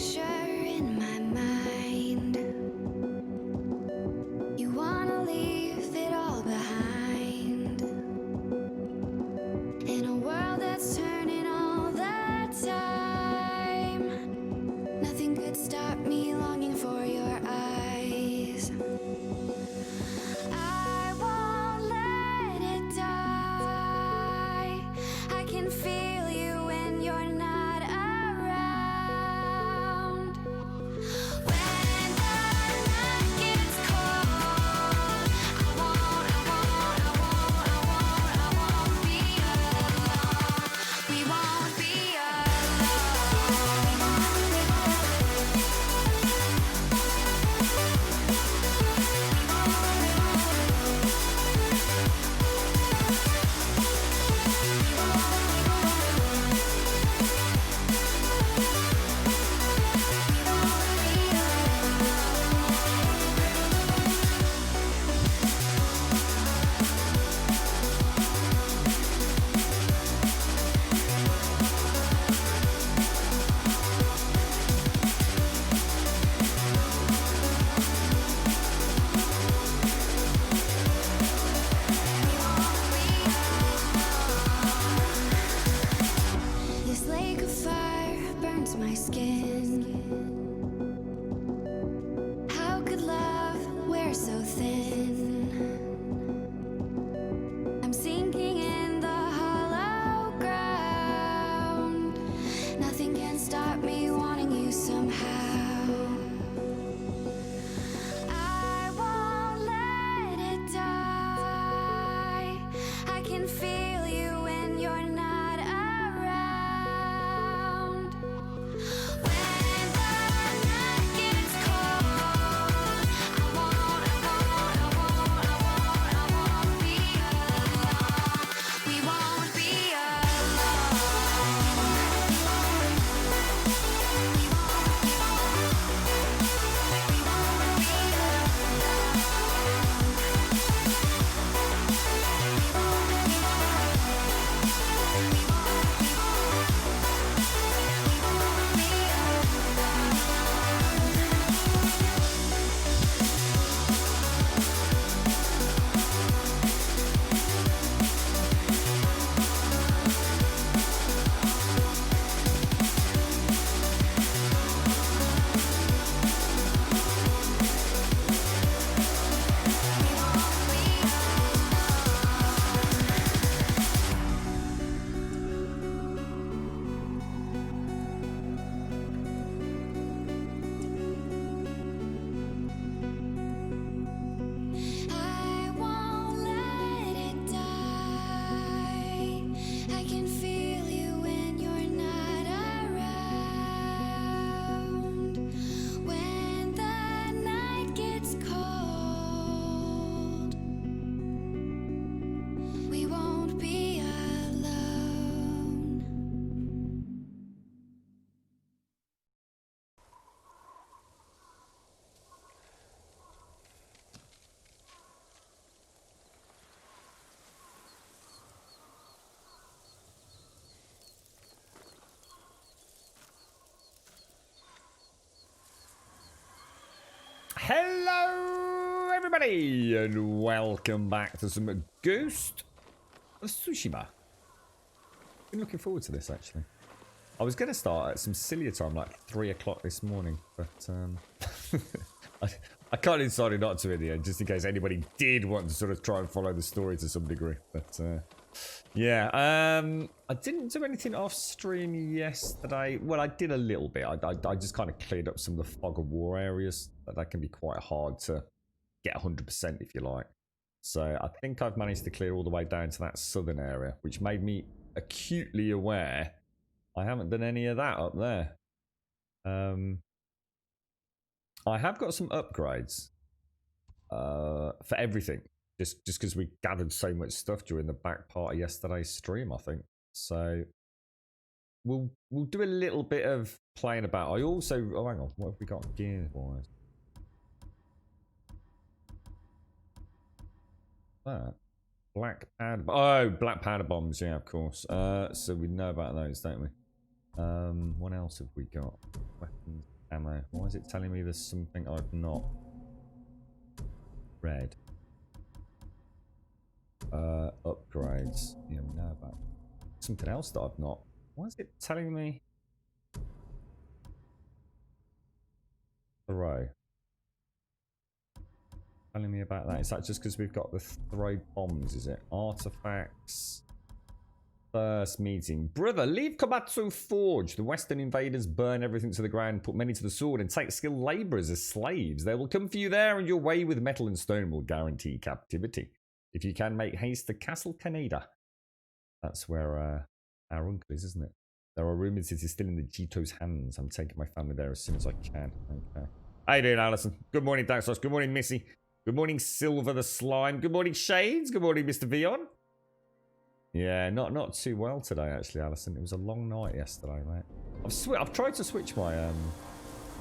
picture in my mind. You wanna leave it all behind. In a world that's turning all the time, nothing could stop me longing for your eyes. I won't let it die. I can feel you when you're not around. When the night gets cold, I won't be alone. We won't be This lake of fire burns my skin. How could love wear so thin? I'm sinking in the hollow ground. Nothing can stop me wanting you somehow. I won't let it die. I can feel you when you're not around. When the night gets cold, I won't be alone. We won't be I won't let it die. I can feel you when you're not around. When the night gets cold, we won't be alone. Hello, everybody, and welcome back to some Ghost of Tsushima. Been looking forward to this, actually. I was going to start at some sillier time, like 3 o'clock this morning, but I kind of decided not to in the end, just in case anybody did want to sort of try and follow the story to some degree. But yeah, I didn't do anything off stream yesterday. Well, I did a little bit. I just kind of cleared up some of the fog of war areas that can be quite hard to get 100% if you like. So I think I've managed to clear all the way down to that southern area, which made me acutely aware I haven't done any of that up there. I have got some upgrades for everything, just because we gathered so much stuff during the back part of yesterday's stream, I think. So we'll do a little bit of playing about. I also, oh hang on, what have we got gear wise? That black powder bombs, yeah, of course. So we know about those, don't we? What else have we got? Weapons, ammo. Why is it telling me there's something I've not read? Upgrades. Yeah, we know about something else that I've not. Why is it telling me? Throw. Telling me about that. Is that just because we've got the throw bombs? Is it artifacts? First meeting. Brother, leave Komatsu Forge. The Western invaders burn everything to the ground, put many to the sword, and take skilled laborers as slaves. They will come for you there, and your way with metal and stone will guarantee captivity. If you can, make haste to Castle Kaneda. That's where our uncle is, isn't it? There are rumors it is still in the Jito's hands. I'm taking my family there as soon as I can. Okay. How you doing, Alison? Good morning, Daxos. Good morning, Missy. Good morning, Silver the Slime. Good morning, Shades. Good morning, Mr. Vion. Yeah, not too well today, actually, Alison. It was a long night yesterday, mate. I've tried to switch my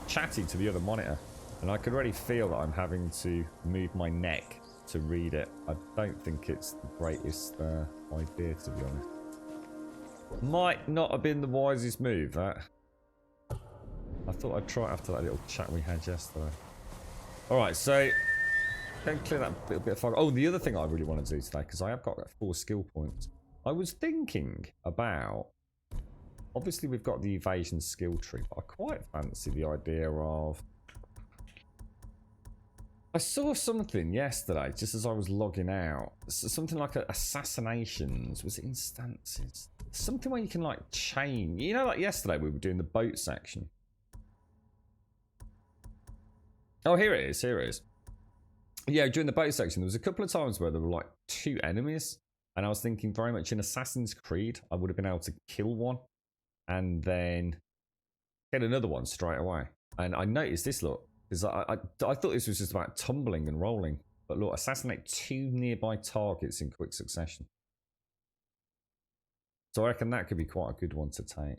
chatty to the other monitor, and I could already feel that I'm having to move my neck to read it. I don't think it's the greatest idea, to be honest. Might not have been the wisest move, that. I thought I'd try it after that little chat we had yesterday. Alright, so go and clear that little bit of fog. Oh, the other thing I really want to do today, because I have got 4 skill points. I was thinking about, obviously we've got the evasion skill tree, but I quite fancy the idea of, I saw something yesterday, just as I was logging out, something like assassinations, was it instances? Something where you can like chain, you know, like yesterday we were doing the boat section. Oh, here it is, here it is. Yeah, during the boat section, there was a couple of times where there were like 2 enemies, and I was thinking very much in Assassin's Creed, I would have been able to kill one and then get another one straight away. And I noticed this, look, because I thought this was just about tumbling and rolling, but look, assassinate 2 nearby targets in quick succession. So I reckon that could be quite a good one to take.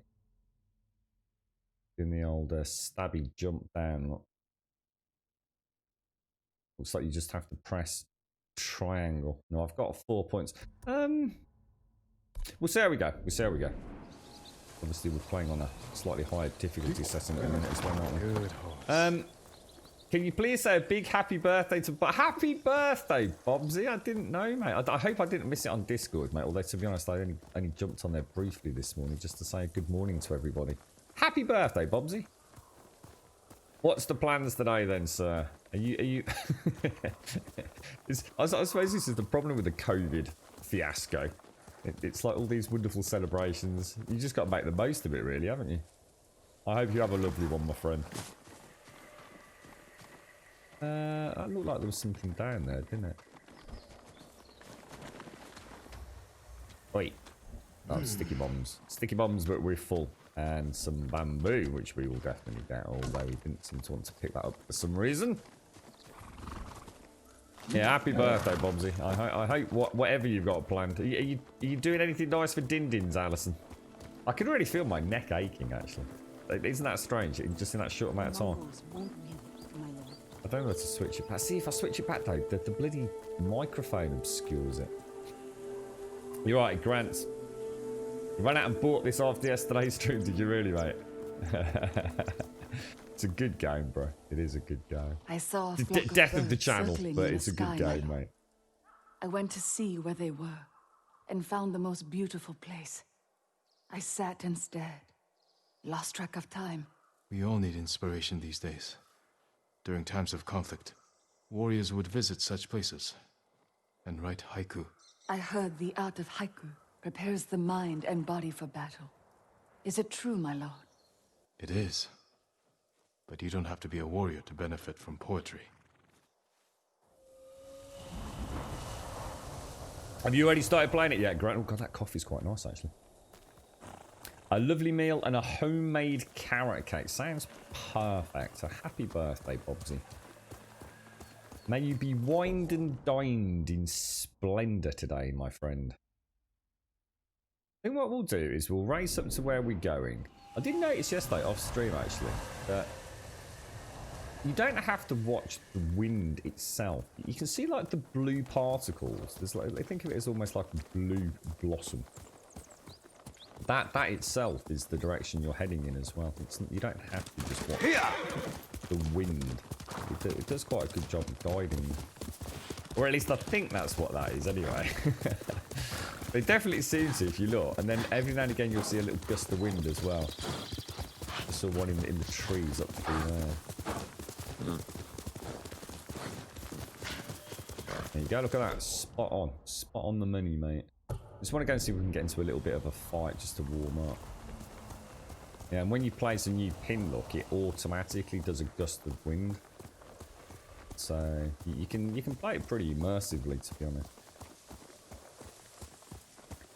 In the old stabby jump down, look. Looks like you just have to press triangle. No, I've got 4 points. We'll see how we go. We'll see how we go. Obviously, we're playing on a slightly higher difficulty setting at the minute as well, aren't we? Can you please say a big happy birthday to... Happy birthday, Bobsy. I didn't know, mate. I hope I didn't miss it on Discord, mate. Although, to be honest, I only jumped on there briefly this morning just to say good morning to everybody. Happy birthday, Bobsy. What's the plans today then, sir? Are you... I suppose this is the problem with the COVID fiasco. It's like all these wonderful celebrations. You just got to make the most of it, really, haven't you? I hope you have a lovely one, my friend. That looked like there was something down there, didn't it? Wait. Oh, sticky bombs. Sticky bombs, but we're full. And some bamboo, which we will definitely get, although we didn't seem to want to pick that up for some reason. Yeah, happy birthday, Bobsy. I hope whatever you've got planned. Are you doing anything nice for Din-Dins, Alison? I can already feel my neck aching, actually. Isn't that strange? Just in that short amount of time. I don't know how to switch it back. See, if I switch it back, though, the bloody microphone obscures it. You're right, Grant. You ran out and bought this after yesterday's stream, did you really, mate? It's a good game, bro. It is a good game. I saw Death of the channel, but it's a good game, mate. I went to see where they were and found the most beautiful place. I sat and stared, lost track of time. We all need inspiration these days. During times of conflict, warriors would visit such places and write haiku. I heard the art of haiku prepares the mind and body for battle. Is it true, my lord? It is. But you don't have to be a warrior to benefit from poetry. Have you already started playing it yet, Grant? Oh god, that coffee's quite nice, actually. A lovely meal and a homemade carrot cake. Sounds perfect. So happy birthday, Bobsy. May you be wined and dined in splendor today, my friend. I think what we'll do is we'll race up to where we're going. I did notice yesterday off stream, actually, that you don't have to watch the wind itself. You can see like the blue particles. There's like, I think of it as almost like a blue blossom. that itself is the direction you're heading in as well. You don't have to just watch the wind. It does quite a good job of guiding you. Or at least I think that's what that is anyway. They definitely seem to if you look. And then every now and again you'll see a little gust of wind as well. I saw one in the trees up through there. There you go, look at that. Spot on. Spot on the money, mate. Just want to go and see if we can get into a little bit of a fight just to warm up. Yeah, and when you place a new pin lock, it automatically does a gust of wind. So you can play it pretty immersively, to be honest.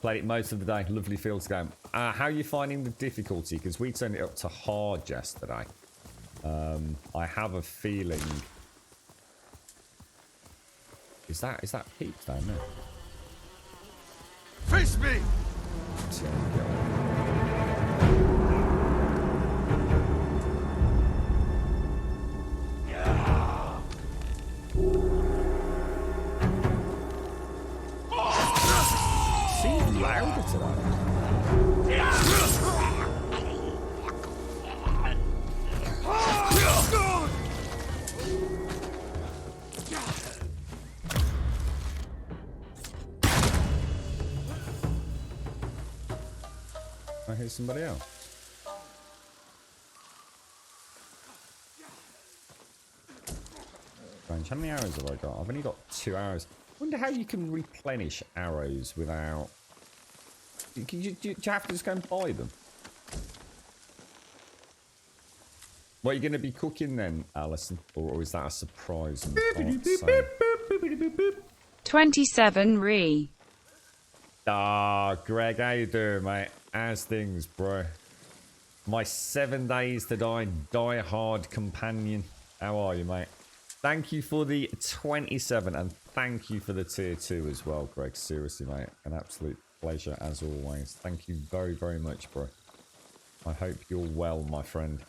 Played it most of the day. Lovely fields game. How are you finding the difficulty? Because we turned it up to hard yesterday. I have a feeling. Is that peaks down there? Face me! So, seems louder today. I hear somebody else. Strange. How many arrows have I got? I've only got 2 arrows. I wonder how you can replenish arrows without... Do you have to just go and buy them? What are you going to be cooking then, Alison? Or is that a surprise? 27 re. Ah, Greg, how you doing, mate? How's things, bro? My 7 days to die hard companion. How are you, mate? Thank you for the 27 and thank you for the tier 2 as well, Greg. Seriously, mate. An absolute pleasure as always. Thank you very, very much, bro. I hope you're well, my friend.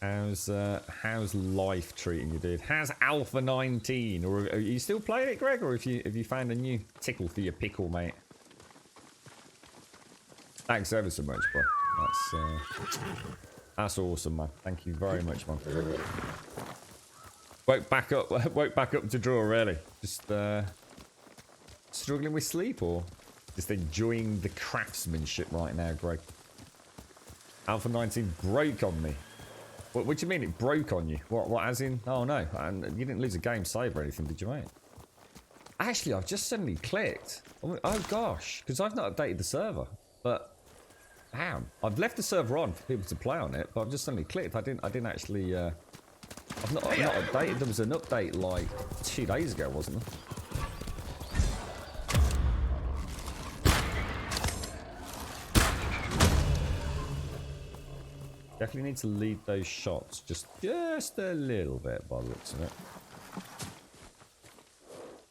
How's life treating you, dude? How's Alpha 19? Or are you still playing it, Greg? Or have you found a new tickle for your pickle, mate? Thanks ever so much, bro. That's awesome, man. Thank you very much, man. Woke back up to draw, really. Just struggling with sleep or just enjoying the craftsmanship right now, Greg? Alpha 19 broke on me. What do you mean it broke on you? What as in? Oh no, and you didn't lose a game save or anything, did you, mate? Actually, I've just suddenly clicked. Oh gosh, because I've not updated the server. But damn, I've left the server on for people to play on it, but I've just suddenly clicked. I didn't actually. I've not updated. There was an update like 2 days ago, wasn't there? Definitely need to lead those shots just a little bit by the looks of it.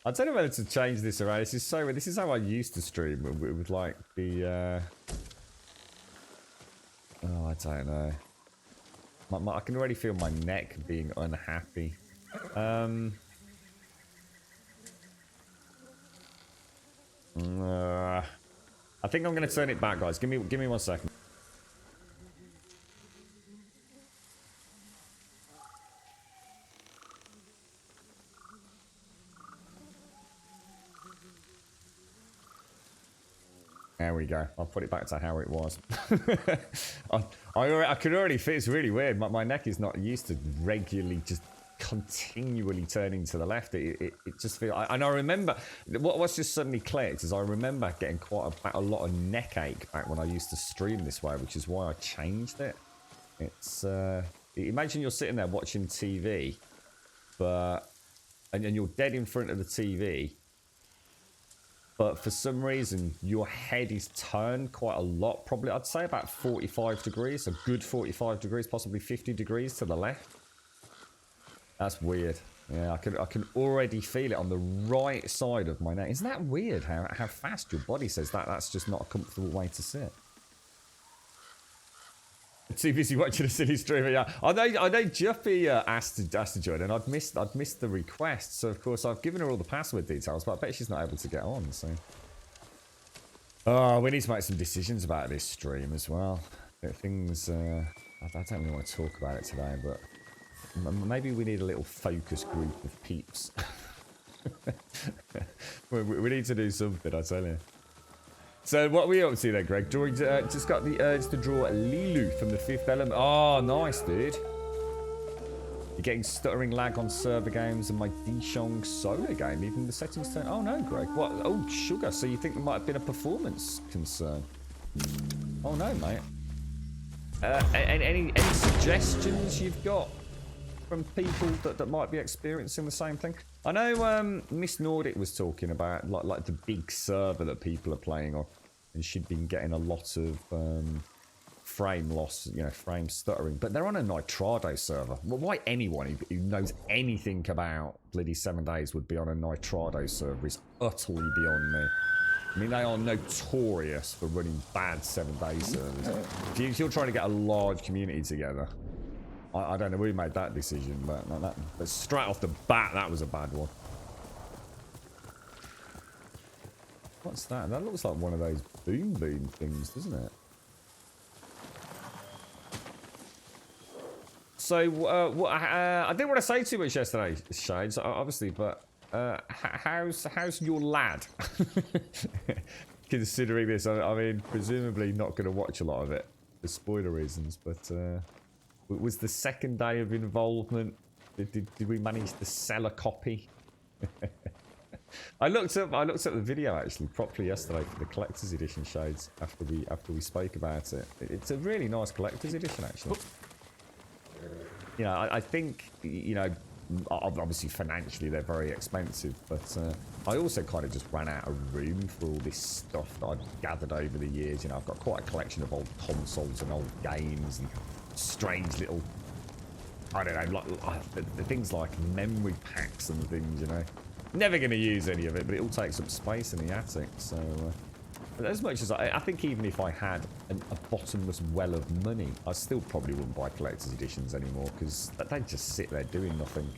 I don't know whether to change this around. This is so weird. This is how I used to stream with like the oh, I don't know. I can already feel my neck being unhappy. I think I'm going to turn it back, guys. Give me 1 second. There we go. I'll put it back to how it was. I could already feel it's really weird. My neck is not used to regularly just continually turning to the left. It just feels... And I remember... What's just suddenly clicked is I remember getting quite a lot of neck ache back when I used to stream this way, which is why I changed it. It's... imagine you're sitting there watching TV, but... And you're dead in front of the TV, but for some reason your head is turned quite a lot, probably I'd say about 45 degrees, a good 45 degrees, possibly 50 degrees to the left. That's weird. Yeah, I can already feel it on the right side of my neck. Isn't that weird how fast your body says that? That's just not a comfortable way to sit. Too busy watching a silly streamer. Yeah, I know. Juppy asked to join, and I'd missed the request. So of course I've given her all the password details, but I bet she's not able to get on. So Oh, we need to make some decisions about this stream as well. Things, I don't really want to talk about it today, but maybe we need a little focus group of peeps. we need to do something, I tell you. So what are we up to then, Greg? Just got the urge to draw Lilu from the Fifth Element. Oh, nice, dude. You're getting stuttering lag on server games and my Dishong solo game. Even the settings turn. Oh no, Greg. What? Oh, sugar. So you think there might have been a performance concern? Oh no, mate. Any suggestions you've got from people that might be experiencing the same thing? I know Miss Nordic was talking about like the big server that people are playing on, and she'd been getting a lot of frame loss, you know, frame stuttering. But they're on a Nitrado server. Well, why anyone who knows anything about bloody 7 Days would be on a Nitrado server is utterly beyond me. I mean, they are notorious for running bad 7 Days servers. If you're trying to get a large community together, I don't know who made that decision, but straight off the bat, that was a bad one. What's that? That looks like one of those boom things, doesn't it? So, I didn't want to say too much yesterday, Shades, obviously, but how's your lad? Considering this, I mean, presumably not going to watch a lot of it for spoiler reasons, but was the second day of involvement? Did we manage to sell a copy? I looked up the video actually properly yesterday for the collector's edition, Shades, after we spoke about it. It's a really nice collector's edition actually. You know, I think, you know, obviously financially they're very expensive, but I also kind of just ran out of room for all this stuff that I've gathered over the years. You know, I've got quite a collection of old consoles and old games and strange little, I don't know, like the things like memory packs and things, you know. Never going to use any of it, but it all takes up space in the attic, so... But as much as I think even if I had a bottomless well of money, I still probably wouldn't buy collector's editions anymore because they just sit there doing nothing.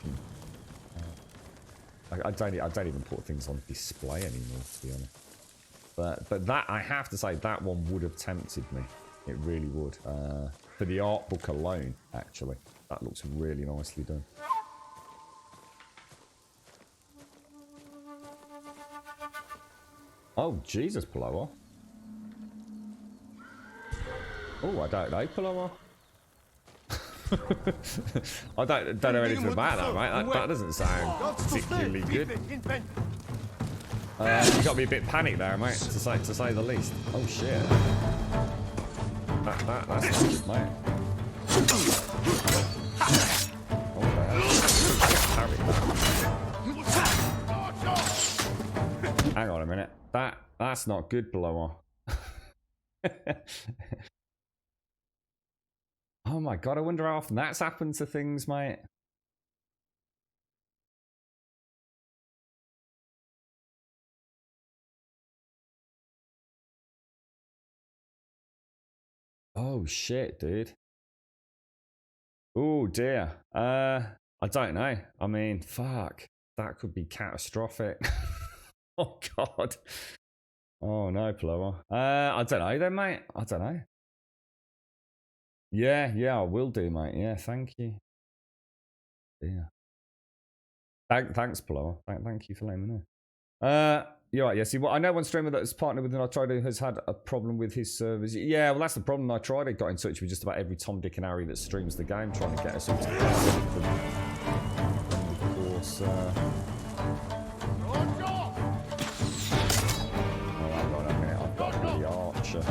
And, I don't even put things on display anymore, to be honest. But that, I have to say, that one would have tempted me. It really would. For the art book alone, actually, that looks really nicely done. Oh, Jesus, Paloa. Oh, I don't know, Paloa. I don't know anything about that, mate. That doesn't sound particularly good. You got me a bit panicked there, mate, to say the least. Oh, shit. That's not good, mate. Oh, hang on a minute. That's not good, Blower. Oh my god, I wonder how often that's happened to things, mate. Oh shit, dude. Oh dear. I don't know. I mean, fuck. That could be catastrophic. Oh god. Oh no, Plower. I don't know then, mate. I don't know. Yeah, I will do, mate. Yeah, thank you. Yeah. Thanks, Plower. Thank you for letting me know. You're right, yeah. See, I know one streamer that's partnered with Nitrado has had a problem with his servers. Yeah, well, that's the problem. Nitrado got in touch with just about every Tom, Dick, and Harry that streams the game, trying to get us all to play. And of course, Archer.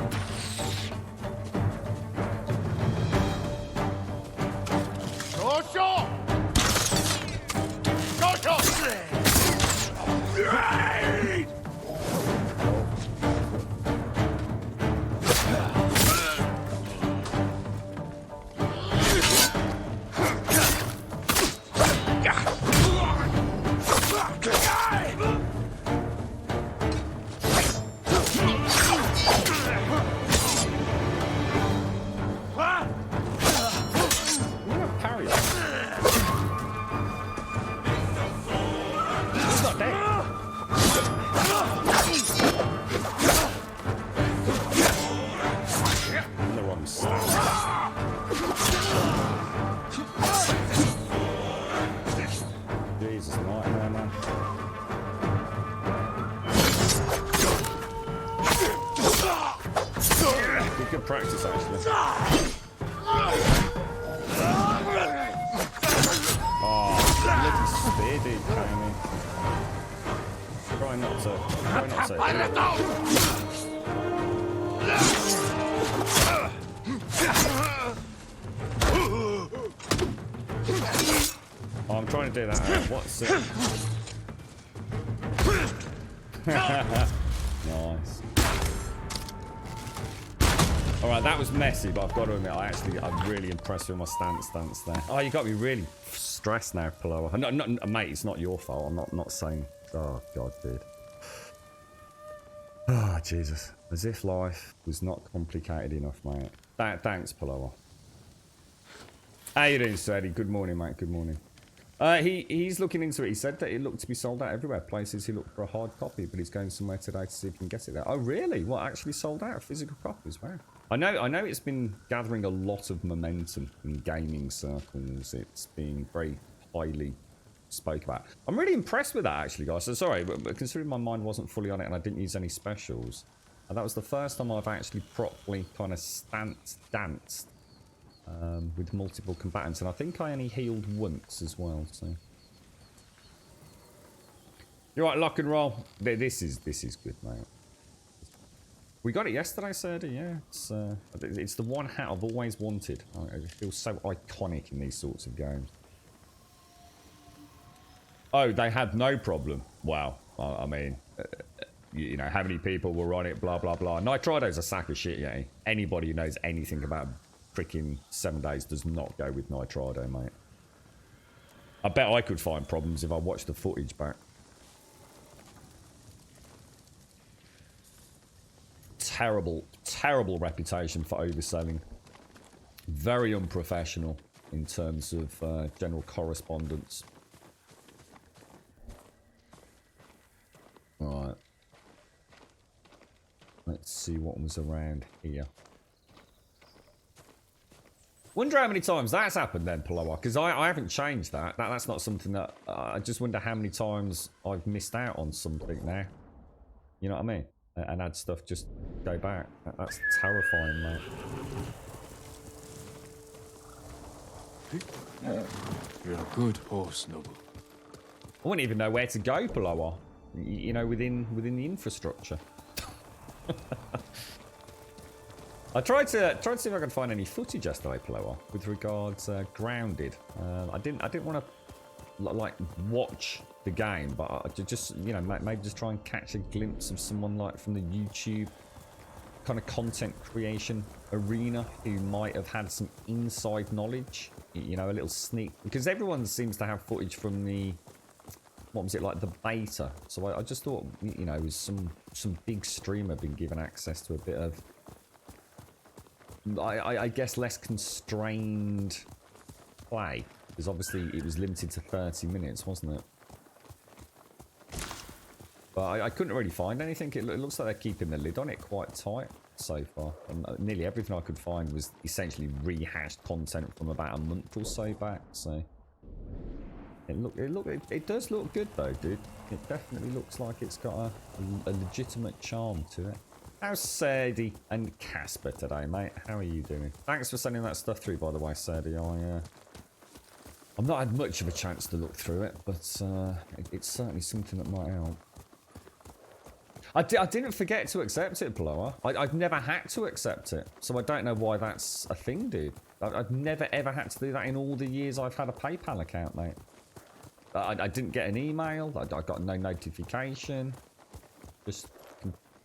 Jesus, nightmare, man. Good practice, actually. Oh, bloody spear dude came in. Try not to. Oh, I'm trying to do that. What's it? Nice. Alright, that was messy, but I've got to admit, I'm really impressed with my stance there. Oh, you got me really stressed now, Paloa. No, mate, it's not your fault. I'm not saying. Oh, God, dude. Oh, Jesus. As if life was not complicated enough, mate. Thanks, Paloa. How you doing, Sadie? Good morning, mate. Good morning. He's looking into it. He said that it looked to be sold out everywhere. Places he looked for a hard copy, but he's going somewhere today to see if he can get it there. Oh, really? What, actually sold out? Physical copies? Wow. I know it's been gathering a lot of momentum in gaming circles. It's being very highly spoke about. I'm really impressed with that, actually, guys. So sorry, but considering my mind wasn't fully on it and I didn't use any specials, and that was the first time I've actually properly kind of danced with multiple combatants, and I think I only healed once as well. So you're right, lock and roll. This is good, mate. We got it yesterday, Serdi. Yeah, it's the one hat I've always wanted. It feels so iconic in these sorts of games. Oh, they had no problem. Wow. I mean, you know, how many people were on it? Blah blah blah. Nitrido's a sack of shit. Yeah. Anybody who knows anything about freaking 7 days does not go with Nitrido, mate. I bet I could find problems if I watched the footage back. Terrible reputation for overselling. Very unprofessional in terms of general correspondence. Alright. Let's see what was around here. Wonder how many times that's happened then, Paloa, because I haven't changed that. That's not something that... I just wonder how many times I've missed out on something now. You know what I mean? And had stuff just go back. That's terrifying, mate. You're a good horse, Noble. I wouldn't even know where to go, Paloa. You know, within the infrastructure. I tried to see if I could find any footage yesterday, Paloa, with regards Grounded. I didn't want to like watch the game, but I just, you know, maybe just try and catch a glimpse of someone like from the YouTube kind of content creation arena who might have had some inside knowledge, you know, a little sneak, because everyone seems to have footage from the, what was it, like the beta. So I just thought, you know, it was some big streamer been given access to a bit of, I guess, less constrained play, because obviously it was limited to 30 minutes, wasn't it? But I couldn't really find anything. It looks like they're keeping the lid on it quite tight so far. And nearly everything I could find was essentially rehashed content from about a month or so back. So it does look good though, dude. It definitely looks like it's got a legitimate charm to it. How's Sadie and Casper today, mate? How are you doing? Thanks for sending that stuff through, by the way, Sadie. I've not had much of a chance to look through it, but it's certainly something that might help. I didn't forget to accept it, Paloa. I've never had to accept it, so I don't know why that's a thing, dude. I've never ever had to do that in all the years I've had a PayPal account, mate. I didn't get an email. I got no notification. Just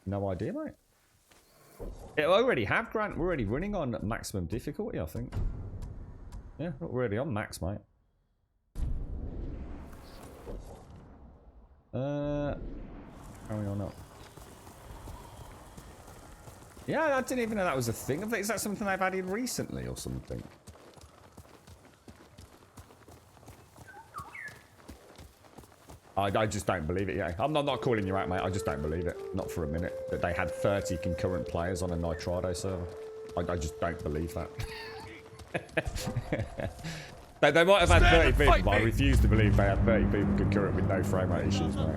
no idea, mate. I already have, Grant. We're already running on maximum difficulty, I think. Yeah, we're already on max, mate. Carry on up. Yeah, I didn't even know that was a thing. Is that something they've added recently or something? I just don't believe it, yeah. I'm not calling you out, mate. I just don't believe it. Not for a minute. That they had 30 concurrent players on a Nitrado server. I just don't believe that. They might have had 30 people, but I refuse to believe they had 30 people concurrent with no frame rate issues, mate.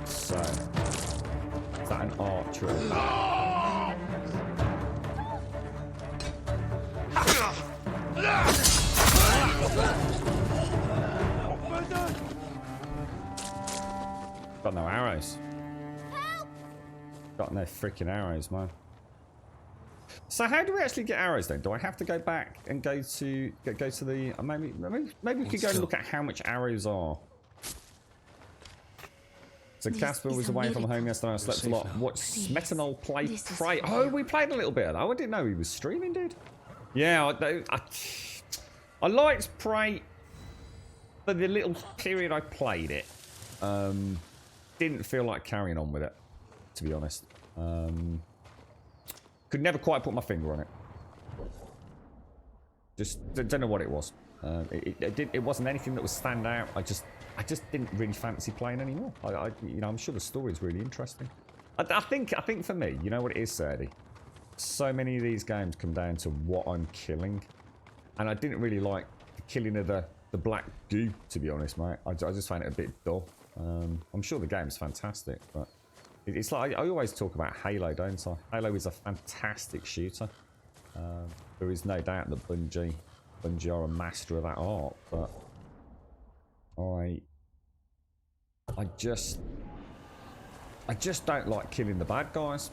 So, is that an archer? Got no arrows. Got no freaking arrows, man. So how do we actually get arrows then? Do I have to go back and go to the maybe we could go and look at how much arrows are. So Casper was away from home yesterday. I slept a lot. Watched Metanol play Prey. Oh, we played a little bit of that. I didn't know he was streaming, dude. Yeah, I liked Prey for the little period I played it. Didn't feel like carrying on with it, to be honest. Could never quite put my finger on it. Just don't know what it was. It wasn't anything that was stand out. I just didn't really fancy playing anymore. You know, I'm sure the story's really interesting. I think for me, you know what it is, Sadie? So many of these games come down to what I'm killing, and I didn't really like the killing of the black goo, to be honest, mate. I just found it a bit dull. I'm sure the game's fantastic, but it's like I always talk about Halo, don't I? Halo is a fantastic shooter. There is no doubt that Bungie are a master of that art, but I just don't like killing the bad guys.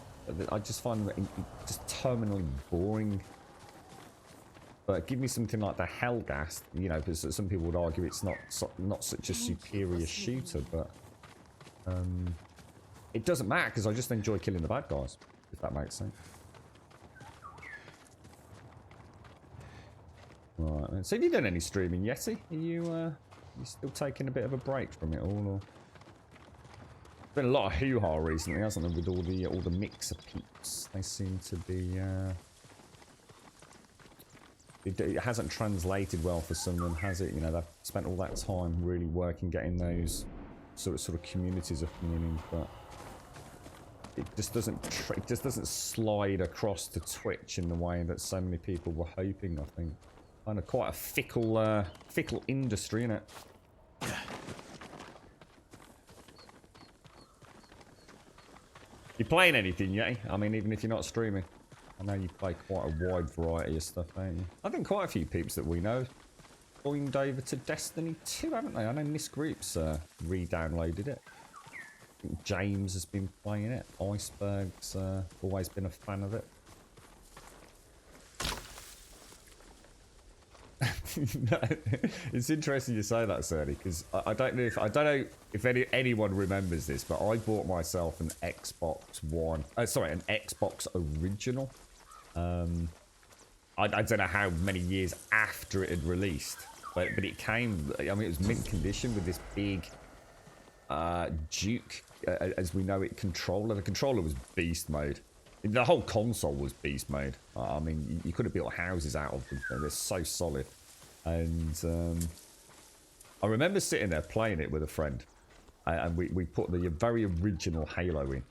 I just find them just terminally boring. But give me something like the Hellgast, you know, because some people would argue it's not such a superior shooter, but it doesn't matter because I just enjoy killing the bad guys, if that makes sense. Right, so have you done any streaming, Yeti? Are you still taking a bit of a break from it all, or? Been a lot of hoo-ha recently, hasn't there, with all the mixer peeps? They seem to be it hasn't translated well for some of them, has it? You know, they've spent all that time really working, getting those sort of communities of meaning, but it just doesn't slide across to Twitch in the way that so many people were hoping. I think kind of quite a fickle industry, isn't it? You playing anything, yet? I mean, even if you're not streaming. I know you play quite a wide variety of stuff, don't you? I think quite a few peeps that we know joined over to Destiny 2, haven't they? I know Miss Group's re-downloaded it. I think James has been playing it. Iceberg's always been a fan of it. No, it's interesting you say that, Serdy, because I don't know if anyone remembers this, but I bought myself an Xbox One. Sorry, an Xbox Original. I don't know how many years after it had released, but it came. I mean, it was mint condition with this big Duke, as we know it, controller. The controller was beast mode. The whole console was beast mode. I mean, you could have built houses out of them. They're so solid. And I remember sitting there playing it with a friend, and we put the very original Halo in,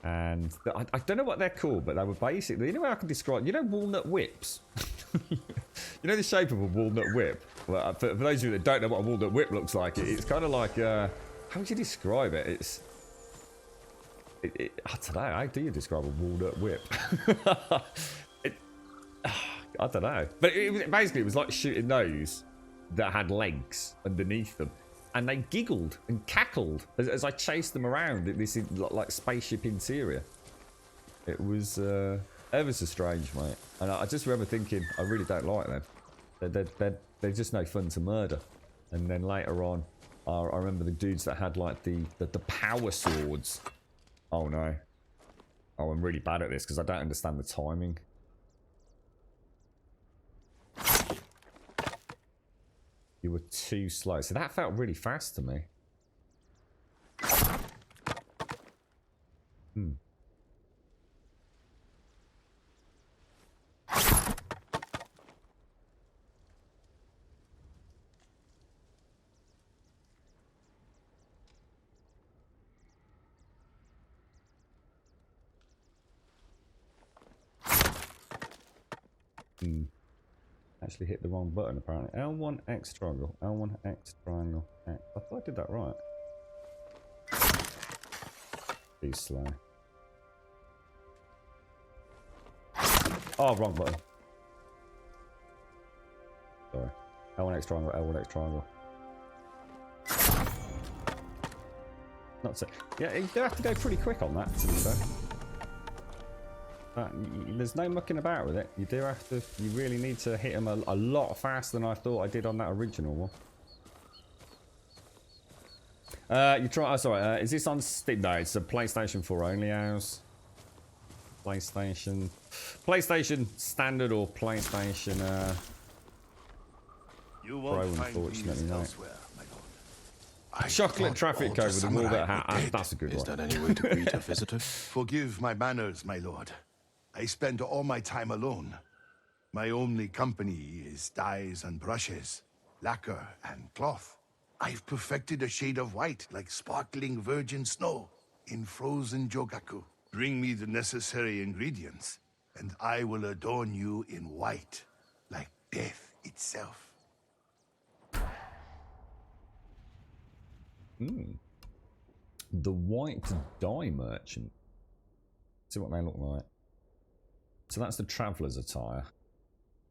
and I don't know what they're called, but they were basically, you know how I can describe, you know, walnut whips. You know the shape of a walnut whip. Well, for those of you that don't know what a walnut whip looks like, it's kind of like how would you describe it? I don't know. How do you describe a walnut whip? I don't know, but basically it was like shooting those that had legs underneath them, and they giggled and cackled as I chased them around in this like spaceship interior. It was ever so strange, mate. And I just remember thinking, I really don't like them. They're just no fun to murder. And then later on, I remember the dudes that had like the power swords. Oh no! Oh, I'm really bad at this because I don't understand the timing. You were too slow. So that felt really fast to me. Actually hit the wrong button apparently. L1 X triangle. L1 X triangle. X. I thought I did that right. Be slow. Oh, wrong button. Sorry. L1 X triangle. L1 X triangle. Not so. Yeah, you do have to go pretty quick on that, to be fair. There's no mucking about with it. You do have to. You really need to hit them a lot faster than I thought I did on that original one. You try. Oh, sorry. Is this on Steam? No, it's a PlayStation 4 only. Ours. PlayStation Standard or PlayStation You Pro. won't find Unfortunately, these no. elsewhere, my lord. Chocolate traffic code with a wall that. That's a good Is one. that any way to greet a visitor? Forgive my manners, my lord. I spend all my time alone. My only company is dyes and brushes, lacquer and cloth. I've perfected a shade of white like sparkling virgin snow in frozen jogaku. Bring me the necessary ingredients, and I will adorn you in white, like death itself. The White Dye Merchant. See what they look like. So that's the traveller's attire.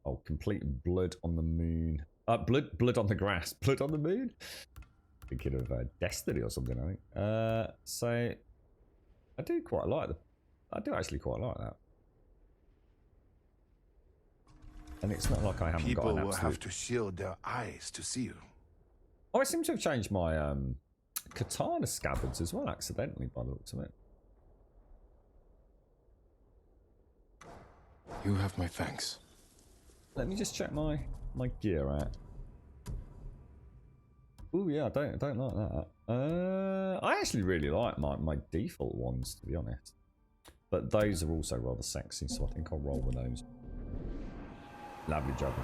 Oh, complete blood on the moon. Blood on the grass. Blood on the moon? Thinking of Destiny or something, I think. So I do quite like I do actually quite like that. And it's not like I haven't got People an will absolute... have to shield their eyes to see you. Oh, I seem to have changed my katana scabbards as well, accidentally, by the looks of it. You have my thanks. Let me just check my gear out. Oh yeah, I don't like that. I actually really like my default ones, to be honest. But those are also rather sexy, so I think I'll roll with those. Lovely job.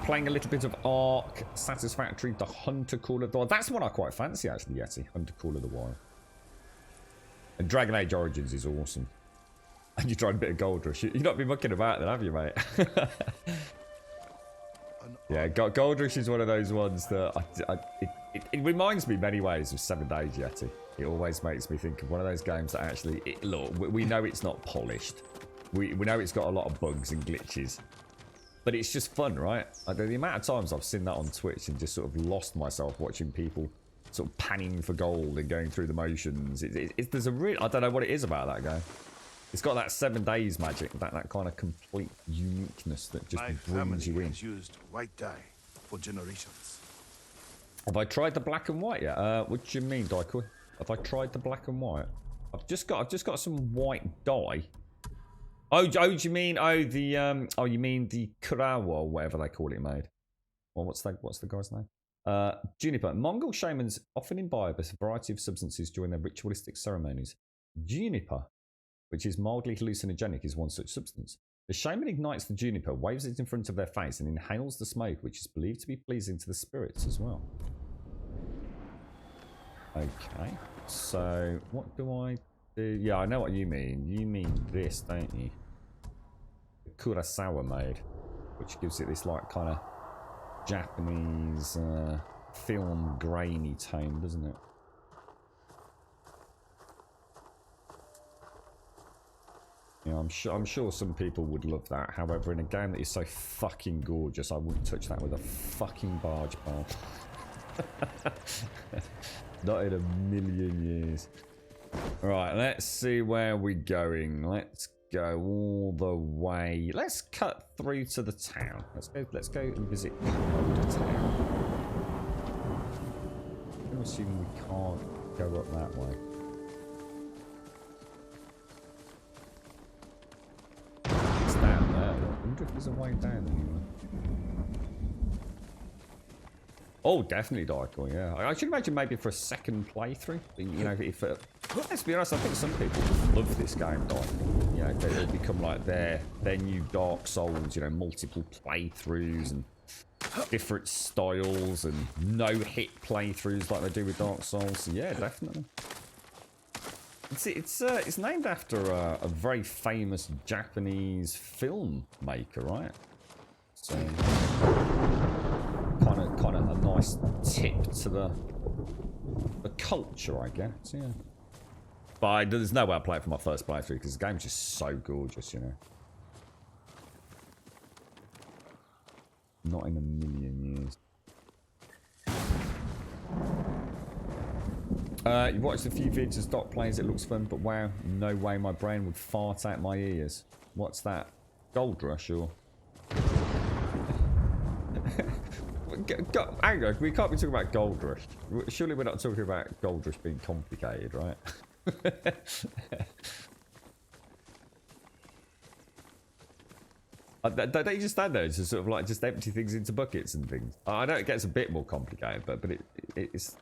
Playing a little bit of Ark, Satisfactory, the Hunter Call of the Wild. That's one I quite fancy, actually, Yeti. Hunter Call of the Wild. And Dragon Age Origins is awesome. And you tried a bit of Gold Rush. You've not been mucking about then, have you, mate? Yeah, Gold Rush is one of those ones that it reminds me in many ways of 7 Days Yeti. It always makes me think of one of those games that actually, look, we know it's not polished. We know it's got a lot of bugs and glitches. But it's just fun, right? The amount of times I've seen that on Twitch and just sort of lost myself watching people sort of panning for gold and going through the motions. There's a real, I don't know what it is about that game. It's got that 7 days magic, that kind of complete uniqueness that just brings you in. Has used white dye for generations. Have I tried the black and white yet? What do you mean, Daikoi? Have I tried the black and white? I've just got some white dye. Oh, do you mean you mean the Kurawa or whatever they call it made? Well, what's the guy's name? Juniper. Mongol shamans often imbibe a variety of substances during their ritualistic ceremonies. Juniper, which is mildly hallucinogenic, is one such substance. The shaman ignites the juniper, waves it in front of their face, and inhales the smoke, which is believed to be pleasing to the spirits as well. Okay, so what do I do? Yeah, I know what you mean. You mean this, don't you? The Kurosawa made, which gives it this like kind of Japanese film grainy tone, doesn't it? Yeah, I'm sure some people would love that. However, in a game that is so fucking gorgeous, I wouldn't touch that with a fucking barge pole. Not in a million years. Right, let's see where we're going. Let's go all the way. Let's cut through to the town. Let's go and visit Komoda Town. I'm assuming we can't go up that way. It's down there. I wonder if there's a way down anywhere. Oh, definitely Daikoi, yeah. I should imagine maybe for a second playthrough. You know, if let's be honest, I think some people love this game, Daikoi. You know, it'll become like their new Dark Souls. You know, multiple playthroughs and different styles and no-hit playthroughs like they do with Dark Souls. So, yeah, definitely. It's named after a very famous Japanese filmmaker, right? So kind of a nice tip to the culture, I guess. Yeah. But there's no way I play it for my first playthrough because the game's just so gorgeous, you know. Not in a million years. You watched a few videos of Doc plays, it looks fun, but wow, no way my brain would fart out my ears. What's that? Gold Rush or? Hang on, we can't be talking about Gold Rush. Surely we're not talking about Gold Rush being complicated, right? Don't you just stand there and just sort of like just empty things into buckets and things? I know it gets a bit more complicated, but it's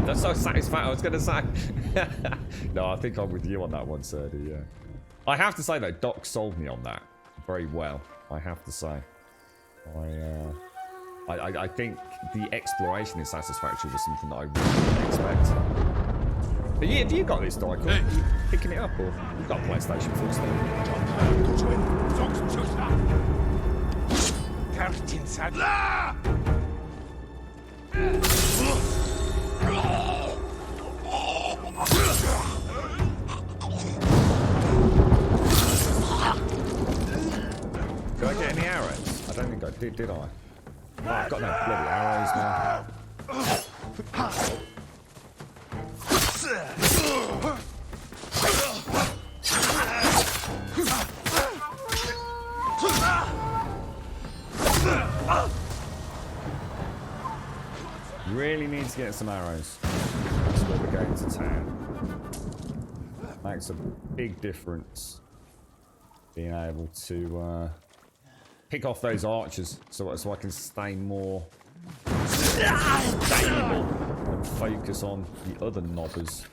that's so satisfying. I was going to say. No, I think I'm with you on that one, Serdy. Yeah, I have to say though, Doc sold me on that very well. I have to say, I think the exploration in Satisfactory was something that I really didn't expect. But yeah, have you got this, Doc? Are you picking it up, or you've got a PlayStation 4 still? Did I get any arrows? I don't think I did I? Oh, I've got no bloody arrows now. Really need to get some arrows. That's where we're going to town. Makes a big difference being able to pick off those archers so I can stay more stable and focus on the other knobbers.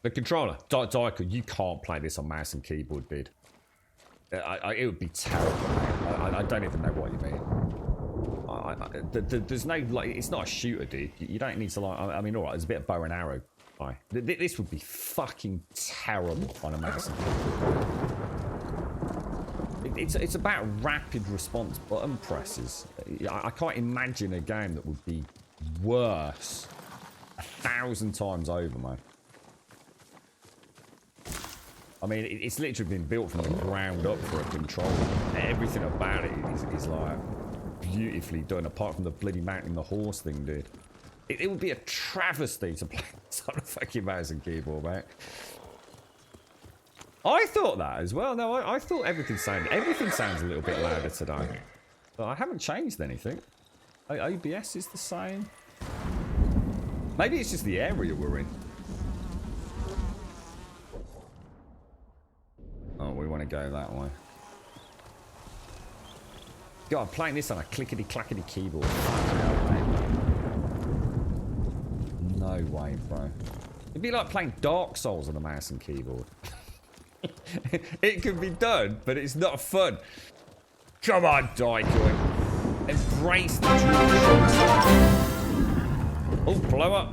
The controller, Daiko, you can't play this on mouse and keyboard, dude. It would be terrible. I don't even know what you mean. There's no like. It's not a shooter, dude. You don't need to like. I mean, all right. There's a bit of bow and arrow. Right. This would be fucking terrible on a mouse and keyboard. It's about rapid response button presses. I can't imagine a game that would be worse 1,000 times over, man. I mean, it's literally been built from the ground up for a controller. Everything about it is like beautifully done, apart from the bloody mounting the horse thing, dude. It would be a travesty to play this on a fucking mouse and keyboard, mate. I thought that as well. No, I thought everything sounds a little bit louder today. But I haven't changed anything. OBS is the same. Maybe it's just the area we're in. Oh, we want to go that way. God, I'm playing this on a clickety-clackety keyboard. No way, bro. It'd be like playing Dark Souls on a mouse and keyboard. It can be done, but it's not fun. Come on, Daiko. Embrace the truth. Oh, blow up.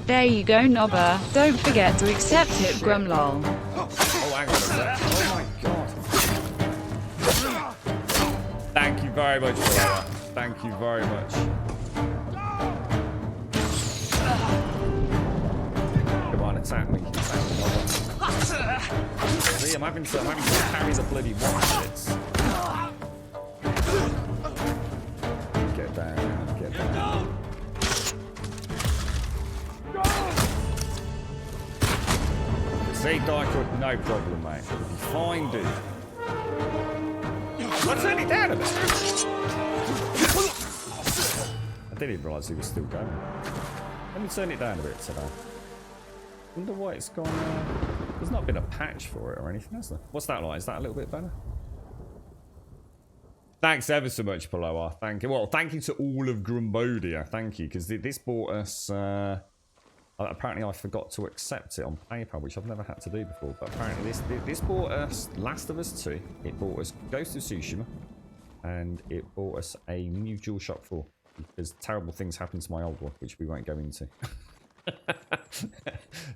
There you go, Nobber. Don't forget to accept it, Grumlol. Oh, hang on a sec. Oh my god. Thank you very much for that. Thank you very much. Come on, attack me. See, I'm having to carry the bloody rockets. Get down, get down. See, Daiko, no problem, mate. It'll be fine, dude. I'll turn it down a bit. I didn't even realise he was still going. Let me turn it down a bit today. Wonder why it's gone. There's not been a patch for it or anything, has there? What's that like? Is that a little bit better? Thanks ever so much, Paloa. Thank you. Well, thank you to all of Grumbodia. Thank you, because this bought us. Apparently, I forgot to accept it on PayPal, which I've never had to do before. But apparently, this bought us Last of Us 2. It bought us Ghost of Tsushima, and it bought us a new DualShock 4 because terrible things happened to my old one, which we won't go into.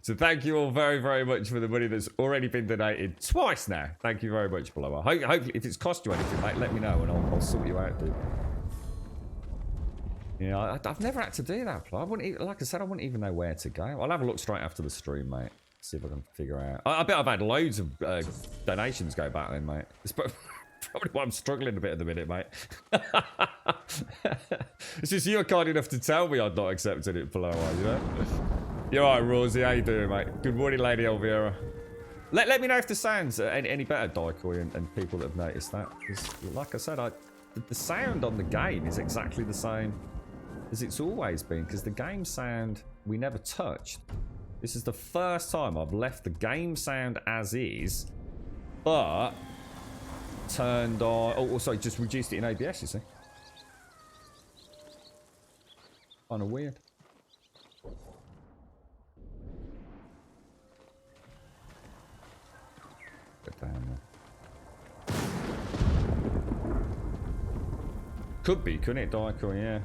So thank you all very, very much for the money that's already been donated twice now. Thank you very much, Blower. Hopefully, if it's cost you anything, mate, let me know and I'll sort you out, dude. Yeah, I've never had to do that, Blower. I wouldn't even, like I said, I wouldn't even know where to go. I'll have a look straight after the stream, mate. See if I can figure out. I bet I've had loads of donations go back then, mate. It's probably why I'm struggling a bit at the minute, mate. It's just you're kind enough to tell me I'm not accepting it, Blower, you know? You're alright, Rosie. How you doing, mate? Good morning, Lady Elvira. Let me know if the sound's any better, Daikoi, and people that have noticed that. Because, like I said, the sound on the game is exactly the same as it's always been. Because the game sound we never touched. This is the first time I've left the game sound as is, but turned on. Oh, sorry, just reduced it in ABS. You see, kind of weird. Get down there. Could be, couldn't it, Daikoi? Yeah.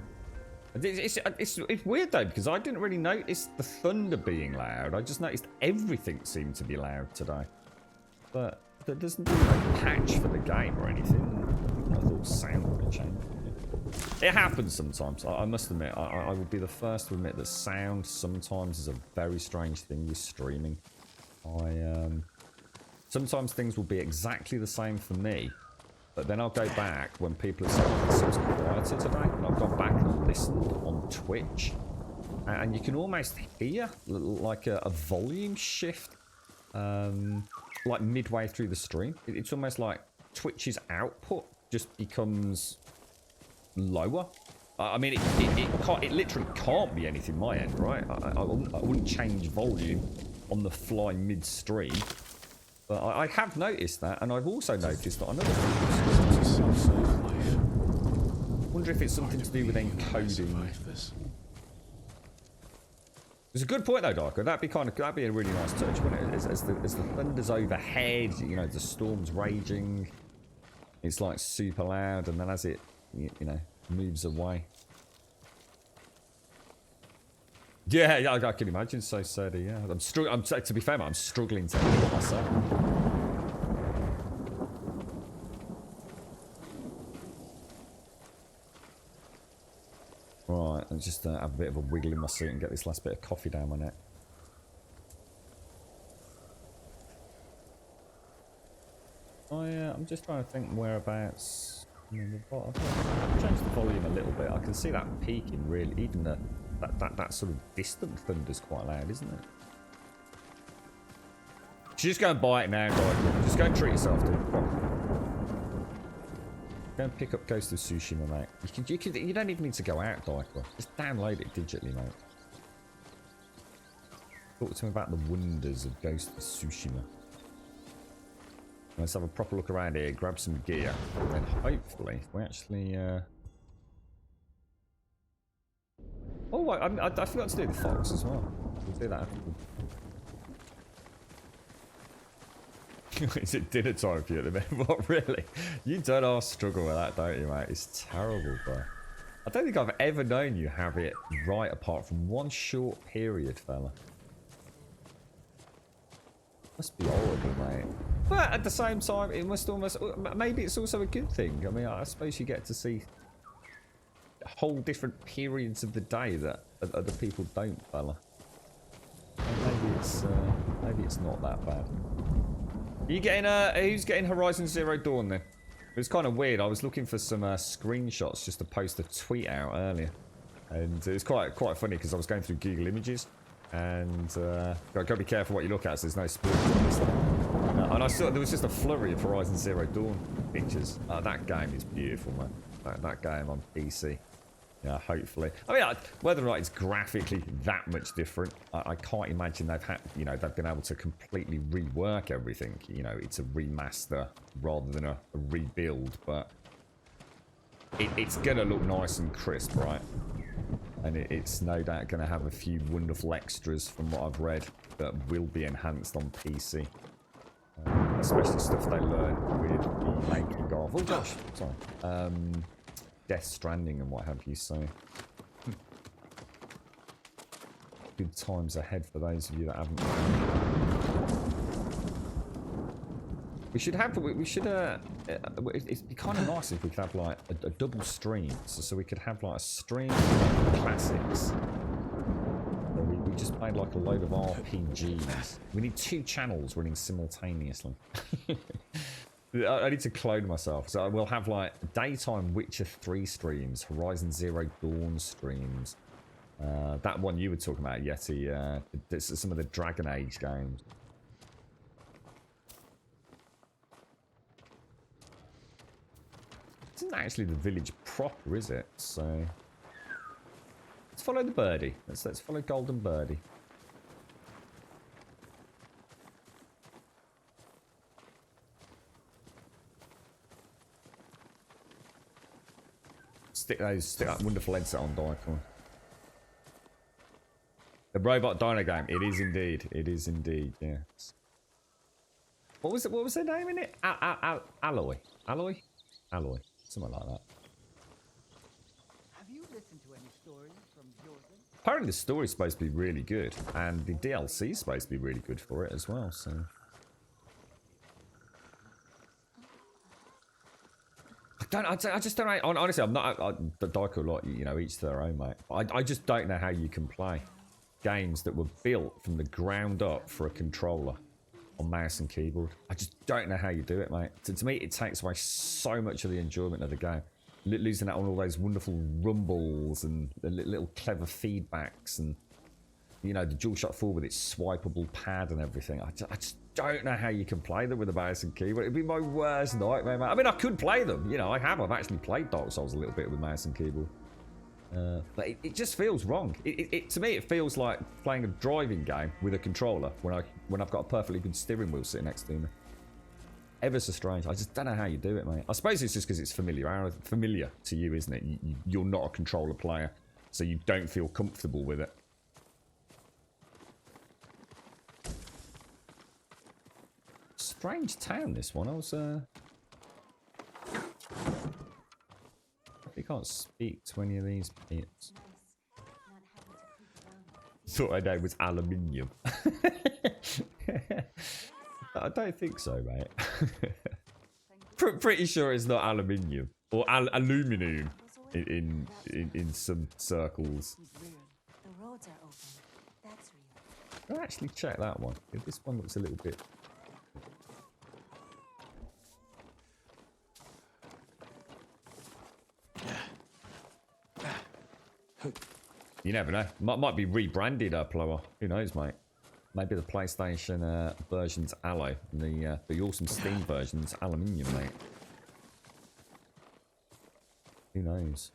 It's weird though, because I didn't really notice the thunder being loud. I just noticed everything seemed to be loud today. But there doesn't be no patch for the game or anything. I thought sound would change. It happens sometimes. I must admit, I will be the first to admit that sound sometimes is a very strange thing with streaming. Sometimes things will be exactly the same for me. But then I'll go back when people are saying it seems quieter today, and I've gone back and listened on Twitch, and you can almost hear like a volume shift, like midway through the stream. It's almost like Twitch's output just becomes lower. I mean, it literally can't be anything my end, right? I wouldn't change volume on the fly mid-stream. But I have noticed that, and I've also noticed that on other videos. Wonder if it's something to do with encoding. It's a good point though, Darko. That'd be a really nice touch, wouldn't it? As the thunder's overhead, you know, the storm's raging. It's like super loud, and then as it, you know, moves away. Yeah, I can imagine. So Sadie, yeah. To be fair, I'm struggling to hear myself. Right, let's just have a bit of a wiggle in my seat and get this last bit of coffee down my neck. I'm just trying to think whereabouts. I mean, I've changed the volume a little bit. I can see that peaking really, even that sort of distant thunder's quite loud, isn't it? Just go and buy it now, guys. Just go and treat yourself, dude. Come on. Go and pick up Ghost of Tsushima, mate. You don't even need to go out, Daikwa. Just download it digitally, mate. Talk to him about the wonders of Ghost of Tsushima. Let's have a proper look around here, grab some gear, and then hopefully we actually. Oh, I forgot to do the fox as well. We'll do that after. Is it dinner time for you at the minute? What, really? You don't all struggle with that, don't you, mate? It's terrible, bro. I don't think I've ever known you have it right apart from one short period, fella. Must be horrible, mate. But at the same time, it must almost... Maybe it's also a good thing. I mean, I suppose you get to see whole different periods of the day that other people don't, fella. Maybe it's not that bad. Are you getting who's getting Horizon Zero Dawn then? It was kind of weird. I was looking for some screenshots just to post a tweet out earlier, and it was quite funny because I was going through Google Images, and gotta be careful what you look at. So there's no spoilers on this thing. And I saw there was just a flurry of Horizon Zero Dawn pictures. That game is beautiful, man. That game on PC. Yeah, hopefully. I mean, whether or not it's graphically that much different, I can't imagine they've been able to completely rework everything. You know, it's a remaster rather than a rebuild, but it's gonna look nice and crisp, right? And it's no doubt gonna have a few wonderful extras from what I've read that will be enhanced on PC. Especially stuff they learned with the making of. Oh gosh, sorry. Death Stranding and what have you, so... good times ahead for those of you that haven't. We should have. We should. It'd be kind of nice if we could have like a double stream, so we could have like a stream of classics. So we just played like a load of RPGs. We need 2 channels running simultaneously. I need to clone myself, so we'll have like daytime Witcher 3 streams, Horizon Zero Dawn streams. That one you were talking about, Yeti. Some of the Dragon Age games. It's not actually the village proper, is it? So let's follow the birdie. Let's follow Golden Birdie. Stick that wonderful headset on, Dykel. The robot dino game. It is indeed. It is indeed. Yes. What was it? What was their name in it? Alloy. Alloy. Alloy. Something like that. Have you listened to any stories from Jordan? Apparently the story's supposed to be really good, and the DLC is supposed to be really good for it as well. So I just don't know. Honestly, I'm not. The Dykel lot, you know, each to their own, mate. I just don't know how you can play games that were built from the ground up for a controller on mouse and keyboard. I just don't know how you do it, mate. To me, it takes away so much of the enjoyment of the game. Losing out on all those wonderful rumbles and the little clever feedbacks, and you know, the DualShock 4 with its swipeable pad and everything. I just don't know how you can play them with a mouse and keyboard. It'd be my worst nightmare, mate. I mean, I could play them. You know, I've actually played Dark Souls a little bit with mouse and keyboard. But it just feels wrong. To me, it feels like playing a driving game with a controller when I've got a perfectly good steering wheel sitting next to me. Ever so strange. I just don't know how you do it, mate. I suppose it's just because it's familiar to you, isn't it? You're not a controller player, so you don't feel comfortable with it. Strange town, this one. I was you can't speak to any of these bits. Thought my name was aluminium. I don't think so, mate. Pretty sure it's not aluminium or aluminum in some circles. The roads are open. That's real. I'll actually check that one. This one looks a little bit. You never know. Might be rebranded Plower. Who knows, mate? Maybe the PlayStation version's alloy, and the awesome Steam version's aluminium, mate. Who knows?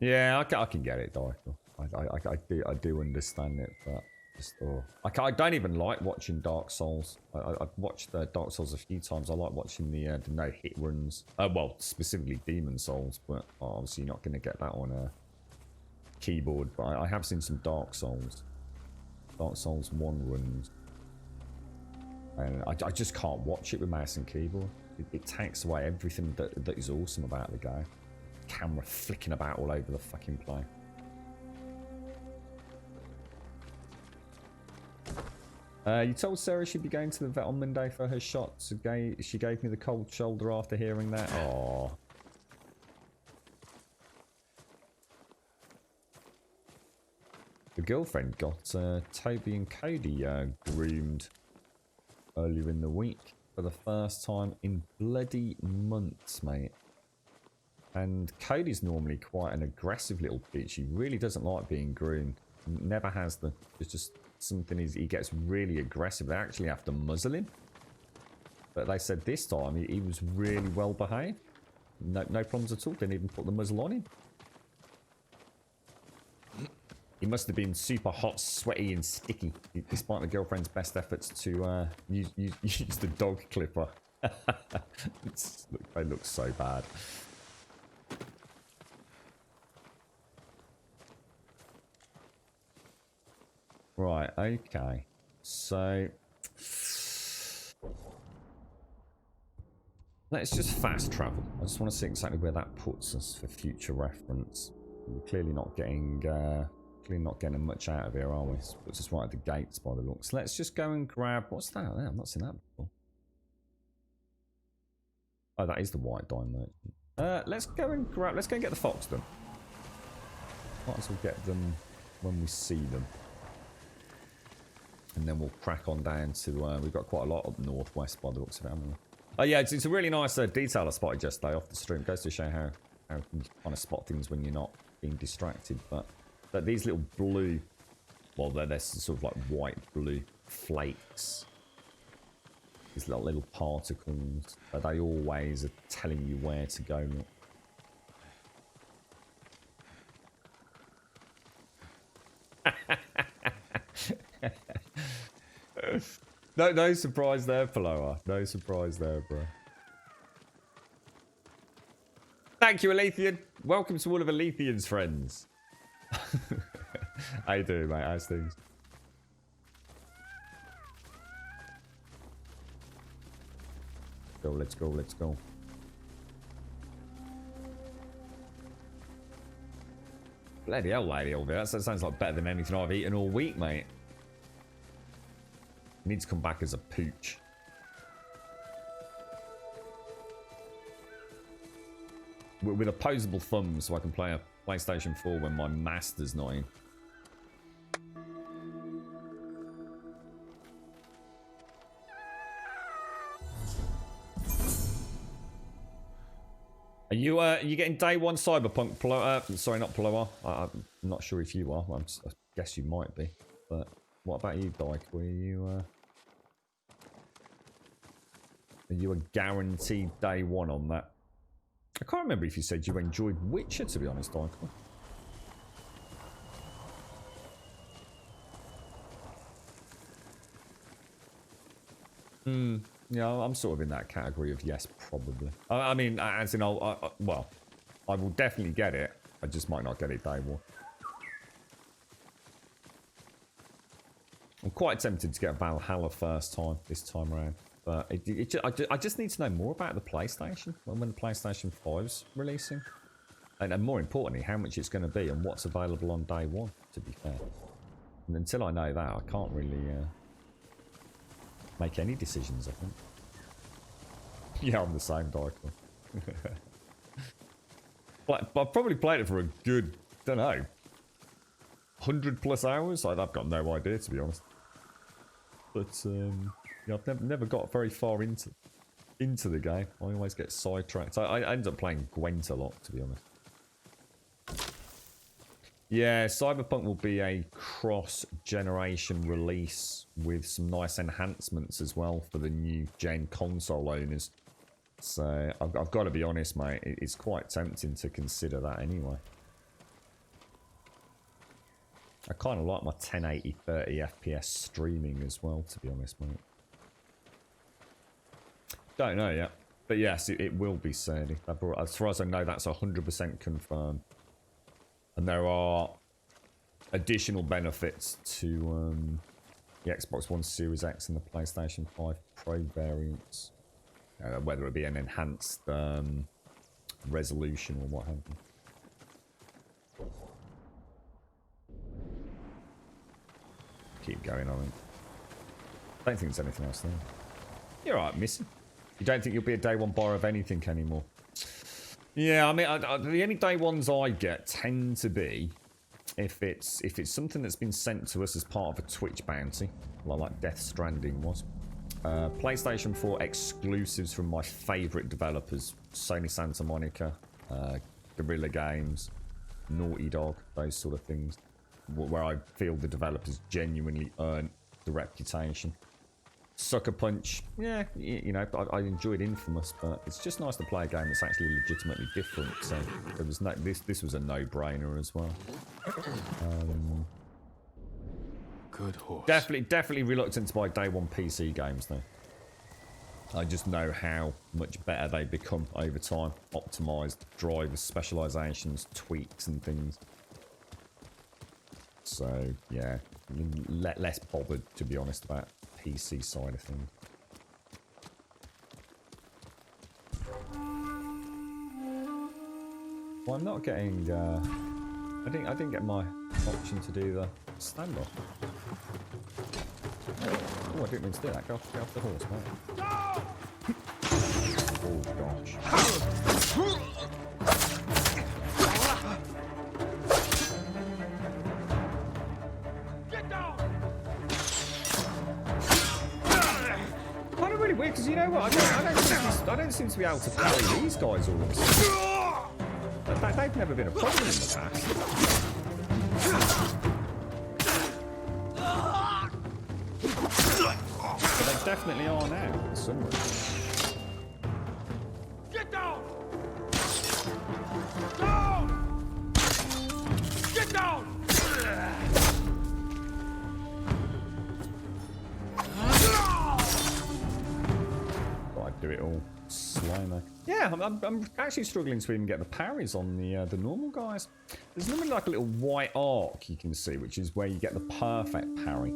Yeah, I can get it, Dykel. I do understand it, but just I don't even like watching Dark Souls. I've watched Dark Souls a few times. I like watching the no hit runs. Well, specifically Demon Souls, but obviously you're not going to get that on a keyboard. But I have seen some Dark Souls 1 runs, and I just can't watch it with mouse and keyboard. It takes away everything that is awesome about the game. Camera flicking about all over the fucking play. You told Sarah she'd be going to the vet on Monday for her shots. She gave me the cold shoulder after hearing that. Oh. The girlfriend got Toby and Cody groomed earlier in the week for the first time in bloody months, mate. And Cody's normally quite an aggressive little bitch. He really doesn't like being groomed. Never has the. It's just something he gets really aggressive. They actually have to muzzle him. But they said this time he was really well behaved. No problems at all. Didn't even put the muzzle on him. He must have been super hot, sweaty, and sticky, despite the girlfriend's best efforts to use the dog clipper. They look so bad. Right, okay. So Let's just fast travel. I just want to see exactly where that puts us for future reference. We're clearly not getting much out of here, are we? It puts us right at the gates by the looks. Let's just go and grab. What's that? I've not seen that before. Oh, that is the white dye merchant. Let's go and grab. Let's go and get the fox done. Might as well get them when we see them, and then we'll crack on down to. We've got quite a lot up northwest by the looks of it, haven't we? Oh yeah, it's a really nice detail I spotted yesterday off the stream. It goes to show how you kind of spot things when you're not being distracted. But these little blue, well, they're sort of like white blue flakes. These little particles. But they always are telling you where to go. No surprise there, Paloa. No surprise there, bro. Thank you, Alethian. Welcome to all of Alethian's friends. How you doing, mate? How's things? Let's go, let's go. Bloody hell, lady over there. That sounds like better than anything I've eaten all week, mate. Needs to come back as a pooch. With opposable thumbs so I can play a PlayStation 4 when my master's not in. Are you getting day one Cyberpunk, Ploa? Sorry, not Ploa. I'm not sure if you are. I guess you might be. But what about you, Dyke? Are you a guaranteed day one on that? I can't remember if you said you enjoyed Witcher, to be honest, Dyke. Yeah, I'm sort of in that category of yes, probably. I mean, as in, well, I will definitely get it. I just might not get it day one. I'm quite tempted to get Valhalla first time, this time around. But I just need to know more about the PlayStation, when the PlayStation 5's releasing. And more importantly, how much it's going to be and what's available on day one, to be fair. And until I know that, I can't really make any decisions, I think. Yeah, I'm the same, Dykel. But I've probably played it for a good, don't know, 100+ hours? I've got no idea, to be honest. But, yeah, I've never got very far into the game. I always get sidetracked. I end up playing Gwent a lot, to be honest. Yeah, Cyberpunk will be a cross-generation release with some nice enhancements as well for the new gen console owners. So I've got to be honest, mate. It's quite tempting to consider that anyway. I kind of like my 1080 30 FPS streaming as well, to be honest, mate. Don't know yet, but yes, it will be certainly. As far as I know, that's 100% confirmed. And there are additional benefits to the Xbox One Series X and the PlayStation 5 Pro variants. Whether it be an enhanced resolution or what have you. Keep going on it. Don't think there's anything else there. You're alright, Missy. You don't think you'll be a day one buyer of anything anymore? Yeah, I mean, the only day ones I get tend to be if it's something that's been sent to us as part of a Twitch bounty, like Death Stranding was. PlayStation 4 exclusives from my favourite developers, Sony Santa Monica, Guerrilla Games, Naughty Dog, those sort of things, where I feel the developers genuinely earn the reputation. Sucker Punch, yeah, you know, I enjoyed Infamous, but it's just nice to play a game that's actually legitimately different. So there was no, this was a no-brainer as well. Good horse. Definitely reluctant to buy day one PC games though. I just know how much better they become over time. Optimized drivers, specializations, tweaks, and things. So yeah, less bothered, to be honest, about PC side of things. Well, I'm not getting. I didn't get my option to do the standoff. Oh, I didn't mean to do that. Get off the horse, mate. Oh gosh. Kind of really weird because you know what? I don't seem to be able to parry these guys all of a sudden. They've never been a problem in the past. But they definitely are now, for some reason. Get down! Down! Get down! I'd do it all slimy. Yeah, I'm actually struggling to even get the parries on the normal guys. There's normally like a little white arc you can see, which is where you get the perfect parry.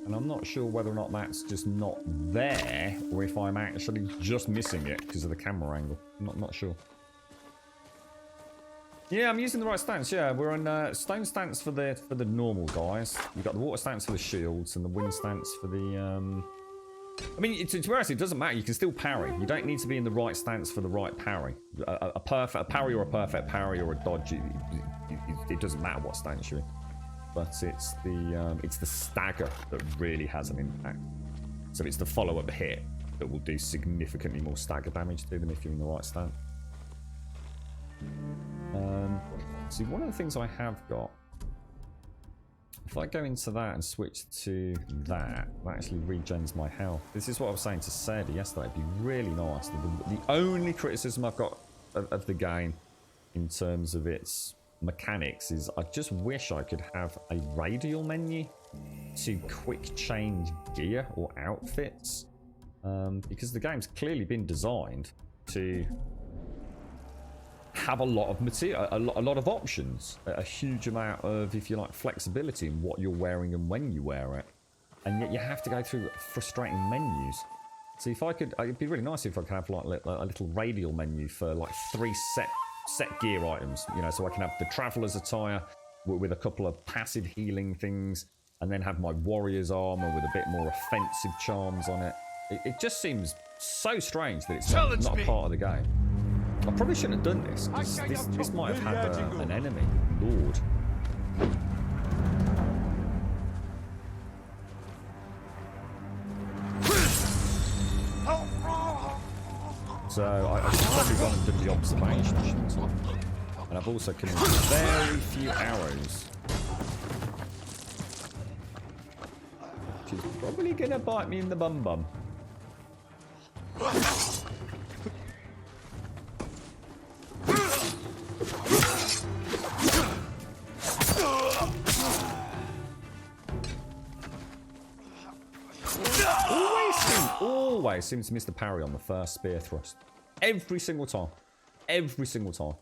And I'm not sure whether or not that's just not there, or if I'm actually just missing it because of the camera angle. I'm not sure. Yeah, I'm using the right stance. Yeah, we're on stone stance for the normal guys. You've got the water stance for the shields and the wind stance for the. I mean, to be honest, it doesn't matter. You can still parry. You don't need to be in the right stance for the right parry. A parry or a perfect parry or a dodge. It doesn't matter what stance you're in. But it's the stagger that really has an impact. So it's the follow-up hit that will do significantly more stagger damage to them if you're in the right stance. See, one of the things I have got, if I go into that and switch to that actually regens my health. This is what I was saying to Sadie yesterday. It'd be really nice. The only criticism I've got of the game in terms of its mechanics is I just wish I could have a radial menu to quick change gear or outfits, because the game's clearly been designed to have a lot of material, a lot of options, a huge amount of, if you like, flexibility in what you're wearing and when you wear it, and yet you have to go through frustrating menus. So if I could, it'd be really nice if I could have like a little radial menu for like 3 set gear items, you know, so I can have the traveler's attire with a couple of passive healing things, and then have my warrior's armor with a bit more offensive charms on it. It just seems so strange that it's not a part of the game. I probably shouldn't have done this, because this might have had an enemy. Lord. So I should probably gone and done the observation, shouldn't I? And I've also committed very few arrows. Which is probably going to bite me in the bum. Always seems to miss the parry on the first spear thrust. Every single time. Every single time.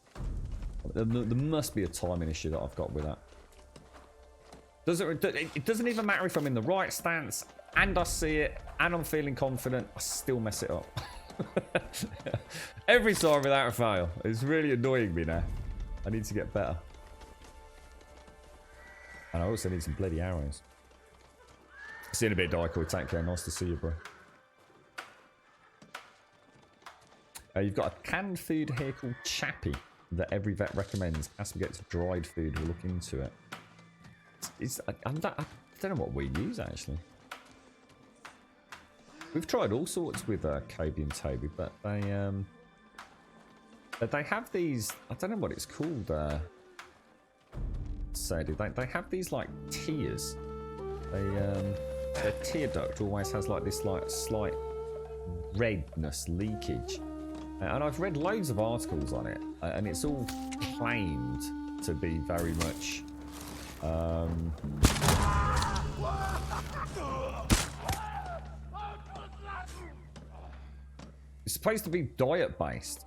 There must be a timing issue that I've got with that. It doesn't even matter if I'm in the right stance and I see it and I'm feeling confident, I still mess it up. Every time without a fail. It's really annoying me now. I need to get better. And I also need some bloody arrows. See you in a bit, Dyko. Take care. Nice to see you, bro. You've got a canned food here called Chappie that every vet recommends. Casper gets dried food. We'll look into it. I don't know what we use, actually. We've tried all sorts with Kobe and Toby, but they have these... I don't know what it's called. Sadie. They have these, like, tiers. Their tear duct always has, like, this like slight redness leakage. And I've read loads of articles on it, and it's all claimed to be very much it's supposed to be diet based,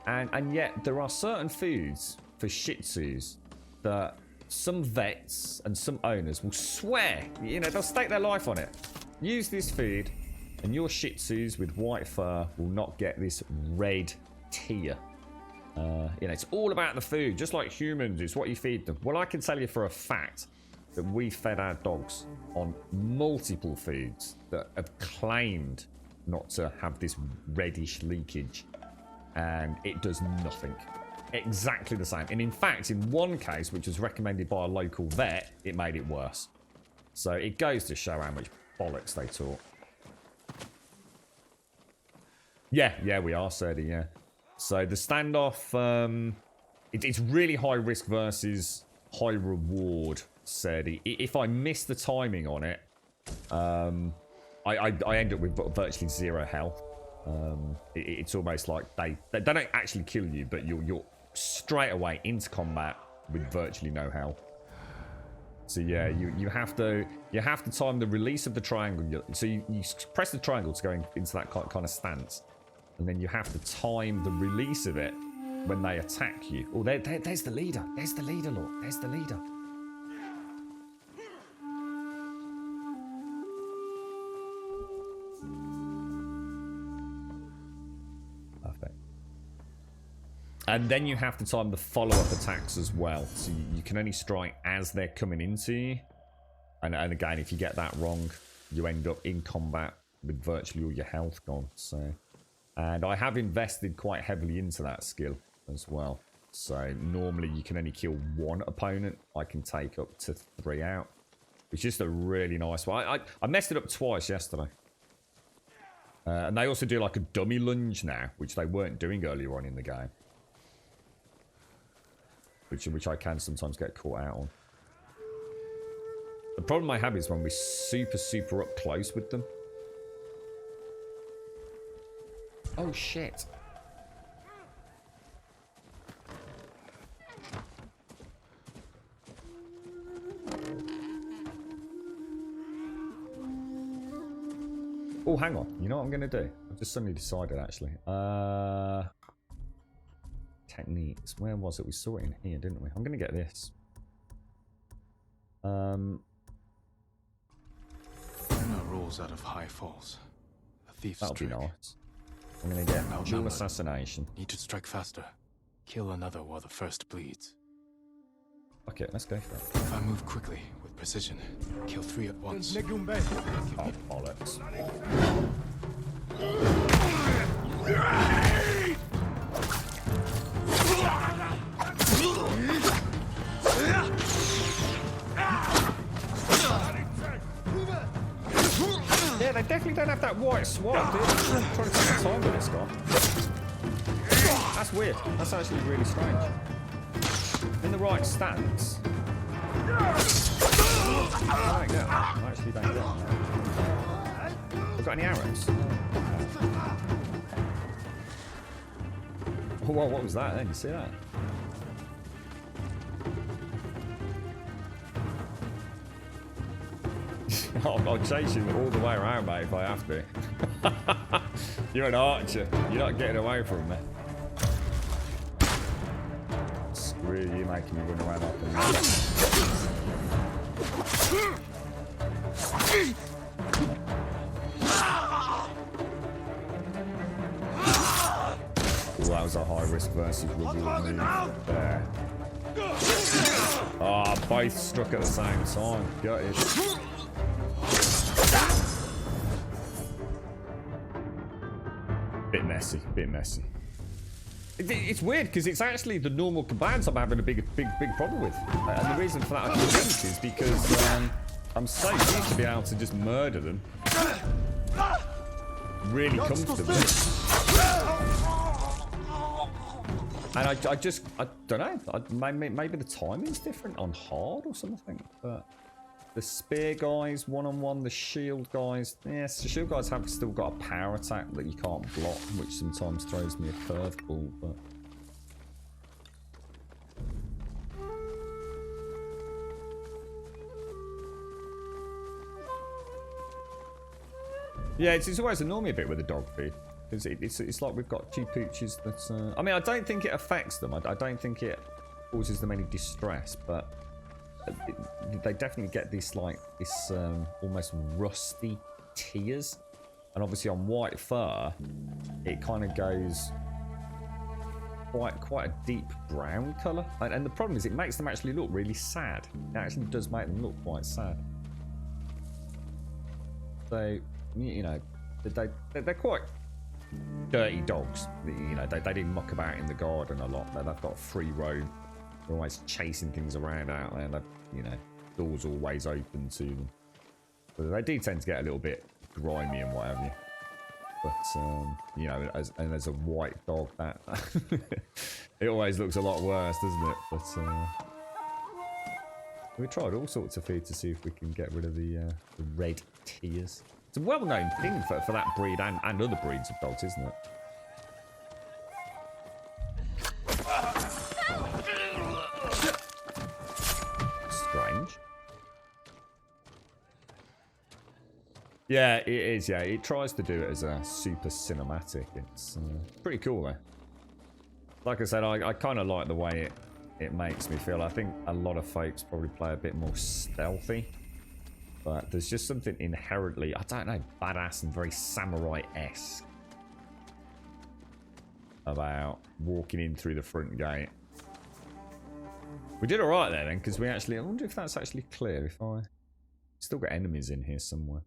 and yet there are certain foods for Shih Tzus that some vets and some owners will swear, you know, they'll stake their life on it. Use this food and your Shih Tzus with white fur will not get this red tear. You know, it's all about the food, just like humans. It's what you feed them. Well, I can tell you for a fact that we fed our dogs on multiple foods that have claimed not to have this reddish leakage, and it does nothing. Exactly the same. And in fact, in one case, which was recommended by a local vet, it made it worse. So it goes to show how much bollocks they talk. Yeah, we are, Serdi, yeah. So the standoff, it's really high risk versus high reward, Serdi. If I miss the timing on it, I end up with virtually 0 health. It's almost like they don't actually kill you, but you're straight away into combat with virtually no health. So yeah, you have to time the release of the triangle. So you press the triangle to go into that kind of stance, and then you have to time the release of it when they attack you. Oh, there's the leader. There's the leader, Lord. There's the leader. Perfect. And then you have to time the follow-up attacks as well. So you can only strike as they're coming into you. And again, if you get that wrong, you end up in combat with virtually all your health gone. So, and I have invested quite heavily into that skill as well. So normally you can only kill 1 opponent. I can take up to 3 out. It's just a really nice one. I messed it up twice yesterday. And they also do like a dummy lunge now, which they weren't doing earlier on in the game. Which I can sometimes get caught out on. The problem I have is when we're super up close with them. Oh shit. Oh, hang on. You know what I'm going to do? I've just suddenly decided, actually. Techniques. Where was it? We saw it in here, didn't we? I'm going to get this. Anna rolls out of high falls. A thief's That'll trick. be nice. I'm going to get dual Outnumbered. assassination. Need to strike faster. Kill another while the first bleeds. Okay, let's go for it. If I move quickly, with precision, kill 3 at once. Oh, bollocks. Yeah, they definitely don't have that white swab, dude. I'm trying to take my time with this guy. That's weird. That's actually really strange. In the right stance. I don't get it. I actually don't get it. I've got any arrows? Oh, well, what was that then? You see that? I'll chase you all the way around, mate, if I have to. You're an archer. You're not getting away from me. Screw you making me run around up and down. Oh, that was a high risk versus reward move there. Oh, both struck at the same time. Got it. Bit messy. It's weird because it's actually the normal combatants I'm having a big problem with, and the reason for that I think is because I'm so used to being able to just murder them really comfortably, and I don't know. Maybe the timing's different on hard or something, but. The spear guys, one-on-one, the shield guys. Yes, the shield guys have still got a power attack that you can't block, which sometimes throws me a curveball, but... Yeah, it's always annoyed me a bit with the dog food. It's like we've got 2 pooches that... I mean, I don't think it affects them. I don't think it causes them any distress, but... they definitely get this almost rusty tears, and obviously on white fur it kind of goes quite a deep brown colour. And the problem is it makes them actually look really sad. It actually does make them look quite sad. So, you know, they're quite dirty dogs. You know, they didn't muck about in the garden a lot. They've got free roam. They're always chasing things around out there. You know, doors always open to them. But they do tend to get a little bit grimy and what have you. But, you know, as a white dog, that it always looks a lot worse, doesn't it? But we tried all sorts of food to see if we can get rid of the red tears. It's a well-known thing for that breed and other breeds of dogs, isn't it? Strange. Yeah, it is. Yeah, it tries to do it as a super cinematic. It's pretty cool, though. Like I said, I kind of like the way it makes me feel. I think a lot of folks probably play a bit more stealthy. But there's just something inherently, I don't know, badass and very samurai-esque about walking in through the front gate. We did alright there then, because we actually, I wonder if that's actually clear. If I still got enemies in here somewhere.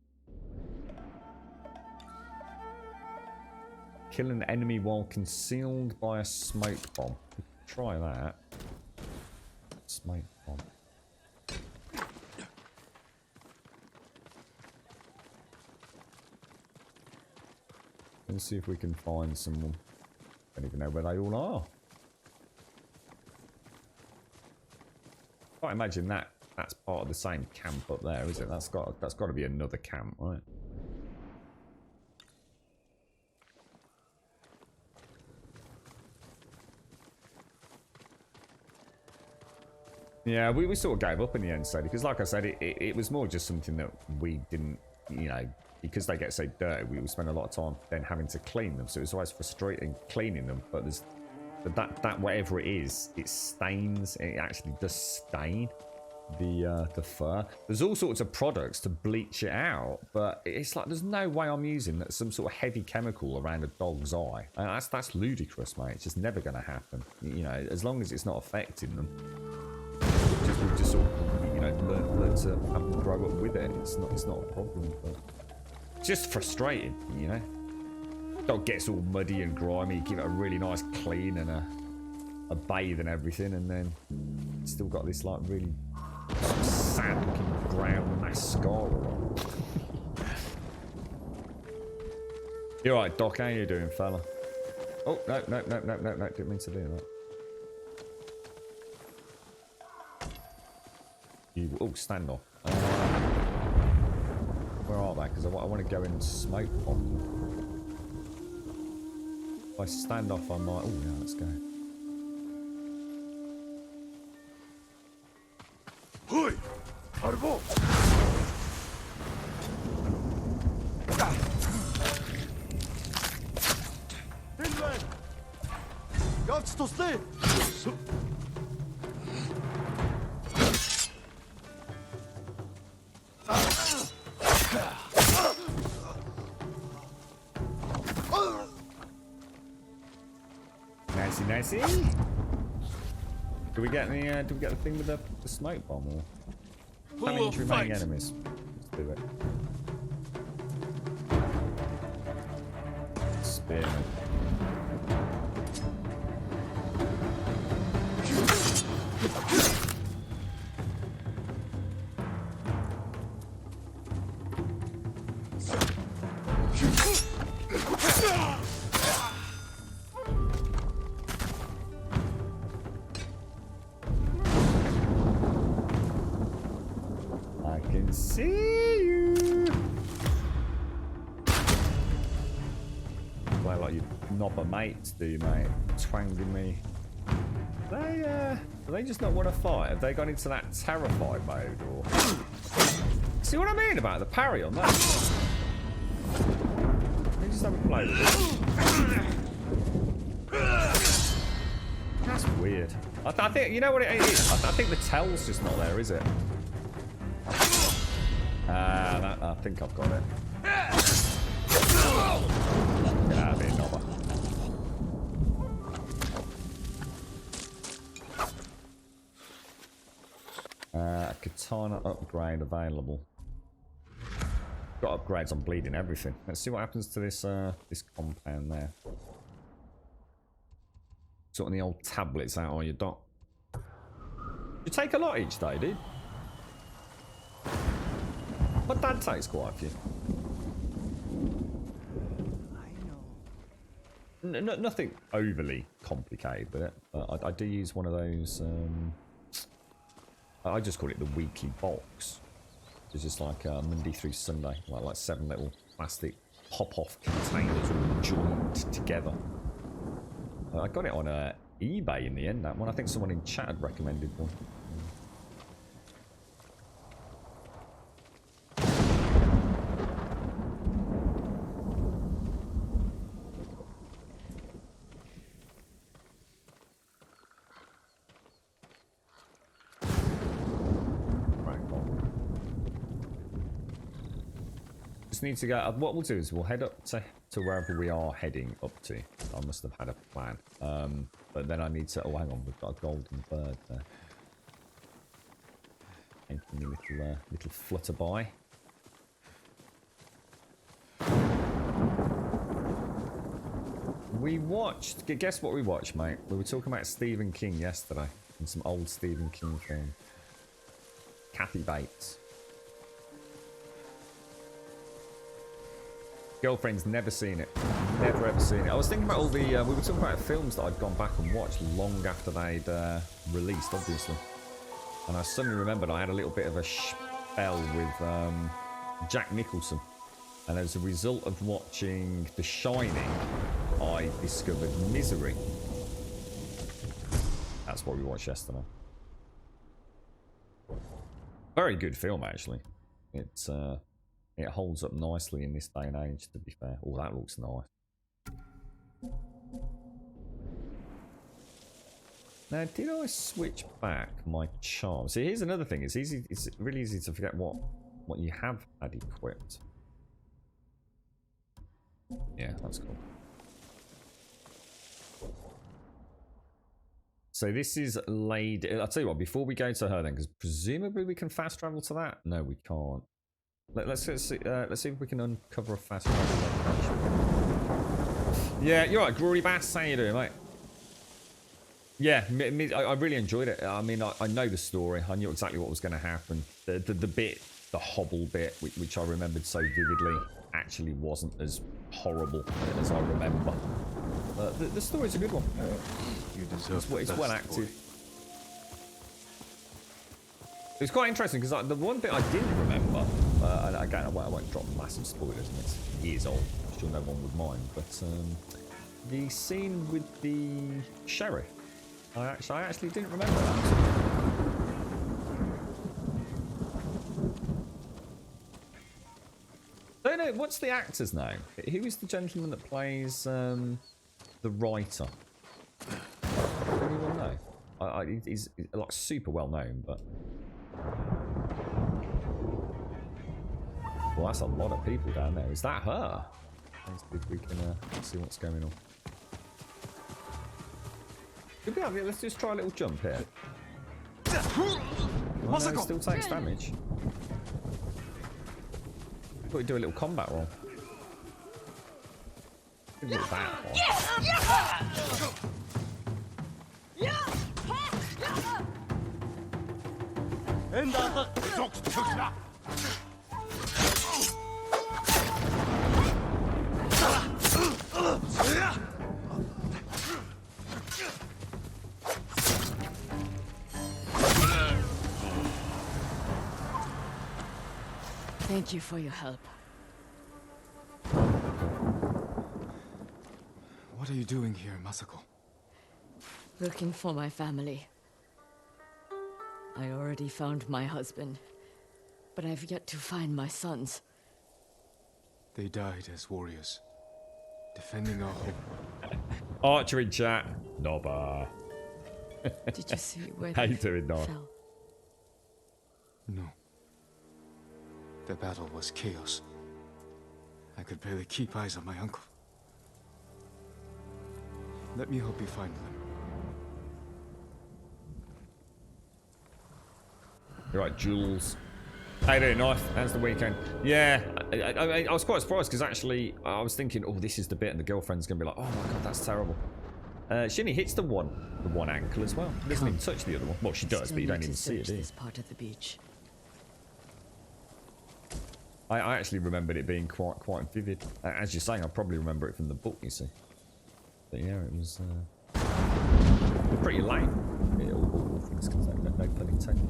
Kill an enemy while concealed by a smoke bomb. Try that. Smoke bomb. Let's see if we can find someone. I don't even know where they all are. Can't imagine that's part of the same camp up there, is it? That's got to be another camp, right? Yeah, we sort of gave up in the end, so because like I said, it was more just something that we didn't, you know, because they get so dirty, we would spend a lot of time then having to clean them. So it's always frustrating cleaning them. But there's that whatever it is, it stains. It actually does stain the fur. There's all sorts of products to bleach it out, but it's like there's no way I'm using some sort of heavy chemical around a dog's eye. And that's ludicrous, mate. It's just never going to happen. You know, as long as it's not affecting them. We've just sort of, you know, learn to have to grow up with it. It's not a problem, but it's just frustrating, you know. Dog gets all muddy and grimy, give it a really nice clean and a bathe and everything, and then it's still got this like really sad looking brown mascara on. You alright, Doc? How you doing, fella? Oh, no, didn't mean to do that. Oh, stand off. Where are they? Because I want to go in and smoke bomb them. If I stand off, I might... Oh, yeah, let's go. Hoi! Arvo! Finland! Как что ты? Nicey. Do we get the thing with the smoke bomb or damage remaining enemies? Let's do it. Spearman. Mates do, mate. Twanging me. Do they just not want to fight? Have they gone into that terrified mode? Or see what I mean about the parry on that? They just haven't played with it. That's weird. I think, you know what it is? I think the tail's just not there, is it? I think I've got it. Get out of here, Nobber. katana upgrade available. Got upgrades on bleeding everything. Let's see what happens to this this compound there. Sorting the old tablets out on your dot. You take a lot each day, dude. My dad takes quite a few. Nothing overly complicated with it. I do use one of those. I just call it the weekly box. It's just like Monday through Sunday, like 7 little plastic pop-off containers all joined together. I got it on eBay in the end. That one, I think someone in chat had recommended one. Just need to go. What we'll do is we'll head up to wherever we are heading up to. I must have had a plan. But then I need to. Oh, hang on. We've got a golden bird there. Making me little flutter by. We watched. Guess what we watched, mate? We were talking about Stephen King yesterday and some old Stephen King film. Kathy Bates. Girlfriend's never seen it. Never ever seen it. I was thinking about all the... we were talking about films that I'd gone back and watched long after they'd released, obviously. And I suddenly remembered I had a little bit of a spell with Jack Nicholson. And as a result of watching The Shining, I discovered Misery. That's what we watched yesterday. Very good film, actually. It's... it holds up nicely in this day and age, to be fair. Oh, that looks nice. Now, did I switch back my charm? See, here's another thing. It's easy. It's really easy to forget what you have had equipped. Yeah, that's cool. So this is Lady... I'll tell you what, before we go to her then, because presumably we can fast travel to that? No, we can't. Let's see if we can uncover a fast travel location. Yeah, you're right, Glory Bass. How you doing, mate? Yeah, I really enjoyed it. I mean, I know the story. I knew exactly what was going to happen. The hobble bit, which I remembered so vividly, actually wasn't as horrible as I remember. The story's a good one. You deserve it's well acted. It was quite interesting because the one bit I didn't remember, and again, I won't drop massive spoilers, and it's years old, I'm sure no one would mind, but the scene with the sheriff, I actually didn't remember that. Don't know, what's the actor's name? Who is the gentleman that plays the writer? Anyone know? He's like super well known, but... Well, that's a lot of people down there. Is that her? Let's see if we can see what's going on. Let's just try a little jump here. Oh, no, it still takes damage. I thought we'd do a little combat roll. Didn't look that hard. Thank you for your help. What are you doing here, Masako? Looking for my family. I already found my husband, but I've yet to find my sons. They died as warriors, defending our home. Archery chat. Nobba. Did you see where How they you doing, Nob? fell? No. The battle was chaos. I could barely keep eyes on my uncle. Let me help you find them. You're right, Jules. How you doing, Knife? How's the weekend? Yeah, I was quite surprised because actually I was thinking, oh, this is the bit, and the girlfriend's gonna be like, oh my god, that's terrible. She only hits the one ankle as well. She doesn't even touch the other one. Well, she does, but you don't even see it, do you? This part of the beach. I actually remembered it being quite vivid. As you're saying, I probably remember it from the book, you see. But yeah, it was pretty lame. Yeah, all things considered, no pun intended.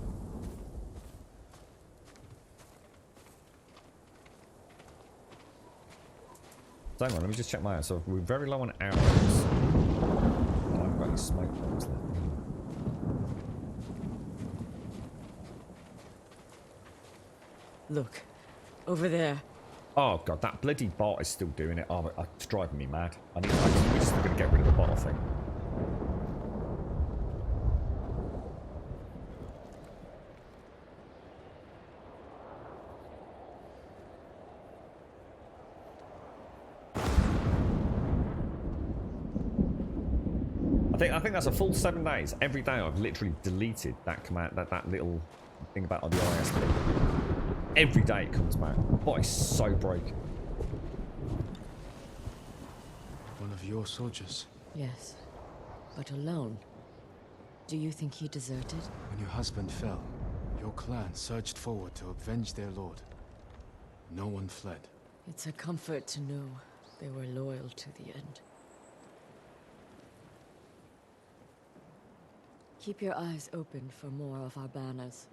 So hang on, let me just check my house. So we're very low on arrows. I haven't got any smoke bombs left. Look, over there. Oh god, that bloody bot is still doing it. Oh, it's driving me mad. We're just going to get rid of the bot, I think. I think that's a full 7 days. Every day I've literally deleted that command, that little thing about on the ISP. Every day it comes back. Bot is so broken. One of your soldiers. Yes, but alone. Do you think he deserted? When your husband fell, your clan surged forward to avenge their lord. No one fled. It's a comfort to know they were loyal to the end. Keep your eyes open for more of our banners.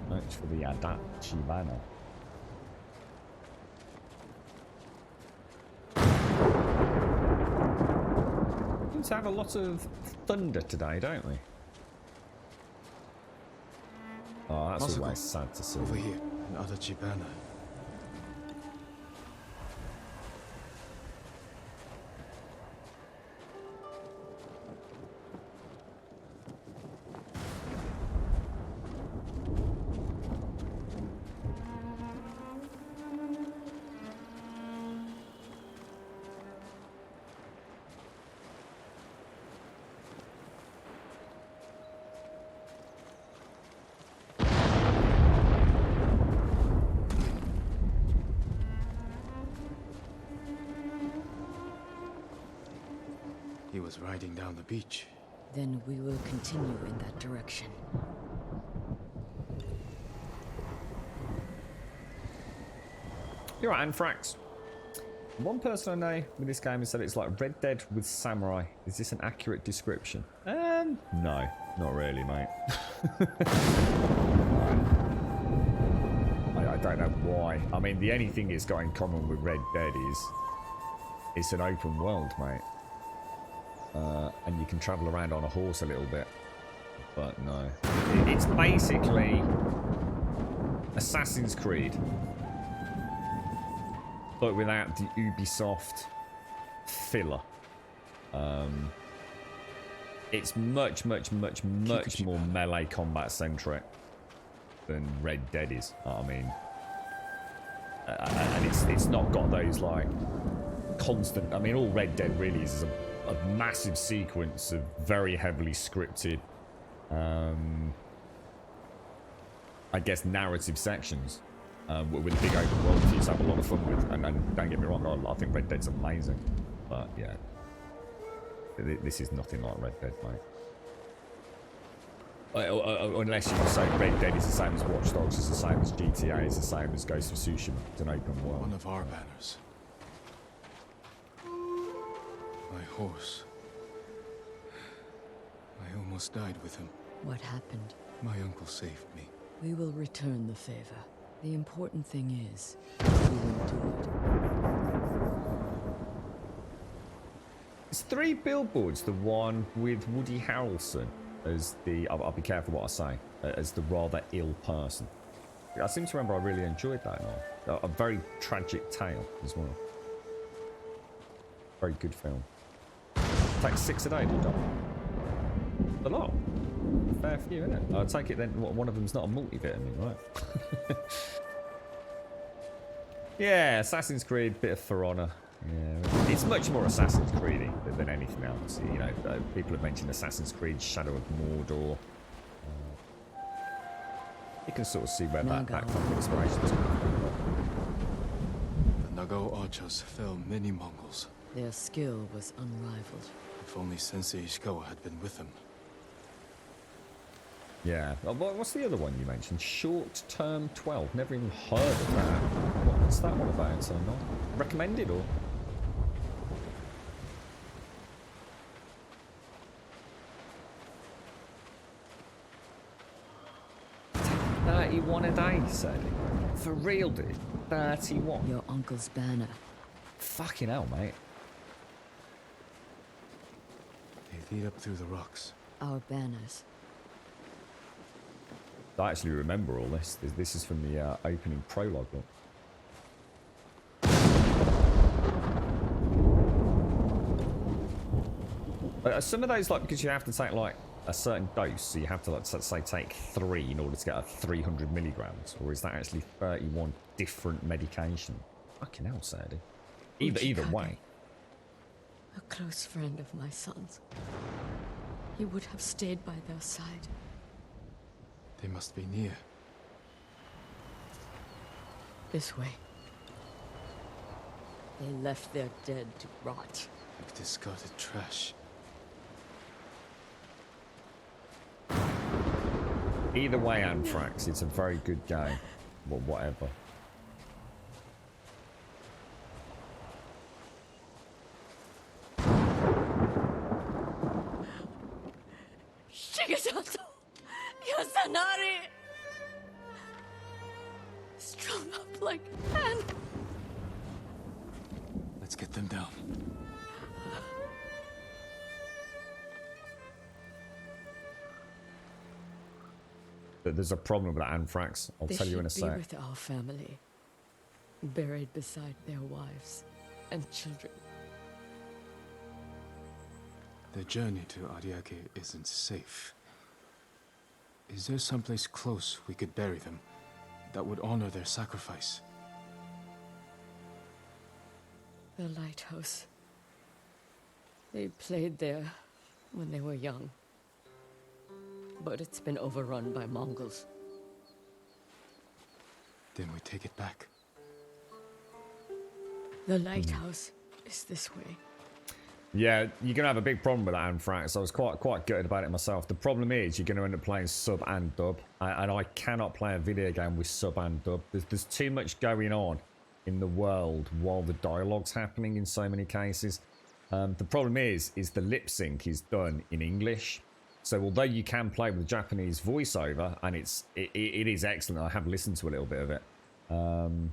Thanks for the Adachi banner. We seem to have a lot of thunder today, don't we? Oh, that's Possible. always sad to see. Over here, an Adachi banner. He was riding down the beach. Then we will continue in that direction. You're right, Anthrax. One person I know with this game has said it's like Red Dead with samurai. Is this an accurate description? No, not really, mate. I don't know why. I mean, the only thing it's got in common with Red Dead is it's an open world, mate. And you can travel around on a horse a little bit. But no. It's basically Assassin's Creed. But without the Ubisoft filler. It's much more melee combat centric than Red Dead is. I mean, and it's not got those like constant. I mean, all Red Dead really is a massive sequence of very heavily scripted, I guess, narrative sections. With a big open world that you have a lot of fun with, and don't get me wrong, I think Red Dead's amazing, but yeah, this is nothing like Red Dead, mate. Unless you say Red Dead is the same as Watch Dogs, it's the same as GTA, it's the same as Ghost of Tsushima, it's an open world. One of our banners. My horse. I almost died with him. What happened? My uncle saved me. We will return the favor. The important thing is, we will do it. It's 3 billboards, the one with Woody Harrelson as the, I'll be careful what I say, as the rather ill person. I seem to remember I really enjoyed that now. A very tragic tale as well. Very good film. Takes 6 a day, dude. A lot. Fair few, isn't it? I'll take it then. One of them's not a multivitamin, right? Yeah, Assassin's Creed, bit of For Honor. Yeah, it's much more Assassin's Creed than anything else. You know, people have mentioned Assassin's Creed Shadow of Mordor. You can sort of see where that kind of inspiration is coming from. The Nagao archers fell many Mongols. Their skill was unrivaled. If only Sensei Ishikawa had been with them. Yeah. What's the other one you mentioned? Short Term 12. Never even heard of that. What's that one about? So not recommended or? $31 a day, said he. For real, dude. 31. Your uncle's banner. Fucking hell, mate. They lead up through the rocks. Our banners. I actually remember all this. This is from the opening prologue book. Some of those, like, because you have to take, like, a certain dose, so you have to, like, say, take 3 in order to get a 300 milligrams, or is that actually 31 different medication? Fucking hell, Sadie. Either way. A close friend of my son's. He would have stayed by their side. They must be near. This way. They left their dead to rot. Like discarded trash. Either way, Anthrax, it's a very good game. Well, whatever. Shigesato! Yasanari! Strung up like an. Let's get them down. There's a problem with that Anthrax. I'll tell you in a They should sec. be with our family, buried beside their wives and children. The journey to Ariake isn't safe. Is there someplace close we could bury them that would honor their sacrifice? The lighthouse. They played there when they were young. But it's been overrun by Mongols. Then we take it back. The lighthouse is this way. Yeah, you're gonna have a big problem with that Anthrax. I was quite gutted about it myself. The problem is you're gonna end up playing sub and dub, and I cannot play a video game with sub and dub. There's too much going on in the world while the dialogue's happening in so many cases. The problem is the lip sync is done in English. So although you can play with the Japanese voiceover, and it is excellent, I have listened to a little bit of it.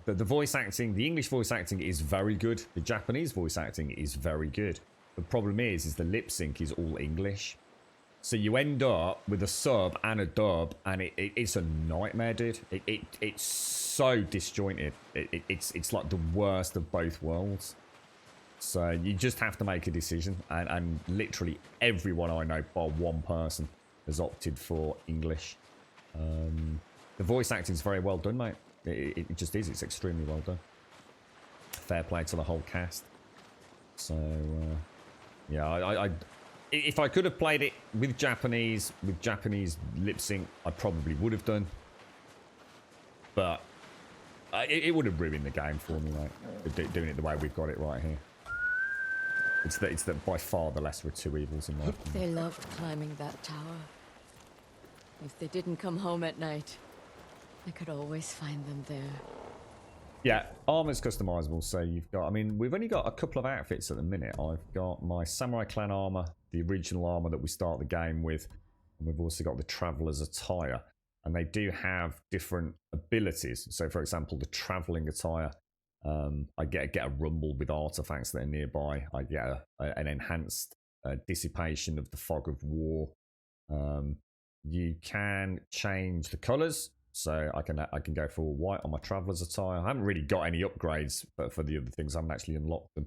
But the voice acting, the English voice acting is very good. The Japanese voice acting is very good. The problem is the lip sync is all English. So you end up with a sub and a dub, and it's a nightmare, dude. It's so disjointed. It's like the worst of both worlds. So you just have to make a decision, and literally everyone I know, bar one person, has opted for English. The voice acting is very well done, mate. It just is. It's extremely well done. Fair play to the whole cast. So yeah, if I could have played it with Japanese lip sync, I probably would have done. But it would have ruined the game for me, mate. Doing it the way we've got it right here. It's by far the lesser of two evils in my opinion. They loved climbing that tower. If they didn't come home at night, I could always find them there. Yeah, armor's customizable, so you've got, I mean, we've only got a couple of outfits at the minute. I've got my Samurai Clan armor, the original armor that we start the game with, and we've also got the Traveler's attire. And they do have different abilities. So, for example, the Traveling attire, I get a rumble with artifacts that are nearby. I get an enhanced dissipation of the fog of war. You can change the colors, so I can go for white on my Traveler's attire. I haven't really got any upgrades, but for the other things, I haven't actually unlocked them.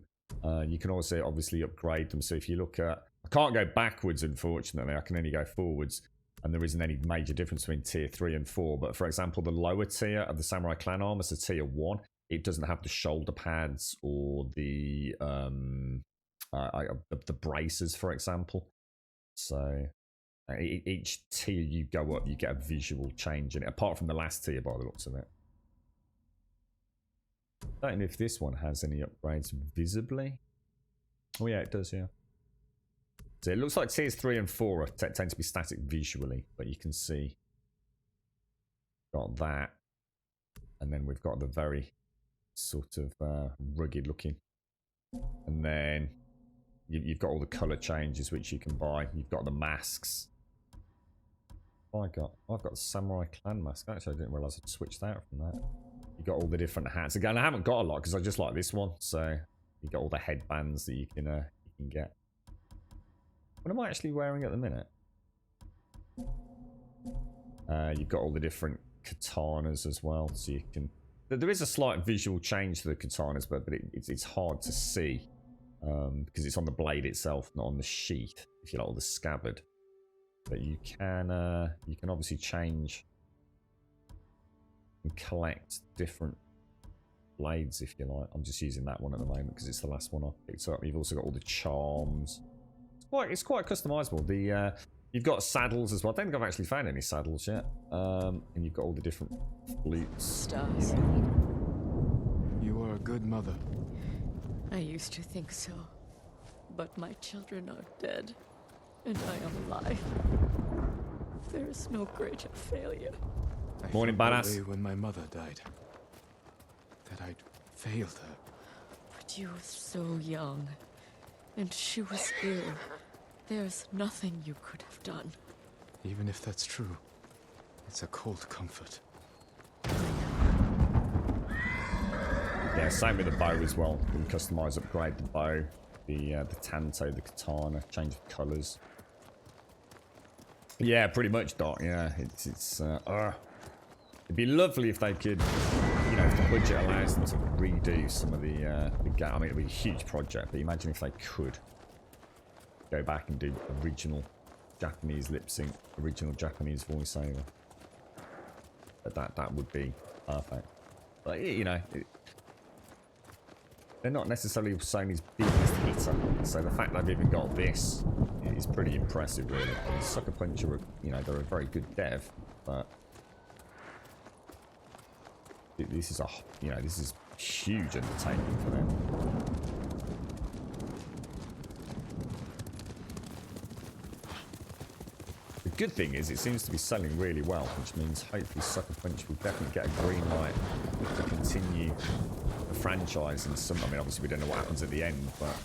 You can also obviously upgrade them. So if you look at, I can't go backwards, unfortunately. I can only go forwards, and there isn't any major difference between tier 3 and 4. But for example, the lower tier of the Samurai Clan armor, so tier 1, it doesn't have the shoulder pads or the braces, for example. So each tier you go up, you get a visual change in it, apart from the last tier by the looks of it. I don't know if this one has any upgrades visibly. Oh yeah, it does, yeah. So it looks like tiers 3 and 4 tend to be static visually, but you can see got that, and then we've got the very sort of rugged looking, and then you've got all the color changes which you can buy. You've got the masks. Oh, I've got the samurai clan mask. Actually, I didn't realize I'd switched out from that. You got all the different hats. Again, I haven't got a lot because I just like this one. So you got all the headbands that you can get. What am I actually wearing at the minute? You've got all the different katanas as well, so you can. There is a slight visual change to the katanas, but it's hard to see because it's on the blade itself, not on the sheath. If you like, or the scabbard. But you can obviously change and collect different blades if you like. I'm just using that one at the moment because it's the last one I picked up. You've also got all the charms. It's quite customizable. You've got saddles as well. I don't think I've actually found any saddles yet. And you've got all the different flutes. Stars. You are a good mother. I used to think so. But my children are dead. And I am alive. There is no greater failure. Morning, I felt badass. that way when my mother died. That I'd failed her. But you were so young. And she was ill. There's nothing you could have done. Even if that's true, it's a cold comfort. Yeah, same with the bow as well. You can customize, upgrade the bow, the tanto, the katana, change the colors. Yeah, pretty much, Doc. Yeah, it'd be lovely if they could, you know, if the budget allows them to redo some of the game. I mean, it'd be a huge project, but imagine if they could go back and do original Japanese lip sync, original Japanese voiceover. But that would be perfect. But you know, they're not necessarily Sony's biggest hitter, so the fact they've even got this is pretty impressive, really. And Sucker Punch are, you know, they're a very good dev, but this is this is huge undertaking for them. The good thing is it seems to be selling really well, which means hopefully Sucker Punch will definitely get a green light to continue the franchise in some. I mean, obviously we don't know what happens at the end, but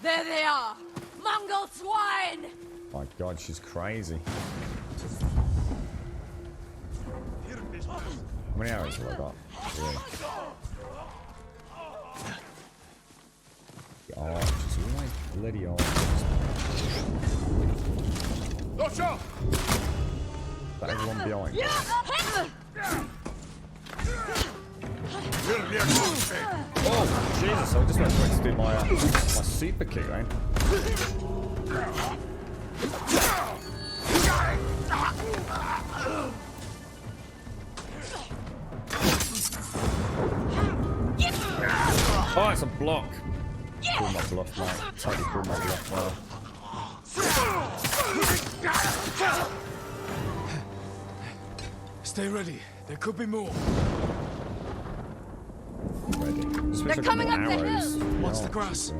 There they are! Mongol swine! my God, she's crazy. How many arrows have I got? Really? The archers, all my bloody archers. Is that everyone behind? Oh, Jesus, I just went to do my super kick, right? Oh, it's a block. Pull my bluff, mate. Totally pull my bluff, well. Stay ready. There could be more. Ready. They're coming up the hill. Watch the grass.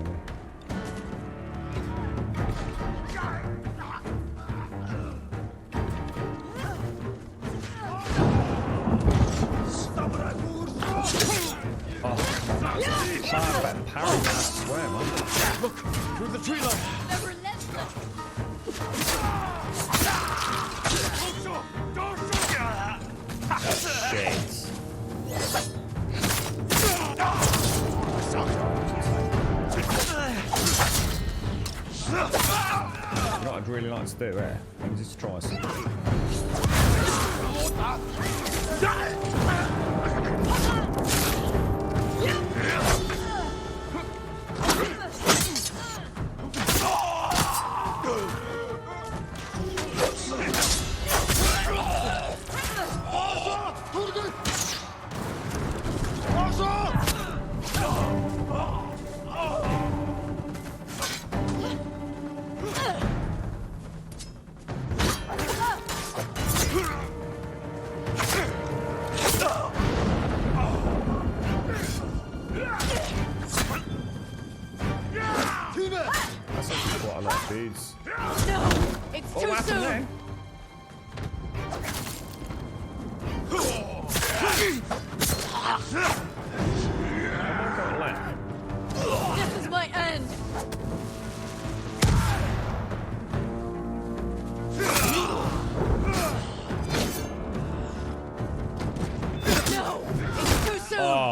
Parry, I swear, man. Look, through the tree line. They're relentless. Shit. You know what I'd really like to do there? Let me just try something.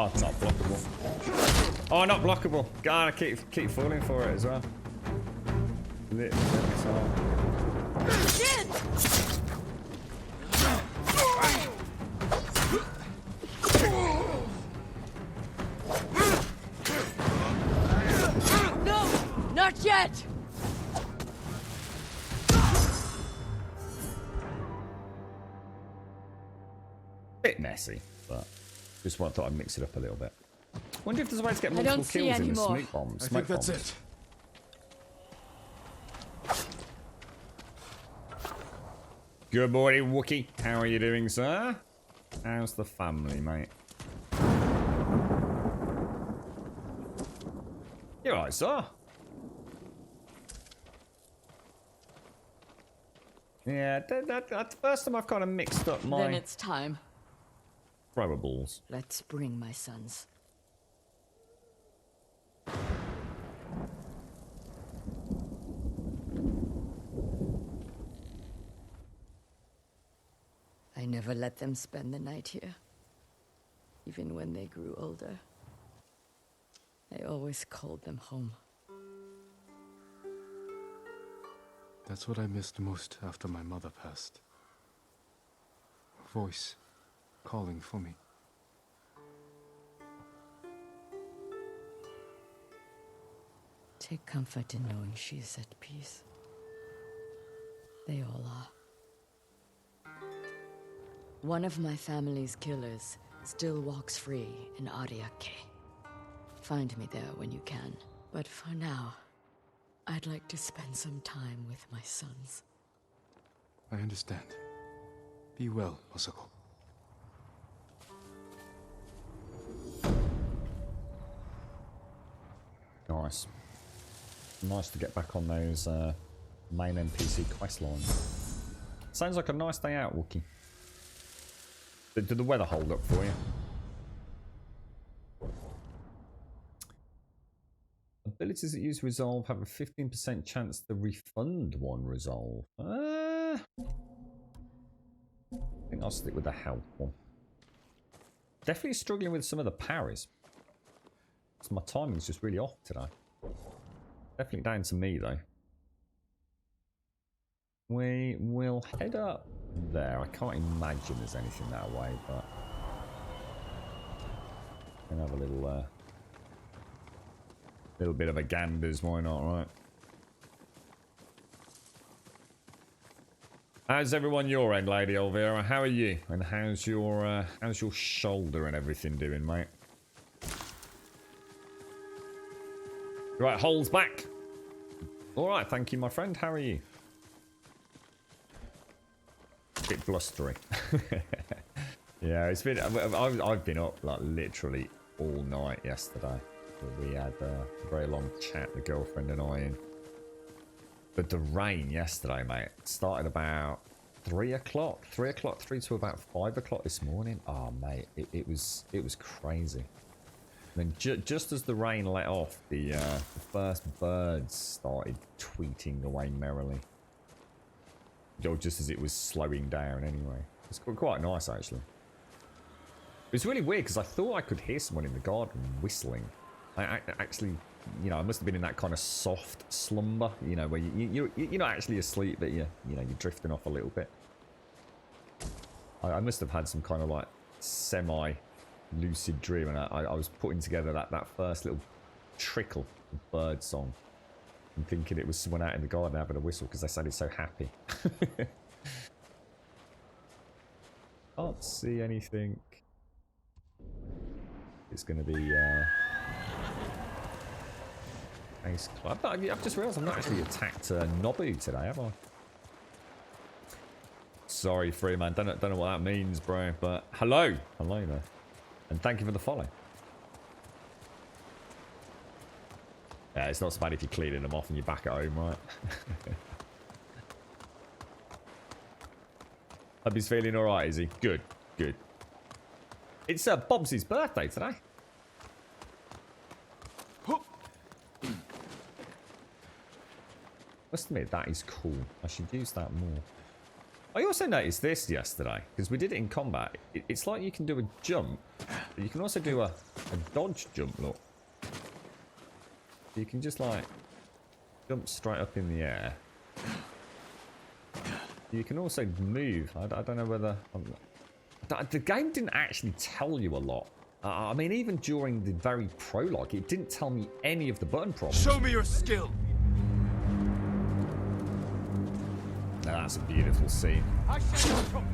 Oh, not blockable. Oh, not blockable. God, I keep falling for it as well. Literally every time. No! Not yet! Bit messy, but just thought I'd mix it up a little bit. Wonder if there's a way to get I multiple don't see kills in any the more. smoke bombs. I think that's it. Good morning, Wookie. How are you doing, sir? How's the family, mate? You alright, sir? Yeah, that's the first time I've kind of mixed up my Then it's time. throwables. Let's bring my sons. I never let them spend the night here. Even when they grew older. I always called them home. That's what I missed most after my mother passed. A voice calling for me. Take comfort in knowing she is at peace. They all are. One of my family's killers still walks free in Ariake. Find me there when you can. But for now, I'd like to spend some time with my sons. I understand. Be well, Masako. Nice. Nice to get back on those main NPC quest lines. Sounds like a nice day out, Wookie. Did the weather hold up for you? Abilities that use resolve have a 15% chance to refund one resolve. I think I'll stick with the health one. Definitely struggling with some of the parries. So my timing's just really off today. Definitely down to me though. We will head up there. I can't imagine there's anything that way, but can have a little bit of a ganders. Why not, right? How's everyone your end, Lady Elvira? How are you? And how's your shoulder and everything doing, mate? Right, holes back. All right, thank you, my friend. How are you? Bit blustery. Yeah, it's been. I've been up like literally all night yesterday. We had a very long chat, the girlfriend and I. But the rain yesterday, mate, started about 3 o'clock. 3 o'clock, 3 to about 5 o'clock this morning. Oh, mate, it was crazy. And then just as the rain let off, the first birds started tweeting away merrily. Just as it was slowing down anyway. It's quite nice, actually. It was really weird because I thought I could hear someone in the garden whistling. I actually, you know, I must have been in that kind of soft slumber, you know, where you're not actually asleep, but you're drifting off a little bit. I must have had some kind of like semi-lucid dream, and I was putting together that first little trickle of bird song and thinking it was someone out in the garden having a whistle because they sounded so happy. Can't see anything. It's going to be Ace Club. I've just realised I've not actually attacked Nobu today, have I? Sorry, Freeman. Don't know what that means, bro. But hello there, and thank you for the follow. Yeah, it's not so bad if you're cleaning them off and you're back at home, right? Hope he's feeling alright, is he? Good, good. It's Bob's birthday today. Must admit, that is cool. I should use that more. I also noticed this yesterday, because we did it in combat. It's like you can do a jump, but you can also do a a dodge jump, look. You can just like jump straight up in the air. You can also move. I don't know whether... The game didn't actually tell you a lot. I mean, even during the very prologue, it didn't tell me any of the button problems. Show me your skill. Now that's a beautiful scene. I shall come.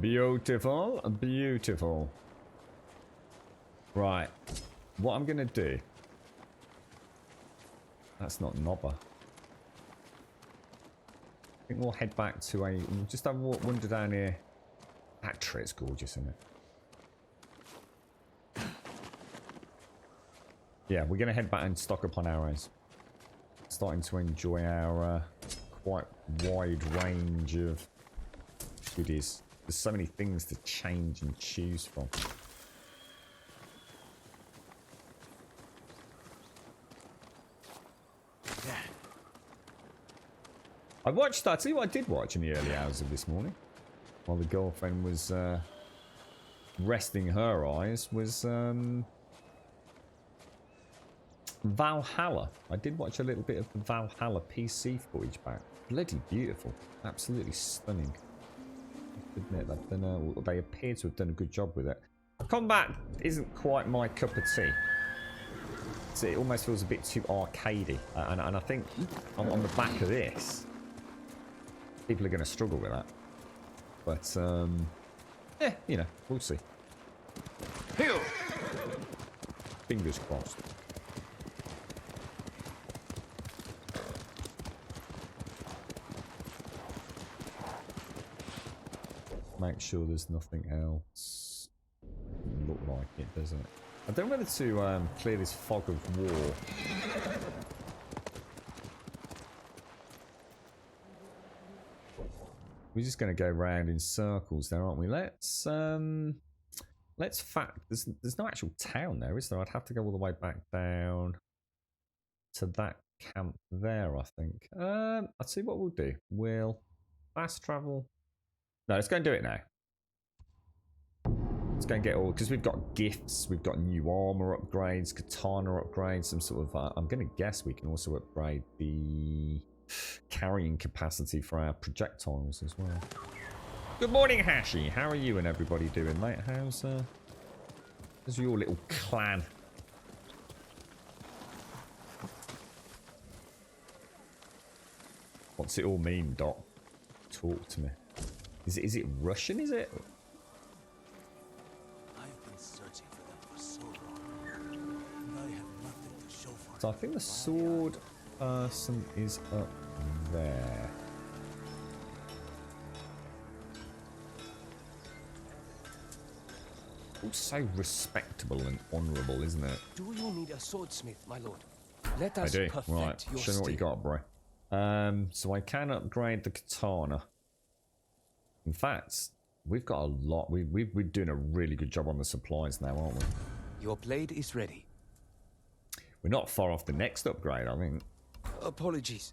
Beautiful, beautiful. Right, what I'm gonna do... That's not Nobber. I think we'll head back to we'll just have a wander down here. That tree's gorgeous, isn't it? Yeah, we're gonna head back and stock up on arrows. Starting to enjoy our quite wide range of goodies. There's so many things to change and choose from. I tell you what I did watch in the early hours of this morning. While the girlfriend was resting her eyes was Valhalla. I did watch a little bit of the Valhalla PC footage back. Bloody beautiful. Absolutely stunning. Admit they've done they appear to have done a good job with it. Combat isn't quite my cup of tea. So it almost feels a bit too arcadey, and I think on the back of this, people are going to struggle with that. But yeah, you know, we'll see. Heal. Fingers crossed. Make sure there's nothing else. Doesn't look like it, doesn't it? I don't know whether to clear this fog of war. We're just going to go round in circles there, aren't we? Let's fact. There's no actual town there, is there? I'd have to go all the way back down to that camp there, I think. I'll see what we'll do. We'll fast travel. No, let's go and do it now. Let's go and get all, because we've got gifts, we've got new armor upgrades, katana upgrades, some sort of, I'm going to guess we can also upgrade the carrying capacity for our projectiles as well. Good morning, Hashi. How are you and everybody doing, mate? How's your little clan? What's it all mean, Doc? Talk to me. Is it Russian, is it? I've been searching for them for so long, and I have nothing to show for it. So I think the sword person is up there. Also respectable and honourable, isn't it? Do you need a swordsmith, my lord? Let us I do. perfect Right, your show me what you steel. got, bro. So I can upgrade the katana. In fact, we've got a lot. We're doing a really good job on the supplies now, aren't we? Your blade is ready. We're not far off the next upgrade, I think. Apologies.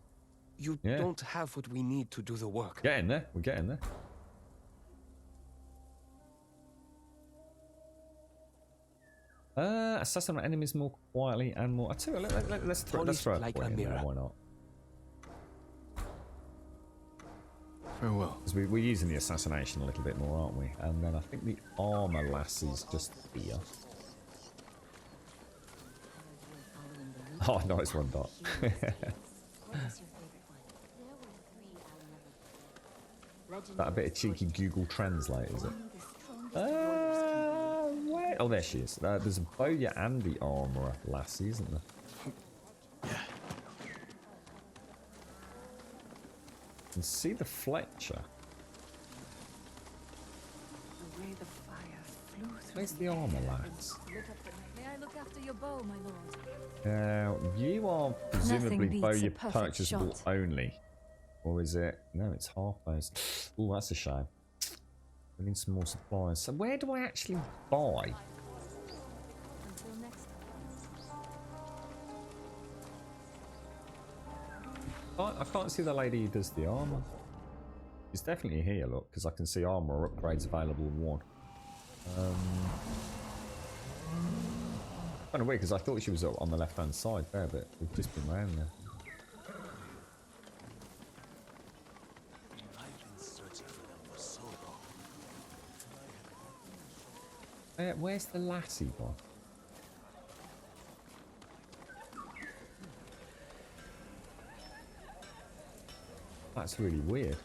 You Yeah. don't have what we need to do the work. Getting there. We're getting there. Assassinate enemies more quietly and more. I tell you, let's throw a like point a in there. mirror. Why not? Farewell. Because we're using the assassination a little bit more, aren't we? And then I think the armor lass is just here. Oh, nice one, Dot. What is your favorite one? That a bit of cheeky Google Translate, is it? Where? Oh, there she is. There's a Bowyer and the armourer lassie, isn't there? can see the Fletcher. The way the fire flew through Where's the armor, lads? lit up the night. May I look after your bow, my lord? You are presumably beats bow a your perfect purchasable shot. only. Or is it? No, it's half bows. Oh, that's a shame. We need some more supplies. So where do I actually buy? Until next time. I can't see the lady who does the armor. She's definitely here, look, because I can see armor upgrades available in 1. Kind of weird, because I thought she was up on the left-hand side there, but we've just been around there. I've been searching for them for so long. Where's the lassie one? That's really weird.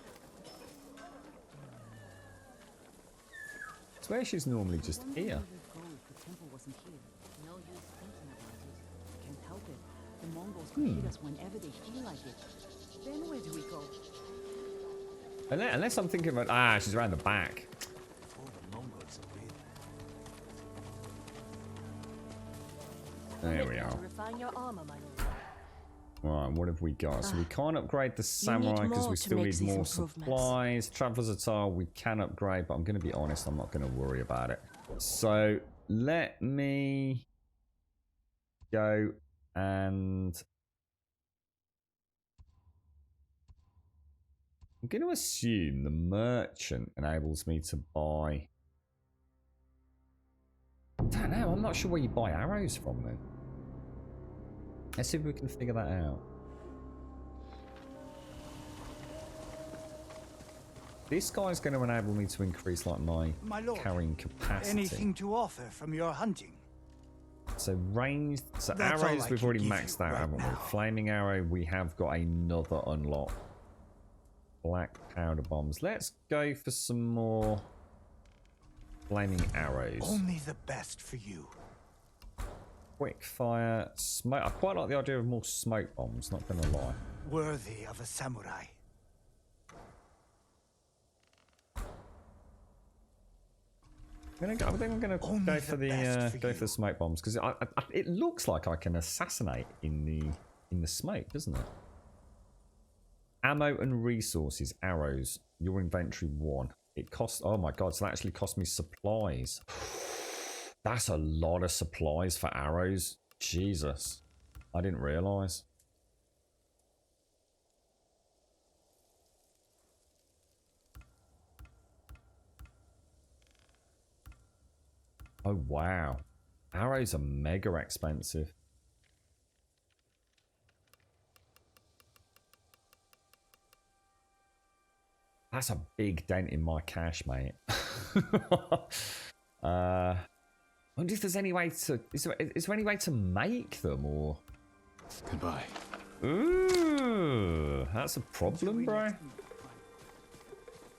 I swear she's normally just here. The temple wasn't here. No use thinking about it. Can't help it. The Mongols could hit us whenever they feel like it. Then where do we go? Unless I'm thinking about... she's around the back. Before the Mongols invaded. There we are. Refine your armor, my lord. Right, what have we got? So we can't upgrade the samurai because more we to still make need these more improvements. supplies. Traveler's attire we can upgrade, but I'm going to be honest, I'm not going to worry about it. So let me go and... I'm going to assume the merchant enables me to buy... I don't know, I'm not sure where you buy arrows from then. Let's see if we can figure that out. This guy's going to enable me to increase like my lord, carrying capacity. anything to offer from your hunting? So ranged, so That's all arrows I we've can already give maxed you out, right haven't we? now. Flaming arrow, we have got another unlock. Black powder bombs. Let's go for some more flaming arrows. Only the best for you. Quick fire, smoke. I quite like the idea of more smoke bombs, not gonna lie. Worthy of a samurai. I think I'm gonna Only go for the the best for go you. for the smoke bombs because it looks like I can assassinate in the smoke, doesn't it? Ammo and resources, arrows. Your inventory 1. It costs. Oh my god! So that actually cost me supplies. That's a lot of supplies for arrows. Jesus, I didn't realize. Oh wow, arrows are mega expensive. That's a big dent in my cash, mate. I wonder if there's any way to... Is there any way to make them, or... Goodbye. Ooh, that's a problem, bro.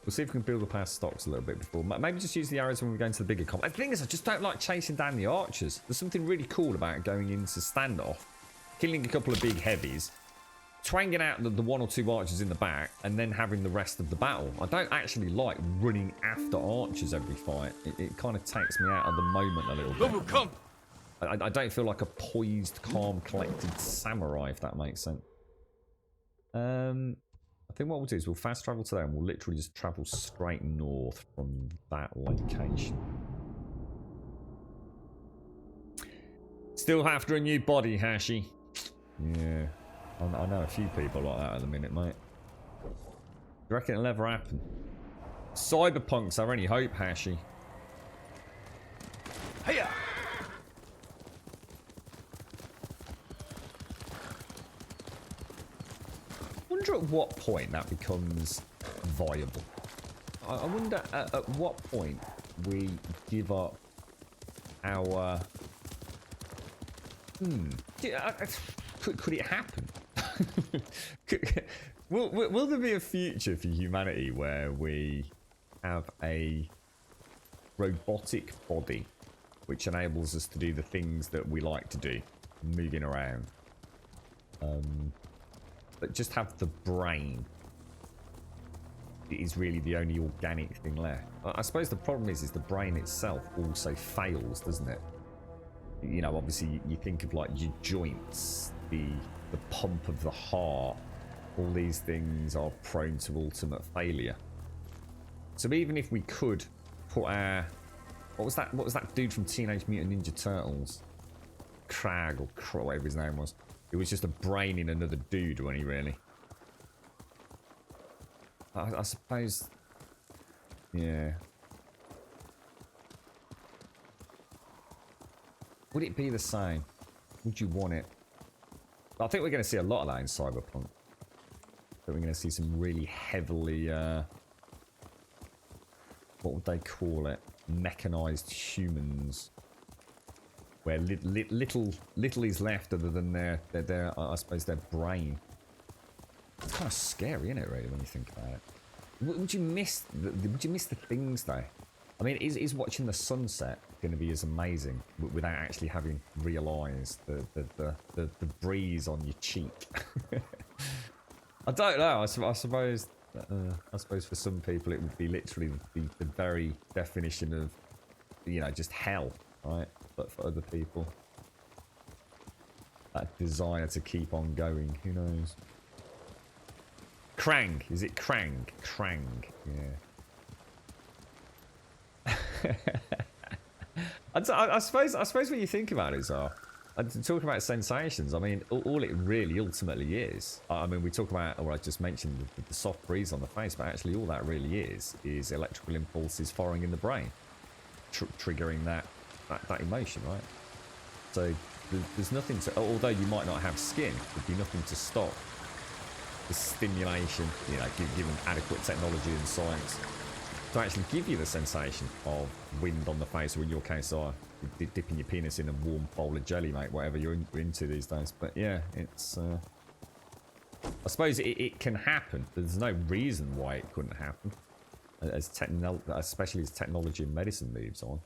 We'll see if we can build up our stocks a little bit before. Maybe just use the arrows when we go into the bigger combat. The thing is, I just don't like chasing down the archers. There's something really cool about going into standoff, killing a couple of big heavies, twanging out the 1 or 2 archers in the back, and then having the rest of the battle. I don't actually like running after archers every fight. It kind of takes me out of the moment a little bit. Come! I don't feel like a poised, calm, collected samurai, if that makes sense. I think what we'll do is we'll fast travel to there and we'll literally just travel straight north from that location. Still after a new body, Hashi. Yeah. I know a few people like that at the minute, mate. Do you reckon it'll ever happen? Cyberpunk's our only hope, Hashi. Hiya! I wonder at what point that becomes viable. I wonder at what point we give up our... Could it happen? Will there be a future for humanity where we have a robotic body which enables us to do the things that we like to do, moving around, but just have the brain is really the only organic thing left. I suppose the problem is the brain itself also fails, doesn't it? You know, obviously you think of like your joints, the pump of the heart, all these things are prone to ultimate failure. So even if we could put our, what was that dude from Teenage Mutant Ninja Turtles? Crag or whatever his name was. It was just a brain in another dude, wasn't he, really? I suppose, yeah. Would it be the same? Would you want it? I think we're going to see a lot of that in Cyberpunk. But we're going to see some really heavily, what would they call it? Mechanized humans. Where little is left other than their I suppose, their brain. It's kind of scary, isn't it, really, when you think about it? Would you miss the things, though? I mean, is watching the sunset going to be as amazing without actually having realised the breeze on your cheek? I don't know. I suppose for some people it would be literally the very definition of, you know, just hell, right? But for other people, that desire to keep on going, who knows? Krang, is it Krang? Krang, yeah. I suppose when you think about it, talking about sensations, I mean, all it really ultimately is, I mean, we talk about, or I just mentioned the soft breeze on the face, but actually all that really is electrical impulses firing in the brain, triggering that emotion, right? So there's nothing to, although you might not have skin, there'd be nothing to stop the stimulation, you know, given adequate technology and science to actually give you the sensation of wind on the face, or in your case, dipping your penis in a warm bowl of jelly, mate, whatever you're into these days. But yeah, it's I suppose it can happen. There's no reason why it couldn't happen, especially as technology and medicine moves on.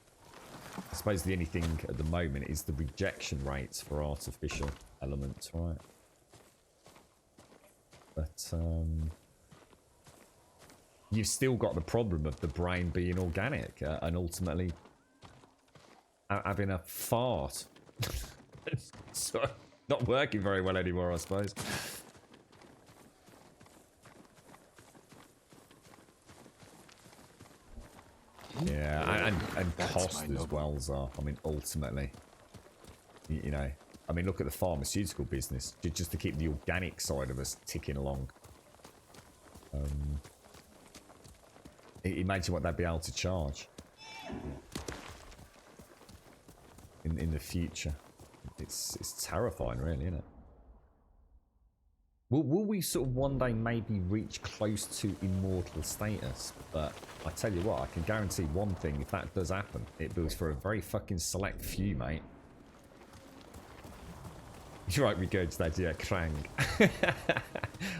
I suppose the only thing at the moment is the rejection rates for artificial elements, right? But you've still got the problem of the brain being organic and ultimately having a fart. So, not working very well anymore, I suppose. Yeah, and cost as well, Zar. I mean, ultimately, you know, I mean, look at the pharmaceutical business, just to keep the organic side of us ticking along. Imagine what they'd be able to charge in the future. It's terrifying, really, isn't it? Will we sort of one day maybe reach close to immortal status? But I tell you what, I can guarantee one thing: if that does happen, it was for a very fucking select few, mate. You're right, we go to that, yeah, Krang.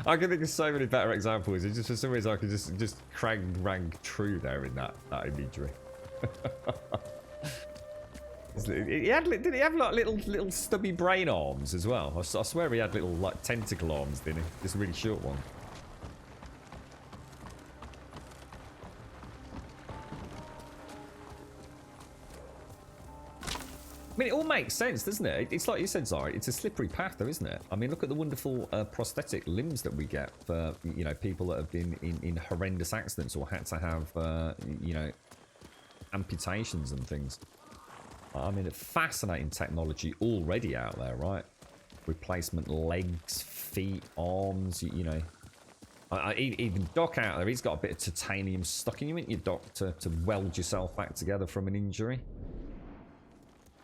I can think of so many better examples. It's just for some reason I could just Krang rang true there in that imagery. Did he have like little stubby brain arms as well? I swear he had little like tentacle arms, didn't he? Just a really short one. I mean, it all makes sense, doesn't it? It's like you said, Zara, it's a slippery path though, isn't it? I mean, look at the wonderful prosthetic limbs that we get for, you know, people that have been in horrendous accidents or had to have, you know, amputations and things. I mean, it's fascinating technology already out there, right? Replacement legs, feet, arms, you know. Even Doc out there, he's got a bit of titanium stuck in you, ain't you, Doc, to weld yourself back together from an injury.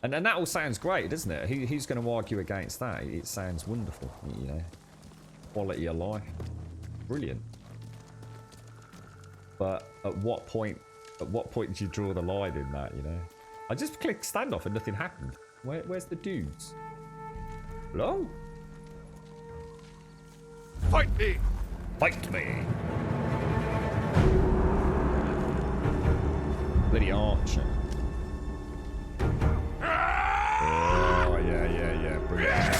And that all sounds great, doesn't it? Who's going to argue against that? It sounds wonderful, you know. Quality of life. Brilliant. But at what point do you draw the line in that, you know? I just clicked standoff and nothing happened. Where's the dudes? Hello? Fight me! Fight me! Bloody Archer. Oh, yeah. Brilliant.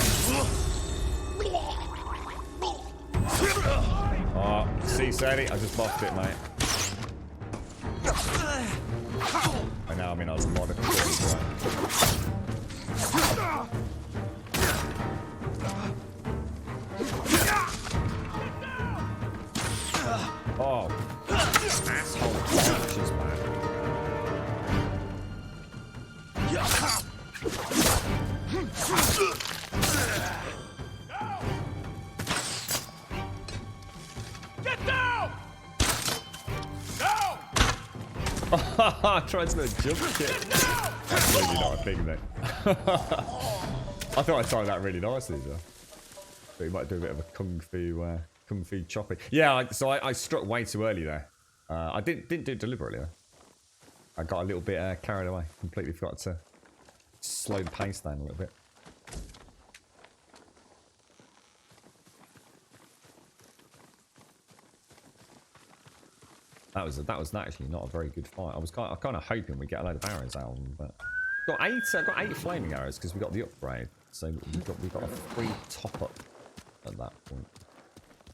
Oh, see, Sadie. I just buffed it, mate. And now I'm in a lot of trouble. Oh, asshole punches, man. Get down! No! I tried to do a jump kick. That's really not a thing, then. I thought I timed that really nicely, though. But you might do a bit of a kung fu chopping. Yeah, so I struck way too early there. I didn't do it deliberately, though. I got a little bit carried away. Completely forgot to slow the pace down a little bit. That was actually not a very good fight. I was kind of hoping we'd get a load of arrows out of them, but got 8 flaming arrows because we got the upgrade. So we got a free top up at that point.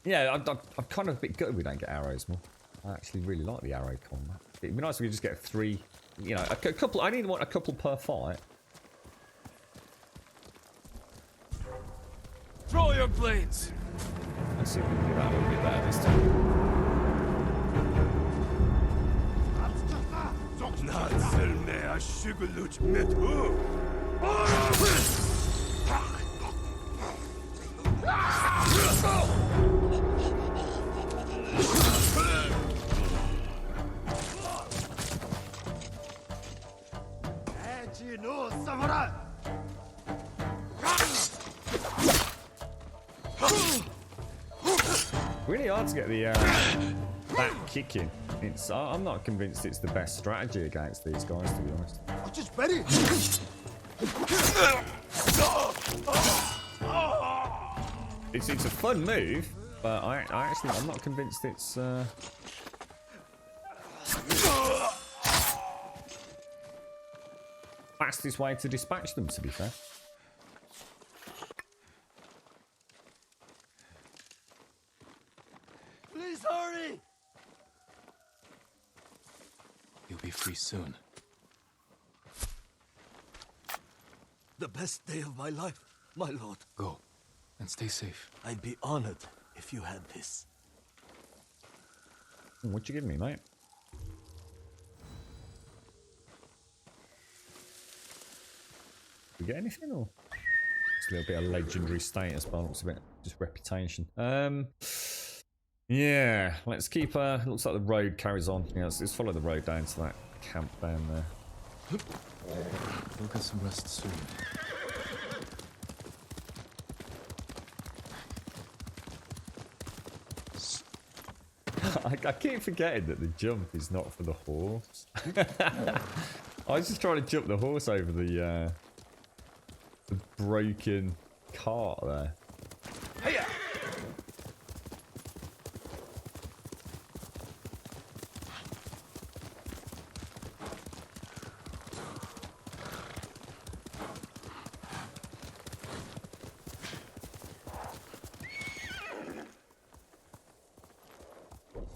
Yeah, I'm kind of a bit gutted we don't get arrows more. I actually really like the arrow combat. It'd be nice if we just get 3, you know, a couple. I only want a couple per fight. Throw your blades! Let's see if we can do that a little bit better this time. Really hard to get the back kicking. I'm not convinced it's the best strategy against these guys, to be honest. Just ready. It's a fun move, but I'm not convinced it's fastest way to dispatch them, to be fair. Please hurry. You'll be free soon. The best day of my life, my lord. Go, and stay safe. I'd be honored if you had this. What'd you give me, mate? Did we get anything, or just a little bit of legendary status, but looks a bit just reputation. Yeah, let's keep. Looks like the road carries on. Yeah, let's follow the road down to that camp down there. We'll get some rest soon. I keep forgetting that the jump is not for the horse. I was just trying to jump the horse over the broken cart there. Hiya!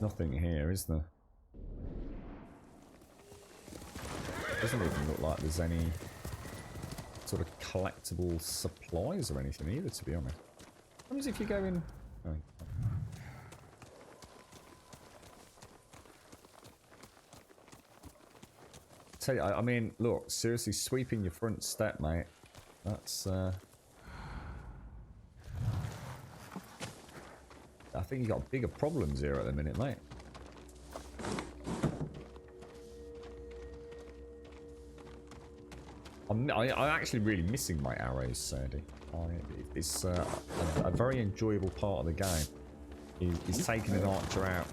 Nothing here, is there? Doesn't even look like there's any sort of collectible supplies or anything either, to be honest. What happens if you go in? Oh. Tell you, I mean, look, seriously, sweeping your front step, mate. That's I think you got bigger problems here at the minute, mate. I'm actually really missing my arrows, Sadie. It's a very enjoyable part of the game. Is taking an archer out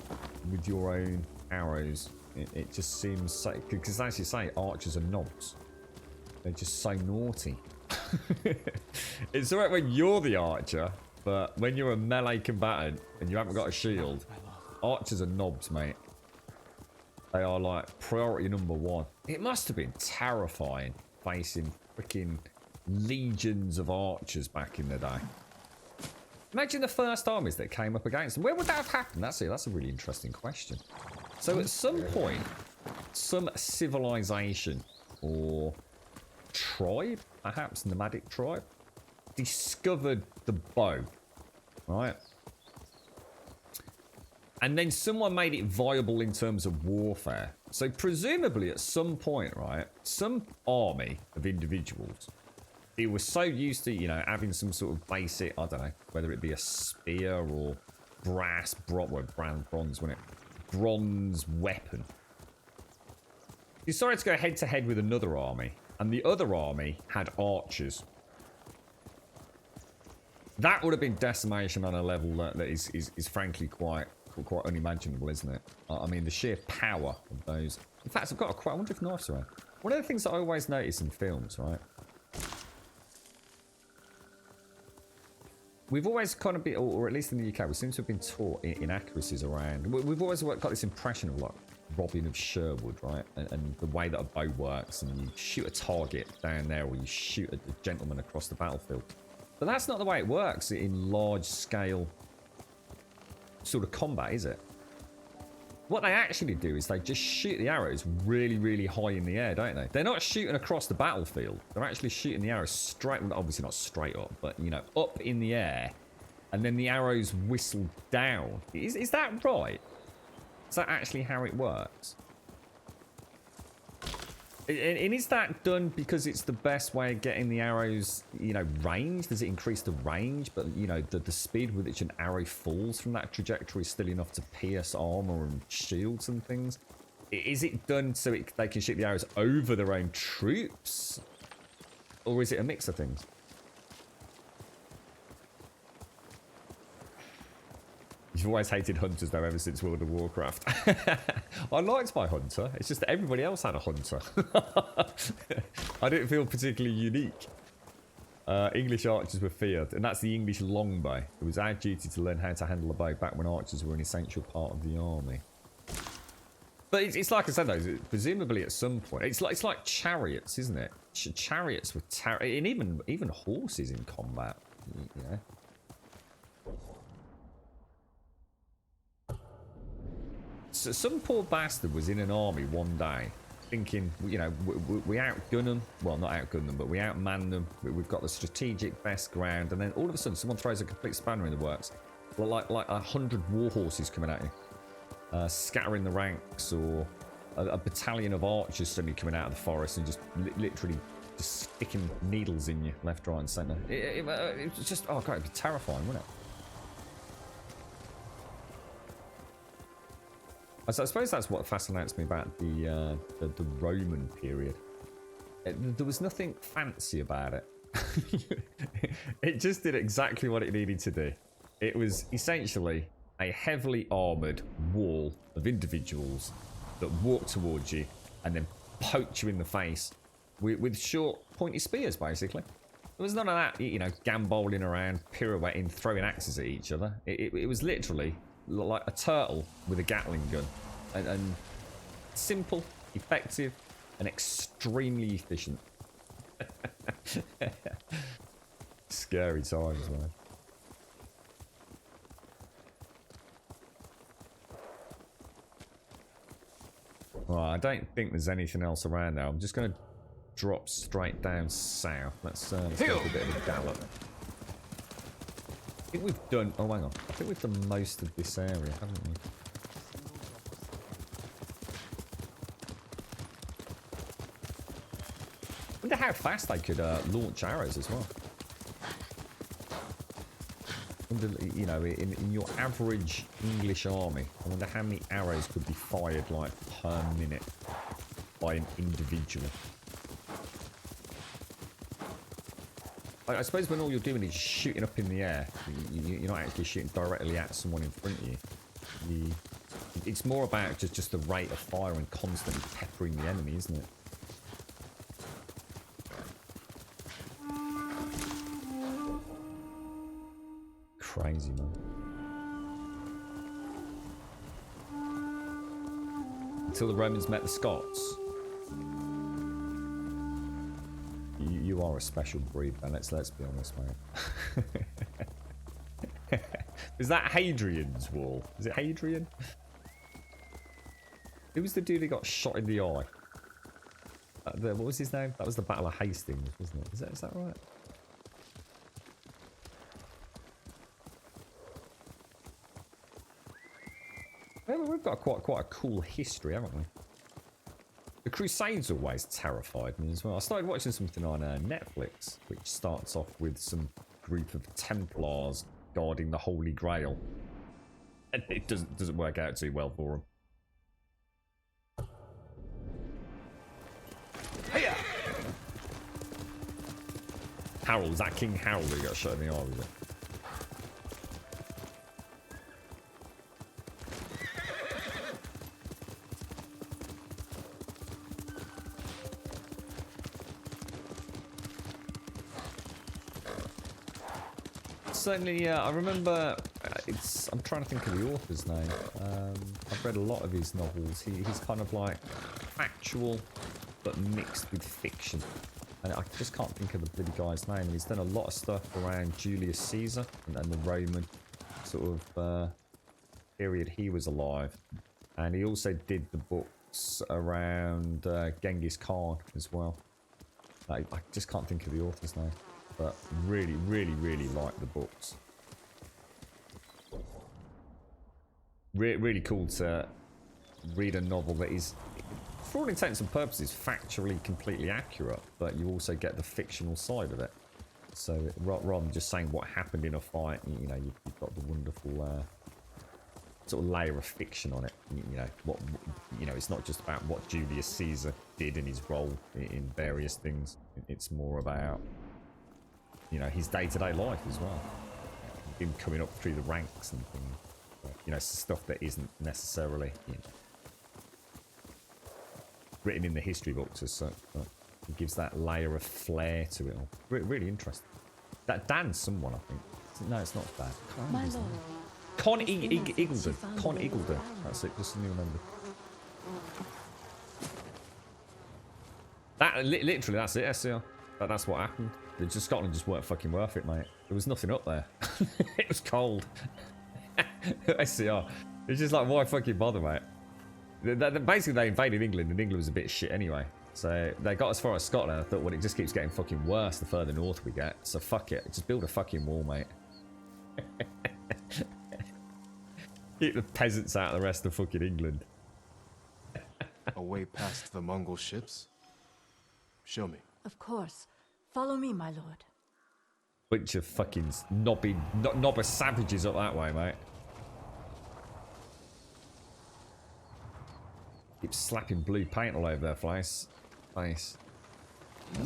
with your own arrows. It just seems so, because as you say, archers are knobs. They're just so naughty. It's alright when you're the archer, but when you're a melee combatant and you haven't got a shield, archers are knobs, mate. They are like priority #1. It must have been terrifying facing freaking legions of archers back in the day. Imagine the first armies that came up against them. Where would that have happened? That's it. That's a really interesting question. So at some point, some civilization or tribe, perhaps nomadic tribe, discovered the bow, right? And then someone made it viable in terms of warfare. So presumably at some point, right, some army of individuals, it was so used to, you know, having some sort of basic, I don't know, whether it be a spear or bronze, wasn't it? Bronze weapon. Decided to go head to head with another army, and the other army had archers. That would have been decimation on a level that is frankly quite unimaginable, isn't it? I mean, the sheer power of those. In fact, I've got a quite. I wonder if knives are around. One of the things that I always notice in films, right? We've always kind of been, or at least in the UK, we seem to have been taught inaccuracies around. We've always got this impression of like Robin of Sherwood, right? And the way that a bow works, and you shoot a target down there, or you shoot a gentleman across the battlefield. But that's not the way it works in large scale sort of combat, is it? What they actually do is they just shoot the arrows really, really high in the air, don't they? They're not shooting across the battlefield. They're actually shooting the arrows straight, obviously not straight up, but, you know, up in the air. And then the arrows whistle down. Is that right? Is that actually how it works? And is that done because it's the best way of getting the arrows, you know, range? Does it increase the range? But, you know, the speed with which an arrow falls from that trajectory is still enough to pierce armor and shields and things? Is it done so they can shoot the arrows over their own troops? Or is it a mix of things? You've always hated hunters, though, ever since World of Warcraft. I liked my hunter. It's just that everybody else had a hunter. I didn't feel particularly unique. English archers were feared, and that's the English longbow. It was our duty to learn how to handle a bow back when archers were an essential part of the army. But it's like I said, though, presumably at some point, it's like chariots, isn't it? Chariots were and even horses in combat, you know. So some poor bastard was in an army one day thinking, you know, we outgun them. Well, not outgun them, but we outman them. We've got the strategic best ground. And then all of a sudden, someone throws a complete spanner in the works. Like 100 war horses coming at you. Scattering the ranks, or a battalion of archers suddenly coming out of the forest and just literally just sticking needles in you left, right and centre. It was just, oh God, it'd be terrifying, wouldn't it? I suppose that's what fascinates me about the Roman period. There was nothing fancy about it. It just did exactly what it needed to do. It was essentially a heavily armoured wall of individuals that walked towards you and then poked you in the face with short, pointy spears, basically. There was none of that, you know, gamboling around, pirouetting, throwing axes at each other. It was literally like a turtle with a Gatling gun, and simple, effective, and extremely efficient. Scary times, man. Well, I don't think there's anything else around now. I'm just going to drop straight down south. Let's go for a bit of a gallop. I think we've done... Oh, hang on. I think we've done most of this area, haven't we? I wonder how fast they could launch arrows as well. I wonder, you know, in your average English army, I wonder how many arrows could be fired, like, per minute by an individual. I suppose when all you're doing is shooting up in the air, you're not actually shooting directly at someone in front of you. It's more about just the rate of fire and constantly peppering the enemy, isn't it? Crazy, man. Until the Romans met the Scots. You are a special breed, man. Let's be honest, mate. Is that Hadrian's Wall? Is it Hadrian? Who was the dude who got shot in the eye? What was his name? That was the Battle of Hastings, wasn't it? Is that right? Well, we've got quite a cool history, haven't we? The Crusades always terrified me as well. I started watching something on Netflix, which starts off with some group of Templars guarding the Holy Grail, and it doesn't work out too well for them. Hiya! Harold, is that King Harold who got shot in the eye with it? Certainly, I remember. I'm trying to think of the author's name. I've read a lot of his novels. He's kind of like factual, but mixed with fiction. And I just can't think of the bloody guy's name. And he's done a lot of stuff around Julius Caesar and the Roman sort of period he was alive. And he also did the books around Genghis Khan as well. I just can't think of the author's name. But really, really, really like the books. Really cool to read a novel that is, for all intents and purposes, factually completely accurate, but you also get the fictional side of it. So rather than just saying what happened in a fight, you know, you've got the wonderful sort of layer of fiction on it. You know, it's not just about what Julius Caesar did in his role in various things. It's more about, you know, his day-to-day life as well. Him coming up through the ranks and things. You know, stuff that isn't necessarily, you know, written in the history books as such, but it gives that layer of flair to it all. Really interesting. That Dan's someone, I think. No, it's not Dan. My lord. Con Eagledon. Con Eagledon. That's it, just suddenly remember. That, literally, that's it, SCR. That's what happened. Scotland just weren't fucking worth it, mate. There was nothing up there. It was cold. SCR. It's just like, why fucking bother, mate? Basically, they invaded England, and England was a bit shit anyway. So they got as far as Scotland. I thought, well, it just keeps getting fucking worse the further north we get. So fuck it. Just build a fucking wall, mate. Keep the peasants out of the rest of fucking England. Away past the Mongol ships? Show me. Of course. Follow me, my lord. Bunch of fucking knobber savages up that way, mate. Keep slapping blue paint all over their face. Let's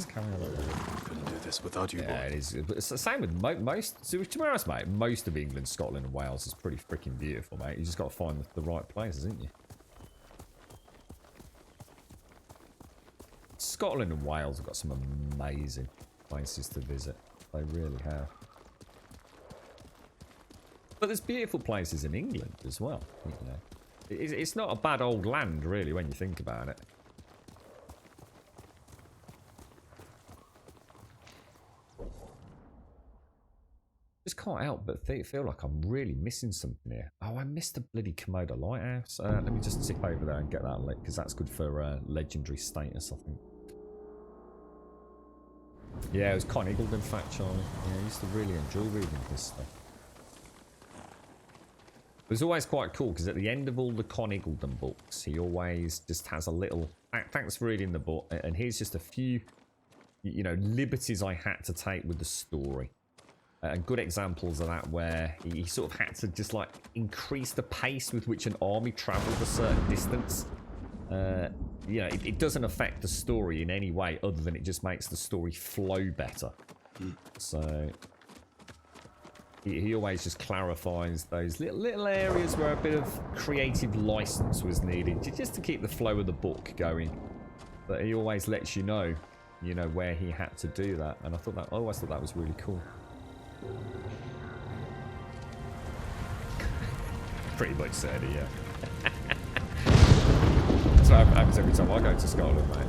carry on. Couldn't do this without you, boy. Yeah, it is. It's the same with most. So, to be honest, mate, most of England, Scotland, and Wales is pretty freaking beautiful, mate. You just got to find the right places, ain't you? Scotland and Wales have got some amazing places to visit. They really have. But there's beautiful places in England as well. You know, it's not a bad old land, really, when you think about it. Just can't help but feel like I'm really missing something here. Oh, I missed the bloody Komodo Lighthouse. Let me just tip over there and get that lit, because that's good for legendary status, I think. Yeah, it was Con Eagledon, in fact, Charlie. Yeah, I used to really enjoy reading this stuff. It was always quite cool, because at the end of all the Con Eagledon books, he always just has a little, thanks for reading the book, and here's just a few, you know, liberties I had to take with the story. And good examples of that, where he sort of had to just like increase the pace with which an army travelled a certain distance. You know, it doesn't affect the story in any way other than it just makes the story flow better. So he always just clarifies those little areas where a bit of creative license was needed, just to keep the flow of the book going. But he always lets you know where he had to do that, and I always thought that was really cool. Pretty much said it, yeah. That's what happens every time I go to Scotland, mate.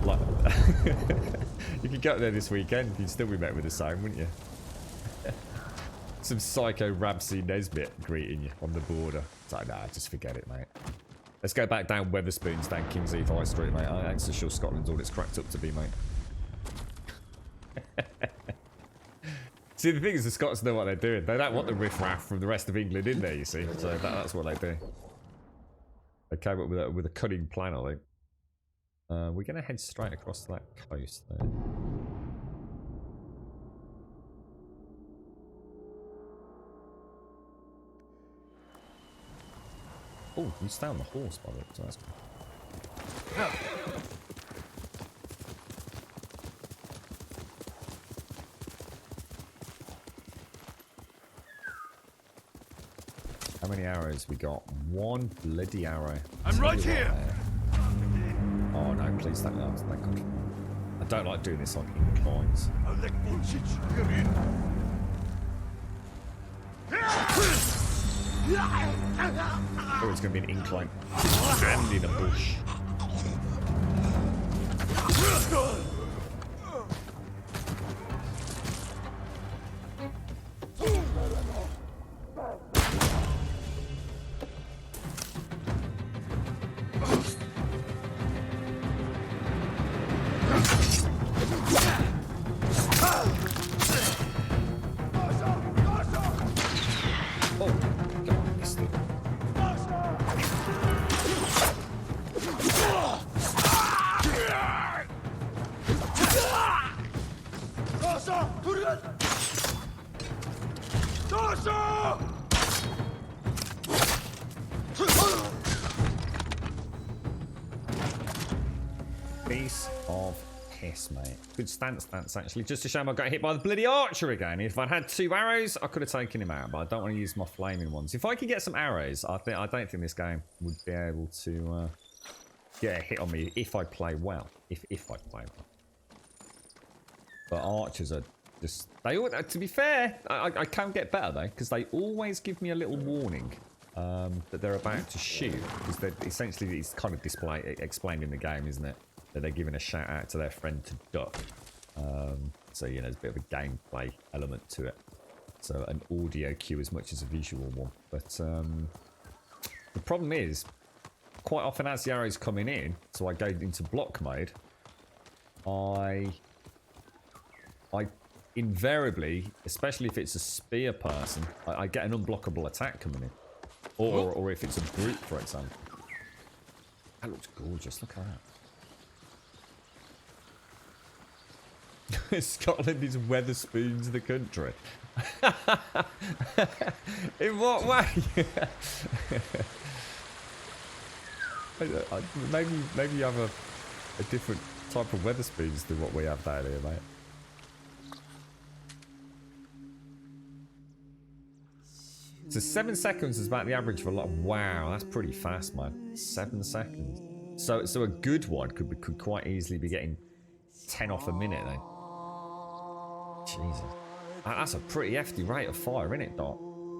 Like, you could go there this weekend, you'd still be met with the same, wouldn't you? Some psycho Ramsey Nesbitt greeting you on the border. It's like, nah, just forget it, mate. Let's go back down Weatherspoons, down King's Heath High Street, mate. I ain't so sure Scotland's all it's cracked up to be, mate. See, the thing is, the Scots know what they're doing. They don't want the riff-raff from the rest of England in there, you see. So that's what they do. They came up with a cunning plan, I think. We're going to head straight across to that coast there. Oh, you stay on the horse, by the way, so that's good. How many arrows we got? One bloody arrow. I'm right here! Oh no, please don't know. Thank God. I don't like doing this on inclines. I'll let bullshit you're in. Oh, it's going to be an incline. Jammed in a bush. Piece of piss, mate. Good stance, actually. Just a shame I got hit by the bloody archer again. If I'd had 2 arrows, I could have taken him out, but I don't want to use my flaming ones. If I could get some arrows, I don't think this game would be able to get a hit on me if I play well. If I play well. But archers are just... They all, to be fair, I can get better, though, because they always give me a little warning that they're about to shoot. Because essentially, it's kind of explained in the game, isn't it? That they're giving a shout out to their friend to duck. So, you know, there's a bit of a gameplay element to it. So, an audio cue as much as a visual one. But the problem is, quite often as the arrow's coming in, so I go into block mode, I invariably, especially if it's a spear person, I get an unblockable attack coming in. Or if it's a brute, for example. That looks gorgeous, look at that. Scotland is Weatherspoons the country. In what way? Maybe you have a different type of Weatherspoons than what we have down here, mate. So 7 seconds is about the average for a lot. Wow, that's pretty fast, man. 7 seconds. So a good one could quite easily be getting 10 off a minute, though. Jesus. That's a pretty hefty rate of fire, isn't it, Doc?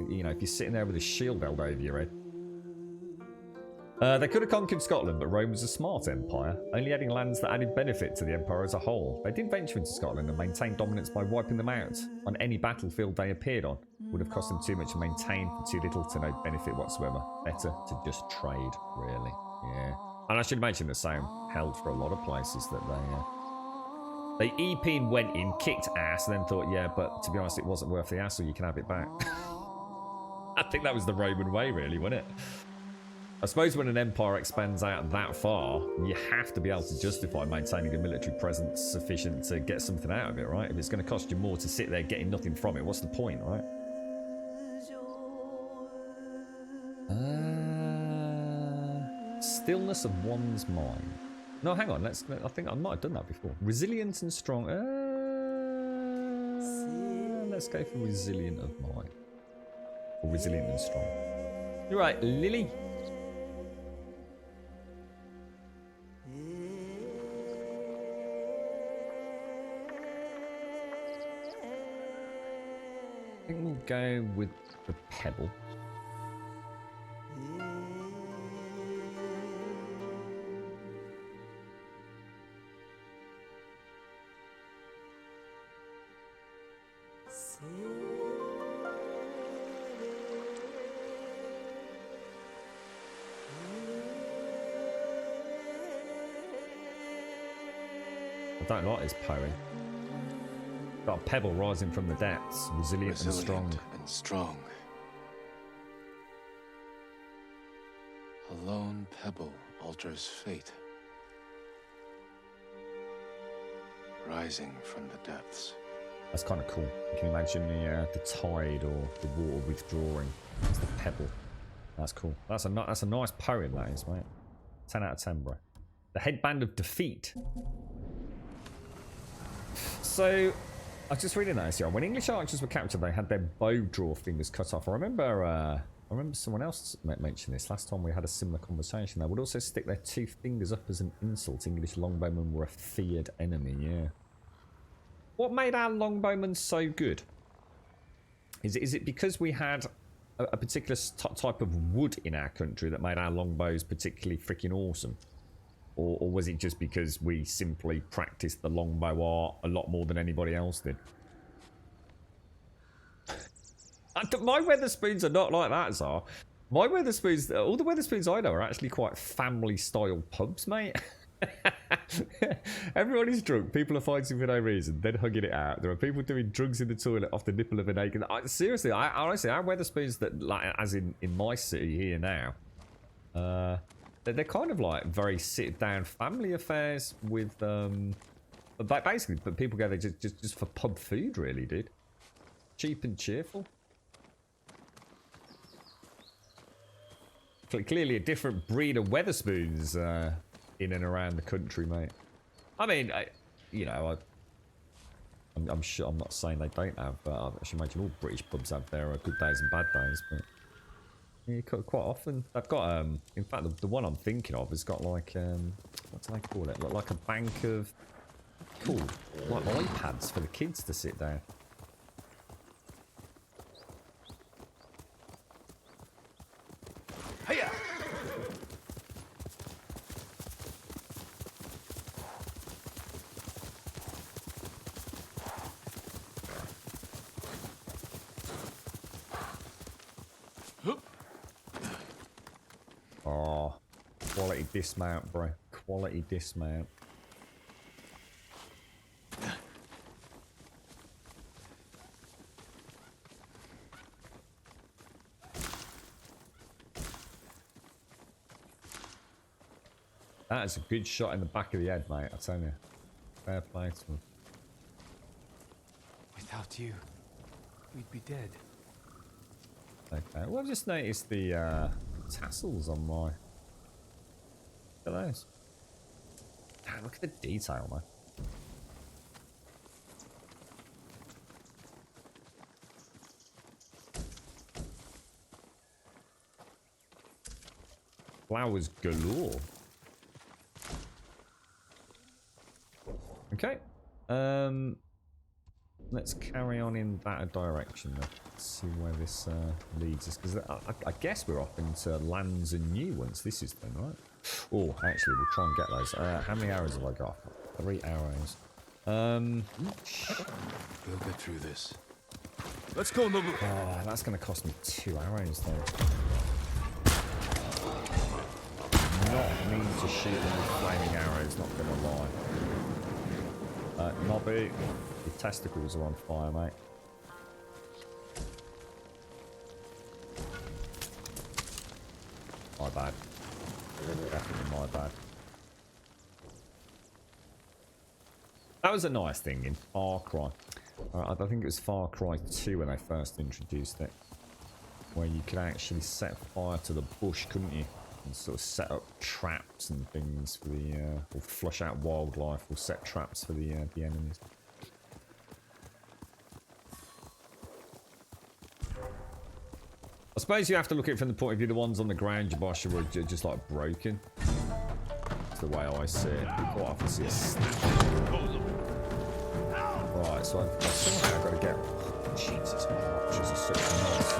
You know, if you're sitting there with a shield held over your head. They could have conquered Scotland, but Rome was a smart empire, only adding lands that added benefit to the empire as a whole. They did venture into Scotland and maintain dominance by wiping them out on any battlefield they appeared on. Would have cost them too much to maintain for too little to no benefit whatsoever. Better to just trade, really. Yeah. And I should mention the same held for a lot of places that they EP and went in, kicked ass, and then thought, yeah, but to be honest, it wasn't worth the hassle, you can have it back. I think that was the Roman way, really, wasn't it? I suppose when an empire expands out that far, you have to be able to justify maintaining a military presence sufficient to get something out of it, right? If it's going to cost you more to sit there getting nothing from it, what's the point, right? Stillness of one's mind. No, hang on. I think I might have done that before. Resilient and strong. Let's go for resilient of mind. Or resilient and strong. You're right, Lily. I think we'll go with the pebble. I don't like this poem. Got a pebble rising from the depths, resilient and strong. And strong. A lone pebble alters fate. Rising from the depths. That's kind of cool. You can imagine the tide or the water withdrawing. It's the pebble. That's cool. That's a nice poem, that is, mate. 10 out of 10, bro. The headband of defeat. So, I was just reading that. When English archers were captured, they had their bow draw fingers cut off. I remember someone else mentioned this last time we had a similar conversation. They would also stick their 2 fingers up as an insult. English longbowmen were a feared enemy, yeah. What made our longbowmen so good? Is it because we had a particular type of wood in our country that made our longbows particularly freaking awesome? Or was it just because we simply practiced the longbow art a lot more than anybody else did? My Weatherspoons are not like that, Zar. My Weatherspoons, all the Weatherspoons I know are actually quite family-style pubs, mate. Everyone is drunk. People are fighting for no reason, then hugging it out. There are people doing drugs in the toilet off the nipple of a naked. Seriously, honestly, our Weatherspoons that, like, as in my city here now, they're kind of like very sit-down family affairs with but basically, but people go there just for pub food, really, dude. Cheap and cheerful. Clearly a different breed of Weatherspoons in and around the country, mate. I mean, I'm sure, I'm not saying they don't have, but I should imagine all British pubs have their good days and bad days, but yeah, quite often. They've got, in fact, the one I'm thinking of has got like, what do they call it? Like a bank of, cool, like iPads for the kids to sit down. Hiya! Oh, quality dismount, bro. Quality dismount. That is a good shot in the back of the head, mate. I tell you. Fair play to him. Without you, we'd be dead. Okay. Well, I've just noticed the tassels on my. Look at those. Damn, look at the detail, man. Flowers galore. Okay. Let's carry on in that direction then. Let's see where this leads us. Because I guess we're off into lands and new ones. This is then, right? Oh, actually, we'll try and get those. How many arrows have I got? 3 arrows. We'll get through this. Let's go, Nobu. Oh, that's going to cost me 2 arrows then. Not mean to shoot them with flaming arrows, not going to lie. Nobby, your testicles are on fire, mate. My bad. Definitely my bad. That was a nice thing in Far Cry. I think it was Far Cry 2 when they first introduced it. Where you could actually set fire to the bush, couldn't you? And sort of set up traps and things for the, or flush out wildlife, or set traps for the enemies. I suppose you have to look at it from the point of view the ones on the ground, Jabosha, were just like broken. That's the way I see it. You quite often see a snap. Right, so I've got to get. Jesus, my archers are such nice.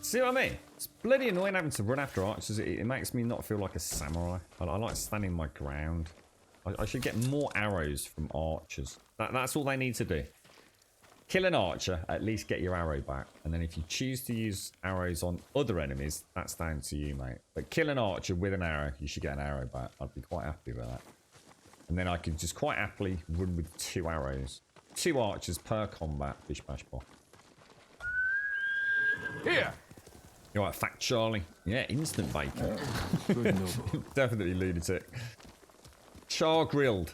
See what I mean? It's bloody annoying having to run after archers. It makes me not feel like a samurai. I like standing my ground. I should get more arrows from archers. That's all they need to do. Kill an archer, at least get your arrow back. And then if you choose to use arrows on other enemies, that's down to you, mate. But kill an archer with an arrow, you should get an arrow back. I'd be quite happy with that. And then I could just quite happily run with 2 arrows. 2 archers per combat. Bish bash bop. Here! You're right, Fat Charlie. Yeah, instant bacon. Good noble. Definitely lunatic. Char grilled.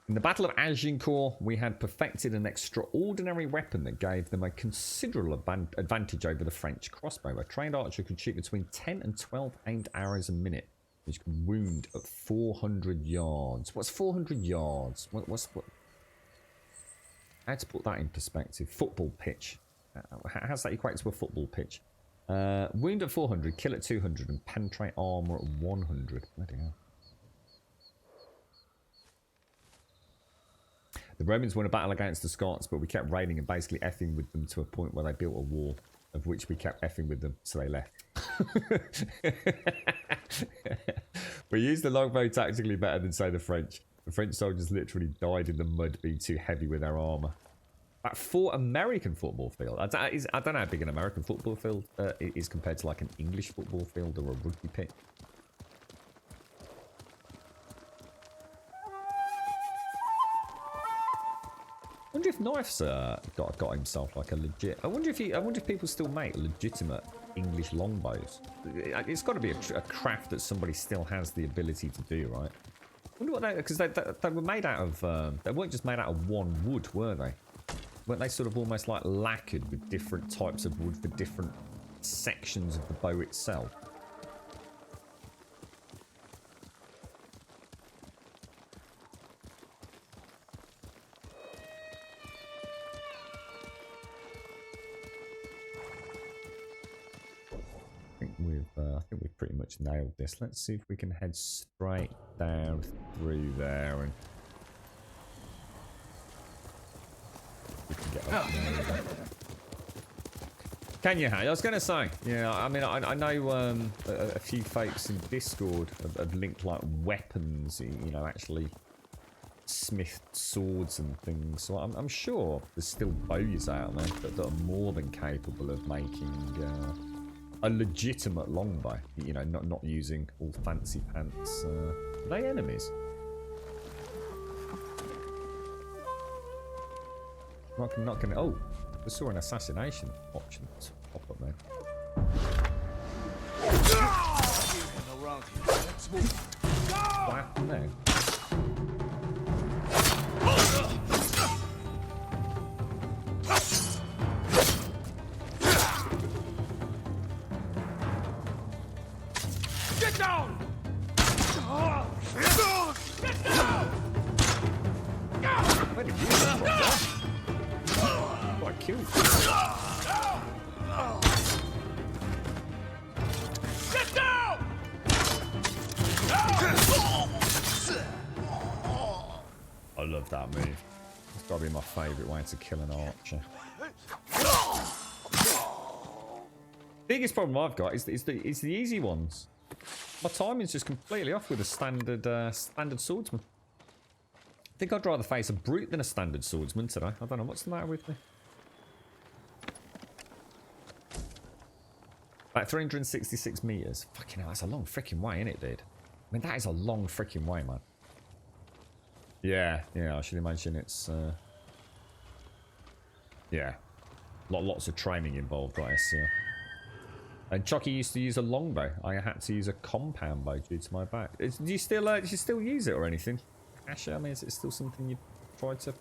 In the Battle of Agincourt, we had perfected an extraordinary weapon that gave them a considerable advantage over the French crossbow. A trained archer could shoot between 10 and 12 aimed arrows a minute, which can wound at 400 yards. What's 400 yards? What? How to put that in perspective? Football pitch. How's that equate to a football pitch? Wound at 400, kill at 200, and penetrate armor at 100. Bloody hell. The Romans won a battle against the Scots, but we kept raiding and basically effing with them to a point where they built a wall, of which we kept effing with them, so they left. We used the longbow tactically better than, say, the French. The French soldiers literally died in the mud being too heavy with their armor. That American football field. I don't know how big an American football field is compared to like an English football field or a rugby pitch. I wonder if Knife's got himself like a legit. I wonder if people still make legitimate English longbows. It's got to be a craft that somebody still has the ability to do, right? I wonder what they, because they were made out of. They weren't just made out of one wood, were they? Weren't they sort of almost like lacquered with different types of wood for different sections of the bow itself? I think we've pretty much nailed this. Let's see if we can head straight down through there and we can get up there. Can you? I was going to say, yeah. I mean, I know a few folks in Discord have linked like weapons, you know, actually smithed swords and things. So I'm sure there's still bows out there that are more than capable of making a legitimate longbow. You know, not using all fancy pants. Are they enemies? Not gonna. Oh, I saw an assassination option pop up there. What happened there? Get down! Get down! Where did you come from? Quite cute. Get down! I love that move. It's got to be my favourite way to kill an archer. Biggest problem I've got is the easy ones. My timing's just completely off with a standard swordsman. I think I'd rather face a brute than a standard swordsman today. I don't know what's the matter with me. Like 366 meters. Fucking hell, that's a long freaking way, isn't it, dude? I mean, that is a long freaking way, man. Yeah, I should imagine it's yeah, lots of training involved, right? I see. And Chucky used to use a longbow. I had to use a compound bow due to my back. Do you still use it or anything? Asher, I mean, is it still something you try to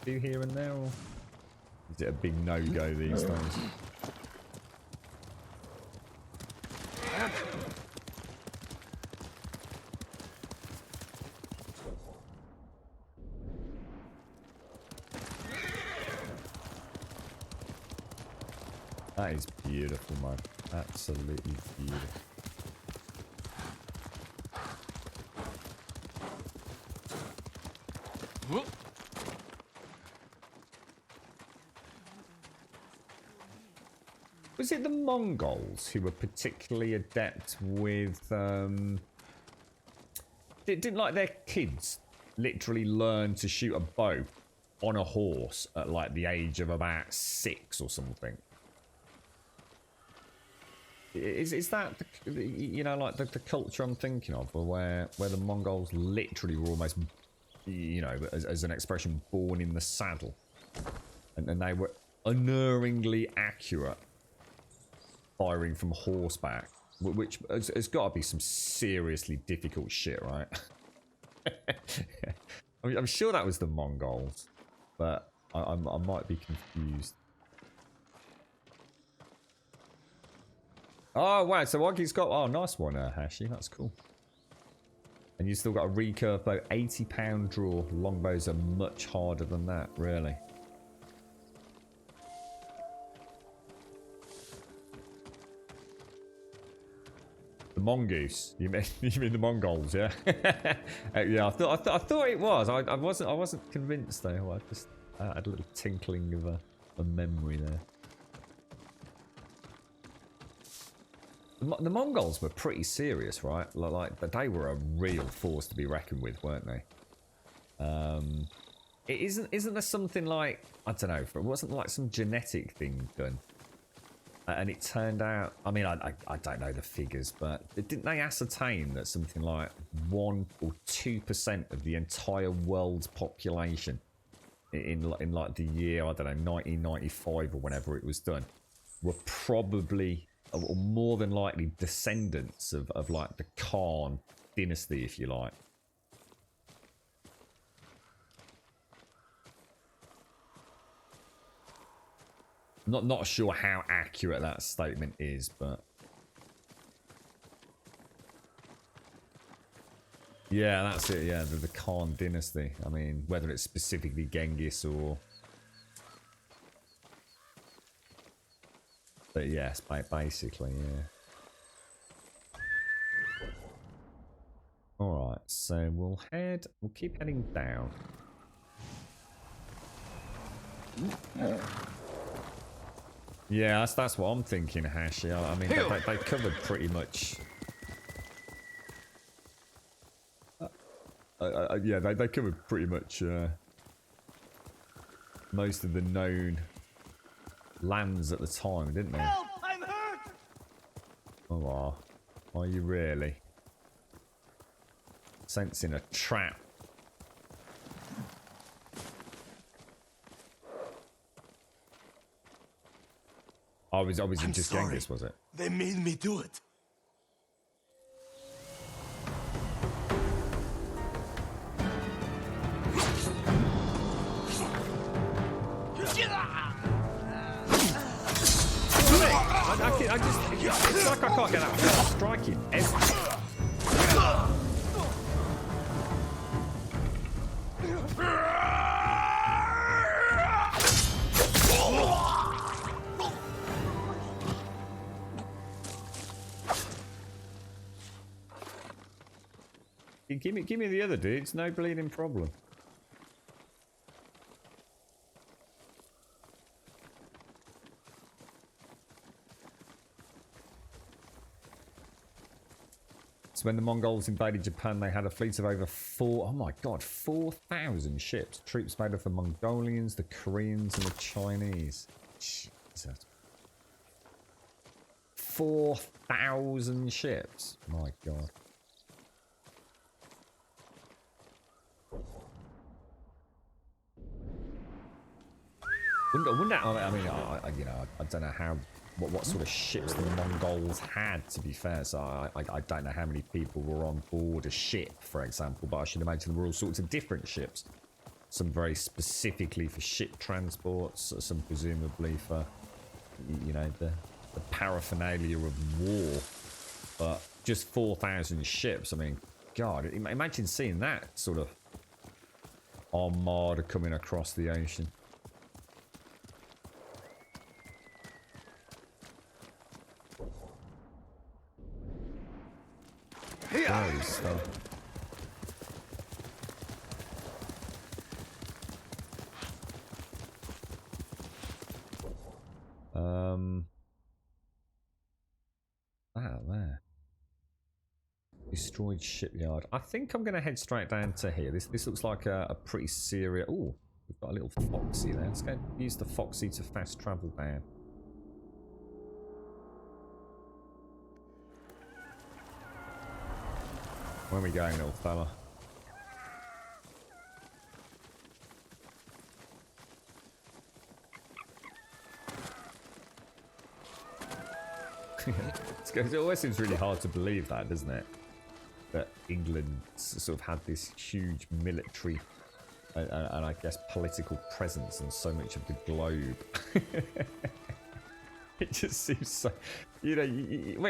do here and there, or is it a big no-go these days? That is beautiful, man. Absolutely beautiful. Was it the Mongols who were particularly adept with didn't like their kids literally learn to shoot a bow on a horse at like the age of about 6 or something? Is that the, you know, like the culture I'm thinking of, where the Mongols literally were almost, you know, as an expression, born in the saddle, and they were unerringly accurate firing from horseback, which has got to be some seriously difficult shit, right? I'm sure that was the Mongols, but I might be confused. Oh, wow, so Oggy's got... Oh, nice one, Hashi. That's cool. And you still got a recurve bow. 80-pound draw. Longbows are much harder than that, really. The Mongoose. You mean the Mongols, yeah? Yeah, I thought it was. I wasn't convinced, though. I had a little tinkling of a memory there. The Mongols were pretty serious, right? Like they were a real force to be reckoned with, weren't they? Isn't there something like, I don't know, it wasn't like some genetic thing done, and it turned out, I mean, I don't know the figures, but didn't they ascertain that something like 1 or 2% of the entire world's population in like the year, I don't know, 1995 or whenever it was done, were probably, or more than likely, descendants of like the Khan dynasty, if you like. Not sure how accurate that statement is, but yeah, that's it. Yeah, the Khan dynasty. I mean, whether it's specifically Genghis or, but yes, basically, yeah. All right, so we'll keep heading down. Yeah, that's what I'm thinking, Hashi. I mean, they covered pretty much. Yeah, they covered pretty much most of the known lands at the time, didn't they? Help! I'm hurt! Oh, are you really? Sensing a trap. I was I'm just sorry. Genghis, was it? They made me do it. It's like I can't get out without striking. Give me the other dudes, no bleeding problem. So when the Mongols invaded Japan, they had a fleet of over 4,000 ships. Troops made of the Mongolians, the Koreans, and the Chinese. Jesus. 4,000 ships. My God. Wouldn't that, I mean, you know, I don't know how, what sort of ships the Mongols had, to be fair. So I don't know how many people were on board a ship, for example, but I should imagine there were all sorts of different ships. Some very specifically for ship transports, some presumably for, you know, the paraphernalia of war. But just 4,000 ships, I mean, God, imagine seeing that sort of armada coming across the ocean. Scary stuff. Destroyed shipyard. I think I'm going to head straight down to here. This looks like a pretty serious... Oh, we've got a little foxy there. Let's go use the foxy to fast travel down. Where are we going, little fella? It always seems really hard to believe that, doesn't it? That England sort of had this huge military and I guess political presence in so much of the globe. It just seems so... You know,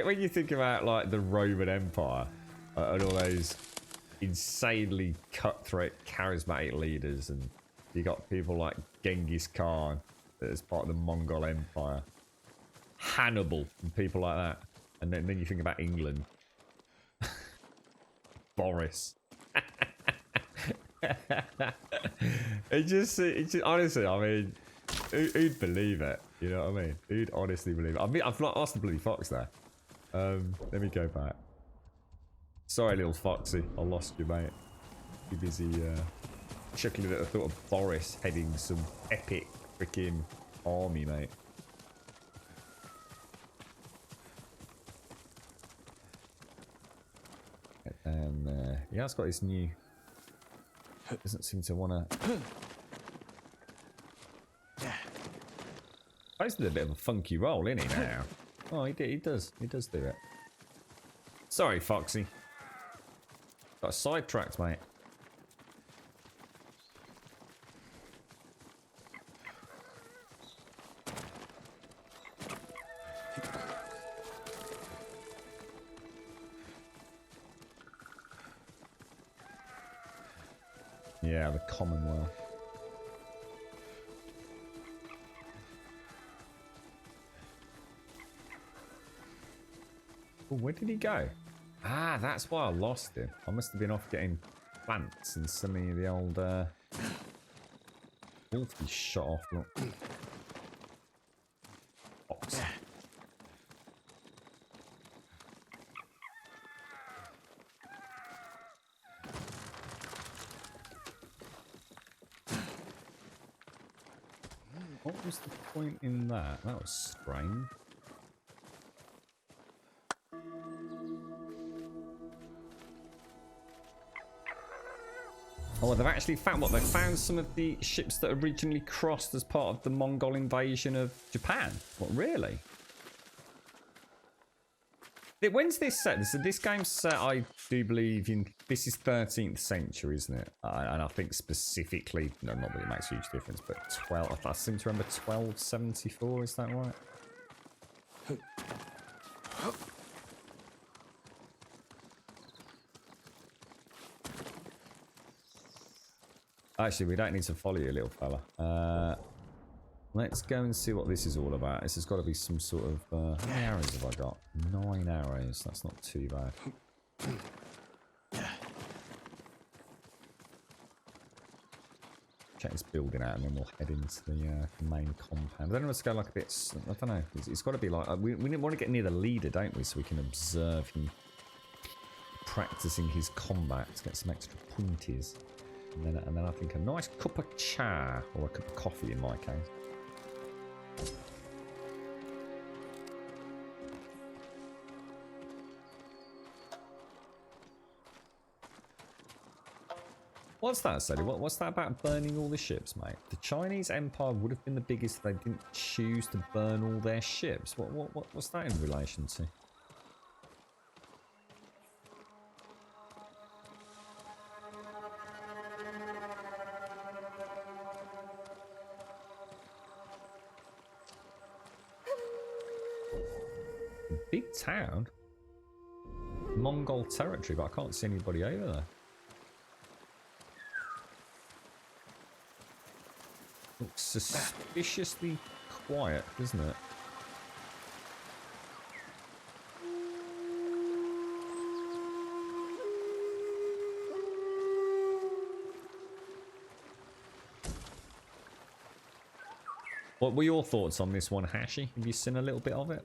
when you think about like the Roman Empire and all those insanely cutthroat, charismatic leaders, and you got people like Genghis Khan as part of the Mongol Empire, Hannibal, and people like that. And then you think about England. Boris. it just honestly, I mean, who'd believe it? You know what I mean? Who'd honestly believe it? I mean, I've not asked the bloody fox there. Let me go back. Sorry, little foxy, I lost you, mate. Too busy chuckling at the thought of Boris heading some epic freaking army, mate. And yeah, it's got this new... Doesn't seem to want to... He's did a bit of a funky roll, isn't he, now? Oh, he does do it. Sorry, Foxy. Got sidetracked, mate. Yeah, the Commonwealth. Oh, where did he go? Ah, that's why I lost him. I must have been off getting plants and suddenly the old wolf he shot off. Look. Fox. What was the point in that? That was strange. Oh, they've actually found what? They found some of the ships that originally crossed as part of the Mongol invasion of Japan. What, really? When's this set? So this game's set, I do believe, in... This is 13th century, isn't it? And I think specifically... No, not that it makes a huge difference, but 12... I seem to remember 1274, is that right? Actually, we don't need to follow you, little fella. Let's go and see what this is all about. This has got to be some sort of... how many arrows have I got? 9 arrows. That's not too bad. Check this building out and then we'll head into the main compound. I don't know what's going like a bit... I don't know. It's got to be like... We want to get near the leader, don't we? So we can observe him practicing his combat to get some extra pointies. And then I think a nice cup of cha, or a cup of coffee in my case. What's that, Sadie? What's that about burning all the ships, mate? The Chinese Empire would have been the biggest if they didn't choose to burn all their ships. What's that in relation to? Big town? Mongol territory, but I can't see anybody over there. Looks suspiciously quiet, doesn't it? What were your thoughts on this one, Hashi? Have you seen a little bit of it?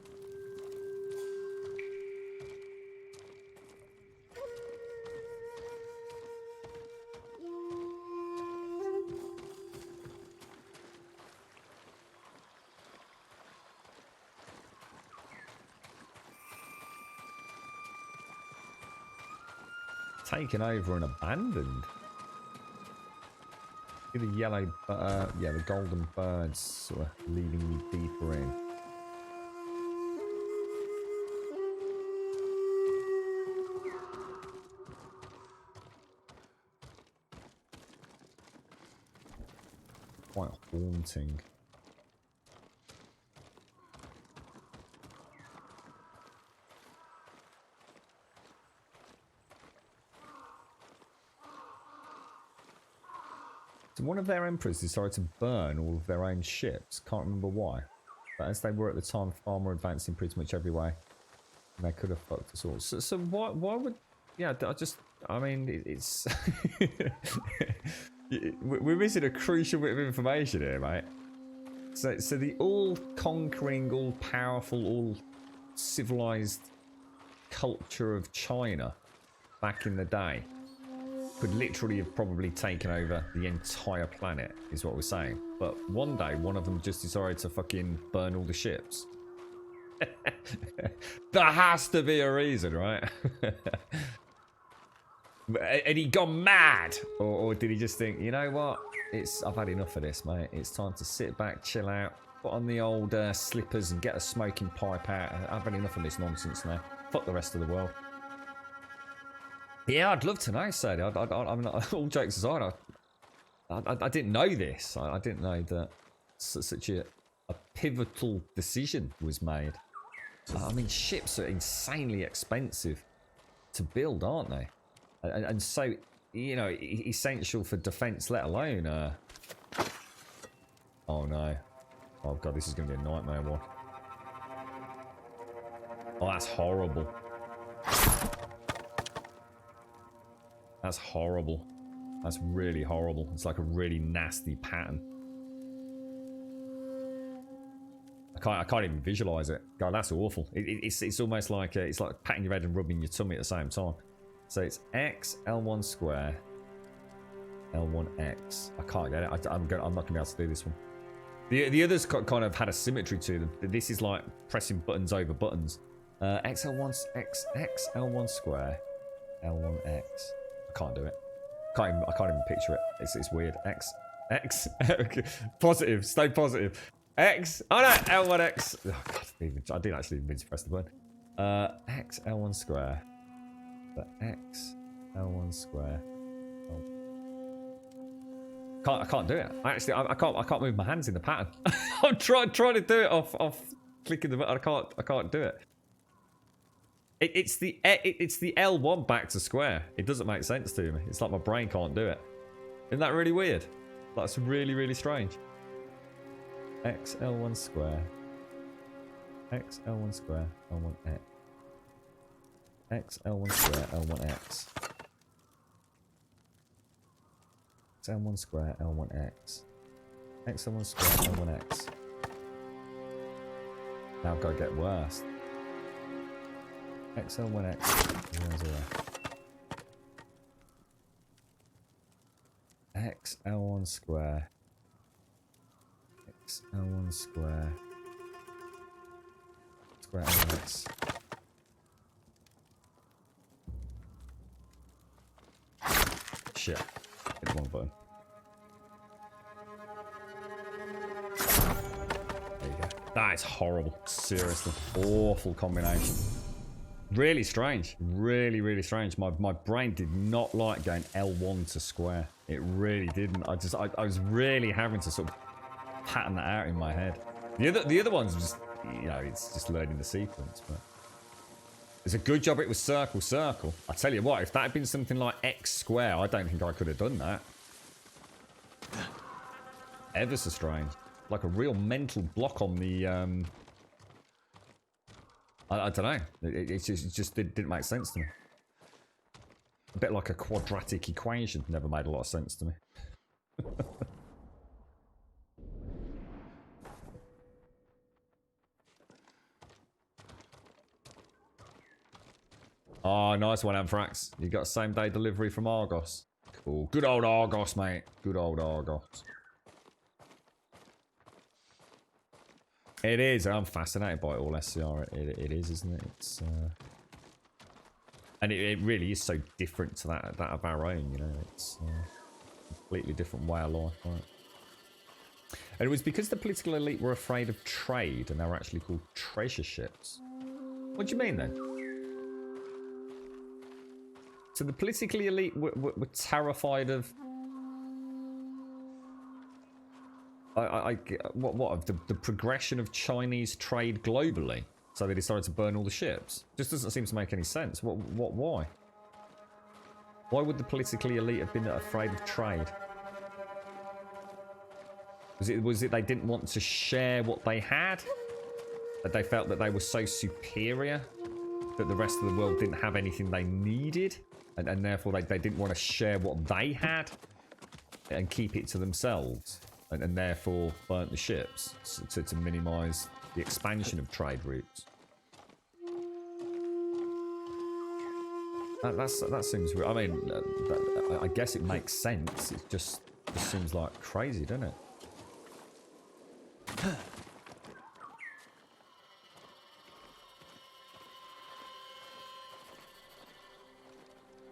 taken over and abandoned. See the yellow, yeah, the golden birds sort of leading me deeper in. Quite haunting. So one of their emperors decided to burn all of their own ships. Can't remember why. But as they were at the time far more advanced in pretty much every way, they could have fucked us all. So why would... Yeah, I mean, it's... We're missing a crucial bit of information here, mate. So the all-conquering, all-powerful, all-civilized culture of China back in the day could literally have probably taken over the entire planet, is what we're saying. But one day, one of them just decided to fucking burn all the ships. There has to be a reason, right? And he gone mad? Or did he just think, you know what? I've had enough of this, mate. It's time to sit back, chill out, put on the old slippers and get a smoking pipe out. I've had enough of this nonsense now. Fuck the rest of the world. Yeah, I'd love to know, Sadie. I mean, all jokes aside, I didn't know this. I didn't know that such a pivotal decision was made. I mean, ships are insanely expensive to build, aren't they? And so, you know, essential for defense, let alone... Oh, no. Oh, God, this is going to be a nightmare one. Oh, that's horrible. That's horrible. That's really horrible. It's like a really nasty pattern. I can't even visualize it. God, that's awful. It's almost like it's like patting your head and rubbing your tummy at the same time. So it's X L1 square L1X. I can't get it. I'm not gonna be able to do this one. The others kind of had a symmetry to them. This is like pressing buttons over buttons. XL1 X L1 square L1X. I can't do it. I can't even picture it. It's weird. X positive. Stay positive. X. Oh no, L1X. Oh God, I didn't actually mean to press the button. X L1 square. But X L1 square. Oh. I can't do it. I can't move my hands in the pattern. I'm trying to do it off clicking the button. I can't do it. It's the L1 back to square. It doesn't make sense to me. It's like my brain can't do it. Isn't that really weird? That's really, really strange. X L1 square. X L1 square L1X. X L1 square L1X. X L1 square L1X. X L1 square L1X. Now I've got to get worse. XL1X 0, 0. XL1 square. XL1 square. Square L1X. Shit. Hit the wrong button. There you go. That is horrible. Seriously. Awful combination. Really strange. Really, really strange. My brain did not like going L1 to square. It really didn't. I was really having to sort of pattern that out in my head. The other ones just, you know, it's just learning the sequence, but it's a good job it was circle, circle. I tell you what, if that had been something like X square, I don't think I could have done that. Ever so strange. Like a real mental block on the, I don't know. It just didn't make sense to me. A bit like a quadratic equation. Never made a lot of sense to me. Oh, nice one, Anthrax. You got same day delivery from Argos. Cool. Good old Argos, mate. Good old Argos. It is. I'm fascinated by all SCR. It is, isn't it? It's And it really is so different to that of our own, you know. It's a completely different way of life, right? And it was because the political elite were afraid of trade, and they were actually called treasure ships. What do you mean, then? So the politically elite were terrified of... what of the progression of Chinese trade globally? So they decided to burn all the ships? Just doesn't seem to make any sense. Why? Why would the politically elite have been afraid of trade? Was it they didn't want to share what they had? That they felt that they were so superior that the rest of the world didn't have anything they needed? And therefore they didn't want to share what they had and keep it to themselves? And therefore burnt the ships to minimise the expansion of trade routes? That seems real. I mean, I guess it makes sense. It just seems like crazy, doesn't it?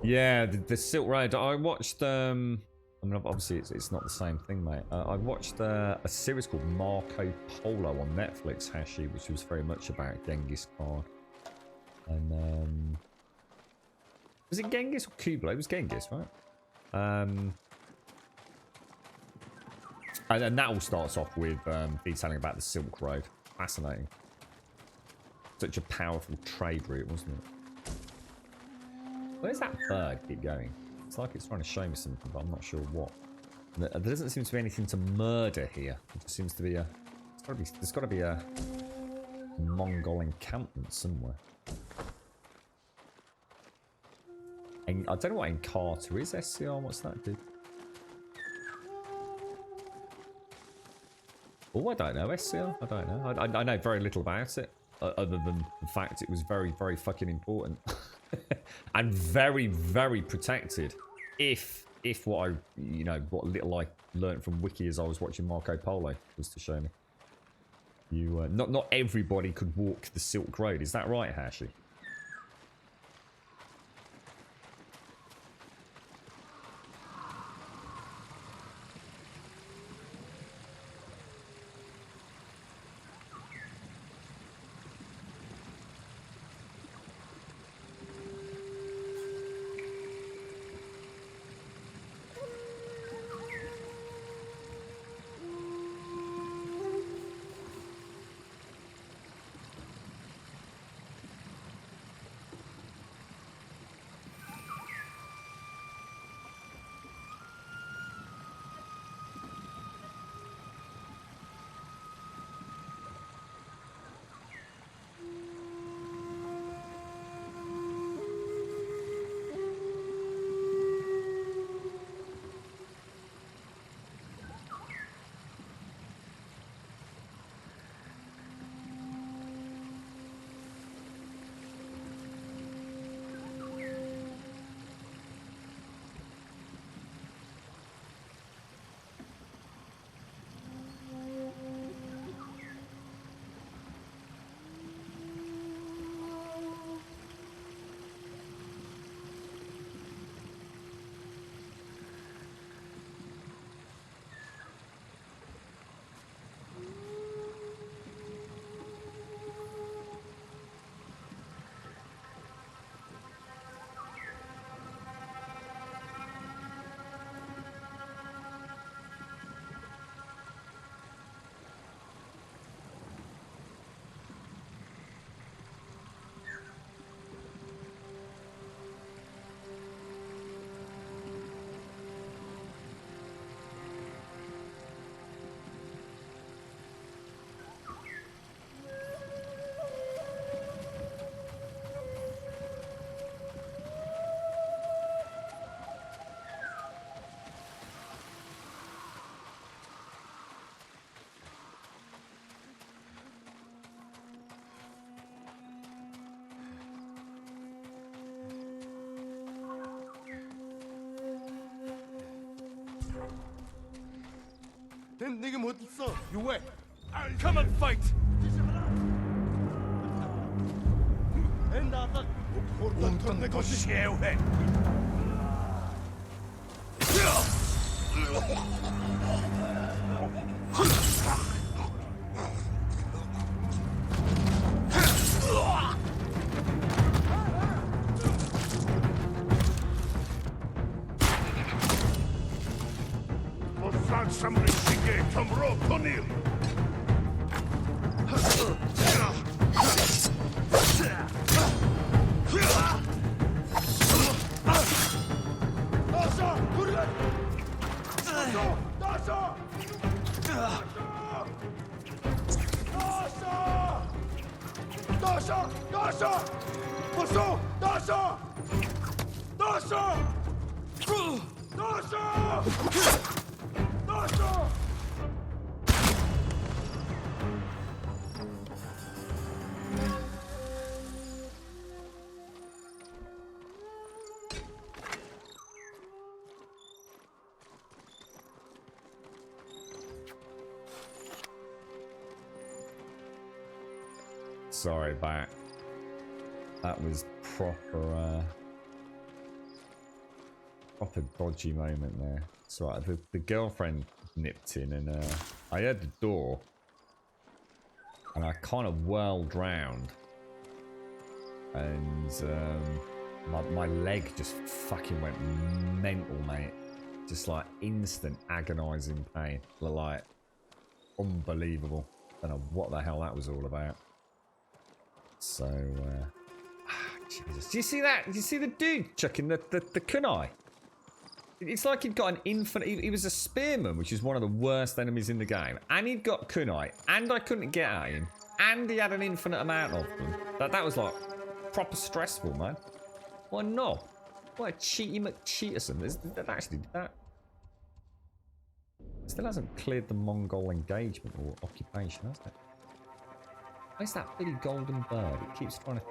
Yeah, the Silk Road. I watched. I mean, obviously it's not the same thing, mate. I watched a series called Marco Polo on Netflix, Hashi, which was very much about Genghis Khan. And was it Genghis or Kublai? It was Genghis, right? And that all starts off with detailing about the Silk Road. Fascinating. Such a powerful trade route, wasn't it? Where's that bird keep going? It's like it's trying to show me something, but I'm not sure what. There doesn't seem to be anything to murder here. It just seems to be a... There's got to be a Mongol encampment somewhere. And I don't know what Encarta is. SCR, what's that do? Oh, I don't know. SCR? I don't know. I know very little about it. Other than the fact it was very, very fucking important. And very, very protected. If what I, you know, what little I learned from Wiki as I was watching Marco Polo was to show me. You, not everybody could walk the Silk Road. Is that right, Hashi? You wait. Come and fight. Un negocieu-he. Forsan samri sige kamro tonil. Sorry about that. Was proper proper dodgy moment there. It's right. The girlfriend nipped in and I heard the door and I kind of whirled round and my leg just fucking went mental, mate. Just like instant agonizing pain. Like unbelievable. Don't know what the hell that was all about. So, Jesus. Do you see that? Do you see the dude chucking the kunai? It's like he'd got an infinite... He was a spearman, which is one of the worst enemies in the game. And he'd got kunai, and I couldn't get at him. And he had an infinite amount of them. That was like proper stressful, man. What a knob. What a cheaty McCheaterson. That actually did that. Still hasn't cleared the Mongol engagement or occupation, has it? Where's that bloody golden bird? It keeps trying to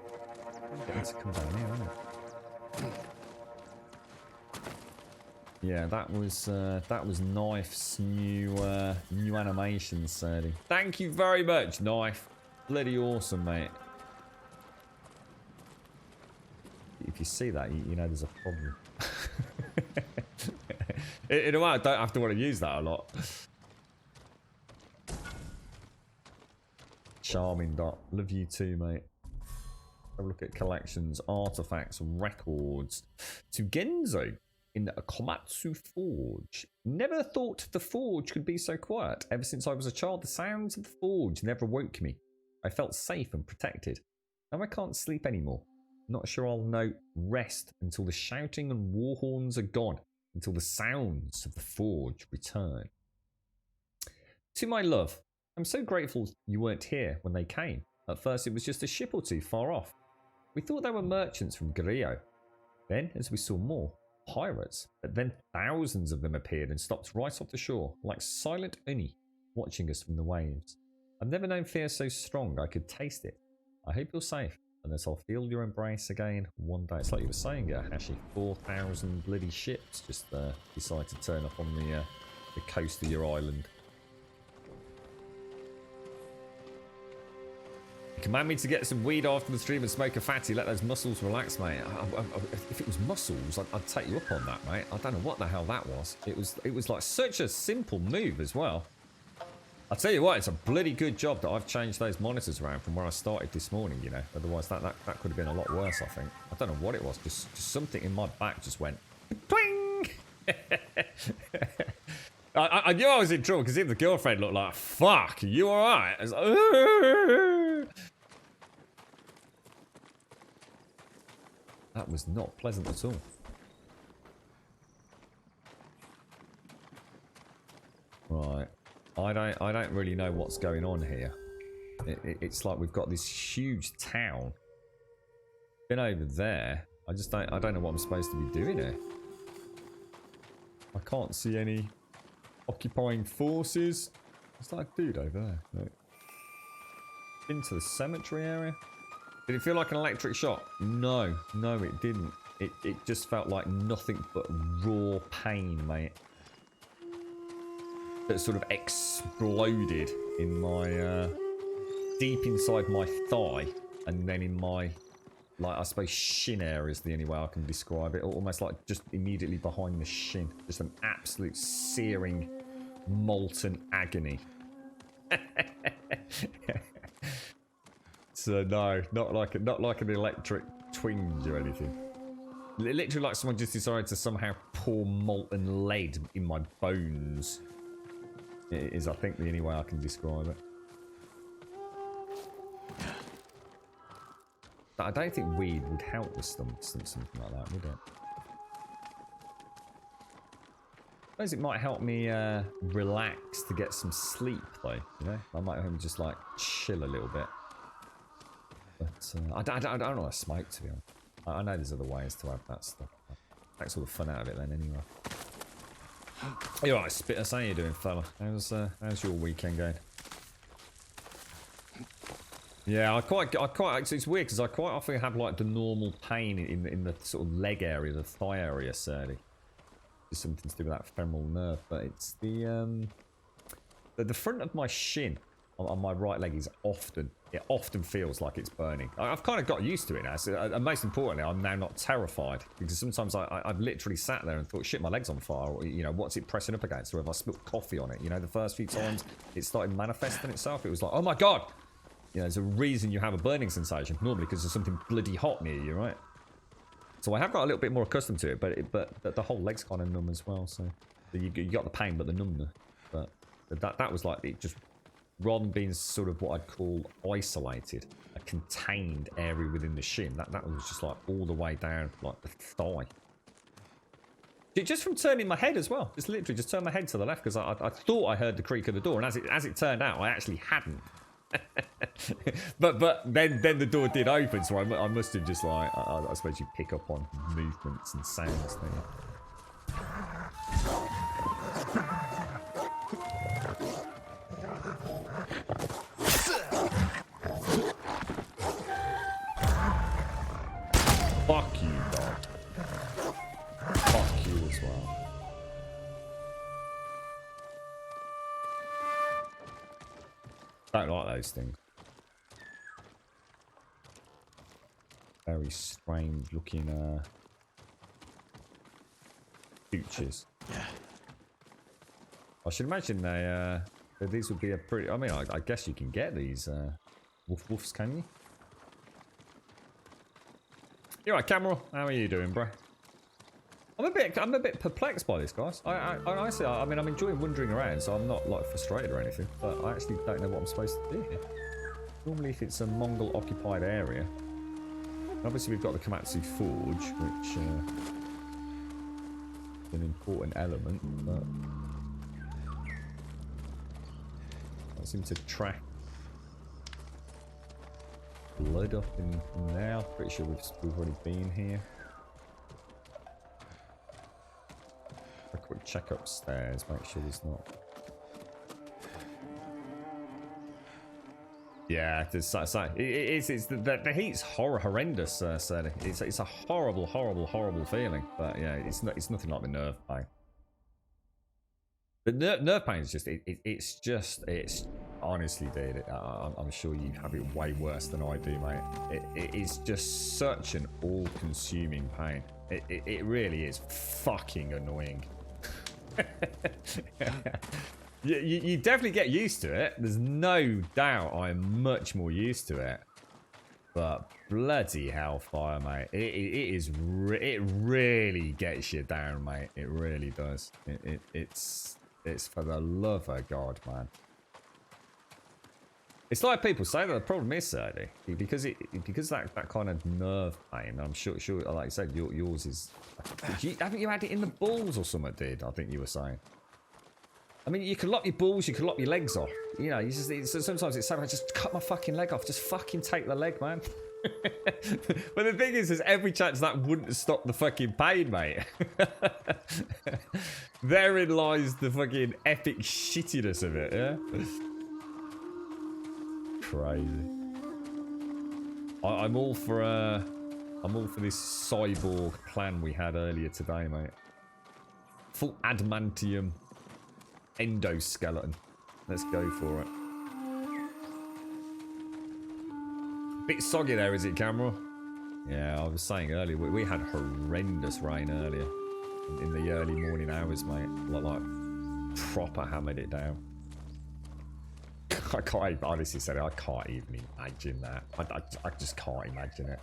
get it to come down here, isn't it? Yeah, that was Knife's new animation setting. Thank you very much, Knife. Bloody awesome, mate. If you see that, you know there's a problem. In a way, I don't have to want to use that a lot. Charming Dot. Love you too, mate. Have a look at collections, artifacts, records. To Genzo in a Komatsu Forge. Never thought the forge could be so quiet. Ever since I was a child, the sounds of the forge never woke me. I felt safe and protected. Now I can't sleep anymore. Not sure I'll know rest until the shouting and war horns are gone. Until the sounds of the forge return. To my love. I'm so grateful you weren't here when they came. At first it was just a ship or two far off. We thought they were merchants from Grio. Then, as we saw more, pirates. But then thousands of them appeared and stopped right off the shore, like silent Uni, watching us from the waves. I've never known fear so strong, I could taste it. I hope you're safe, unless I'll feel your embrace again one day. It's like you were saying, Hashi, 4,000 bloody ships just decide to turn up on the coast of your island. Command me to get some weed after the stream and smoke a fatty. Let those muscles relax, mate. If it was muscles, I'd take you up on that, mate. I don't know what the hell that was. It was like such a simple move as well. I'll tell you what, it's a bloody good job that I've changed those monitors around from where I started this morning, you know. Otherwise, that could have been a lot worse, I think. I don't know what it was. Just something in my back just went... Twing! I knew I was in trouble because even the girlfriend looked like, fuck, are you alright? I was like, Arr! That was not pleasant at all. Right. I don't really know what's going on here. It's like we've got this huge town. Been over there. I don't know what I'm supposed to be doing here. I can't see any occupying forces. Is that a dude over there? No. Into the cemetery area. Did it feel like an electric shock? No, it didn't. It just felt like nothing but raw pain, mate. That sort of exploded in my deep inside my thigh, and then in my like, I suppose shin area is the only way I can describe it. Almost like just immediately behind the shin. Just an absolute searing, molten agony. So no, not like an electric twinge or anything. Literally like someone just decided to somehow pour molten lead in my bones. It is, I think, the only way I can describe it. But I don't think weed would help with something like that, would it? I suppose it might help me relax to get some sleep, though. You know, I might have just like chill a little bit. But I don't want to smoke, to be honest. I know there's other ways to have that stuff. Takes all the fun out of it, then, anyway. You alright, Spitter? How you doing, fella? How's your weekend going? Yeah, I quite. Actually, it's weird because I quite often have like the normal pain in the sort of leg area, the thigh area, certainly. There's something to do with that femoral nerve, but it's the front of my shin on my right leg is often. It often feels like it's burning. I've kind of got used to it now. So, and most importantly, I'm now not terrified because sometimes I've literally sat there and thought, shit, my leg's on fire. Or, you know, what's it pressing up against? Or have I spilt coffee on it? You know, the first few times it started manifesting itself, it was like, oh my god. You know, there's a reason you have a burning sensation normally because there's something bloody hot near you, right? So I have got a little bit more accustomed to it, but the whole leg's kind of numb as well. So you got the pain, but the numbness. But that was like it just. Rather than being sort of what I'd call isolated, a contained area within the shin, that was just like all the way down, like the thigh. Just from turning my head as well. Just literally just turn my head to the left because I thought I heard the creak of the door, and as it turned out, I actually hadn't. but then the door did open, so I must have just like I suppose you pick up on movements and sounds there. Fuck you, dog. Fuck you as well. Don't like those things. Very strange looking features. I should imagine these would be a pretty. I mean, I guess you can get these woofs, can you? You're right, Cameron. How are you doing, bro? I'm a bit perplexed by this, guys. I honestly, I mean, I'm enjoying wandering around, so I'm not like frustrated or anything. But I actually don't know what I'm supposed to do here. Normally, if it's a Mongol-occupied area, obviously we've got the Komatsu Forge, which is an important element, but I seem to track blood up in there. Pretty sure we've already been here. A quick check upstairs, make sure there's not. Yeah, it's the heat's horrendous, Sadie. It's a horrible feeling. But yeah, it's nothing like the nerve pain. The nerve pain is just it's honestly, dude. I'm sure you have it way worse than I do, mate. It is just such an all-consuming pain. It really is fucking annoying. You definitely get used to it. There's no doubt I'm much more used to it. But bloody hellfire, mate. It really gets you down, mate. It really does. It's for the love of God, man. It's like people say that the problem is, Sadie, because that kind of nerve pain. I'm sure, like I said, yours is. Haven't you had it in the balls or something, dude? I think you were saying. I mean, you can lop your balls, you can lop your legs off. You know, sometimes it's something. Just cut my fucking leg off. Just fucking take the leg, man. But the thing is, there's every chance that wouldn't stop the fucking pain, mate. Therein lies the fucking epic shittiness of it, yeah? Crazy. I'm all for this cyborg plan we had earlier today, mate. Full adamantium endoskeleton. Let's go for it. Bit soggy there, is it, Camera? Yeah, I was saying earlier, we had horrendous rain earlier. In the early morning hours, mate. Like proper hammered it down. I can't, honestly said it, I can't even imagine that. I just can't imagine it.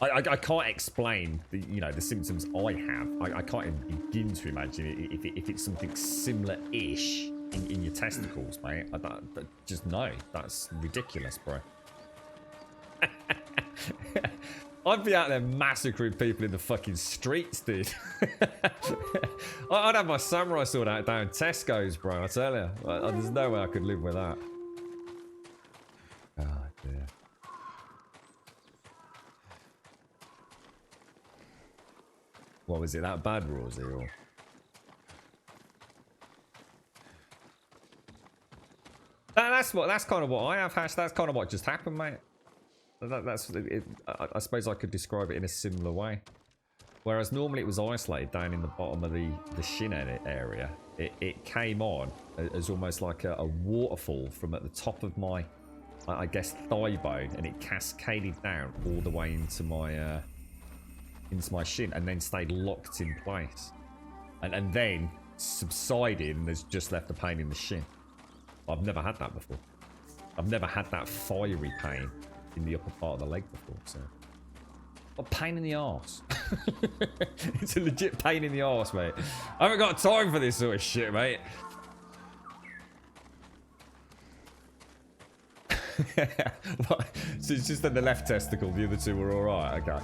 I can't explain the, you know, the symptoms I have. I can't even begin to imagine it if it's something similar-ish in your testicles, mate. Just no, that's ridiculous, bro. I'd be out there massacring people in the fucking streets, dude. I'd have my samurai sword out down Tesco's, bro. I tell you, there's no way I could live with that. Oh dear. What was it? That bad, Rosie? Or that's kind of what I have, Hash. That's kind of what just happened, mate. That's it. I suppose I could describe it in a similar way. Whereas normally it was isolated down in the bottom of the shin area, it came on as almost like a waterfall from at the top of my, I guess, thigh bone, and it cascaded down all the way into my shin, and then stayed locked in place, and then subsided, and there's just left the pain in the shin. I've never had that before. I've never had that fiery pain in the upper part of the leg before, so a pain in the arse. It's a legit pain in the arse, mate. I haven't got time for this sort of shit, mate. So it's just in the left testicle, the other two were alright, okay.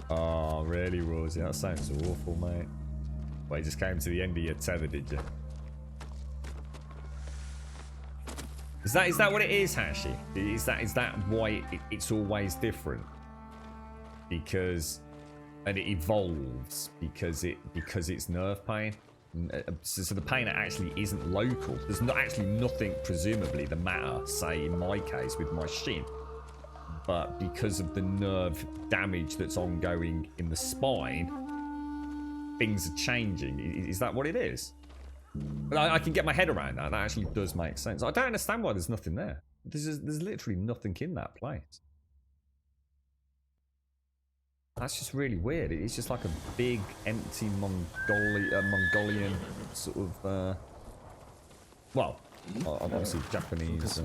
Oh, really, Rosie? That sounds awful, mate. Well, you just came to the end of your tether, did you? Is that what it is, Hashi? Is that why it's always different? Because, and it evolves because it's nerve pain. So the pain actually isn't local. There's not actually nothing presumably the matter, say in my case with my shin, but because of the nerve damage that's ongoing in the spine, things are changing. Is that what it is? But I can get my head around that. That actually does make sense. I don't understand why there's nothing there. There's literally nothing in that place. That's just really weird. It's just like a big, empty Mongolian sort of, well, obviously Japanese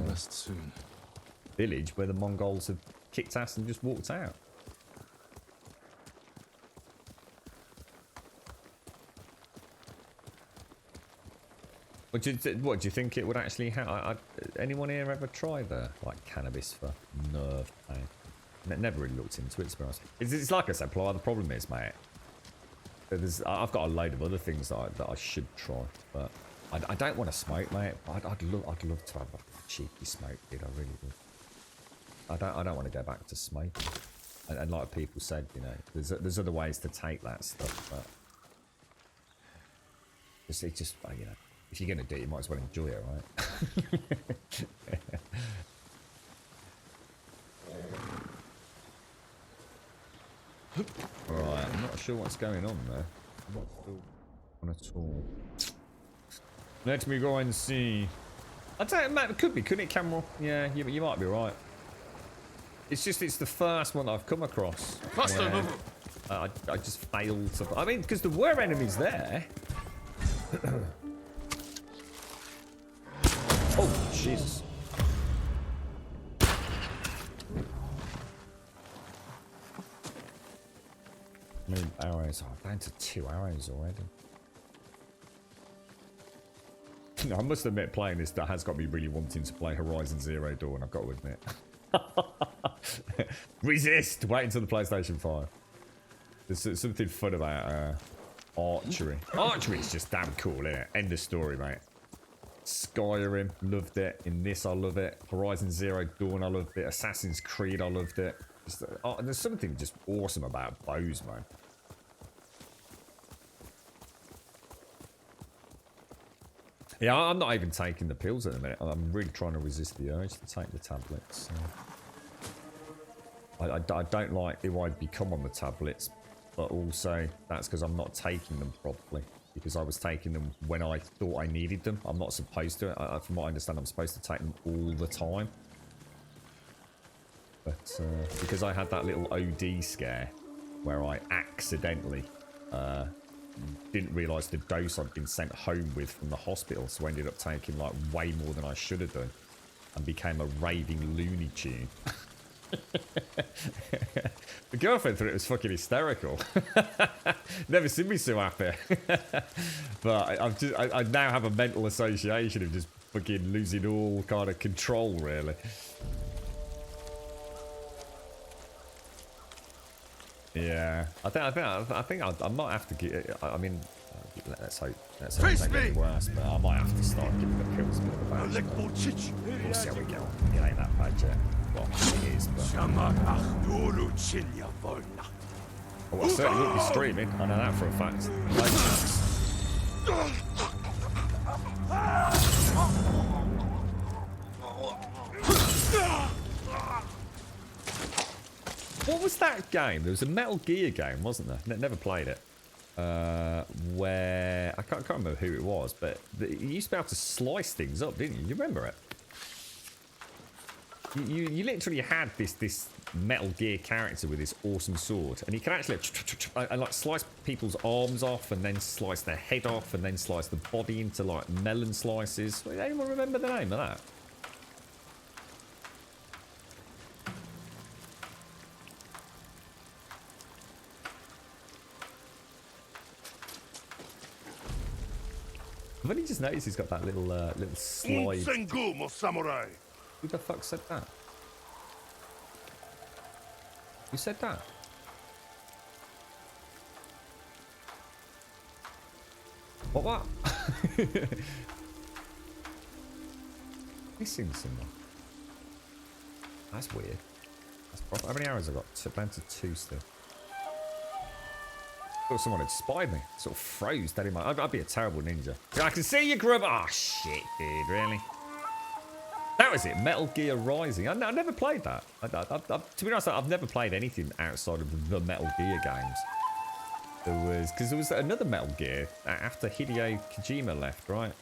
village where the Mongols have kicked ass and just walked out. What do you think it would actually have? Anyone here ever tried like cannabis for nerve pain? Never really looked into it, to be honest. It's like I said, the problem is, mate, I've got a load of other things that I should try, but I don't want to smoke, mate. I'd love to have a cheeky smoke, dude. I really would. I don't want to go back to smoking. And like people said, you know, there's other ways to take that stuff, but it's just you know. If you're going to do it, you might as well enjoy it, right? Right, I'm not sure what's going on there. I'm not sure on at all. Let me go and see. I don't know, it could be, couldn't it, Cameron? Yeah, you might be right. It's the first one that I've come across. I just failed to... I mean, because there were enemies there. Oh, Jesus. Many arrows. Oh, down to 2 arrows already. No, I must admit, playing this that has got me really wanting to play Horizon Zero Dawn, I've got to admit. Resist! Wait until the PlayStation 5. There's something fun about archery. Archery is just damn cool, isn't it? End of story, mate. Skyrim, loved it. In this, I love it. Horizon Zero Dawn, I loved it. Assassin's Creed, I loved it. There's something just awesome about bows, man. Yeah, I'm not even taking the pills at the minute. I'm really trying to resist the urge to take the tablets. I don't like who I've become on the tablets, but also that's because I'm not taking them properly. Because I was taking them when I thought I needed them. I'm not supposed to. From what I understand, I'm supposed to take them all the time. But because I had that little OD scare where I accidentally didn't realise the dose I'd been sent home with from the hospital, so I ended up taking like way more than I should have done and became a raving Looney Tune. The girlfriend thought it was fucking hysterical. Never seen me so happy. But I now have a mental association of just fucking losing all kind of control, really. Yeah, I think I might have to get. I mean, let's hope it doesn't get any worse. But I might have to start giving the pills a bit of a badge. We'll see how we go. It ain't that bad yet. Well, it is, but. Oh, I certainly won't be streaming. I know that for a fact. What was that game? There was a Metal Gear game, wasn't there? Never played it. Where I can't remember who it was, but you used to be able to slice things up, didn't you? You remember it? You literally had this Metal Gear character with this awesome sword, and you can actually like slice people's arms off, and then slice their head off, and then slice the body into like melon slices. Anyone remember the name of that? I've only just noticed he's got that little slide. Samurai. Who the fuck said that? Who said that? What? Missing someone. That's weird. That's proper. How many hours have I got? Down to 2 still. I thought someone had spied me. Sort of froze dead in my... I'd be a terrible ninja. I can see you, grub. Oh, shit, dude. Really? That was it. Metal Gear Rising. I never played that. To be honest, I've never played anything outside of the Metal Gear games. Because there was another Metal Gear after Hideo Kojima left, right?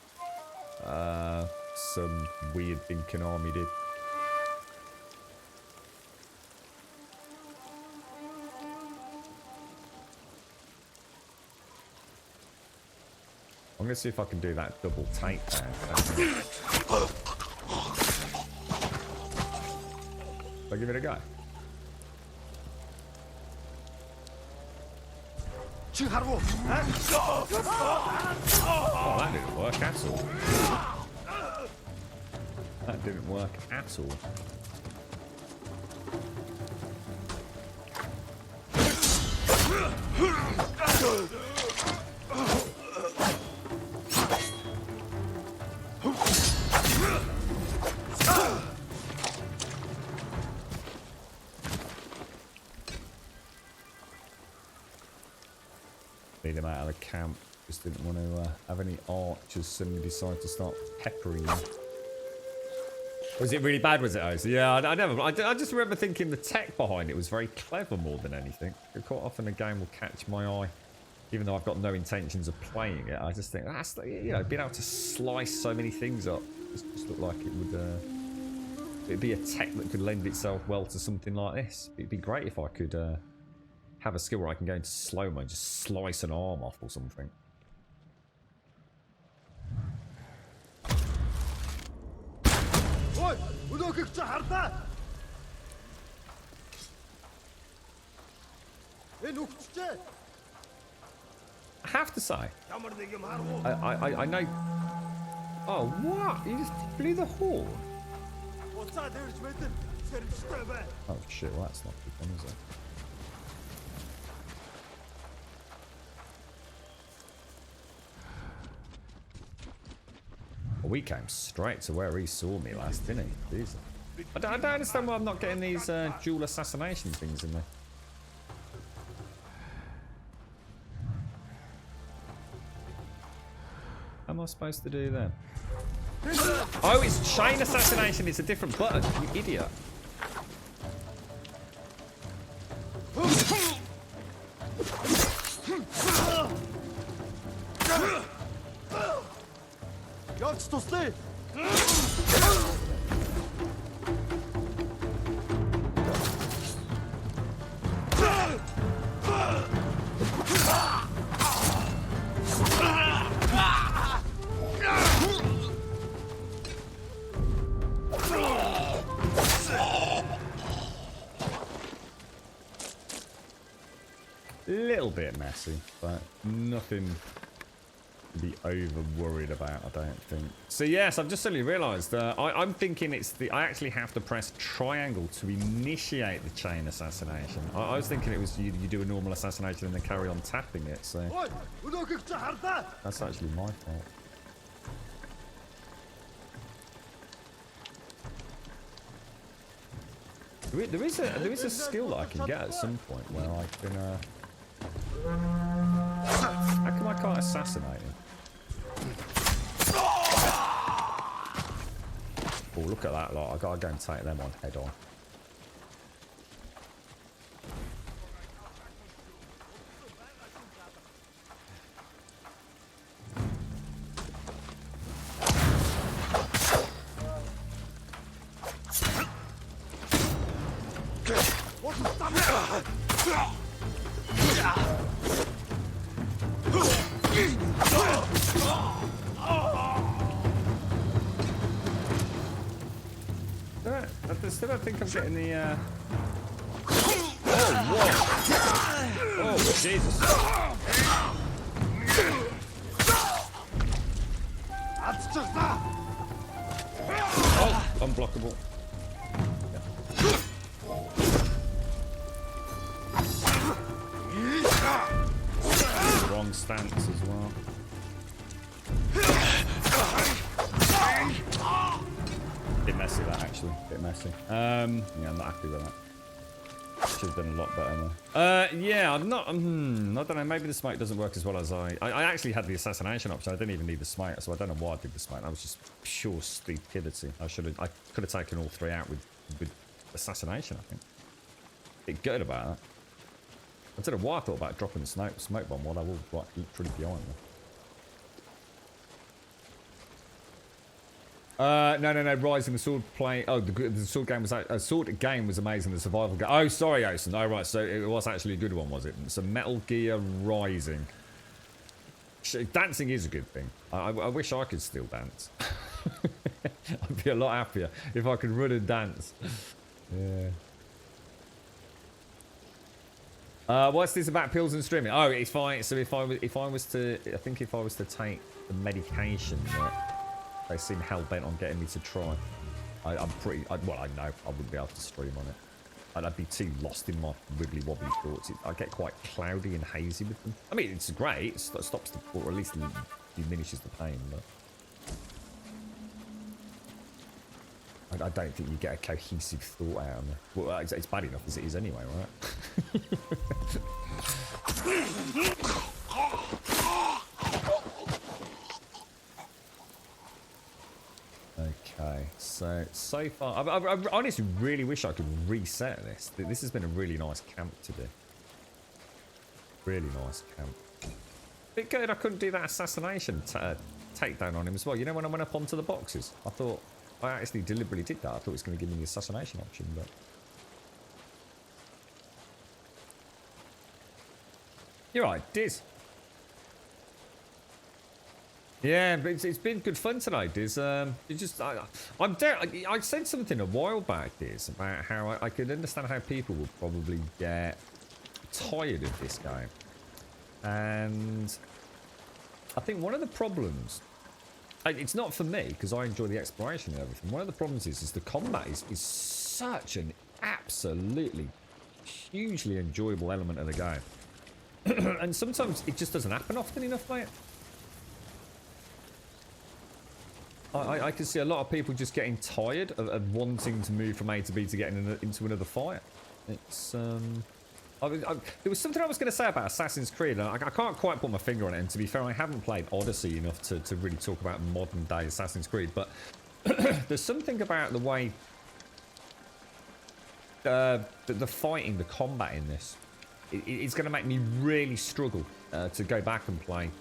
Some weird thing Konami did. I'm going to see if I can do that double take there. I'll give it a go. Oh, that didn't work at all. That didn't work at all. Lead him out of the camp. Just didn't want to have any archers suddenly decide to start peppering them. Was it really bad, was it, Oz? Yeah, I just remember thinking the tech behind it was very clever more than anything. Quite often a game will catch my eye, even though I've got no intentions of playing it. I just think, that's, you know, being able to slice so many things up just looked like it would, it'd be a tech that could lend itself well to something like this. It'd be great if I could have a skill where I can go into slow-mo and just slice an arm off or something. I have to say, I know. Oh, what? You just blew the horn? Oh shit, well, that's not good then, is it? Well, we came straight to where he saw me last, didn't he? Jesus. I don't understand why I'm not getting these dual assassination things in there. How am I supposed to do that? Oh, it's chain assassination. It's a different button. You idiot. little bit messy, but nothing to be over worried about, I don't think. So yes, I've just suddenly realised I'm thinking it's I actually have to press triangle to initiate the chain assassination. I was thinking it was you do a normal assassination and then carry on tapping it. So that's actually my fault. There is a skill that I can get at some point where I can. How come I can't assassinate him? Oh, look at that lot! I gotta go and take them on head on. I still don't think I'm getting the. Oh, whoa! Oh, Jesus! Oh, unblockable. Wrong stance as well. Bit messy that actually, bit messy. Yeah, I'm not happy with that. Should have done a lot better though. Yeah, I'm not. I don't know. Maybe the smite doesn't work as well as I actually had the assassination option. I didn't even need the smite, so I don't know why I did the smite. That was just pure stupidity. I could have taken all three out with assassination. I think. Bit good about that. I don't know why I thought about dropping the smoke bomb while I was like literally behind me. No. Rising the sword play. Oh, the sword game was sword game was amazing. The survival game. Oh, sorry, Ocean. Oh, right. So it was actually a good one, was it? So Metal Gear Rising. Dancing is a good thing. I wish I could still dance. I'd be a lot happier if I could run and dance. Yeah. What's this about pills and streaming? Oh, it's fine. So if I was to take the medication that they seem hell-bent on getting me to try. Well, I know I wouldn't be able to stream on it. I'd be too lost in my wibbly-wobbly thoughts. I get quite cloudy and hazy with them. I mean, it's great. It stops the, or at least diminishes the pain, but I don't think you get a cohesive thought out of it. Well, it's bad enough as it is anyway, right? Okay, so far, I honestly really wish I could reset this. This has been a really nice camp to do. Really nice camp. Bit good I couldn't do that assassination takedown on him as well. You know, when I went up onto the boxes, I thought I actually deliberately did that. I thought it was going to give me the assassination option, but you're right, Diz. Yeah, but it's been good fun tonight, Diz. I said something a while back, Diz, about how I could understand how people would probably get tired of this game. And I think one of the problems, it's not for me, because I enjoy the exploration and everything. One of the problems is the combat is such an absolutely hugely enjoyable element of the game. And sometimes it just doesn't happen often enough, mate. I can see a lot of people just getting tired of wanting to move from A to B to get into another fight. It's there was something I was going to say about Assassin's Creed, and I can't quite put my finger on it. And to be fair, I haven't played Odyssey enough to really talk about modern day Assassin's Creed. But there's something about the way the fighting, the combat in this, it's going to make me really struggle to go back and play,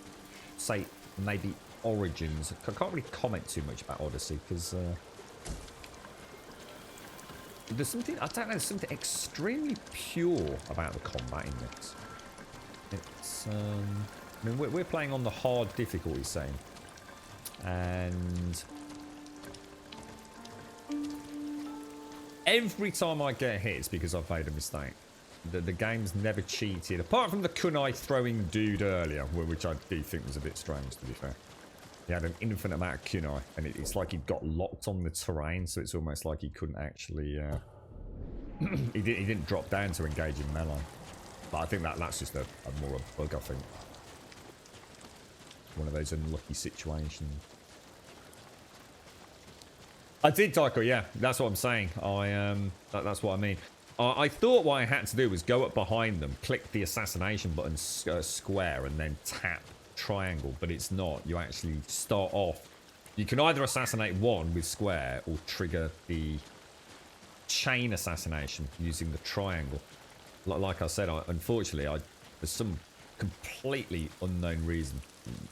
say, maybe Origins. I can't really comment too much about Odyssey because there's something, I don't know, there's something extremely pure about the combat in this. It's I mean, we're playing on the hard difficulty setting, and every time I get hit it's because I've made a mistake. The game's never cheated, apart from the kunai throwing dude earlier, which I do think was a bit strange, to be fair. He had an infinite amount of kunai, and it's like he got locked on the terrain, so it's almost like he couldn't actually... he didn't drop down to engage in melee. But I think that's just a more a bug, I think. One of those unlucky situations. I did, Taiko, yeah. That's what I'm saying. That's what I mean. I thought what I had to do was go up behind them, click the assassination button square, and then tap triangle, but it's not. You actually start off. You can either assassinate one with square or trigger the chain assassination using the triangle. Like I said, unfortunately, for some completely unknown reason,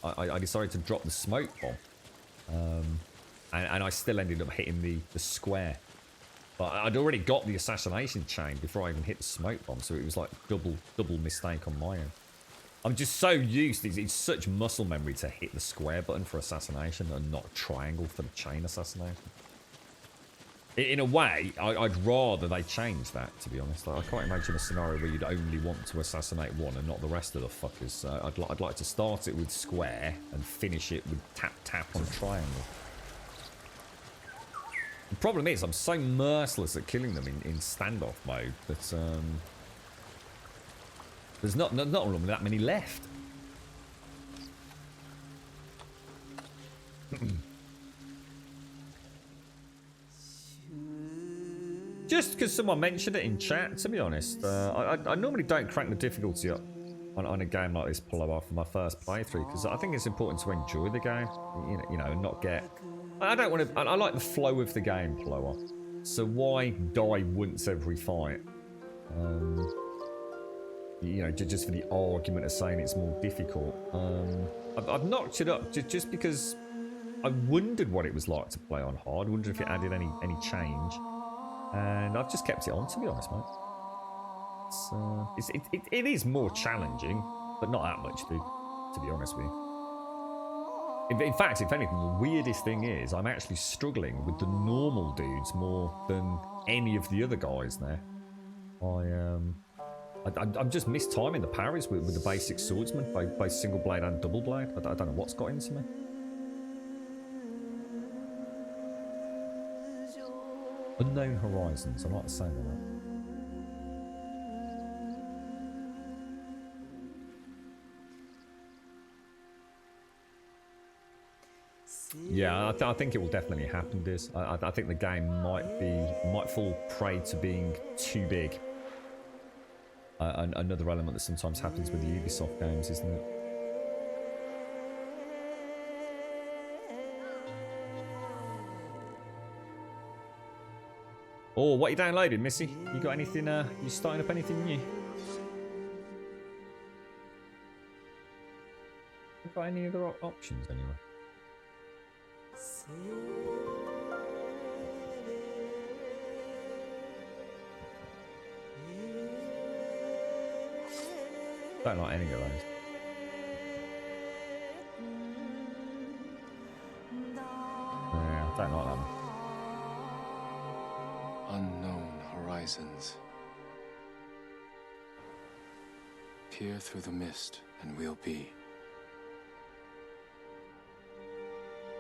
I decided to drop the smoke bomb. And I still ended up hitting the square. But I'd already got the assassination chain before I even hit the smoke bomb, so it was like double mistake on my end. I'm just so used, it's such muscle memory to hit the square button for assassination and not triangle for the chain assassination. In a way, I'd rather they change that, to be honest. Like, I can't imagine a scenario where you'd only want to assassinate one and not the rest of the fuckers. I'd like to start it with square and finish it with tap on triangle. The problem is, I'm so merciless at killing them in standoff mode that there's not that many left. Just because someone mentioned it in chat, to be honest, I normally don't crank the difficulty up on a game like this, Plower, for my first playthrough, because I think it's important to enjoy the game, you know, and not get... I don't want to... I like the flow of the game, Plower. So why die once every fight? You know, just for the argument of saying it's more difficult. I've knocked it up just because I wondered what it was like to play on hard. I wondered if it added any change. And I've just kept it on, to be honest, mate. It is more challenging, but not that much, dude, to be honest with you. In fact, if anything, the weirdest thing is I'm actually struggling with the normal dudes more than any of the other guys there. I'm just mistiming the parries with the basic swordsman, both single blade and double blade. I don't know what's got into me. Unknown Horizons, I like the sound of that. Yeah, I think it will definitely happen, Diz. I think the game might fall prey to being too big. Another element that sometimes happens with the Ubisoft games, isn't it? Oh, what you downloaded, Missy? You got anything, you starting up anything new? You got any other options anyway? Don't like any of those. Yeah, I don't like that one. Unknown horizons. Peer through the mist, and we'll be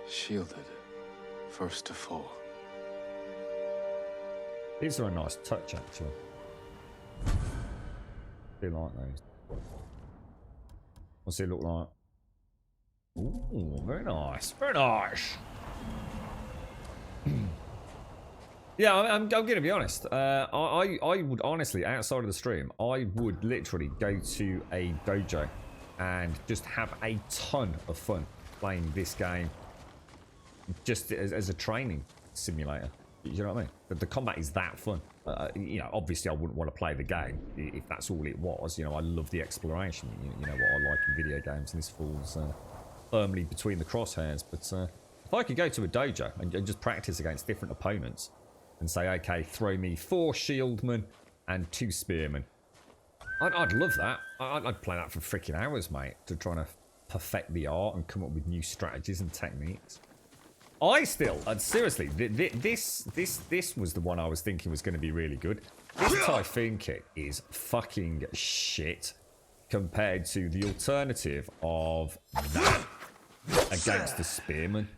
shielded, first to fall. These are a nice touch, actually. Do like those. What's it look like? Ooh, very nice. Very nice. Yeah, I'm going to be honest. I would honestly, outside of the stream, I would literally go to a dojo and just have a ton of fun playing this game just as a training simulator. You know what I mean? The combat is that fun. You know, obviously I wouldn't want to play the game if that's all it was. You know, I love the exploration. You know what I like in video games, and this falls firmly between the crosshairs. But if I could go to a dojo and just practice against different opponents and say, okay, throw me 4 shieldmen and 2 spearmen, I'd love that. I'd play that for freaking hours, mate, to try to perfect the art and come up with new strategies and techniques. I still, and seriously, this was the one I was thinking was going to be really good. This Typhoon kit is fucking shit compared to the alternative of that against the Spearman.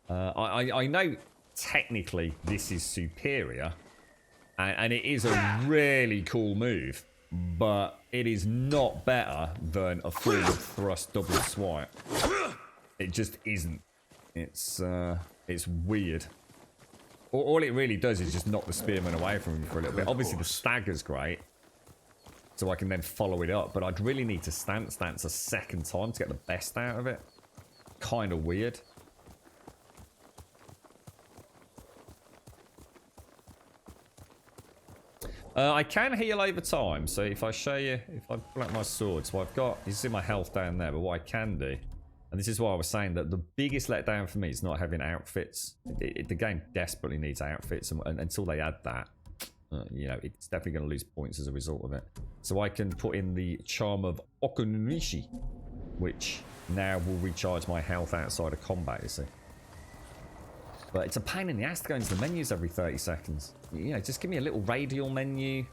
I know technically this is superior, and it is a really cool move, but it is not better than a forward thrust double swipe. It just isn't. It's weird. All it really does is just knock the Spearman away from him for a little bit. Obviously the stagger's great, so I can then follow it up, but I'd really need to stance a second time to get the best out of it. Kind of weird. I can heal over time, so if I show you, if I pull out my sword, so I've got, you see my health down there, but what I can do, and this is why I was saying that the biggest letdown for me is not having outfits. The game desperately needs outfits, and until they add that, you know, it's definitely going to lose points as a result of it. So I can put in the Charm of Okunrishi, which now will recharge my health outside of combat, you see. But it's a pain in the ass to go into the menus every 30 seconds. You know, just give me a little radial menu.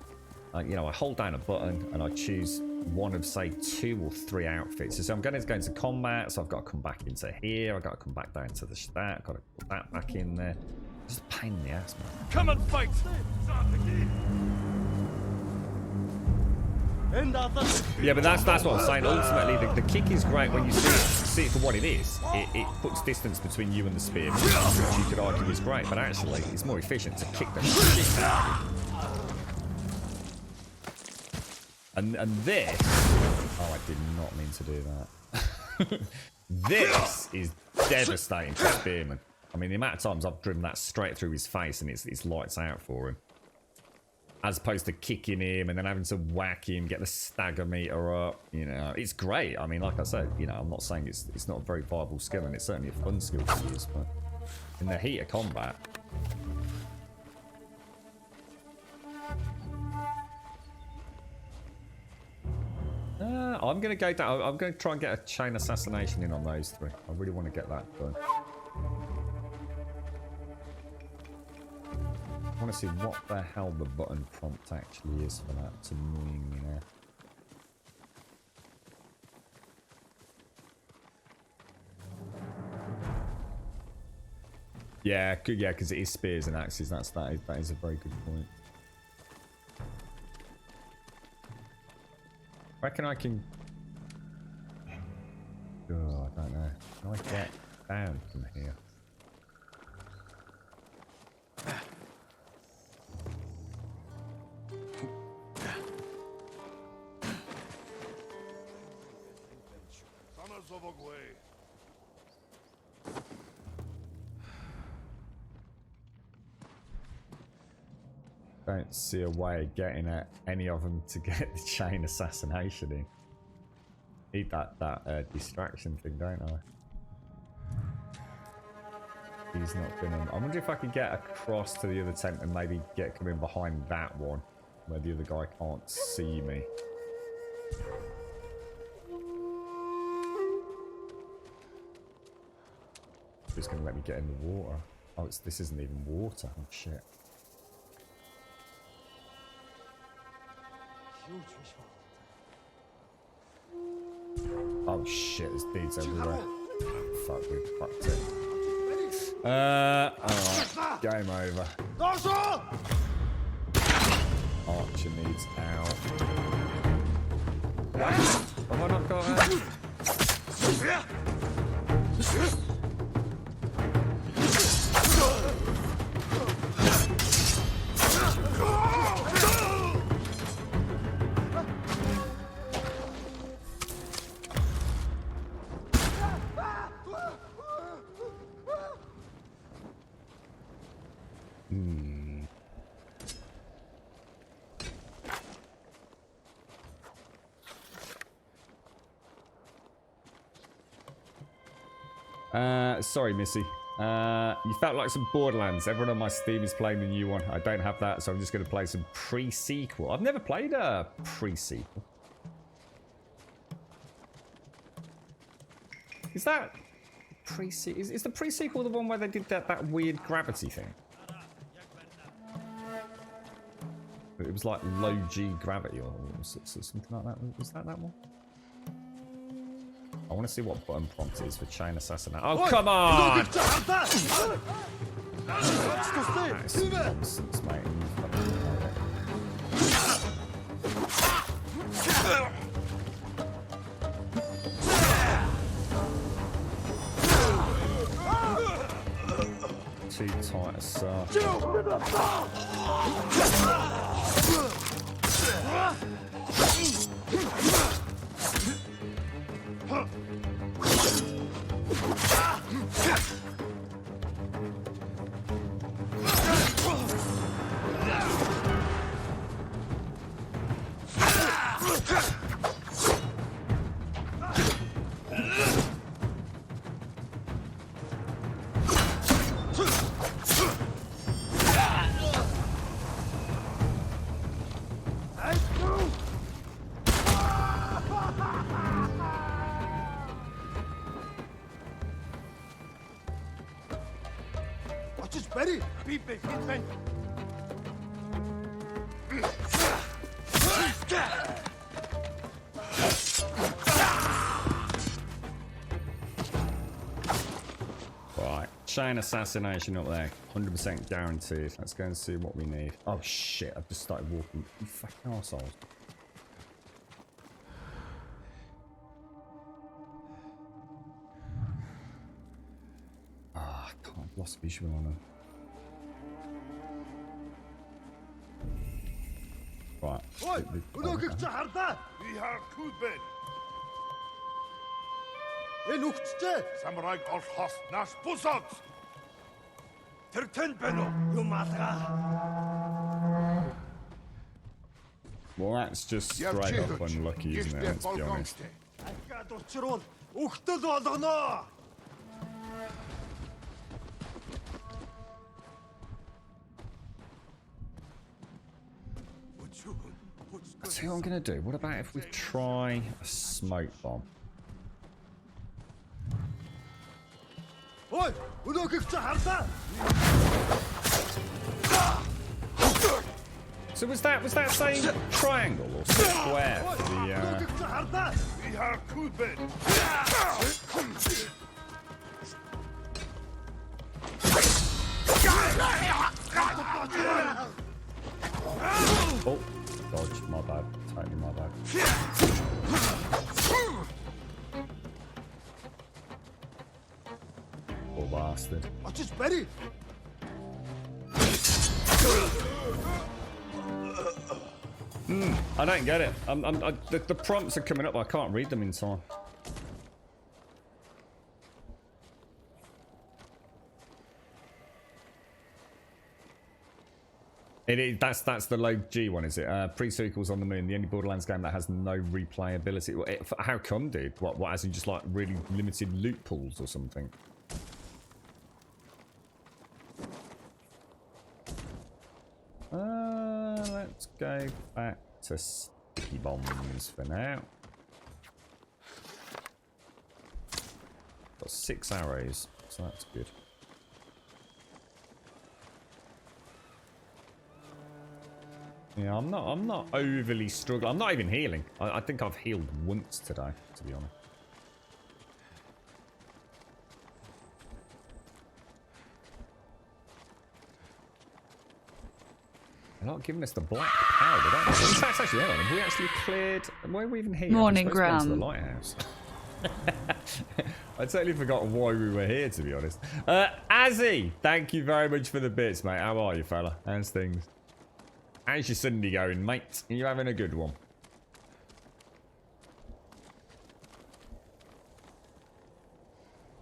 You know, I hold down a button and I choose one of, say, 2 or 3 outfits. So I'm going to go into combat, so I've got to come back into here. I've got to come back down to the stat. I've got to put that back in there. Just a pain in the ass, man. Come and fight! Yeah, but that's what I'm saying. Ultimately, the kick is great when you see it for what it is. It puts distance between you and the spear, which you could argue is great, but actually, it's more efficient to kick the shit out of you. And this... Oh, I did not mean to do that. This is devastating for Spearman. I mean, the amount of times I've driven that straight through his face and it's lights out for him. As opposed to kicking him and then having to whack him, get the stagger meter up, you know. It's great. I mean, like I said, you know, I'm not saying it's not a very viable skill, and it's certainly a fun skill to use, but in the heat of combat... I'm going to go down. I'm going to try and get a chain assassination in on those 3. I really want to get that done. I want to see what the hell the button prompt actually is for that. It's annoying me now. Yeah, good. Yeah, because it is spears and axes. That is a very good point. I reckon I can... Oh, I don't know. Can I get down from here? Don't see a way of getting at any of them to get the chain assassination in. Need that distraction thing, don't I? He's not gonna... I wonder if I could get across to the other tent and maybe get coming behind that one where the other guy can't see me. It's gonna let me get in the water. Oh, this isn't even water. Oh shit. Oh shit, there's dudes everywhere. Fuck, we fucked it. Alright, game over. Archer needs out. Have I not got her? Sorry, Missy. You felt like some Borderlands. Everyone on my Steam is playing the new one. I don't have that, so I'm just going to play some pre-sequel. I've never played a pre-sequel. Is that pre-sequel? Is the pre-sequel the one where they did that weird gravity thing? It was like low G gravity or something like that. Was that one? I want to see what button prompt is for chain assassination. Oh, come on! That's nonsense, mate. Too tight a circle. Right, chain assassination up there, 100% guaranteed. Let's go and see what we need. Oh shit! I've just started walking. You fucking arseholes. Ah, I can't. I've lost visual on them. Right. Samurai Golhos Nash Buzots! Well, that's just straight up unlucky, isn't it? Let's be honest. I'll tell you what I'm gonna do. What about if we try a smoke bomb? So was that saying triangle or square for the Oh, dodge, my bad. Totally my bad. Poor bastard. I don't get it. The prompts are coming up, but I can't read them in time. That's the low G one, is it? Pre-sequels on the moon, the only Borderlands game that has no replayability. How come, dude? What as in just like really limited loot pools or something? Let's go back to sticky bombs for now. Got 6 arrows, so that's good. Yeah, I'm not overly struggling. I'm not even healing. I think I've healed once today, to be honest. They're not giving us the black powder, don't they? In fact, actually, hang on, have we actually cleared... Why are we even here? Morning, we're supposed to go to Graham. the lighthouse. I totally forgot why we were here, to be honest. Azzy, thank you very much for the bits, mate. How are you, fella? How's things? How's your Sunday going, mate? Are you having a good one?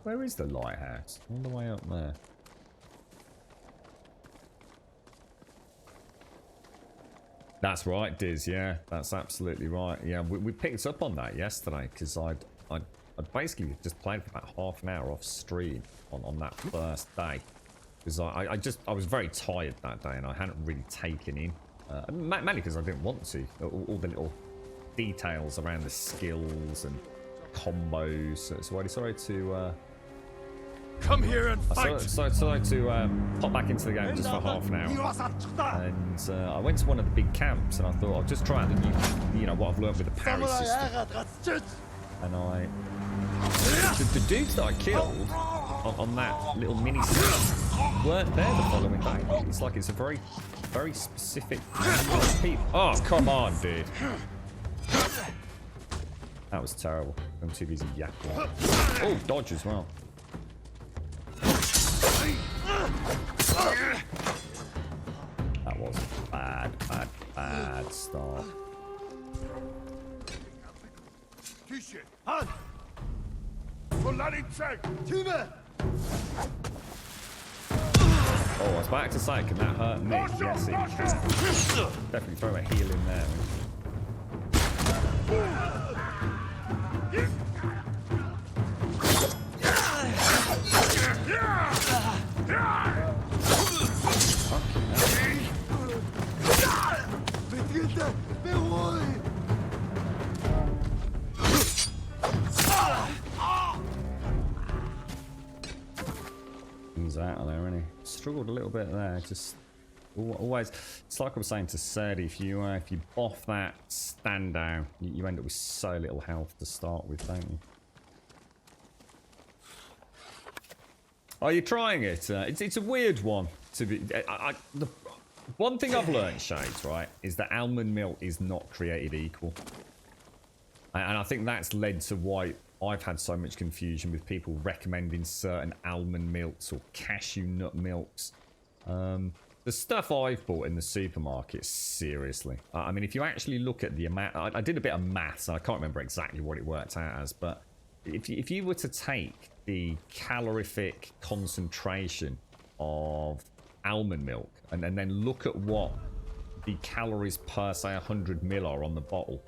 Where is the lighthouse? All the way up there. That's right, Diz. Yeah, that's absolutely right. Yeah, we picked up on that yesterday because I'd basically just played for about half an hour off stream on that first day because I was very tired that day and I hadn't really taken in mainly because I didn't want to all the little details around the skills and combos. So I decided to Come here and I fight. decided to pop back into the game just for half an hour. And I went to one of the big camps and I thought I'll just try out the new, you know, what I've learned with the parry system. And the dudes that I killed on that little mini set weren't there the following day. It's like it's a very, very specific number of people. Oh, come on, dude. That was terrible. I'm too busy yakking. Oh, dodge as well. That was a bad start. Oh, I was about to say, can that hurt me? Yes, it can. Definitely throw a heal in there. He's out of there, isn't he? Struggled a little bit there. Just always, it's like I was saying to Serdi, if you boff that stand down, you end up with so little health to start with, don't you? Are you trying it? It's a weird one to be. The one thing I've learned, Shades, right, is that almond milk is not created equal, and I think that's led to why I've had so much confusion with people recommending certain almond milks or cashew nut milks. The stuff I've bought in the supermarket, seriously. I mean, if you actually look at the amount, I did a bit of maths, and I can't remember exactly what it worked out as, but if you were to take the calorific concentration of almond milk and then look at what the calories per, say, 100 ml are on the bottle,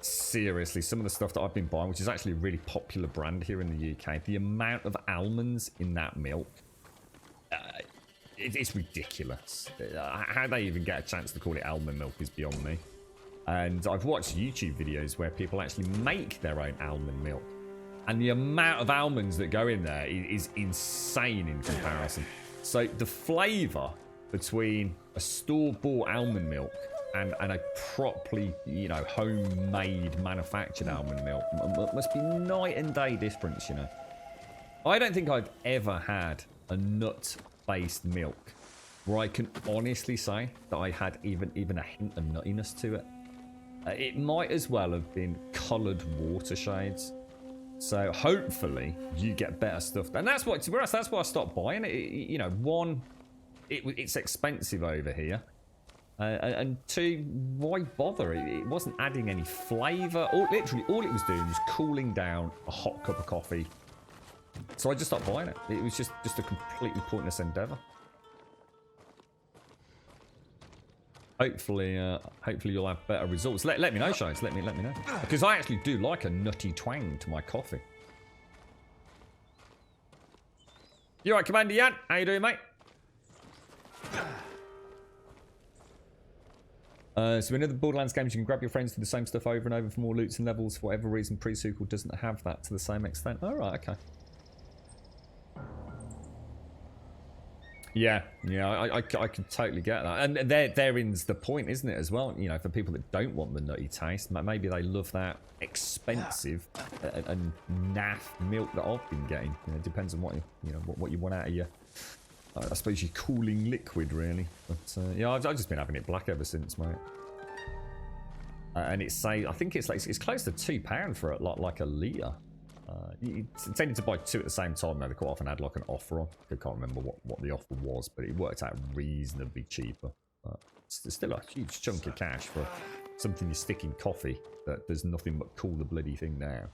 seriously, some of the stuff that I've been buying, which is actually a really popular brand here in the UK, the amount of almonds in that milk, it's ridiculous. How they even get a chance to call it almond milk is beyond me. And I've watched YouTube videos where people actually make their own almond milk, and the amount of almonds that go in there is insane in comparison. So the flavour between a store-bought almond milk and a properly, you know, homemade manufactured almond milk must be night and day difference, you know. I don't think I've ever had a nut-based milk where I can honestly say that I had even a hint of nuttiness to it. It might as well have been coloured water shades. So hopefully you get better stuff, and that's what, to be honest, that's why I stopped buying it. You know, one, it's expensive over here, and two, why bother? It wasn't adding any flavour. Literally, all it was doing was cooling down a hot cup of coffee. So I just stopped buying it. It was just a completely pointless endeavour. Hopefully you'll have better results. Let me know, Shines. Let me know, because I actually do like a nutty twang to my coffee. You alright, Commander Jan? How you doing, mate? So in other Borderlands games, you can grab your friends to do the same stuff over and over for more loots and levels. For whatever reason, Pre-Sequel doesn't have that to the same extent. All right, okay. Yeah, I can totally get that. And therein's the point, isn't it, as well? You know, for people that don't want the nutty taste, maybe they love that expensive and naff milk that I've been getting. You know, it depends on what you want out of your, I suppose, your cooling liquid, really. But yeah, I've just been having it black ever since, mate. And I think it's close to £2 for like a litre. You tended to buy two at the same time. Now they quite often had like an offer on. I can't remember what the offer was, but it worked out reasonably cheaper. It's still a huge chunk of cash for something you stick in coffee that does nothing but cool the bloody thing down.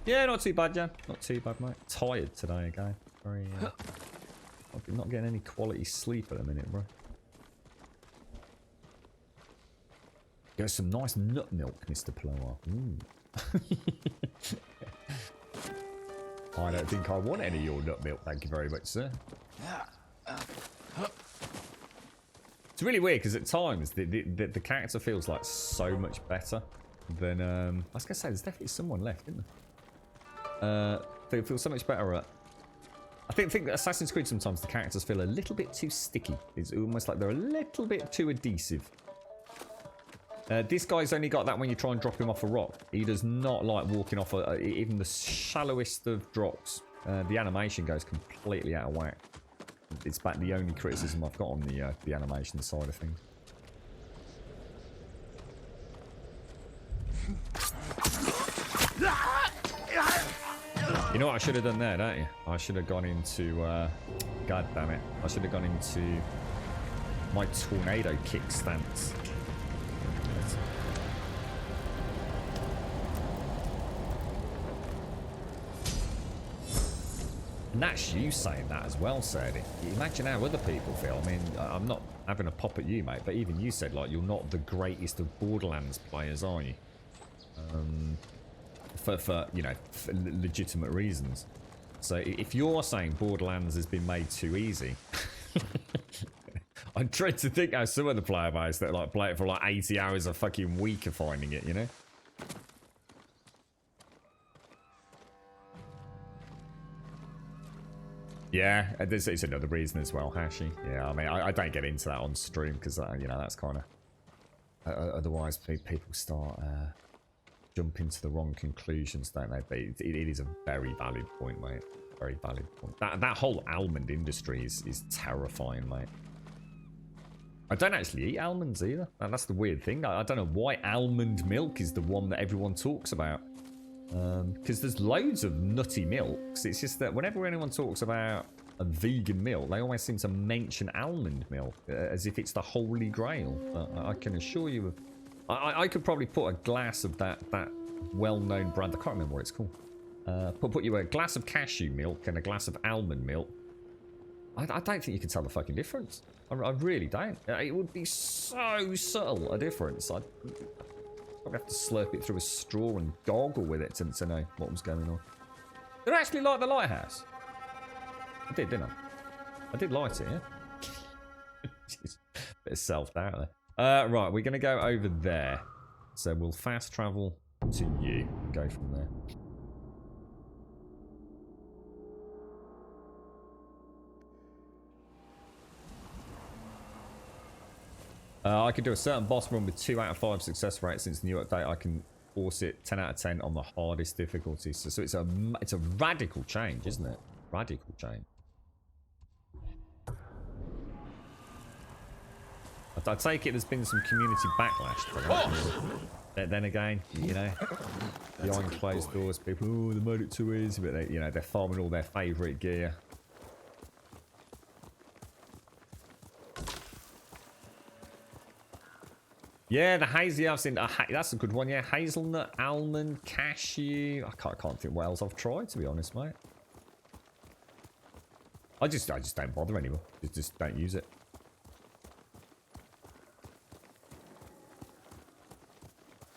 Yeah, not too bad, Jan. Not too bad, mate. Tired today again. Very. I'm not getting any quality sleep at the minute, bro. Get some nice nut milk, Mr. Plower. I don't think I want any of your nut milk, thank you very much, sir. It's really weird because at times the character feels like so much better than I was gonna say there's definitely someone left, isn't there? It feels so much better. I think that Assassin's Creed sometimes the characters feel a little bit too sticky. It's almost like they're a little bit too adhesive. This guy's only got that when you try and drop him off a rock. He does not like walking off even the shallowest of drops. The animation goes completely out of whack. It's about the only criticism I've got on the animation side of things. You know what I should have done there, don't you? I should have gone into... God damn it. I should have gone into my tornado kick stance. And that's you saying that as well, Sadie. Imagine how other people feel. I mean, I'm not having a pop at you, mate, but even you said, like, you're not the greatest of Borderlands players, are you? For you know, for legitimate reasons. So if you're saying Borderlands has been made too easy, I dread to think how some of the player base that like play it for like 80 hours a fucking week are finding it, you know? Yeah, it's another reason as well, Hashi. Yeah, I mean, I don't get into that on stream because, you know, that's kind of... otherwise, people start... jump into the wrong conclusions, don't they? But it is a very valid point, mate. Very valid point. That whole almond industry is terrifying, mate. I don't actually eat almonds either. And that's the weird thing. I don't know why almond milk is the one that everyone talks about. Because there's loads of nutty milks. It's just that whenever anyone talks about a vegan milk, they always seem to mention almond milk as if it's the holy grail. I can assure you of... I could probably put a glass of that well-known brand. I can't remember what it's called. Put you a glass of cashew milk and a glass of almond milk. I don't think you can tell the fucking difference. I really don't. It would be so subtle a difference. I'd probably have to slurp it through a straw and goggle with it to know what was going on. Did I actually light the lighthouse? I did, didn't I? I did light it, yeah? Bit of self-doubt there. Right, we're going to go over there. So we'll fast travel to you and go from there. I could do a certain boss run with 2 out of 5 success rate. Since the new update, I can force it 10 out of 10 on the hardest difficulty. So it's a radical change, isn't it? Radical change. I take it there's been some community backlash for that. Then again, you know, behind closed doors, people, oh, they made it too easy, but they, you know, they're farming all their favourite gear. Yeah, the hazy I've seen. That's a good one. Yeah, hazelnut, almond, cashew. I can't think what else I've tried, to be honest, mate. I just don't bother anymore. Just don't use it.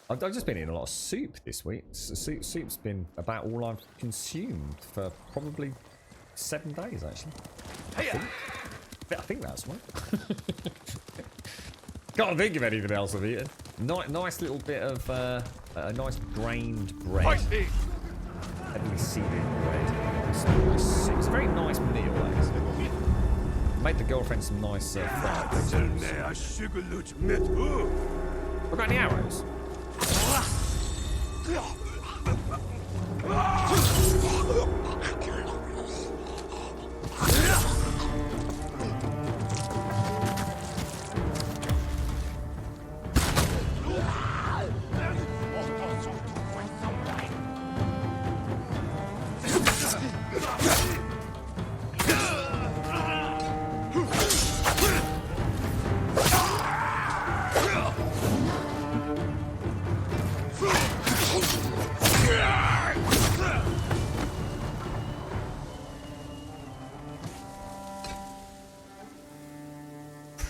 I've just been eating a lot of soup this week. Soup's been about all I've consumed for probably 7 days, actually. I think that's one. Can't think of anything else I've eaten. Nice little bit of a nice grained bread. Heavily seeded bread. It's a very nice meal, that is. Made the girlfriend some nice fried vegetables. I've got any arrows?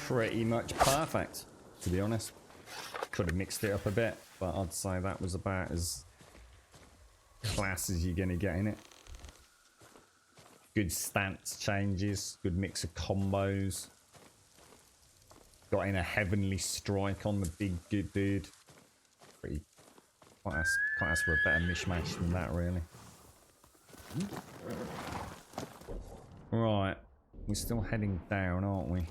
Pretty much perfect, to be honest. Could have mixed it up a bit, but I'd say that was about as class as you're gonna get in it. Good stance changes, good mix of combos. Got in a heavenly strike on the big good dude. Pretty can't ask for a better mishmash than that, really. Right. We're still heading down, aren't we?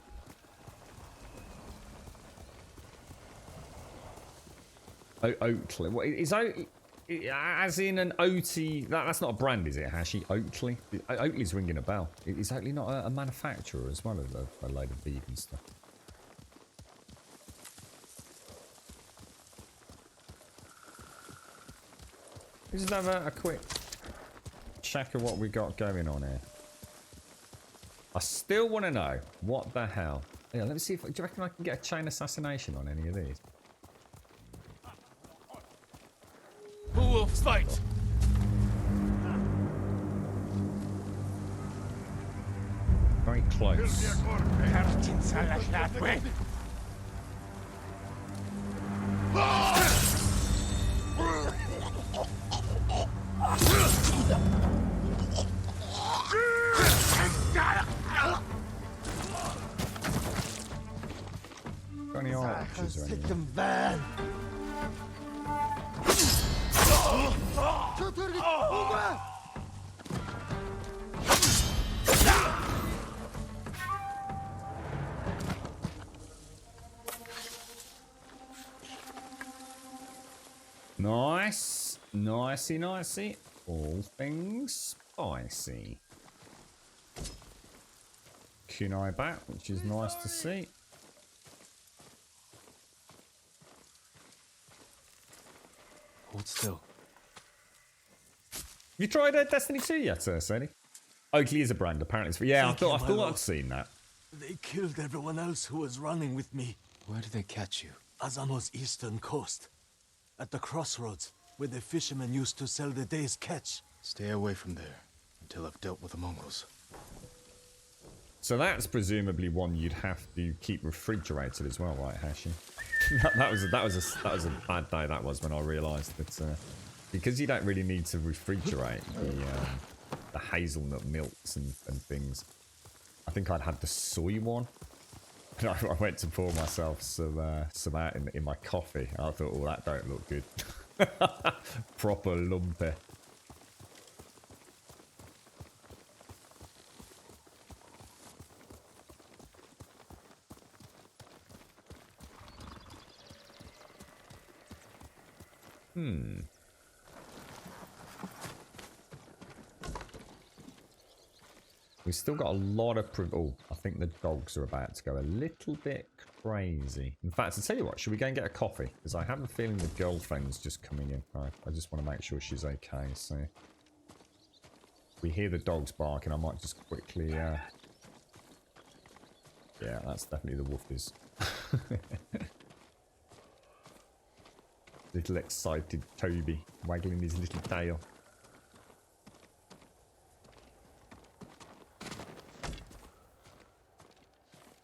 Oh, Oakley. What is Oakley? As in an OT? That's not a brand, is it, Hashi? Oakley? Oakley's ringing a bell. Is Oakley not a manufacturer as well of a load of vegan stuff? Let's just have a quick check of what we got going on here. I still want to know what the hell. Yeah, let me see if. Do you reckon I can get a chain assassination on any of these? Who will fight? Very close. Got any archers or anything? Nice. Nicey, nicey. All things spicy. Kunai back, which is nice to see. Hold still. You tried Destiny 2 yet, Sadie? Oakley is a brand, apparently. Yeah, I thought I'd seen that. They killed everyone else who was running with me. Where did they catch you? Azano's eastern coast. At the crossroads, where the fishermen used to sell the day's catch. Stay away from there until I've dealt with the Mongols. So that's presumably one you'd have to keep refrigerated as well, right, Hashi? that was a bad day. That was when I realised that because you don't really need to refrigerate the hazelnut milks and things. I think I'd had the soy one. And I went to pour myself some out in my coffee. And I thought, oh, that don't look good. Proper lumpy. We've still got a lot of... Oh, I think the dogs are about to go a little bit crazy. In fact, I'll tell you what, should we go and get a coffee? Because I have a feeling the girlfriend's just coming in. I just want to make sure she's okay, so... We hear the dogs barking, I might just quickly... Yeah, that's definitely the wolfies. Little excited Toby, waggling his little tail.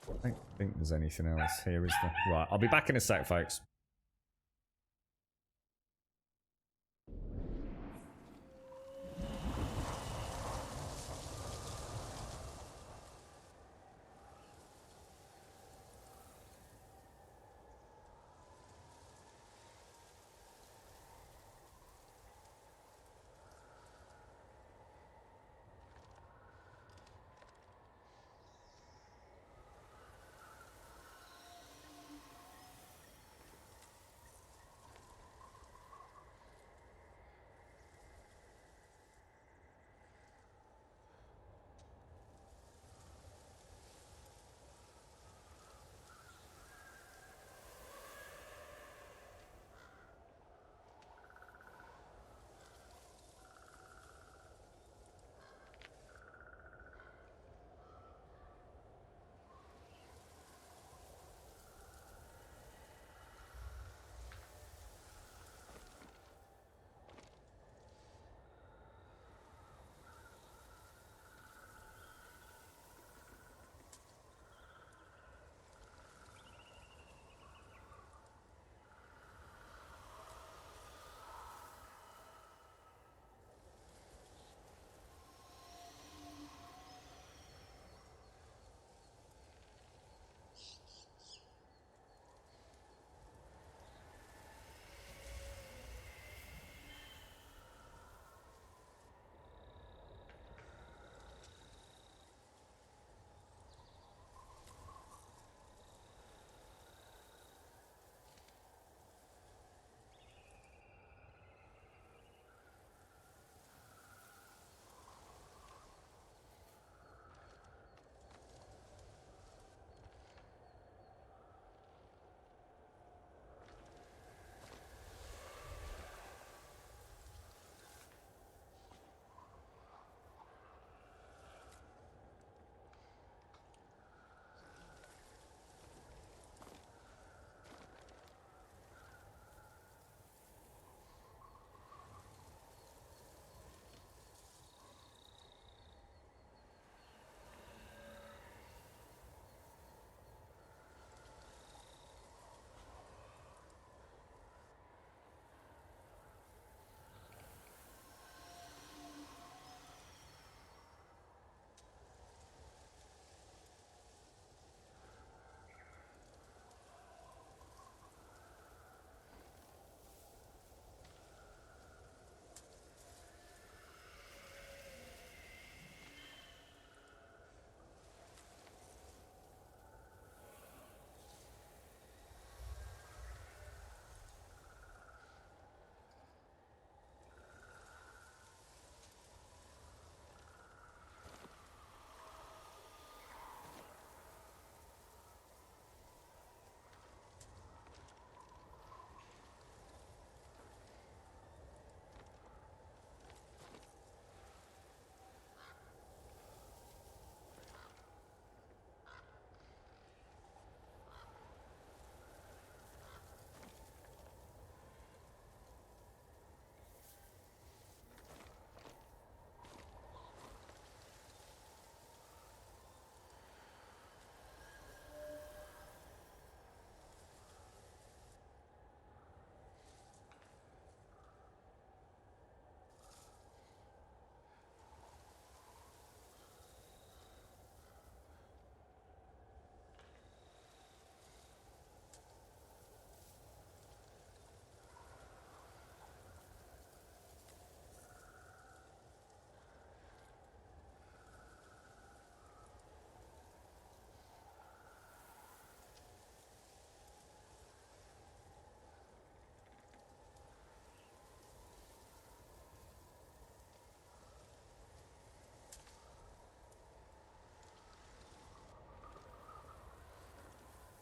I don't think there's anything else here, is there? Right, I'll be back in a sec, folks.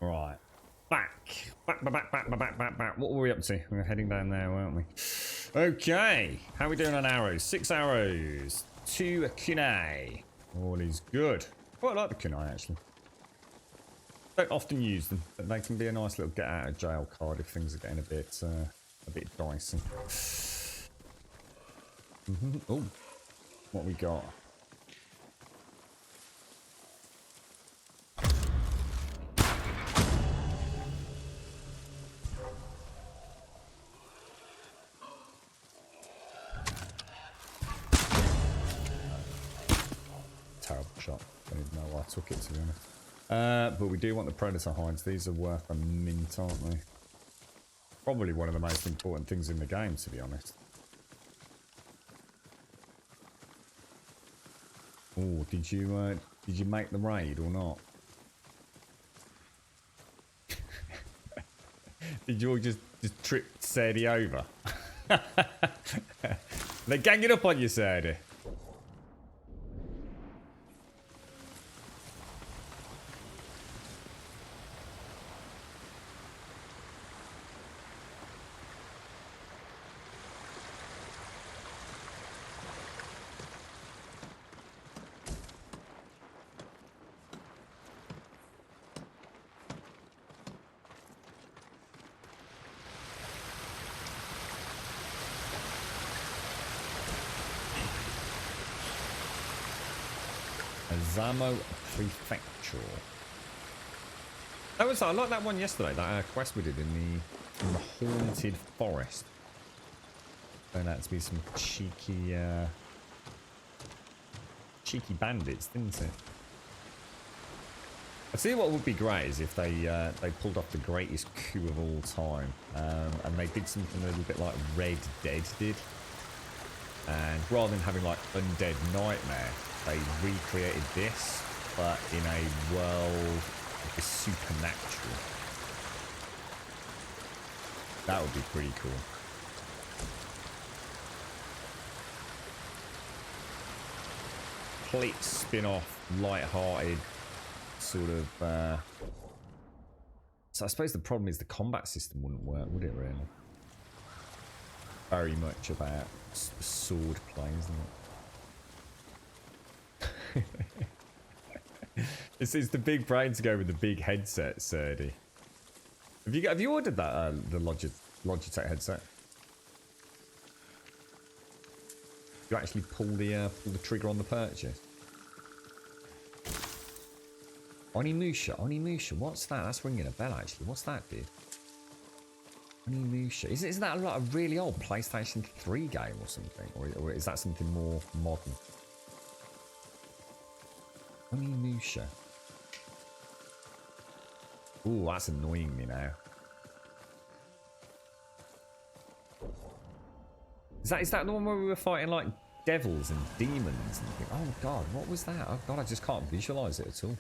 Right. Back. Back. What were we up to? We were heading down there, weren't we? Okay. How are we doing on arrows? 6 arrows. 2 kunai. All is good. Quite like the kunai, actually. Don't often use them, but they can be a nice little get out of jail card if things are getting a bit dicey. Oh, what we got? Terrible shot. Don't even know why I took it, to be honest. But we do want the predator hides. These are worth a mint, aren't they? Probably one of the most important things in the game, to be honest. Oh, did you make the raid or not? Did you all just trip Sadie over? They're ganging up on you, Sadie. Zamo Prefecture. That was, I like that one yesterday, that quest we did in the haunted forest. Turned out to be some cheeky bandits, didn't it? I see what would be great is if they pulled off the greatest coup of all time, and they did something a little bit like Red Dead did, and rather than having like Undead Nightmare, they recreated this, but in a world of the supernatural. That would be pretty cool. Complete spin-off, light-hearted sort of. So I suppose the problem is the combat system wouldn't work, would it? Really? Very much about sword play, isn't it? This is the big brain to go with the big headset, Serdy. Have you ordered that the Logitech headset? You actually pull the trigger on the purchase. Onimusha, what's that? That's ringing a bell actually. What's that, dude? Onimusha, isn't that like a really old PlayStation 3 game or something, or is that something more modern? Onimusha. Ooh, that's annoying me now. Is that the one where we were fighting like devils and demons and things? Oh god, what was that? Oh god, I just can't visualize it at all.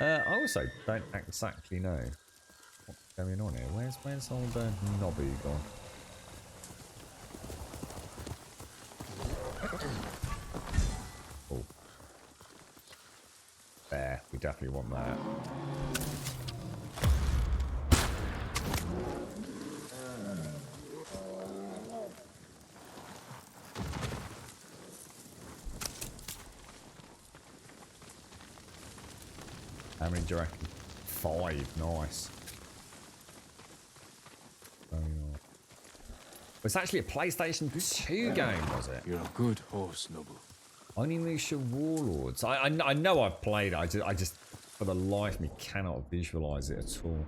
I also don't exactly know what's going on here. Where's old Nobu gone? Oh. There, we definitely want that. How many do you reckon? 5, nice. It's actually a PlayStation 2 game, was it? You're a good horse, Nobu. Onimusha Warlords. I know I've played it. I just for the life of me cannot visualize it at all.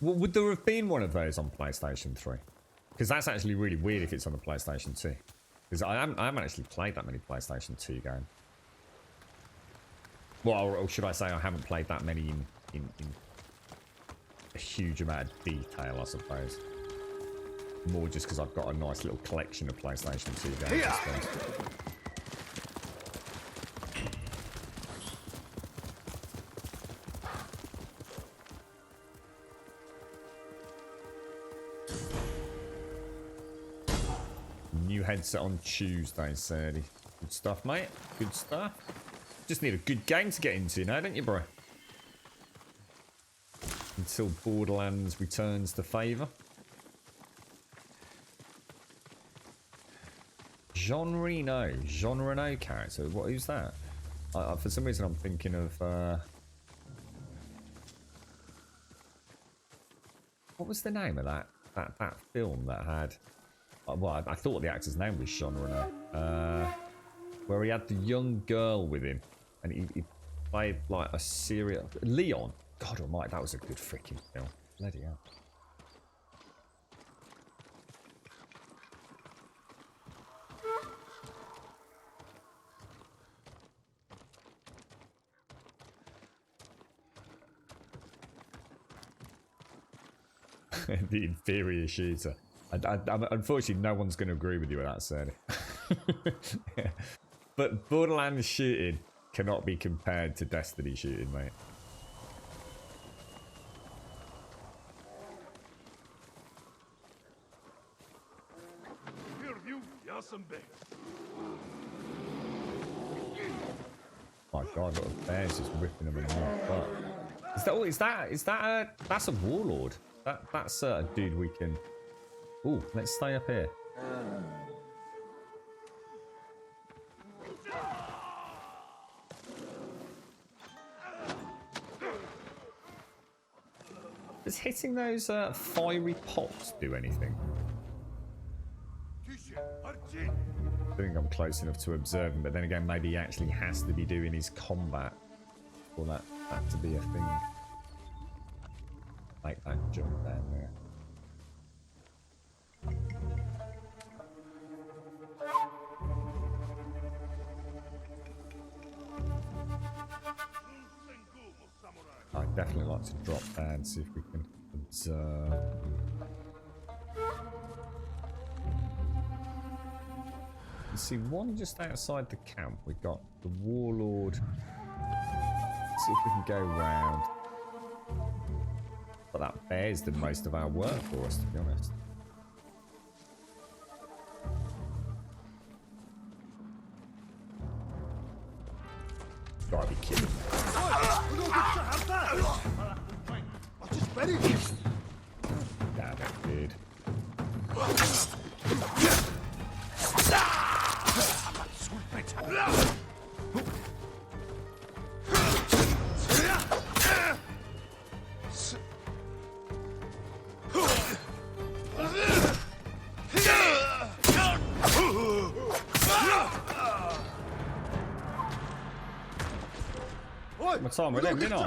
Well, would there have been one of those on PlayStation 3? Because that's actually really weird if it's on the PlayStation 2. Because I haven't actually played that many PlayStation 2 games. Well, or should I say I haven't played that many in a huge amount of detail, I suppose. More just because I've got a nice little collection of PlayStation 2 games, I suppose. New headset on Tuesday, Sadie. Good stuff, mate. Good stuff. Just need a good game to get into now, don't you, bro? Until Borderlands returns to favour. Jean Reno character. Who's that? For some reason, I'm thinking of. What was the name of that film that had? Well, I thought the actor's name was Jean Reno. Where he had the young girl with him, and he played like a serial Leon. God almighty, that was a good freaking film. Bloody hell. The inferior shooter. Unfortunately, no one's going to agree with you with that, Sadie. Yeah. But Borderlands shooting cannot be compared to Destiny shooting, mate. My God, what a bear's just whipping them in the fuck. That's a warlord. That's a dude we can. Ooh, let's stay up here. Does hitting those fiery pots do anything? I think I'm close enough to observing, but then again, maybe he actually has to be doing his combat for that to be a thing. Make that jump down there. I'd definitely like to drop down and see if we can observe. You see one just outside the camp. We've got the warlord. Let's see if we can go round. But that bear's done most of our work for us, to be honest. Gotta be kidding me. Damn it, dude. What's on with him, you know?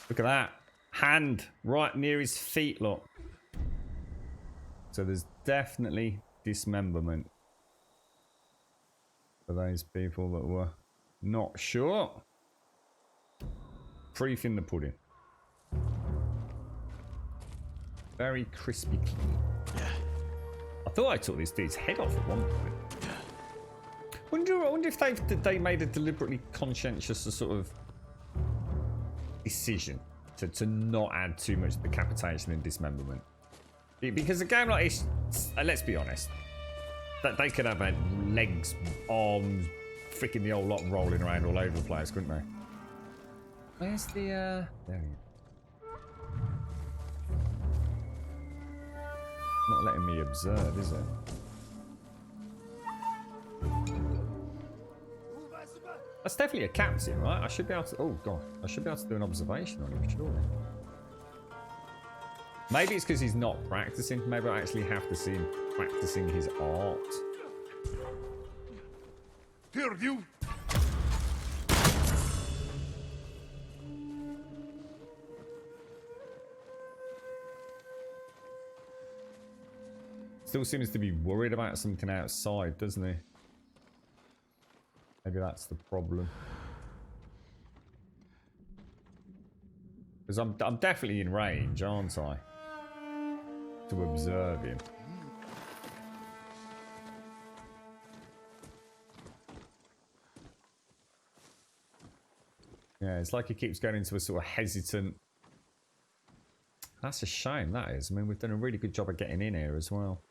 Look at that. Hand right near his feet, look. So there's definitely dismemberment for those people that were not sure. Proof in the pudding. Very crispy clean. I thought I took this dude's head off at one point. I wonder if they made a deliberately conscientious sort of decision to not add too much decapitation and dismemberment. Because a game like this, let's be honest, that they could have had legs, arms, freaking the old lot rolling around all over the place, couldn't they? Where's the there we go. Not letting me observe, is it? That's definitely a captain, right? I should be able to. Oh god, I should be able to do an observation on him, surely. Maybe it's because he's not practicing. Maybe I actually have to see him practicing his art. Peer view. Still seems to be worried about something outside, doesn't he? Maybe that's the problem. Because I'm definitely in range, aren't I? To observe him. Yeah, it's like he keeps going into a sort of hesitant... That's a shame, that is. I mean, we've done a really good job of getting in here as well.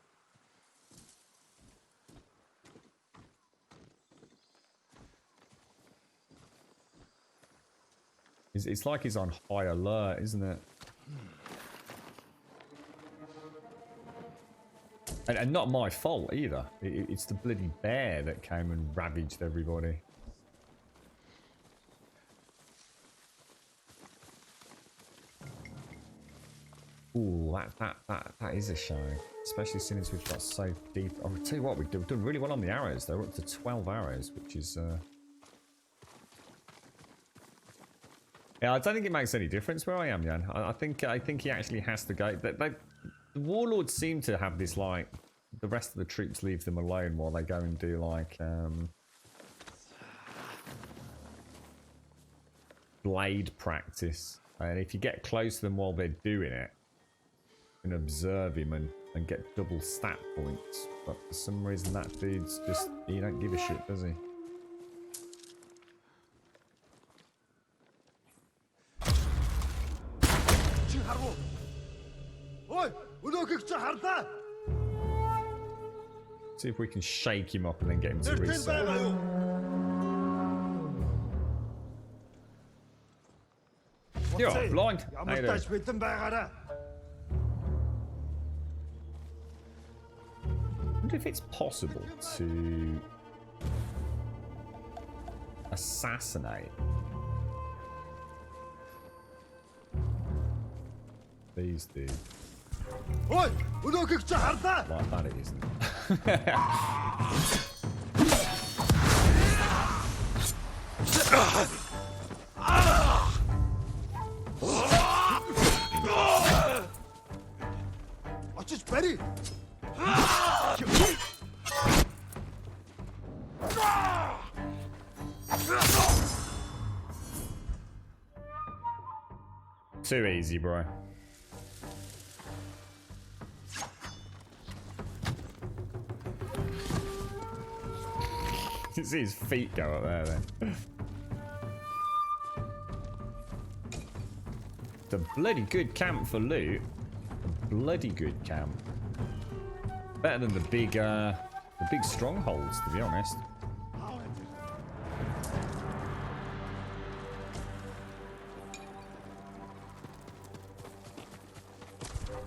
It's like he's on high alert, isn't it? And not my fault either. It's the bloody bear that came and ravaged everybody. Ooh, that is a shame. Especially since we've got so deep. I'll tell you what, we've done really well on the arrows. They're up to 12 arrows, which is... Yeah, I don't think it makes any difference where I am, Jan. I think he actually has to go. The warlords seem to have this, like, the rest of the troops leave them alone while they go and do, like, blade practice. And if you get close to them while they're doing it, you can observe him and get double stat points. But for some reason that dude's just, he don't give a shit, does he? See if we can shake him up and then get him to reset. You're blind. How you doing? I wonder if it's possible to assassinate these dudes. Like that it isn't. Watch it, Betty. Too easy, bro. You can see his feet go up there then. It's a bloody good camp for loot. A bloody good camp. Better than the big strongholds, to be honest.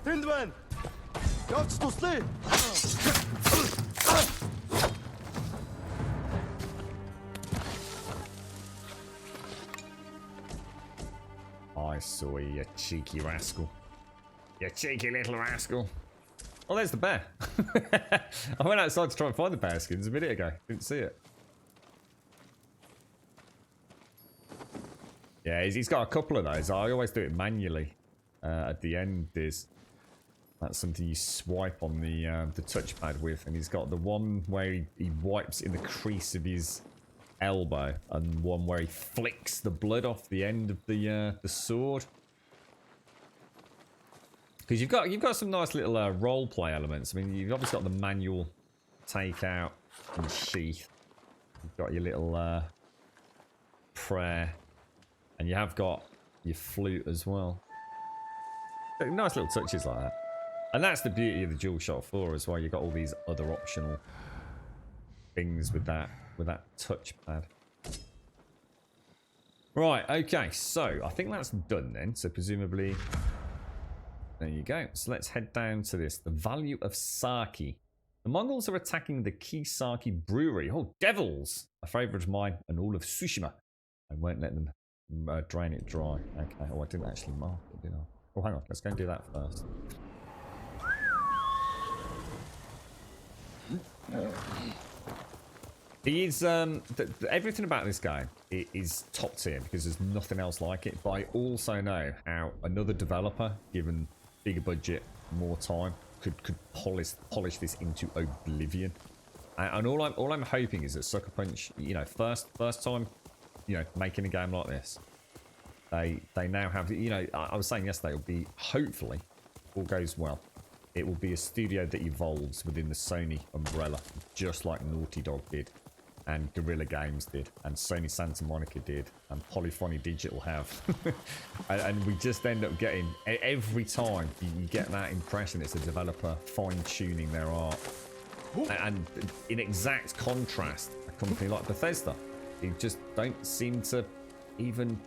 Hindman! Gods to sleep! I saw you, you cheeky rascal. You cheeky little rascal. Oh, there's the bear. I went outside to try and find the bear skins a minute ago. Didn't see it. Yeah, he's got a couple of those. I always do it manually. At the end is that's something you swipe on the touchpad with, and he's got the one where he wipes in the crease of his elbow, and one where he flicks the blood off the end of the sword. Because you've got some nice little role play elements. I mean, you've obviously got the manual take out and sheath. You've got your little prayer, and you have got your flute as well. Nice little touches like that. And that's the beauty of the DualShock 4 as well. You've got all these other optional things with that touchpad. Right, okay, so I think that's done then. So presumably, there you go. So let's head down to this. The value of sake. The Mongols are attacking the key sake brewery. Oh, devils! A favourite of mine and all of Tsushima. I won't let them drain it dry. Okay, oh, I didn't actually mark it, did I? Oh, hang on. Let's go and do that first. He is, everything about this game is top tier because there's nothing else like it. But I also know how another developer, given bigger budget, more time, could polish this into oblivion. And all I'm hoping is that Sucker Punch, you know, first time, you know, making a game like this, they now have, you know, I was saying yesterday, it'll be, hopefully, all goes well, it will be a studio that evolves within the Sony umbrella, just like Naughty Dog did, and Guerrilla Games did, and Sony Santa Monica did, and Polyphony Digital have. and we just end up getting, every time you get that impression it's a developer fine-tuning their art. And in exact contrast, a company like Bethesda, who just don't seem to even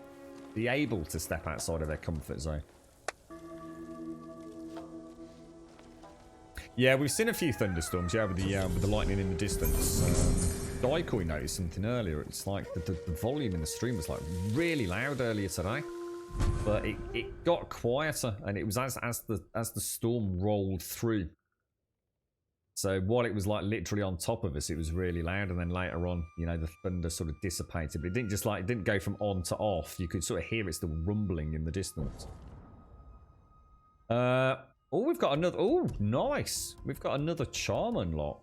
be able to step outside of their comfort zone. Yeah, we've seen a few thunderstorms, yeah, with the lightning in the distance. Daikoi noticed something earlier. It's like the volume in the stream was like really loud earlier today, but it got quieter, and it was as the storm rolled through. So while it was like literally on top of us, it was really loud, and then later on, you know, the thunder sort of dissipated. But it didn't go from on to off. You could sort of hear it still rumbling in the distance. Oh, we've got another. Oh, nice. We've got another charm unlock.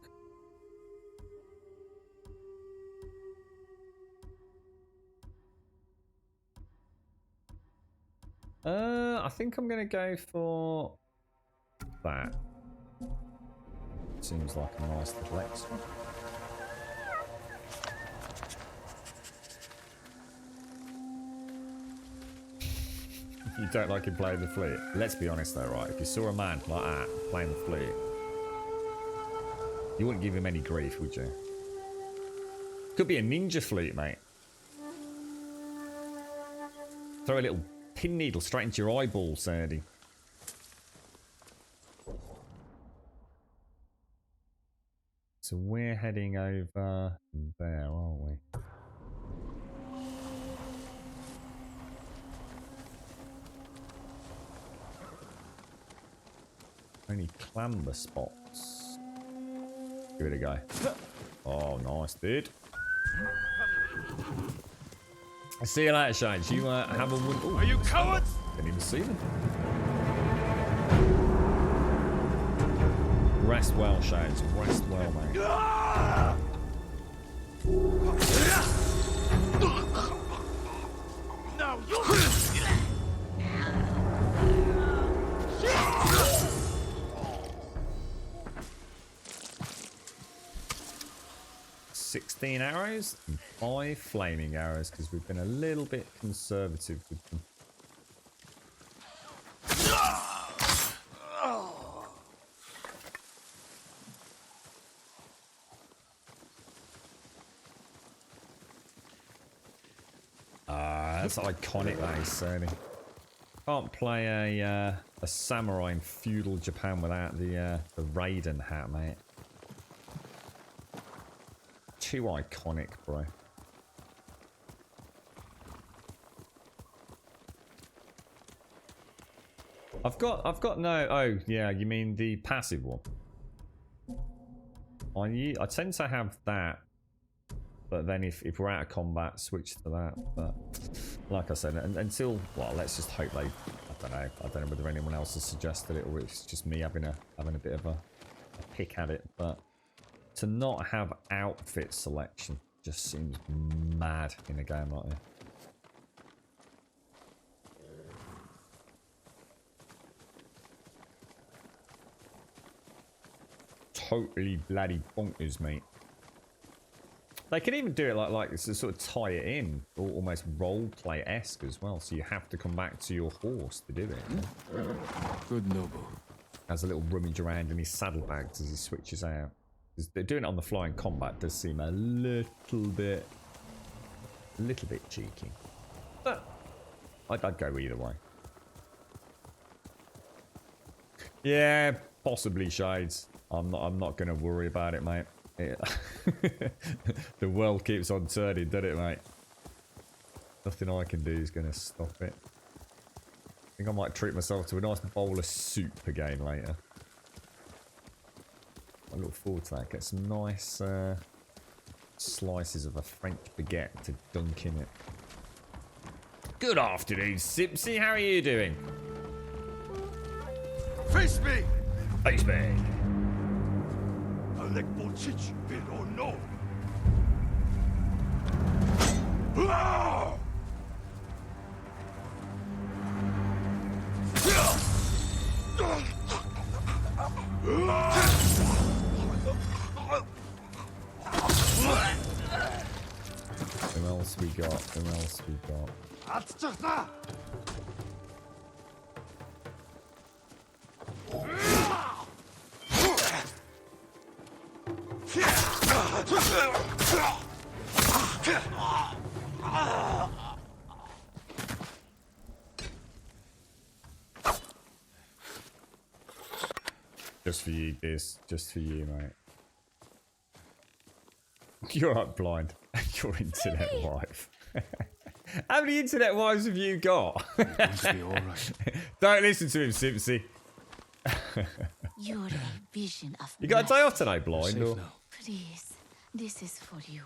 I think I'm gonna go for that. Seems like a nice little extra. You don't like him playing the flute? Let's be honest though, right? If you saw a man like that playing the flute, you wouldn't give him any grief, would you? Could be a ninja flute, mate. Throw a little pin needle straight into your eyeball, Sandy. So we're heading over there, aren't we? Only clamber spots. Give it a go. Oh, nice, dude. See you later, Shades. You have a win. Ooh, are you cowards? Didn't even see them. Rest well, Shades. Rest well, mate. No, you. 16 arrows and 5 flaming arrows because we've been a little bit conservative with them. That's iconic, that is, Sony. Can't play a samurai in feudal Japan without the Raiden hat, mate. Too iconic, bro. I've got no. Oh yeah, you mean the passive one? I tend to have that, but then if we're out of combat, switch to that. But like I said, until, well, let's just hope they. I don't know whether anyone else has suggested it or it's just me having a bit of a pick at it, but. To not have outfit selection just seems mad in a game like this. Totally bloody bonkers, mate. They can even do it like to sort of tie it in, almost role-play-esque as well. So you have to come back to your horse to do it. Good noble. Has a little rummage around in his saddlebags as he switches out. They're doing it on the fly in combat does seem a little bit cheeky, but I'd go either way. Yeah, possibly, Shades. I'm not gonna worry about it, mate. The world keeps on turning, doesn't it, mate? Nothing I can do is gonna stop it. I think I might treat myself to a nice bowl of soup again later. I look forward to that. Get some nice slices of a French baguette to dunk in it. Good afternoon, Sipsy. How are you doing? Face me! Face me! Who else we got? Who else we got? Just for you, Diz. Just for you, mate. You're up blind. Your internet wife. How many internet wives have you got? Be all right. Don't listen to him, Simpsy. You're a vision of You got a day off tonight, blind? Safe Or? now. Please, this is for you.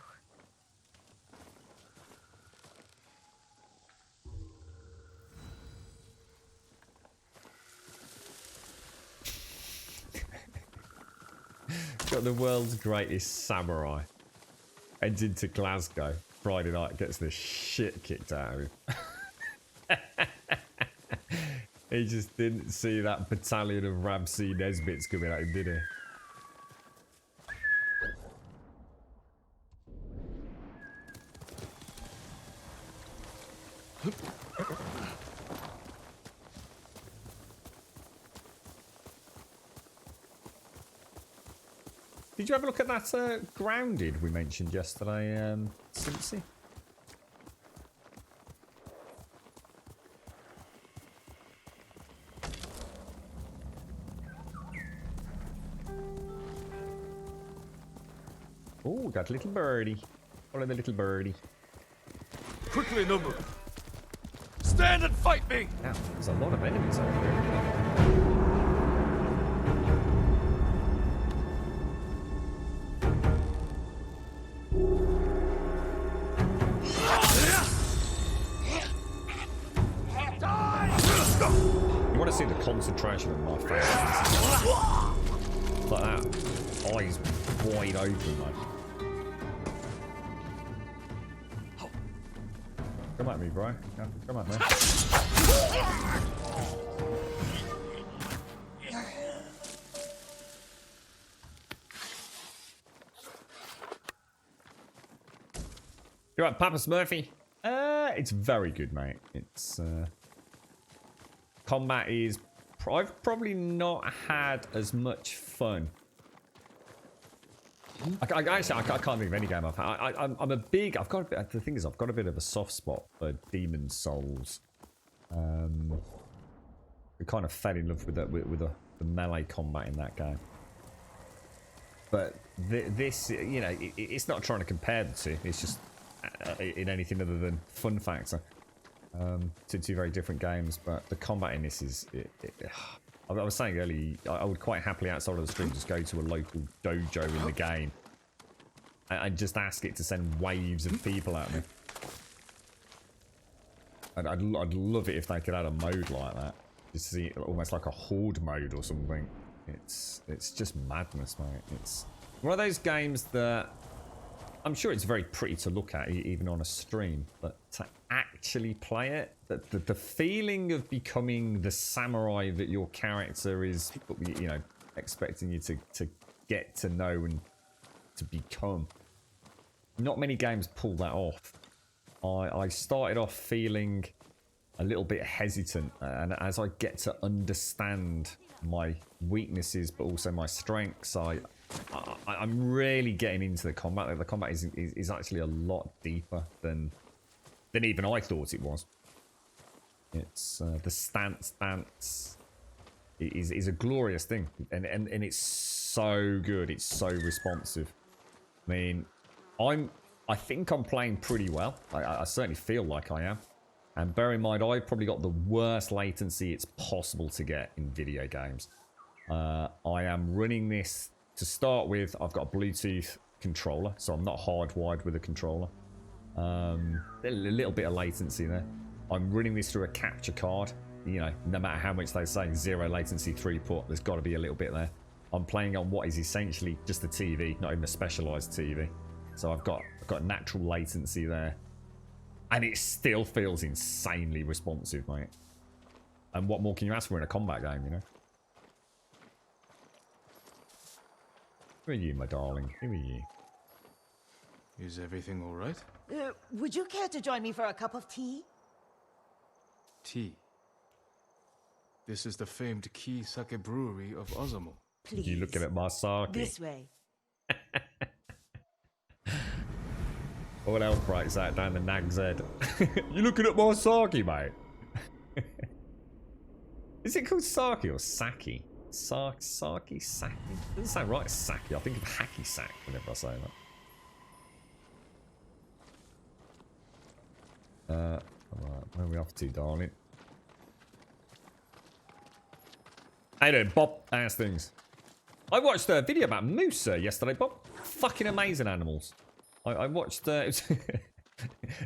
Got the world's greatest samurai. Heads into Glasgow. Friday night, gets the shit kicked out of him. He just didn't see that battalion of Ramsey Nesbits coming at him, did he? Did you have a look at that Grounded we mentioned yesterday, Simpsy? Oh, got a little birdie. Follow the little birdie. Quickly, Number. Stand and fight me! Now, there's a lot of enemies over here. You want to see the concentration of my face? Like that. Eyes wide open, mate. Come at me, bro. Yeah, come at me. You right, Papa Smurfy? It's very good, mate. It's combat is. I've probably not had as much fun. I can't think of any game I've had. I'm a big. I've got a bit. The thing is, I've got a bit of a soft spot for Demon's Souls. I kind of fell in love with the melee combat in that game. But this, you know, it's not trying to compare the two. It's just in anything other than fun factor. Two very different games, but the combat in this is. I was saying earlier, I would quite happily outside of the stream just go to a local dojo in the game and just ask it to send waves of people at me. I'd love it if they could add a mode like that. Just see it almost like a horde mode or something. It's just madness, mate. It's one of those games that I'm sure it's very pretty to look at, even on a stream, but to actually play it, the feeling of becoming the samurai that your character is, you know, expecting you to get to know and to become. Not many games pull that off. I started off feeling a little bit hesitant, and as I get to understand my weaknesses but also my strengths, I'm really getting into the combat. The combat is actually a lot deeper than even I thought it was. It's the stance is a glorious thing, and it's so good. It's so responsive. I mean, I think I'm playing pretty well. I certainly feel like I am. And bear in mind, I've probably got the worst latency it's possible to get in video games. I am running this, to start with, I've got a Bluetooth controller, so I'm not hardwired with a controller. A little bit of latency there. I'm running this through a capture card. You know, no matter how much they say, 0 latency throughput, there's got to be a little bit there. I'm playing on what is essentially just a TV, not even a specialized TV. So I've got natural latency there. And it still feels insanely responsive, mate. And what more can you ask for in a combat game, you know? Who are you, my darling? Who are you? Is everything all right? Would you care to join me for a cup of tea? Tea. This is the famed Key Sake Brewery of Ozumo. Please. You looking at my sake? This way. All hell breaks out down the nag's head. You looking at my sake, mate? Is it called sake or sake? Sake? Sake? Doesn't sound right, sake. I think of hacky sack whenever I say that. Alright, where are we off to, darling? How you doing, Bob? How's things? I watched a video about moose yesterday, Bob. Fucking amazing animals. I watched... it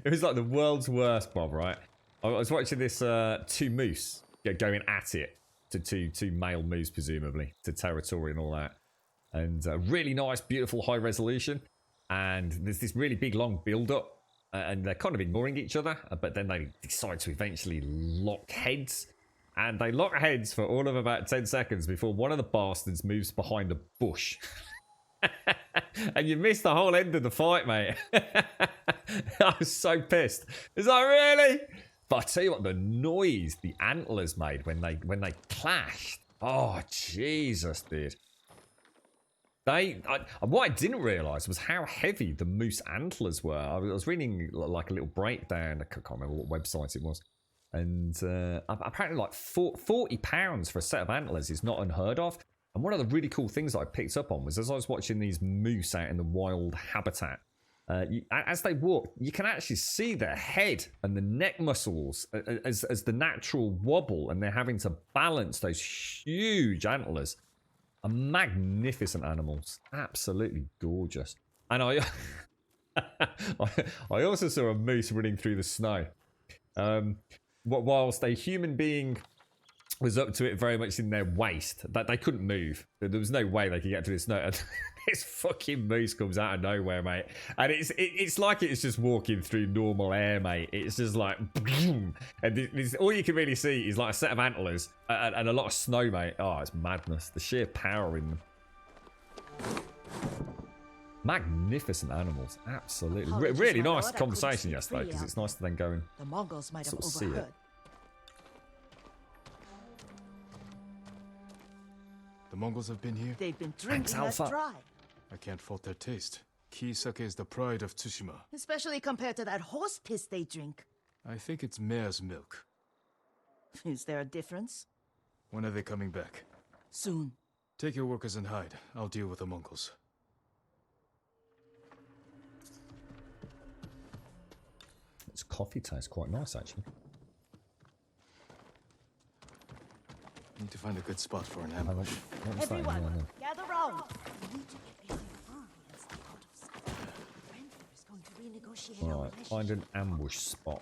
was like the world's worst, Bob, right? I was watching this two moose going at it. To two male moose, presumably. To territory and all that. And really nice, beautiful, high resolution. And there's this really big, long build-up. And they're kind of ignoring each other. But then they decide to eventually lock heads. And they lock heads for all of about 10 seconds before one of the bastards moves behind a bush. And you missed the whole end of the fight, mate. I was so pissed. It's like, really? But I tell you what, the noise the antlers made when they clashed. Oh, Jesus, dude. What I didn't realise was how heavy the moose antlers were. I was reading like a little breakdown. I can't remember what website it was. And apparently like £40 for a set of antlers is not unheard of. And one of the really cool things that I picked up on was as I was watching these moose out in the wild habitat, as they walk, you can actually see their head and the neck muscles as the natural wobble, and they're having to balance those huge antlers. Are magnificent animals, absolutely gorgeous. And I also saw a moose running through the snow. Whilst a human being was up to it very much in their waist, that they couldn't move. There was no way they could get to the snow. And this fucking moose comes out of nowhere, mate. And it's like it's just walking through normal air, mate. It's just like, boom. And all you can really see is like a set of antlers and a lot of snow, mate. Oh, it's madness. The sheer power in them. Magnificent animals, absolutely. Really nice conversation yesterday, because it's nice to then go and the Mongols might have sort of see overheard. it. The Mongols have been here? They've been drinking Thanks, that Alpha. dry. I can't fault their taste. Key Sake is the pride of Tsushima. Especially compared to that horse piss they drink. I think it's mare's milk. Is there a difference? When are they coming back? Soon. Take your workers and hide. I'll deal with the Mongols. This coffee tastes quite nice, actually. Need to find a good spot for an ambush. What was that in there Everyone, then? gather round. We need to get Lady Army and stay out of sight. Randall is going to renegotiate our Alright, find an ambush spot.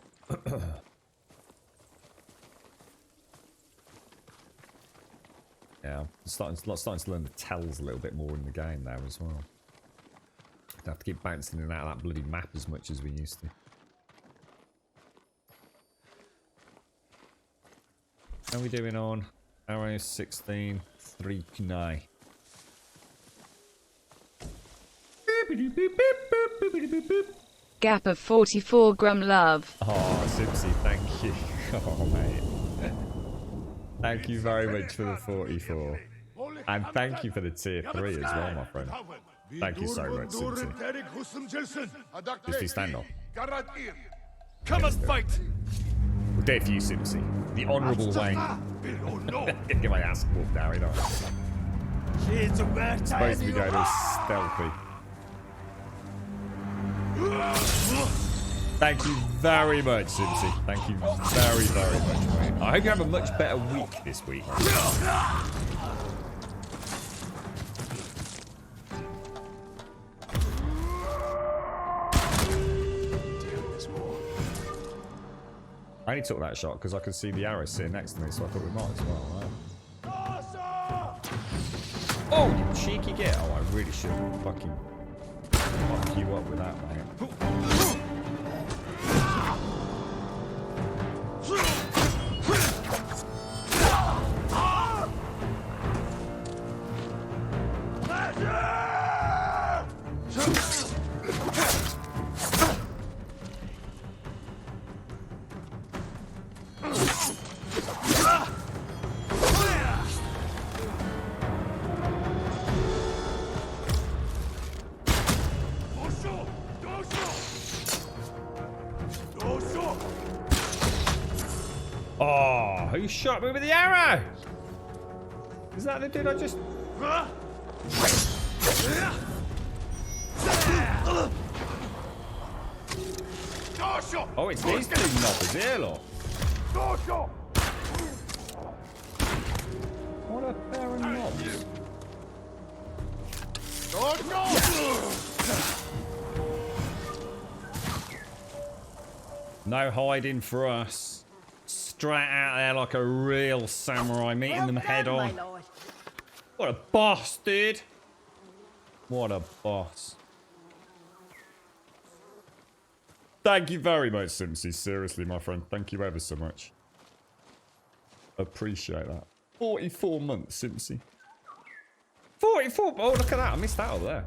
Yeah, I'm starting to learn the tells a little bit more in the game now as well. I have to keep bouncing in and out of that bloody map as much as we used to. How are we doing on arrow 16 3 Gap of 44 Grum Love. Oh, Simpsy, thank you. Oh, mate. Thank you very much for the 44. And thank you for the tier 3 as well, my friend. Thank you so much, Simpsy. Just do stand off. Come and fight! We're dead for you, Simpsy. The honourable way. Get my ass whooped now, you know. Supposed to be going all stealthy. Thank you very much, Simpsy. Thank you very, very much, mate. I hope you have a much better week this week. I only took that shot because I could see the arrow sitting next to me, so I thought we might as well, right? Oh, you cheeky git. Oh, I really should fucking fuck you up with that, mate. Oh, who shot me with the arrow? Is that the dude I just... Oh, it's these two knockers here, look. What a pair of knobs. No hiding for us. Straight out there like a real samurai, meeting them head on. What a boss, dude. What a boss. Thank you very much, Simpsy. Seriously, my friend. Thank you ever so much. Appreciate that. 44 months, Simpsy. 44? Oh, look at that. I missed that over there.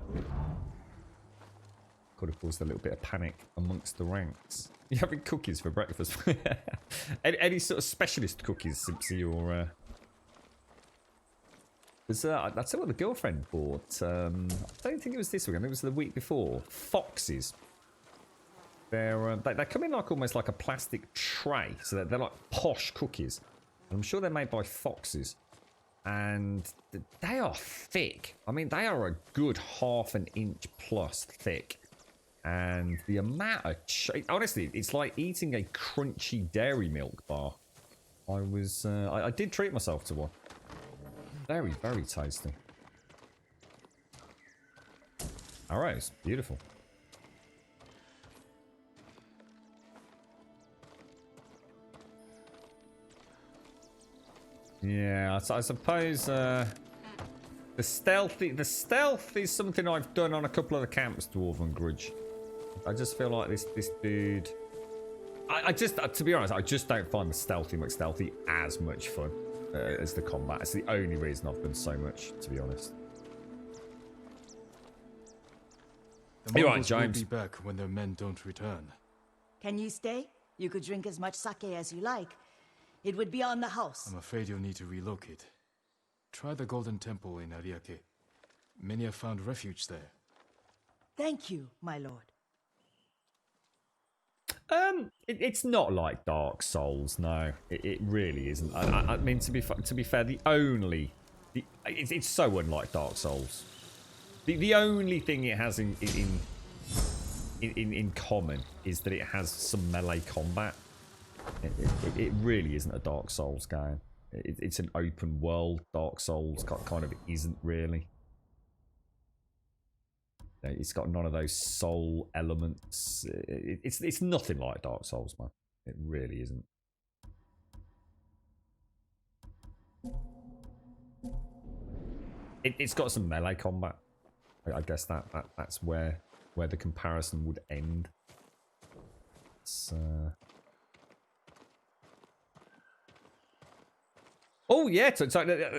Could have caused a little bit of panic amongst the ranks. You having cookies for breakfast? any sort of specialist cookies, Simpsy, or... That's what the girlfriend bought. I don't think it was this week. I think it was the week before. Foxes. They come in like almost like a plastic tray, so they're like posh cookies. And I'm sure they're made by Foxes, and they are thick. I mean, they are a good ½ an inch plus thick, and the amount of honestly, it's like eating a crunchy dairy milk bar. I did treat myself to one. Very, very tasty. All right, it's beautiful. Yeah, I suppose the stealth is something I've done on a couple of the camps, Dwarven Grudge. I just feel like this dude. I just, to be honest, I just don't find the stealthy McStealthy as much fun as the combat. It's the only reason I've done so much, to be honest. The You're right, Mongols will James. be back when their men don't return. Can you stay? You could drink as much sake as you like. It would be on the house. I'm afraid you'll need to relocate. Try the Golden Temple in Ariake. Many have found refuge there. Thank you, my lord. It's not like Dark Souls, no. It really isn't. I mean, to be fair, it's so unlike Dark Souls. The only thing it has in common is that it has some melee combat. It really isn't a Dark Souls game. It's an open world. Dark Souls kind of isn't really. It's got none of those soul elements. It's nothing like Dark Souls, man. It really isn't. It's got some melee combat. I guess that's where the comparison would end. It's, Oh yeah,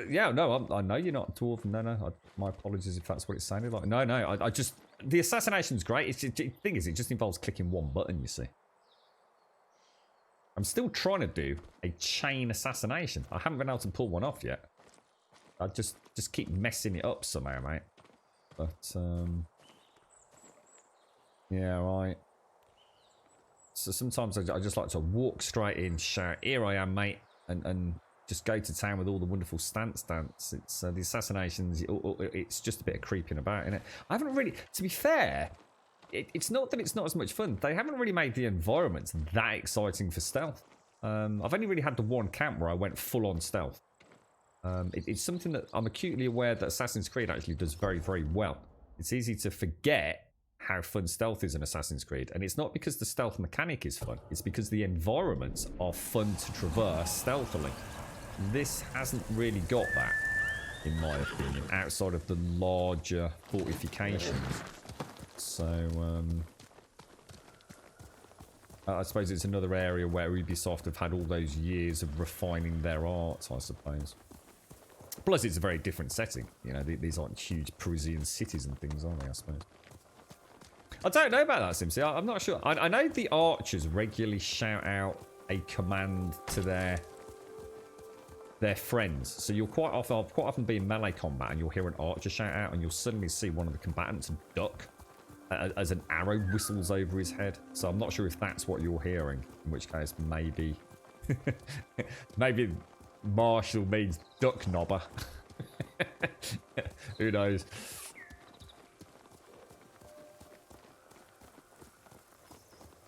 yeah. No, I know you're not a dwarf. No. My apologies if that's what it sounded like. No. I just the assassination's great. The thing is, it just involves clicking one button. You see, I'm still trying to do a chain assassination. I haven't been able to pull one off yet. I just keep messing it up somehow, mate. But yeah, right. So sometimes I just like to walk straight in, shout, "Here I am, mate," and just go to town with all the wonderful stance. It's the assassinations. It's just a bit of creeping about in it. I haven't really, to be fair, it's not that it's not as much fun. They haven't really made the environments that exciting for stealth. I've only really had the one camp where I went full on stealth. It's something that I'm acutely aware that Assassin's Creed actually does very, very well. It's easy to forget how fun stealth is in Assassin's Creed, and it's not because the stealth mechanic is fun. It's because the environments are fun to traverse stealthily. This hasn't really got that. in my opinion, outside of the larger fortifications. So, I suppose it's another area where Ubisoft have had all those years of refining their art, I suppose. Plus, it's a very different setting. You know, these aren't huge Parisian cities and things, are they, I suppose? I don't know about that, Simpsy. I'm not sure. I know the archers regularly shout out a command to their friends. So you'll quite often be in melee combat and you'll hear an archer shout out and you'll suddenly see one of the combatants duck as an arrow whistles over his head. So I'm not sure if that's what you're hearing, in which case maybe maybe Marshall means duck knobber. Who knows?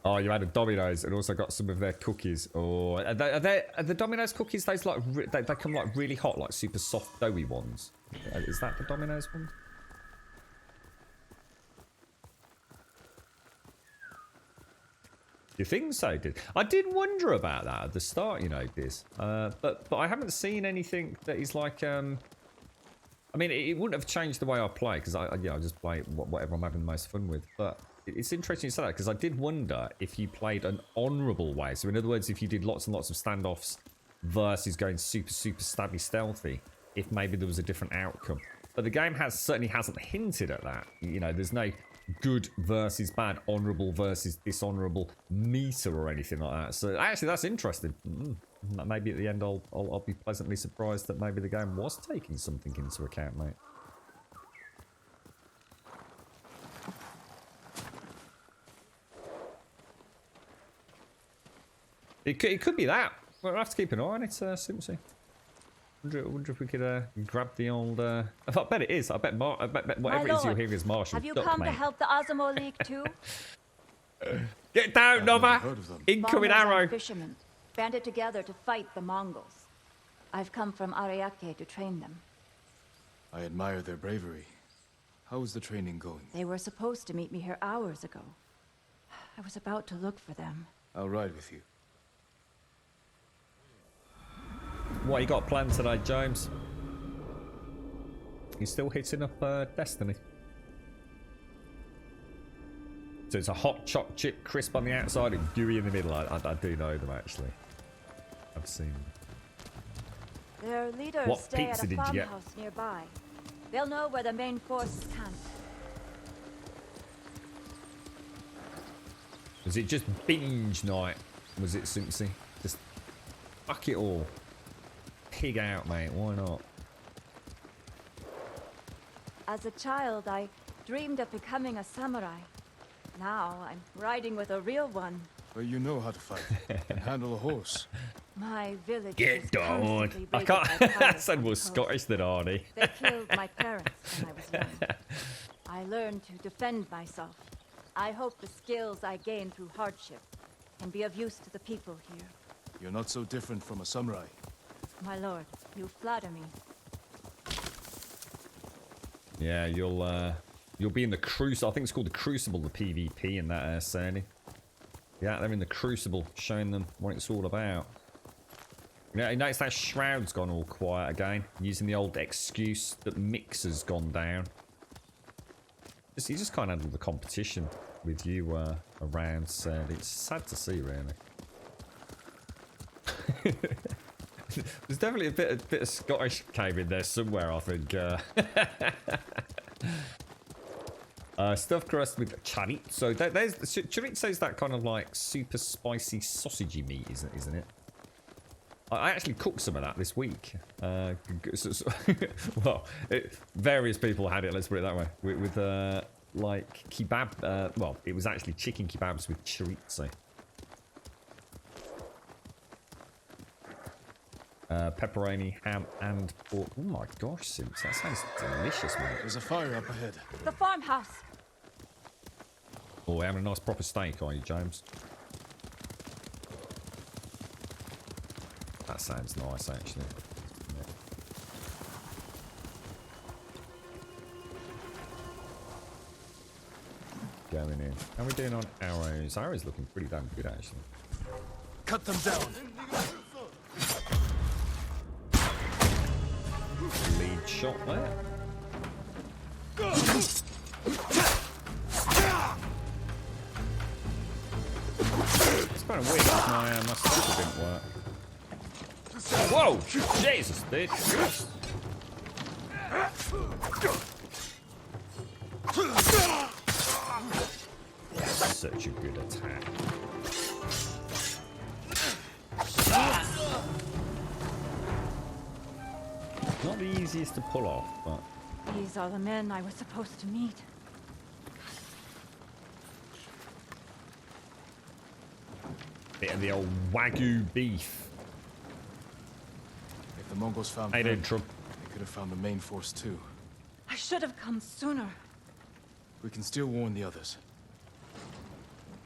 Oh, you had a Domino's and also got some of their cookies. Oh, are the Domino's cookies those like they come like really hot, like super soft doughy ones? Is that the Domino's one? You think so? I did wonder about that at the start, you know, this. But I haven't seen anything that is like. I mean, it wouldn't have changed the way I play because I just play whatever I'm having the most fun with. But it's interesting you say that because I did wonder if you played an honourable way. So in other words, if you did lots and lots of standoffs versus going super stabby stealthy, if maybe there was a different outcome. But the game certainly hasn't hinted at that. You know, there's no good versus bad, honourable versus dishonourable meter or anything like that. So actually, that's interesting. Maybe at the end, I'll be pleasantly surprised that maybe the game was taking something into account, mate. It could be that. We'll have to keep an eye on it, Simpsy. Wonder if we could grab the old. I bet it is. I bet whatever it is you're hearing is Marshall. Have you come to help the Azamo League too? Get down, Nova! Incoming arrow. Fishermen banded together to fight the Mongols. I've come from Ariake to train them. I admire their bravery. How is the training going? They were supposed to meet me here hours ago. I was about to look for them. I'll ride with you. What you got planned today, James? You still hitting up Destiny? So it's a hot choc chip, crisp on the outside and gooey in the middle. I do know them actually. I've seen them. Their leaders What stay pizza at a did you get? farmhouse nearby. They'll know where the main force is camped. Was it just binge night? Was it, Simpsy? Just fuck it all. Pig out, mate. Why not? As a child, I dreamed of becoming a samurai. Now I'm riding with a real one. But you know how to fight and handle a horse. My village Get is down. constantly I raided can't. by That pirates sounded and more poachers. Scottish than Arnie. They killed my parents when I was young. I learned to defend myself. I hope the skills I gained through hardship can be of use to the people here. You're not so different from a samurai. My lord, you flatter me. Yeah, you'll be in the Crucible. I think it's called the Crucible, the PvP in that Cerny. Yeah, they're in the Crucible, showing them what it's all about. You notice that Shroud's gone all quiet again, using the old excuse that Mixer's gone down. You just can't handle the competition with you around, Cerny. It's sad to see, really. There's definitely a bit of Scottish came in there somewhere, I think. Stuffed crust with chorizo. There's chorizo is that kind of like super spicy sausagey meat, isn't it? I actually cooked some of that this week. Well, various people had it. Let's put it that way. With like kebab. Well, it was actually chicken kebabs with chorizo. Pepperoni, ham, and pork. Oh my gosh, Sims, that sounds delicious, mate. There's a fire up ahead. The farmhouse. Oh, we're having a nice proper steak, are you, James? That sounds nice, actually. Yeah. Going in. How are we doing on arrows? Arrows looking pretty damn good, actually. Cut them down. lead shot there. It's kind of weird because my circle didn't work. Whoa! Jesus, bitch! Such a good attack. Not the easiest to pull off, but... These are the men I was supposed to meet. Bit of the old Wagyu beef. If the Mongols found Hey, them, dude, Trump. they could have found the main force too. I should have come sooner. We can still warn the others.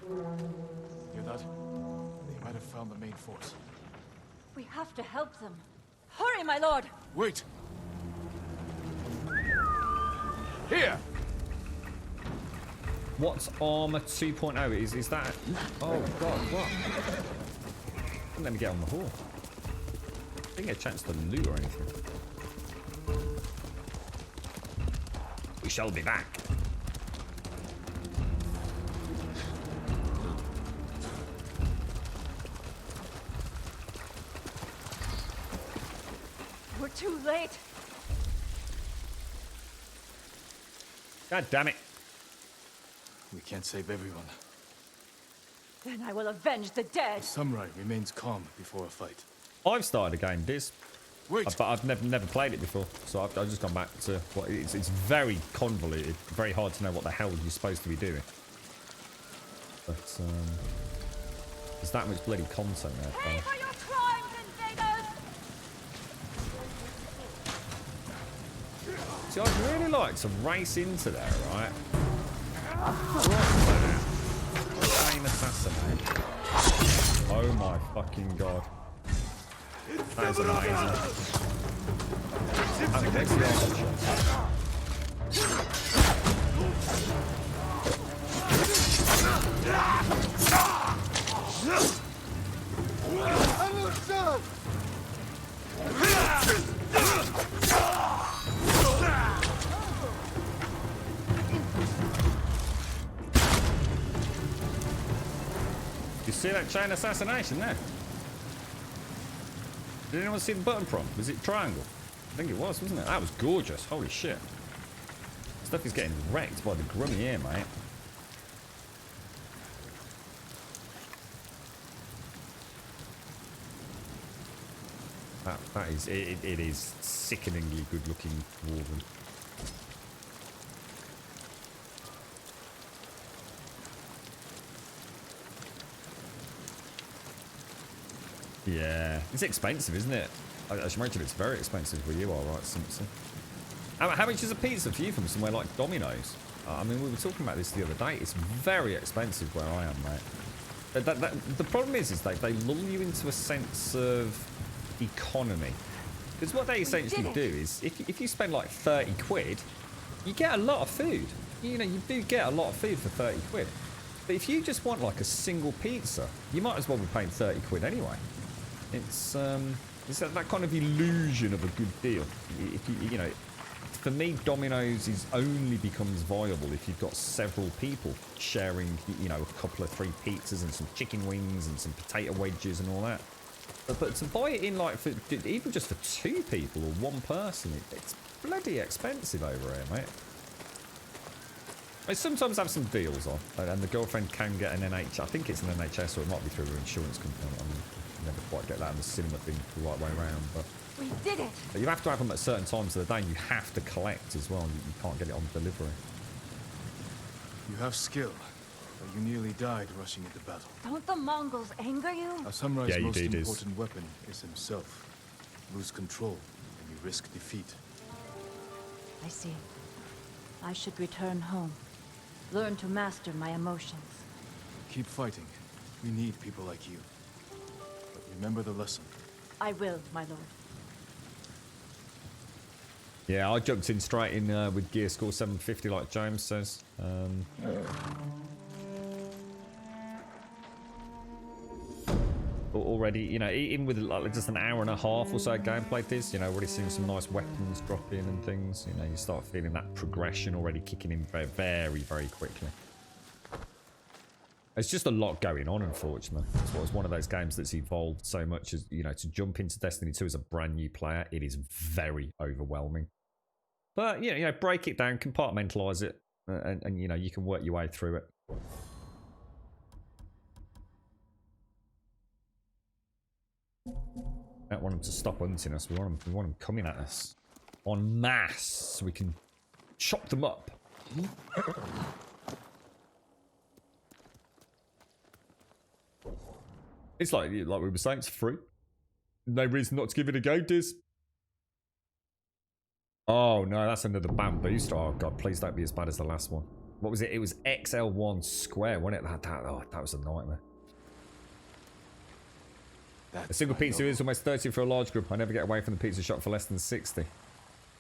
Hear that? They might have found the main force. We have to help them. Hurry, my lord! Wait! Here! What's armor 2.0? Is that... Oh, God, what? Didn't let me get on the horse. Didn't get a chance to loot or anything. We shall be back. We're too late. God damn it. We can't save everyone. Then I will avenge the dead. The samurai remains calm before a fight. I've started a game, Diz. Wait! But I've never played it before, so I've just gone back to what it's very convoluted, very hard to know what the hell you're supposed to be doing. But there's that much bloody content there. Pay for your crimes, invaders! See, I'd really like to race into there, right? Chain assassinate. Oh my fucking god. That is amazing. And where's the archer? You see that chain assassination there? Did anyone see the button prompt? Was it triangle? I think it was, wasn't it? That was gorgeous. Holy shit. Stuff is getting wrecked by the grummy here, mate. That is, it is sickeningly good looking Dwarven. Yeah, it's expensive, isn't it? I should imagine it's very expensive where you are, right, Simpson? How much is a pizza for you from somewhere like Domino's? I mean, we were talking about this the other day. It's very expensive where I am, mate. The problem is they lull you into a sense of economy. Because what they essentially do is, if you spend like 30 quid, you get a lot of food. You know, you do get a lot of food for 30 quid. But if you just want like a single pizza, you might as well be paying 30 quid anyway. It's that kind of illusion of a good deal. If you know, for me, Domino's only becomes viable if you've got several people sharing, you know, a couple of 3 pizzas and some chicken wings and some potato wedges and all that. But to buy it in like for even just for 2 people or 1 person, it's bloody expensive over here, mate. I sometimes have some deals on, and the girlfriend can get an NHS. I think it's an NHS, or it might be through her insurance company. I mean, you never quite get that in the cinema thing the right way around, but We did it! But you have to have them at certain times of the day, and you have to collect as well. You can't get it on delivery. You have skill, but you nearly died rushing into battle. Don't the Mongols anger you? A samurai's Yeah, you most did, important weapon is himself. Lose control, and you risk defeat. I see. I should return home. Learn to master my emotions. Keep fighting. We need people like you. But remember the lesson. I will, my lord. Yeah, I jumped in straight in with gear score 750, like James says. already. You know, even with like just an hour and a half or so gameplay this, you know, already seeing some nice weapons drop in and things. You know, you start feeling that progression already kicking in very, very, very quickly. There's just a lot going on, unfortunately. It's one of those games that's evolved so much as, you know, to jump into Destiny 2 as a brand new player, it is very overwhelming. But, you know, break it down, compartmentalize it, and you know, you can work your way through it. We don't want them to stop hunting us. We want them coming at us en masse so we can chop them up. It's like we were saying, it's free. No reason not to give it a go, Diz. Oh no, that's another bam boost. Oh god, please don't be as bad as the last one. What was it? It was XL1 square, wasn't it? That was a nightmare. A single pizza is almost 30 for a large group. I never get away from the pizza shop for less than 60.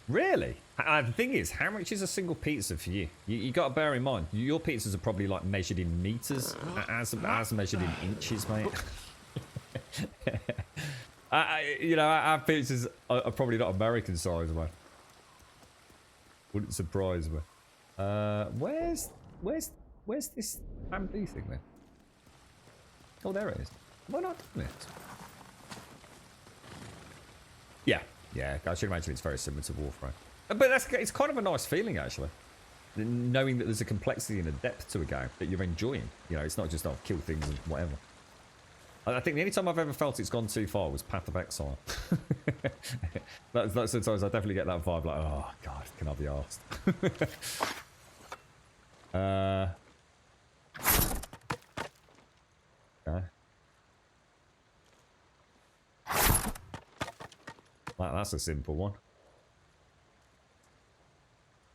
Really? The thing is, how much is a single pizza for you? You got to bear in mind, your pizzas are probably like measured in meters, as measured in inches, mate. You know, our pizzas are probably not American size, man. Wouldn't surprise me. Where's this bamboo thing then? Oh, there it is. Why not doing it? Yeah, I should imagine it's very similar to Warframe. But it's kind of a nice feeling, actually. Knowing that there's a complexity and a depth to a game that you're enjoying. You know, it's not just, oh, kill things and whatever. I think the only time I've ever felt it's gone too far was Path of Exile. That's sometimes I definitely get that vibe, like, oh, God, can I be arsed? Okay. That's a simple one.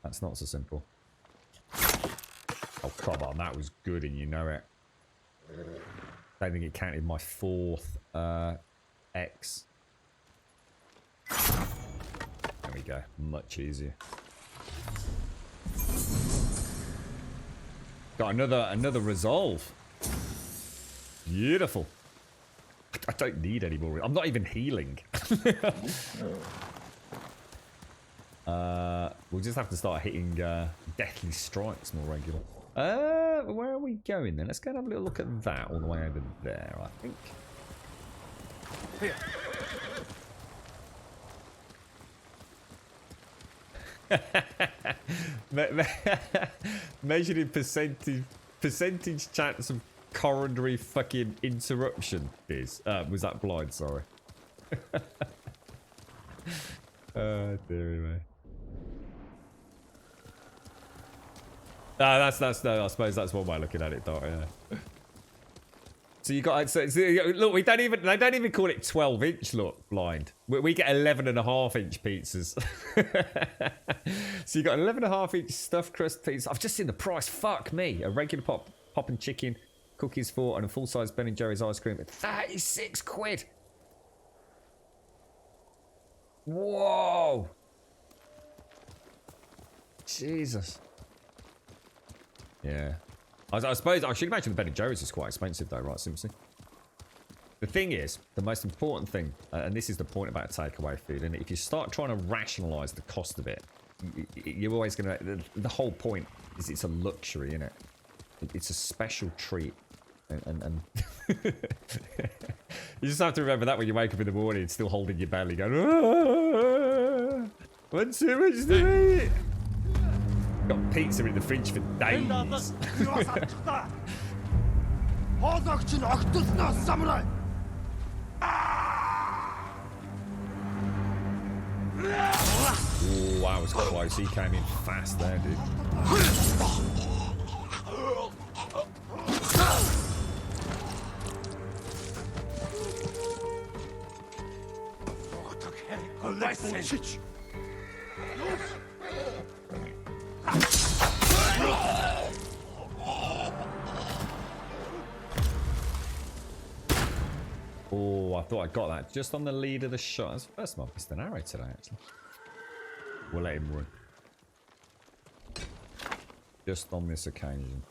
That's not so simple. Oh, come on, that was good and you know it. I don't think it counted my fourth X. There we go, much easier. Got another resolve. Beautiful. I don't need any more. I'm not even healing. We'll just have to start hitting deathly strikes more regular. Where are we going then? Let's go and have a little look at that all the way over there, I think. Measured in percentage chance of coronary fucking interruption, Biz. Was that blind? Sorry. Dearie me. No, I suppose that's one way of looking at it, Dot, yeah. So you got, so look, they don't even call it 12-inch, look, blind. We get 11.5-inch pizzas. So you got 11.5-inch stuffed crust pizza. I've just seen the price, fuck me. A regular popping chicken, cookies for, and a full-size Ben & Jerry's ice cream at 36 quid. Whoa. Jesus. Yeah. I suppose, I should imagine the Ben & Jerry's is quite expensive though, right, Simpson? The thing is, the most important thing, and this is the point about takeaway food, and if you start trying to rationalise the cost of it, you're always going to, the whole point is it's a luxury, isn't it? It's a special treat. And you just have to remember that when you wake up in the morning, still holding your belly, going, ah, want too much to eat. Got pizza in the fridge for days. Ooh, that was close. He came in fast there, dude. Oh, I thought I got that just on the lead of the shot. That's the first time I've missed an arrow today, actually. We'll let him run. Just on this occasion.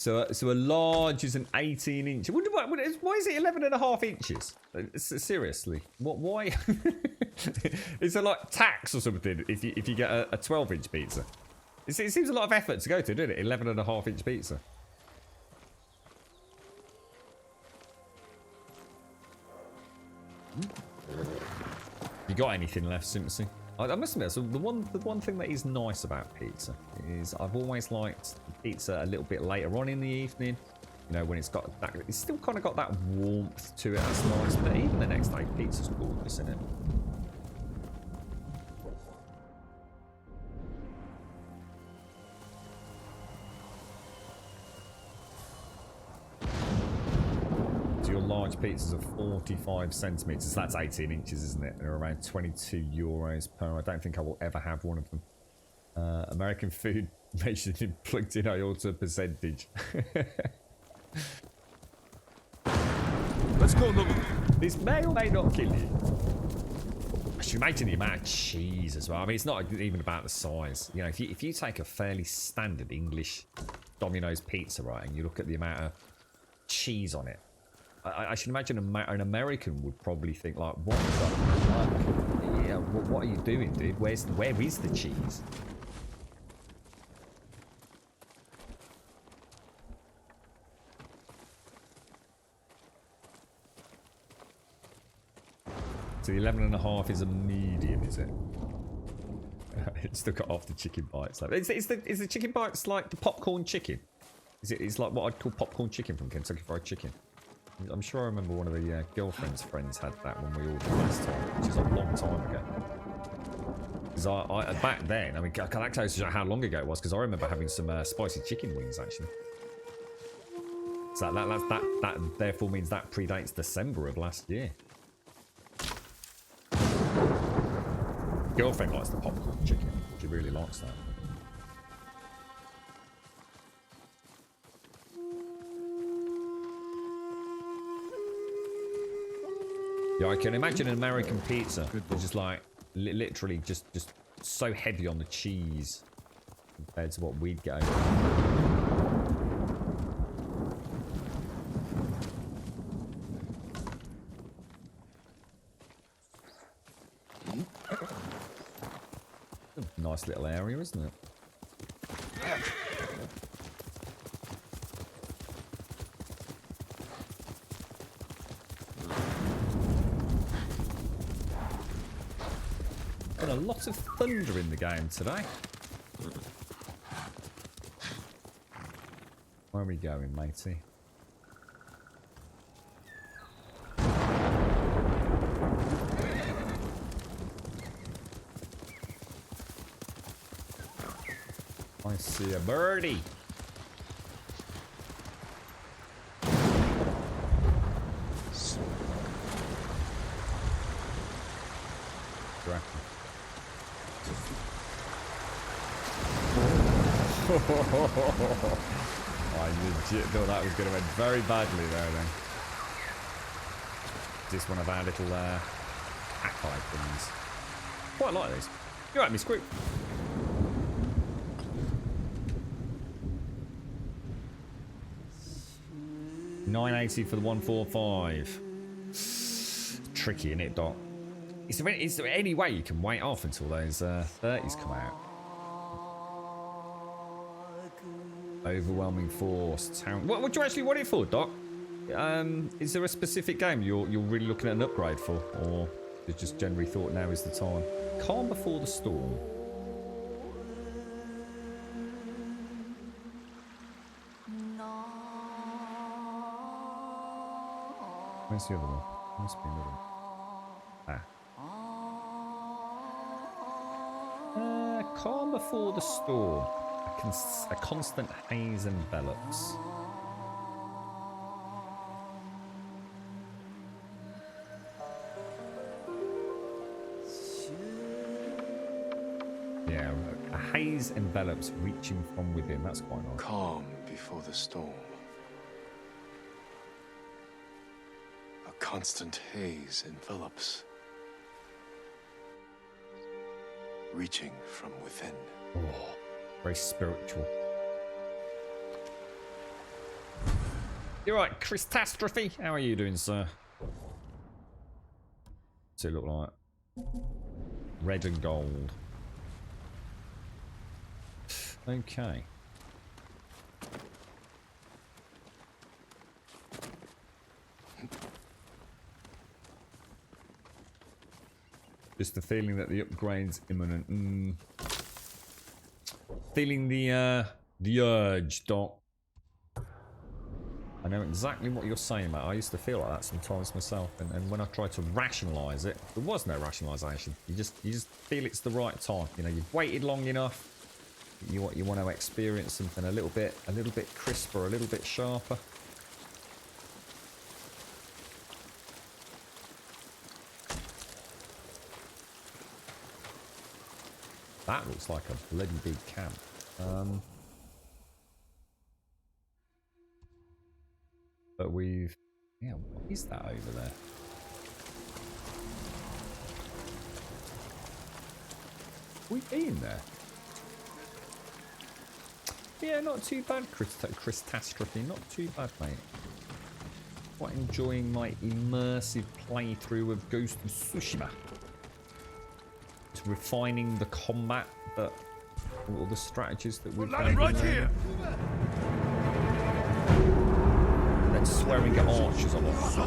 So a large is an 18 inch. Why is it 11.5 inches? Seriously, why? Is it like tax or something if you get a 12-inch pizza? It seems a lot of effort to go to, doesn't it? 11.5-inch pizza. You got anything left, Simpson? I must admit, so the one thing that is nice about pizza is I've always liked pizza a little bit later on in the evening. You know, when it's got that, it's still kind of got that warmth to it. That's nice. But even the next day, pizza's gorgeous, isn't it? So your large pizzas are 45 centimeters. That's 18 inches, isn't it? They're around 22 euros per. I don't think I will ever have one of them. American food measured in plugged-in iota percentage. Let's go, Nobu. This may or may not kill you. I should imagine the amount of cheese as well. I mean, it's not even about the size. You know, if you take a fairly standard English Domino's pizza, right, and you look at the amount of cheese on it, I should imagine an American would probably think like, what the fuck? Yeah, what are you doing, dude? Where is the cheese? So the 11.5 is a medium, is it? It's still got off the chicken bites. Is the chicken bites like the popcorn chicken? It's like what I'd call popcorn chicken from Kentucky Fried Chicken. I'm sure I remember one of the girlfriend's friends had that when we ordered last time, which is a long time ago. Because I back then, I mean, that tells you how long ago it was, because I remember having some spicy chicken wings, actually. So that therefore means that predates December of last year. Girlfriend likes the popcorn chicken. She really likes that. Yeah, I can imagine an American pizza, just like literally just so heavy on the cheese compared to what we'd get over. Nice little area, isn't it? Got a lot of thunder in the game today. Where are we going, matey? I see a birdie. I legit thought that was going to end very badly there then. Just one of our little hack-eye things. Quite like these. You're right, Miss Group. $9.80 for the 145. Tricky, isn't it, Doc? Is there any way you can wait off until those 30s come out? Overwhelming force. What do you actually want it for, Doc? Is there a specific game you're really looking at an upgrade for, or you just generally thought now is the time? Calm before the storm. Where's the other one? Must be another one. Calm before the storm. A constant haze envelops. Yeah, a haze envelops reaching from within. That's quite nice. Calm before the storm. A constant haze envelops. Reaching from within. Oh, very spiritual. You're right, Christastrophe. How are you doing, sir? What's it look like? Red and gold. Okay. Just the feeling that the upgrade's imminent. Feeling the urge, Doc. I know exactly what you're saying, mate. I used to feel like that sometimes myself, and when I tried to rationalise it, there was no rationalisation. You just feel it's the right time. You know, you've waited long enough. You want to experience something a little bit crisper, a little bit sharper. That looks like a bloody big camp. But we've... Yeah, what is that over there? We've been there. Yeah, not too bad, Christastrophe. Not too bad, mate. Quite enjoying my immersive playthrough of Ghost of Tsushima. It's refining the combat, but all the strategies that we've done. Right here. Then swearing at archers a lot. Oh,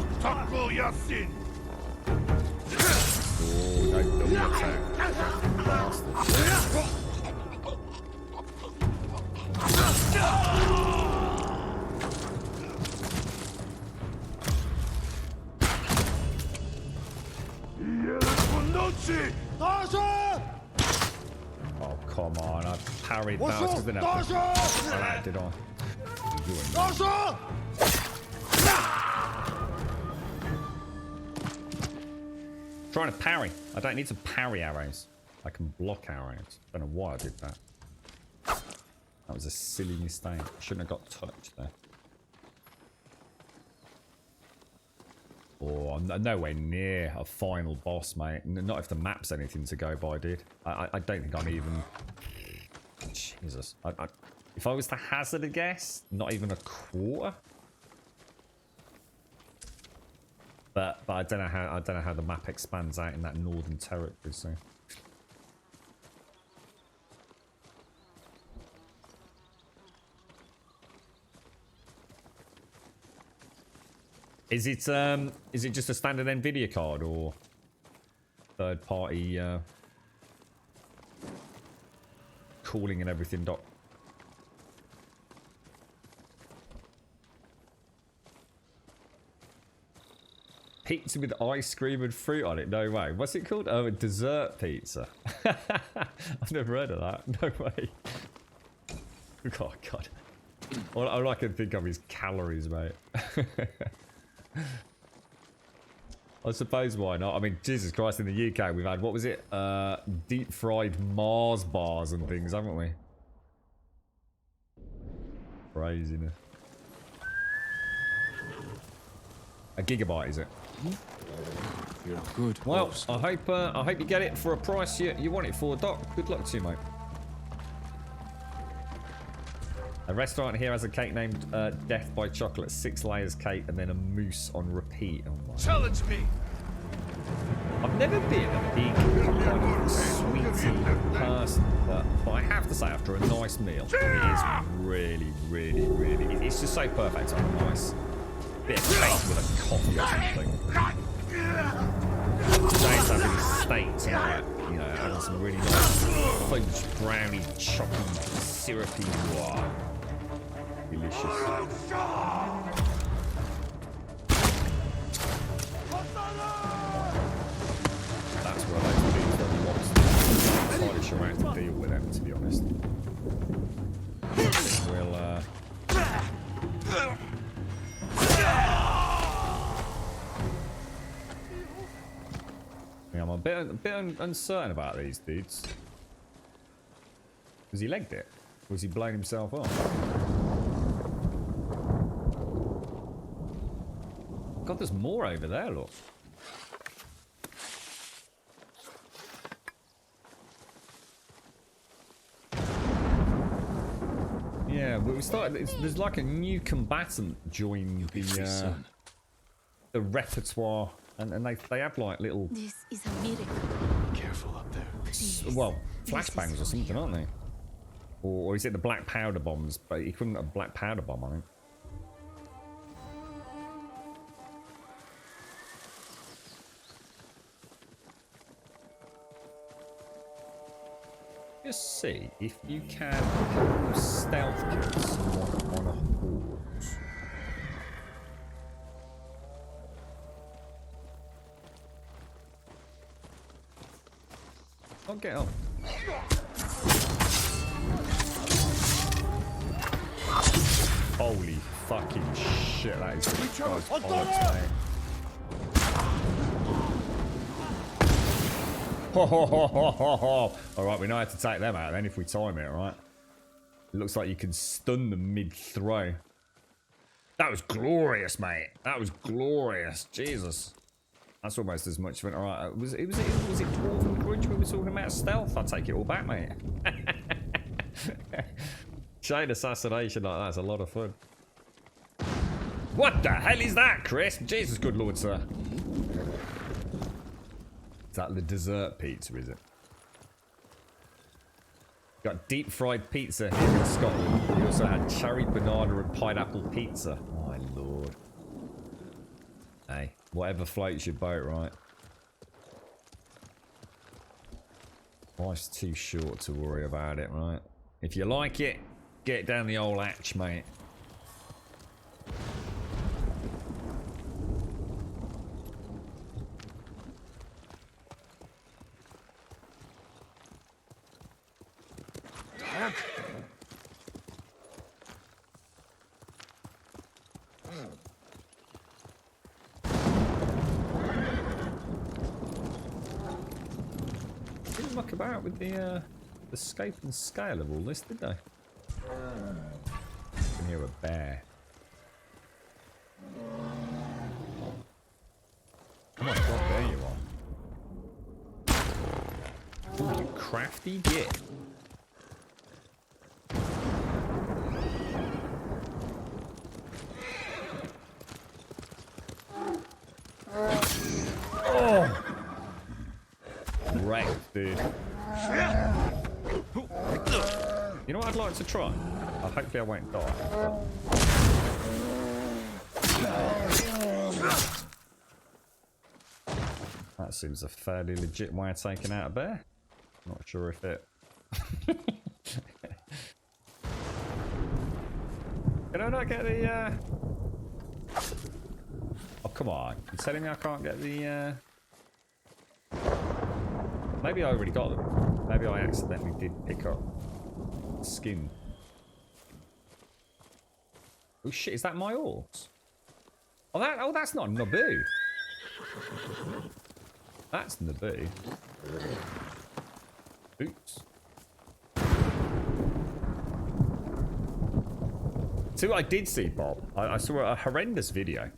no double attack. Bastard. Oh, come on. I parried that. I didn't have to... did I? Trying to parry. I don't need to parry arrows. I can block arrows. Don't know why I did that. That was a silly mistake. I shouldn't have got touched there. Oh, I'm nowhere near a final boss, mate. Not if the map's anything to go by, dude. I don't think I'm even... Jesus. If I was to hazard a guess, not even a quarter. But I don't know how the map expands out in that northern territory. So is it just a standard Nvidia card or third party cooling and everything, Doc? Pizza with ice cream and fruit on it? No way. What's it called? Oh, a dessert pizza. I've never heard of that. No way. Oh, God. All I can think of is calories, mate. I suppose why not? I mean, Jesus Christ, in the UK we've had, what was it? Deep fried Mars bars and things, haven't we? Craziness. A gigabyte, is it? You're good. Well, I hope you get it for a price you want it for, Doc. Good luck to you, mate. A restaurant here has a cake named Death by Chocolate, 6 layers cake, and then a mousse on repeat. Oh my. Challenge me. I've never been a big kind of sweety person, but I have to say, after a nice meal, it is really, really, really. It's just so perfect on a nice bit of cake with a coffee or something. Today's having steak tonight, you know, having some really nice fudge, brownie, chocolate, syrupy, wow. Delicious. That's where those things that we lost. I'm quite sure how to deal with them, to be honest. We'll, yeah, I'm a bit uncertain about these dudes. Was he legged it? Was he blown himself up? God, there's more over there, look. Yeah, Yeah, but we started. There's like a new combatant joined the repertoire, and they have like little. This is a miracle. Careful up there. Well, flashbangs or something, aren't they? Or is it the black powder bombs? But equivalent of black powder bomb, I think. Just see if you can stealth kill someone on a horse. I'll get up. Holy fucking shit, that is bollocks, mate. Alright, we know how to take them out then if we time it, right? It looks like you can stun them mid-throw. That was glorious, mate. That was glorious. Jesus. That's almost as much of it. Alright, was it Dwarven Grudge we were talking about stealth? I'll take it all back, mate. Chain assassination like that's a lot of fun. What the hell is that, Chris? Jesus, good lord, sir. Is that the dessert pizza, is it? Got deep fried pizza here in Scotland. We also had cherry banana and pineapple pizza. My lord. Hey, whatever floats your boat, right? Life's too short to worry about it, right? If you like it, get down the old hatch, mate. Didn't muck about with the scope and scale of all this, did they? I can hear a bear. Oh my god, there you are. Ooh, you crafty git. Oh! Great, dude. You know what I'd like to try? Hopefully I won't die. That seems a fairly legit way of taking out a bear. Not sure if it... Can I not get the... Oh, come on. You're telling me I can't get the... Maybe I already got them. Maybe I accidentally did pick up skin. Oh shit, is that my horse? Oh, that's not Naboo. That's Naboo. Oops. See what I did see, Bob? I saw a horrendous video.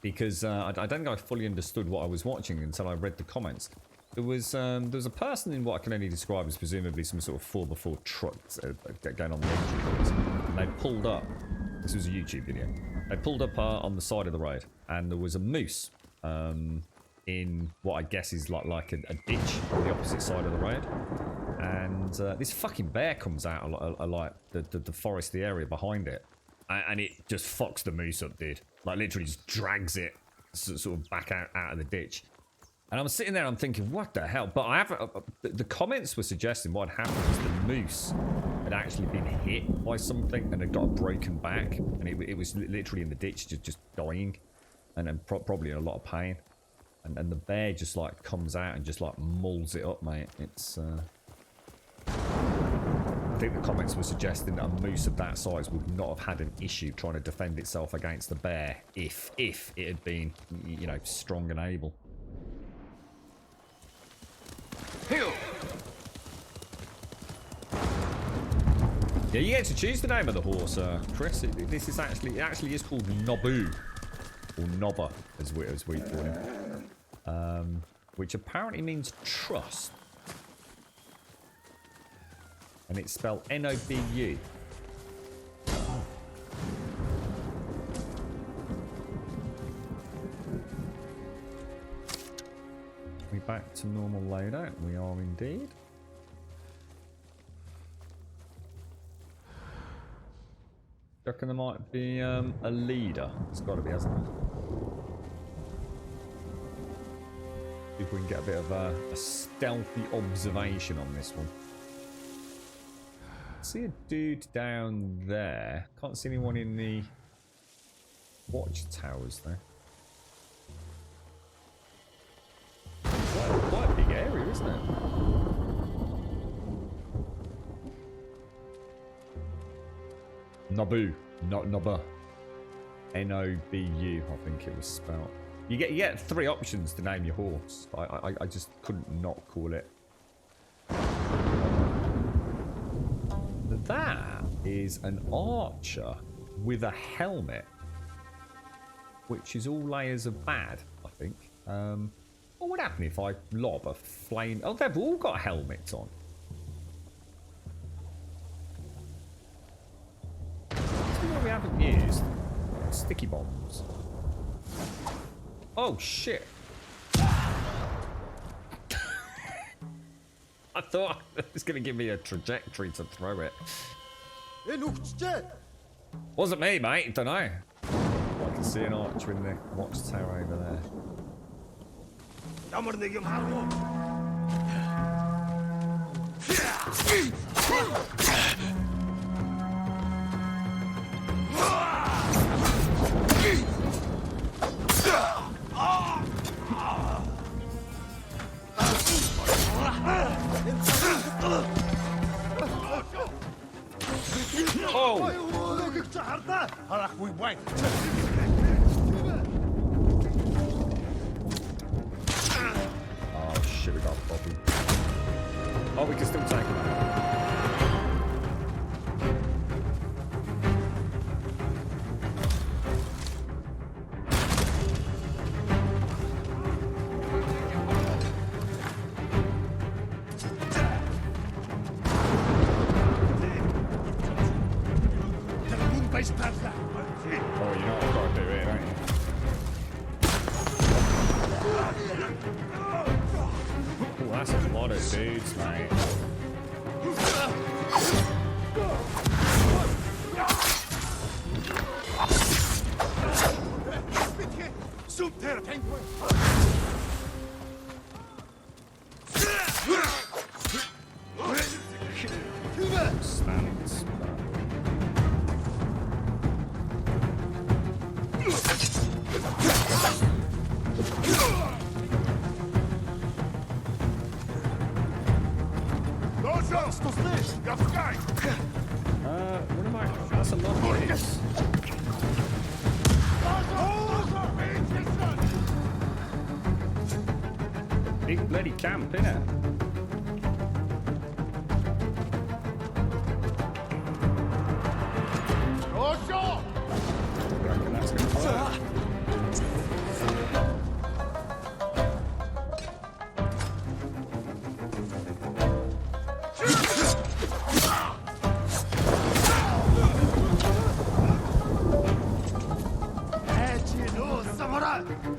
Because I don't think I fully understood what I was watching until I read the comments. There was a person in what I can only describe as presumably some sort of 4x4 truck going on the edge. And they pulled up. This was a YouTube video. They pulled up on the side of the road, and there was a moose in what I guess is like a ditch on the opposite side of the road. And this fucking bear comes out of like the foresty area behind it, and it just fucks the moose up, dude. Like literally just drags it sort of back out of the ditch. And I'm sitting there, I'm thinking, what the hell? But I have the comments were suggesting what had happened was the moose had actually been hit by something and had got a broken back, and it was literally in the ditch, just dying, and probably in a lot of pain. And the bear just like comes out and just like mauls it up, mate. It's I think the comments were suggesting that a moose of that size would not have had an issue trying to defend itself against the bear if it had been, you know, strong and able. Yeah, you get to choose the name of the horse, Chris. This is actually is called Naboo, or Nobber, as we call him, which apparently means trust, and it's spelled Nobu. back to normal loadout? We are indeed. Reckon there might be a leader. It's got to be, hasn't it? See if we can get a bit of a stealthy observation on this one. See a dude down there. Can't see anyone in the watchtowers though. Quite a big area, isn't it? Nobu, not Nobu. N-O-B-U, I think it was spelled. You get 3 options to name your horse. I just couldn't not call it. That is an archer with a helmet, which is all layers of bad, I think. What would happen if I lob a flame? Oh, they've all got helmets on. What we haven't used? Sticky bombs. Oh shit! I thought it was going to give me a trajectory to throw it. Wasn't me, mate. Don't know. I can see an archer in the watchtower over there. Oh! Oh shit, we got Bobby. Oh, we can still take him out. Oh, you know what I've got to do here, don't you? Oh, that's a lot of dudes, mate. Stands. What am I? That's a lot of these. Big bloody camp, innit? I reckon that's gonna work.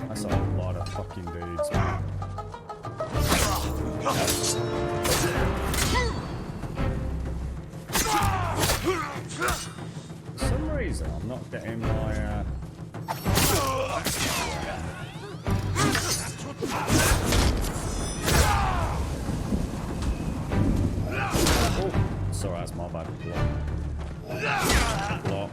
That's a lot of fucking dudes, man. For some reason, I'm not getting my. Oh, sorry, that's my bad. Block.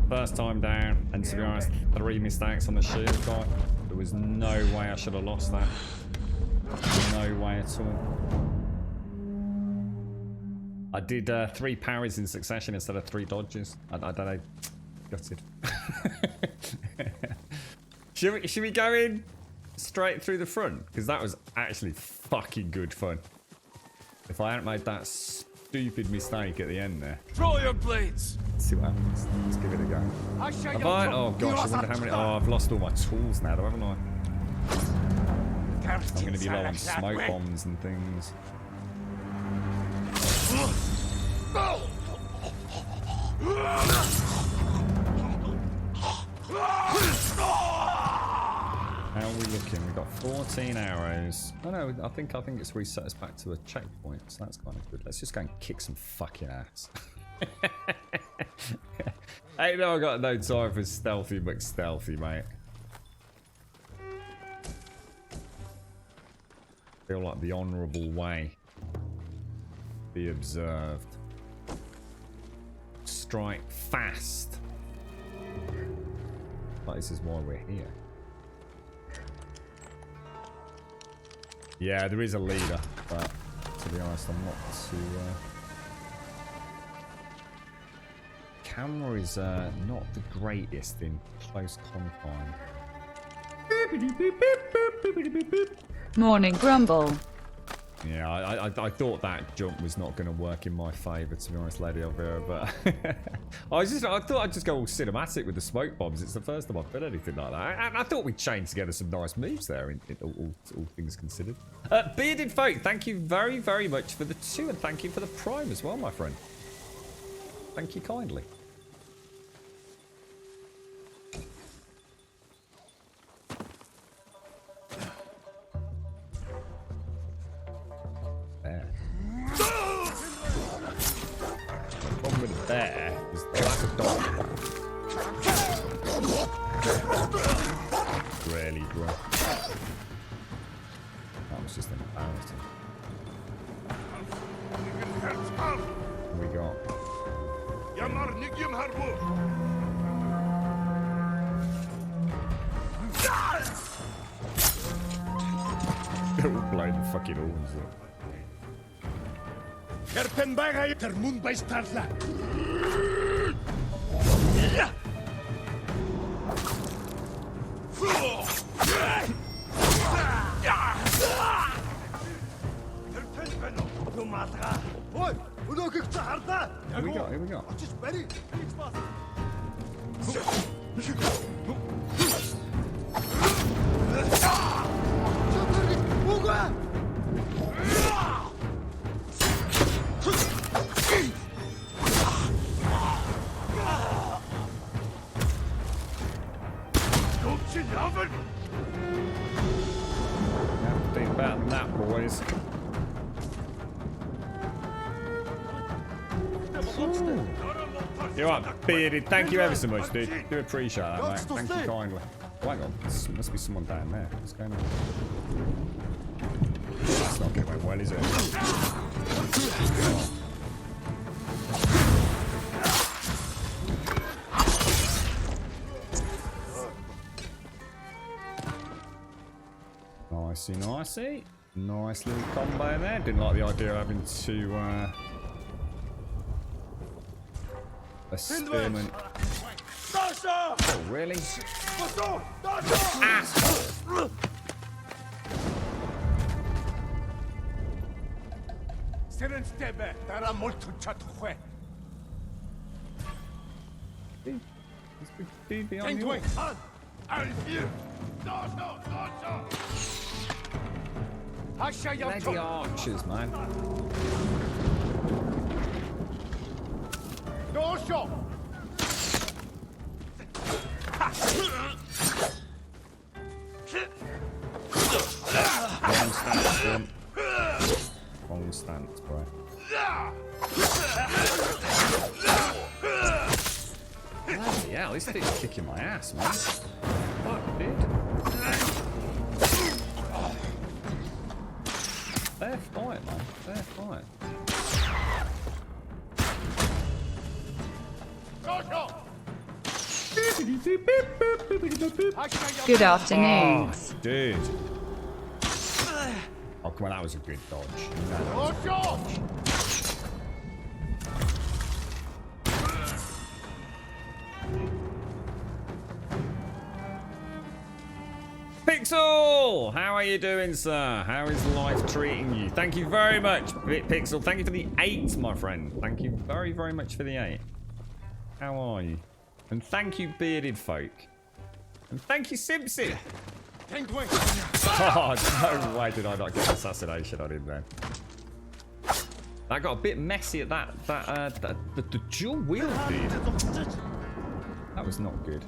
First time down, and to be honest, 3 mistakes on the shield guy. There was no way I should have lost that. No way at all. I did 3 parries in succession instead of 3 dodges. I don't know. Gutted. Should we go in straight through the front? Because that was actually fucking good fun. If I hadn't made that stupid mistake at the end there. Draw your blades! Let's see what happens. Let's give it a go. Have I? Oh gosh, I wonder how many. Oh, I've lost all my tools now, though, haven't I? I'm going to be low on smoke bombs and things. How are we looking? We've got 14 arrows. Oh no, I think it's reset us back to a checkpoint, so that's kind of good. Let's just go and kick some fucking ass. I know I got no time for stealthy McStealthy, mate. Feel like the honourable way. Be observed. Strike fast. But this is why we're here. Yeah, there is a leader, but to be honest, I'm not too... Camera is not the greatest in close confine. Morning, Grumble. Yeah, I thought that jump was not going to work in my favour, to be honest, Lady Elvira, but I thought I'd just go all cinematic with the smoke bombs. It's the first time I've done anything like that. I thought we'd chain together some nice moves there, all things considered. Bearded Folk, thank you very, very much for the 2, and thank you for the Prime as well, my friend. Thank you kindly. There is the lack of dog. Really, bro. That was just embarrassing. What we got? They're all blowing the fucking horns up. Here we go. Think about that, boys. You're right, Bearded. Thank you ever so much, dude. Do appreciate that, mate. Thank you kindly. Oh, hang on. There must be someone down there. What's going on? That's not going well, is it? Nicey, nicey. Nice little combo there. Didn't like the idea of having to a spearman. Oh, really? Asshole! Dude behind you. Bloody archers, man. Wrong stance, Jim. Wrong stance, bro. Bloody hell, this thing's kicking my ass, man. Fuck, dude. Fair fight, man. Fair fight. Good afternoon. Oh, dude. Oh, come on, that was a good dodge. Pixel! How are you doing, sir? How is life treating you? Thank you very much, Pixel. Thank you for the 8, my friend. Thank you very, very much for the 8. How are you? And thank you, Bearded Folk. And thank you, Simpson. Oh, no way did I not get assassination on him then. That got a bit messy at the dual wield did. That was not good.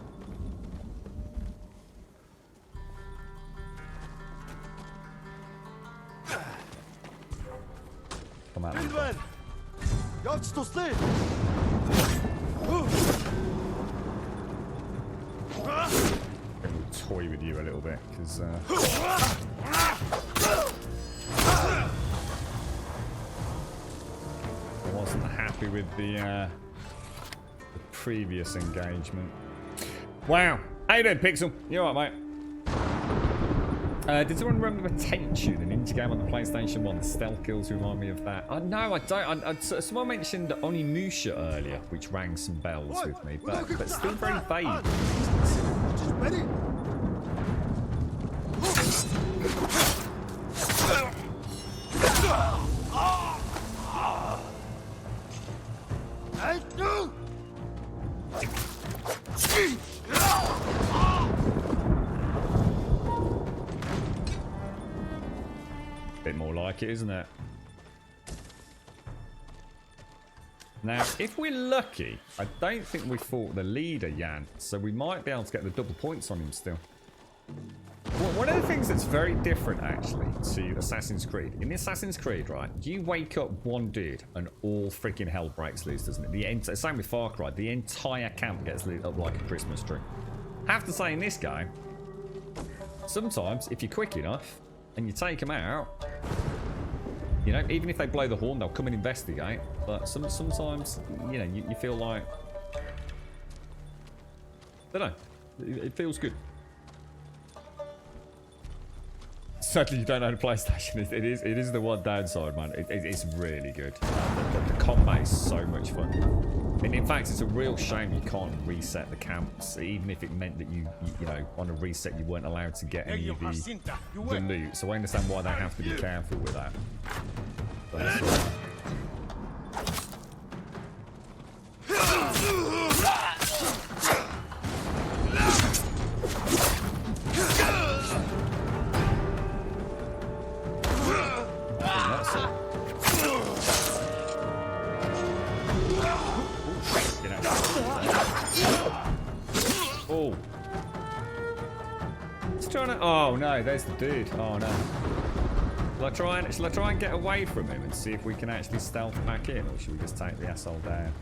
Come out. We'll toy with you a little bit because. I wasn't happy with the previous engagement. Wow. How you doing, Pixel? You alright, mate? Did someone remember Tenchu, the ninja game on the PlayStation 1? The stealth kills remind me of that. No, I don't. Someone mentioned Onimusha earlier, which rang some bells with me, but still very vague. Ready? Bit more like it, isn't it? Now, if we're lucky, I don't think we fought the leader, Jan, so we might be able to get the double points on him still. Well, one of the things that's very different, actually, to Assassin's Creed. In Assassin's Creed, right, you wake up one dude and all freaking hell breaks loose, doesn't it? Same with Far Cry. The entire camp gets lit up like a Christmas tree. I have to say, in this game, sometimes, if you're quick enough and you take them out, you know, even if they blow the horn, they'll come and investigate. But sometimes, you know, you feel like, I don't know, it feels good. Sadly, you don't own a PlayStation. It is the one downside, man. It's really good. The combat is so much fun. And in fact, it's a real shame you can't reset the camps, even if it meant that you know, on a reset you weren't allowed to get any of the loot. So I understand why they have to be careful with that. But, oh. It's trying to. Oh no, there's the dude. Oh no. Shall I try and get away from him and see if we can actually stealth back in, or should we just take the asshole down?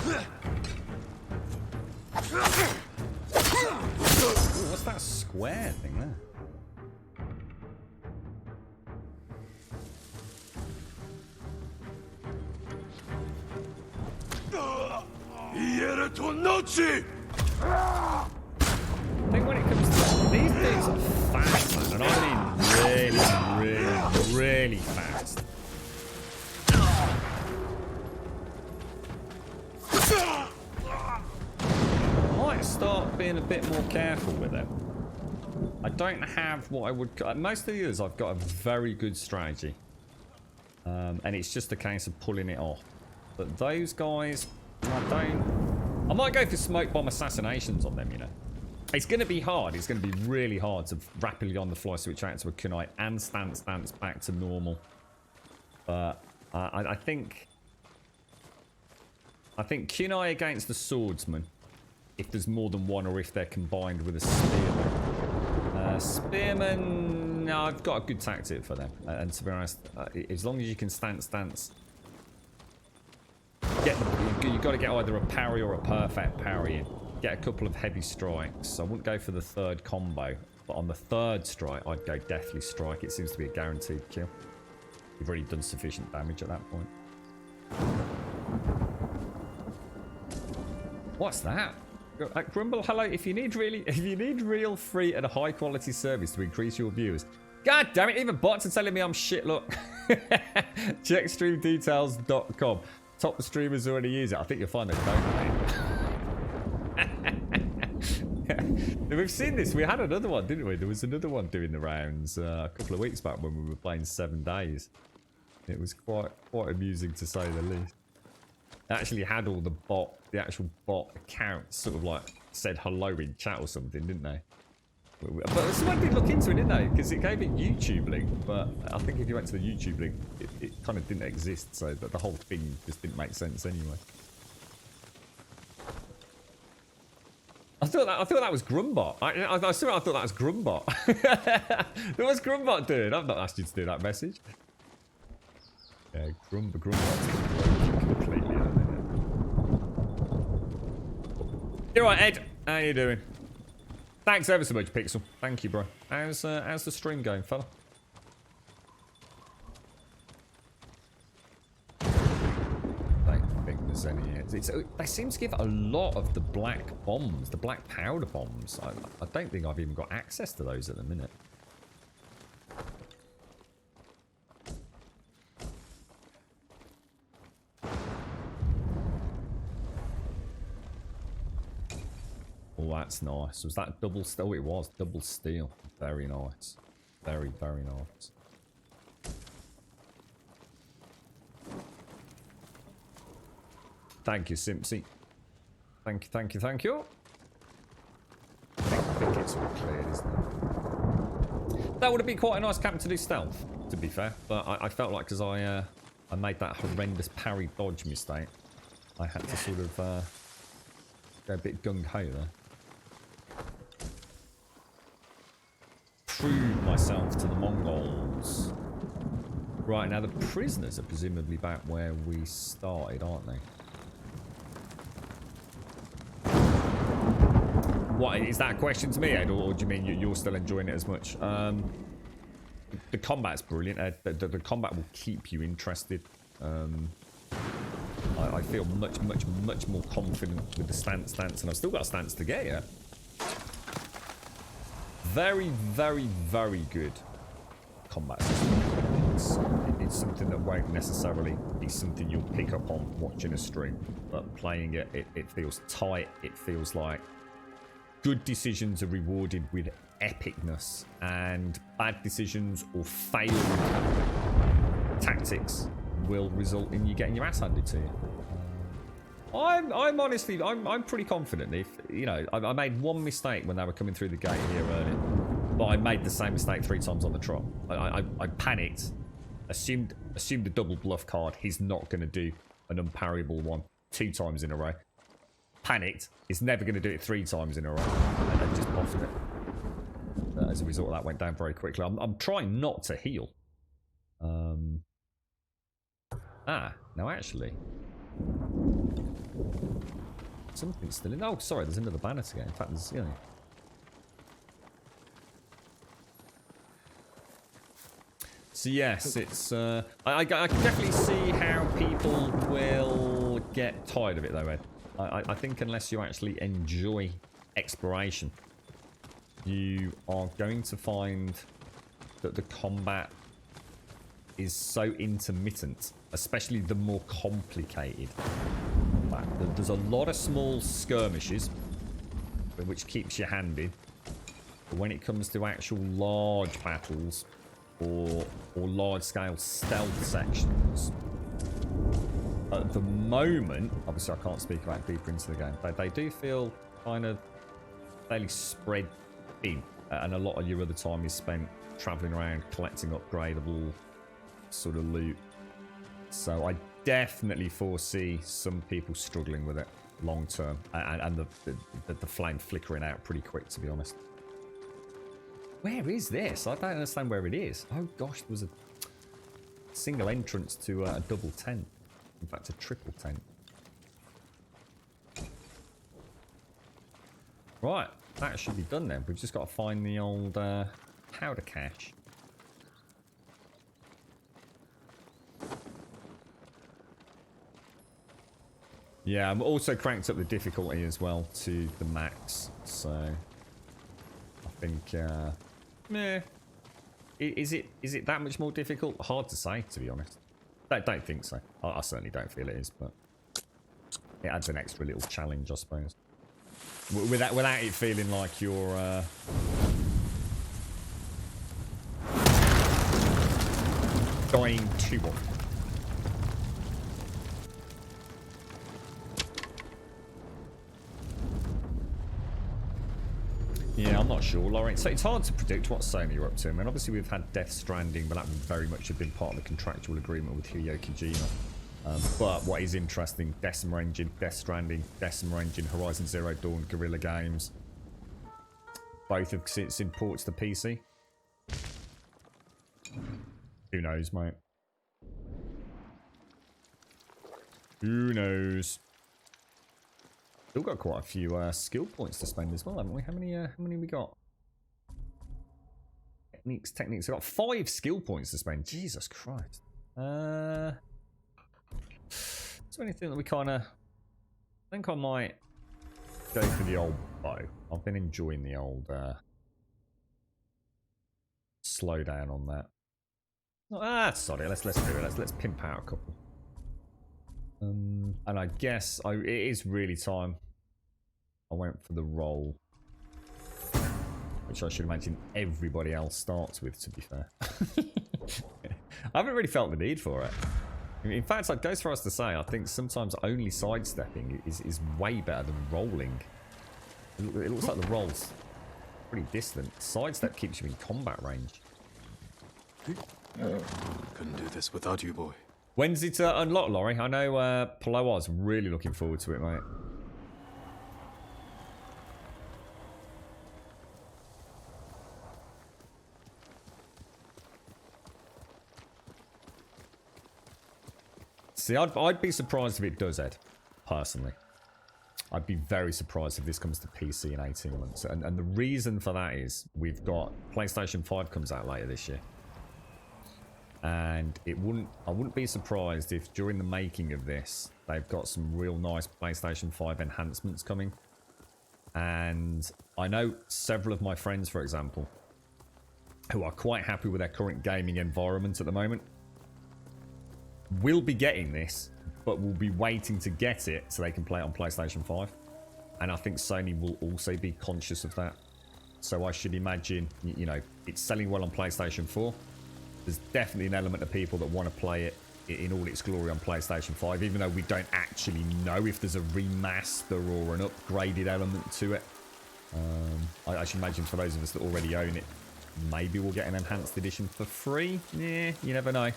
Ooh, what's that square thing there? I think when it comes to these dudes are fast, man, and I mean really fast. I might start being a bit more careful with them. I don't have what I would. Most of the others I've got a very good strategy, and it's just a case of pulling it off. But those guys, I don't. I might go for smoke bomb assassinations on them, you know. It's going to be hard. It's going to be really hard to rapidly on the fly switch out to a kunai and stance back to normal. But I think kunai against the swordsman, if there's more than one or if they're combined with a spearman. Spearman, no, I've got a good tactic for them. And to be honest, as long as you can stance, you've got to get either a parry or a perfect parry in. Get a couple of heavy strikes. I wouldn't go for the third combo, but on the third strike, I'd go Deathly Strike. It seems to be a guaranteed kill. You've already done sufficient damage at that point. What's that? Grumble, hello. If you need real free and high quality service to increase your viewers. God damn it, even bots are telling me I'm shit. Look. Check streamdetails.com. Top streamers already use it. I think you'll find they don't, mate. We've seen this. We had another one, didn't we? There was another one doing the rounds a couple of weeks back when we were playing 7 days. It was quite amusing to say the least. They actually had all the actual bot accounts sort of like said hello in chat or something, didn't they? But someone did look into it, didn't they? Because it gave a YouTube link, but I think if you went to the YouTube link, it kind of didn't exist, so that the whole thing just didn't make sense anyway. I thought that was Grumbot. I swear I thought that was Grumbot. It was Grumbot, dude. I've not asked you to do that message. Yeah, Grumbot's completely on it. You're right, Ed. How you doing? Thanks ever so much, Pixel. Thank you, bro. How's the stream going, fella? I don't think there's any. They seem to give a lot of the black bombs, the black powder bombs. I don't think I've even got access to those at the minute. Oh, that's nice. Was that double steel? Oh, it was double steel. Very nice. Very, very nice. Thank you, Simpsy. Thank you, thank you, thank you. I think it's all cleared, isn't it? That would have been quite a nice camp to do stealth, to be fair. But I felt like because I made that horrendous parry dodge mistake, I had to sort of go a bit gung-ho there. Prove myself to the Mongols. Right, now the prisoners are presumably back where we started, aren't they? What, is that a question to me, Ed, or do you mean you're still enjoying it as much? The combat's brilliant, Ed. The combat will keep you interested. I feel much more confident with the stance, and I've still got a stance to get yet. Very, very, very good combat system. It's something that won't necessarily be something you'll pick up on watching a stream, but playing it, it feels tight. It feels like good decisions are rewarded with epicness, and bad decisions or failed tactics will result in you getting your ass handed to you. I'm honestly, I'm pretty confident. If you know, I made one mistake when they were coming through the gate here earlier, but I made the same mistake 3 times on the trot. I panicked, assumed the double bluff card. He's not going to do an unparryable one 2 times in a row. Panicked. He's never going to do it 3 times in a row, and then just bossed it. As a result, that went down very quickly. I'm trying not to heal. No, actually. Something's still in. Oh, sorry, there's another banner to get. In fact, there's, you know. So, yes, it's. I can definitely see how people will get tired of it, though, Ed. I think unless you actually enjoy exploration, you are going to find that the combat is so intermittent, especially the more complicated. There's a lot of small skirmishes, which keeps you handy. But when it comes to actual large battles or large-scale stealth sections, at the moment, obviously I can't speak about deeper into the game, but they do feel kind of fairly spread thin, and a lot of your other time is spent traveling around collecting upgradable sort of loot. So I definitely foresee some people struggling with it long term, and the flame flickering out pretty quick, to be honest. Where is this? I don't understand where it is. Oh gosh, there was a single entrance to a double tent. In fact, a triple tent. Right, that should be done then. We've just got to find the old powder cache. Yeah, I'm also cranked up the difficulty as well to the max, so I think, meh. Is it that much more difficult? Hard to say, to be honest. I don't think so. I certainly don't feel it is, but it adds an extra little challenge, I suppose. Without it feeling like you're dying too often. Yeah, I'm not sure, Lauren. So it's hard to predict what Sony are up to. I mean, obviously we've had Death Stranding, but that would very much have been part of the contractual agreement with Hideo Kojima. But what is interesting, Decima Engine, Death Stranding, Decima Engine, Horizon Zero Dawn, Guerrilla Games. Both have since in ports to PC. Who knows, mate? Who knows? Still got quite a few skill points to spend as well, haven't we? How many we got? Techniques. I've got 5 skill points to spend. Jesus Christ. Is there anything that we kind of... I think I might go for the old bow. I've been enjoying the old slow down on that. Sorry. Let's do it. Let's pimp out a couple. And I guess it is really time. I went for the roll, which I should imagine everybody else starts with, to be fair. I haven't really felt the need for it. In fact, it goes for us to say, I think sometimes only sidestepping is way better than rolling. It looks like the roll's pretty distant. Sidestep keeps you in combat range. Couldn't do this without you, boy. When's it unlocked, Laurie? I know Paloa's really looking forward to it, mate. See, I'd be surprised if it does, Ed. Personally. I'd be very surprised if this comes to PC in 18 months. And the reason for that is we've got PlayStation 5 comes out later this year. And I wouldn't be surprised if during the making of this, they've got some real nice PlayStation 5 enhancements coming. And I know several of my friends, for example, who are quite happy with their current gaming environment at the moment, will be getting this, but will be waiting to get it so they can play it on PlayStation 5. And I think Sony will also be conscious of that. So I should imagine, you know, it's selling well on PlayStation 4. There's definitely an element of people that want to play it in all its glory on PlayStation 5, even though we don't actually know if there's a remaster or an upgraded element to it. I should imagine for those of us that already own it, maybe we'll get an enhanced edition for free. Yeah, you never know.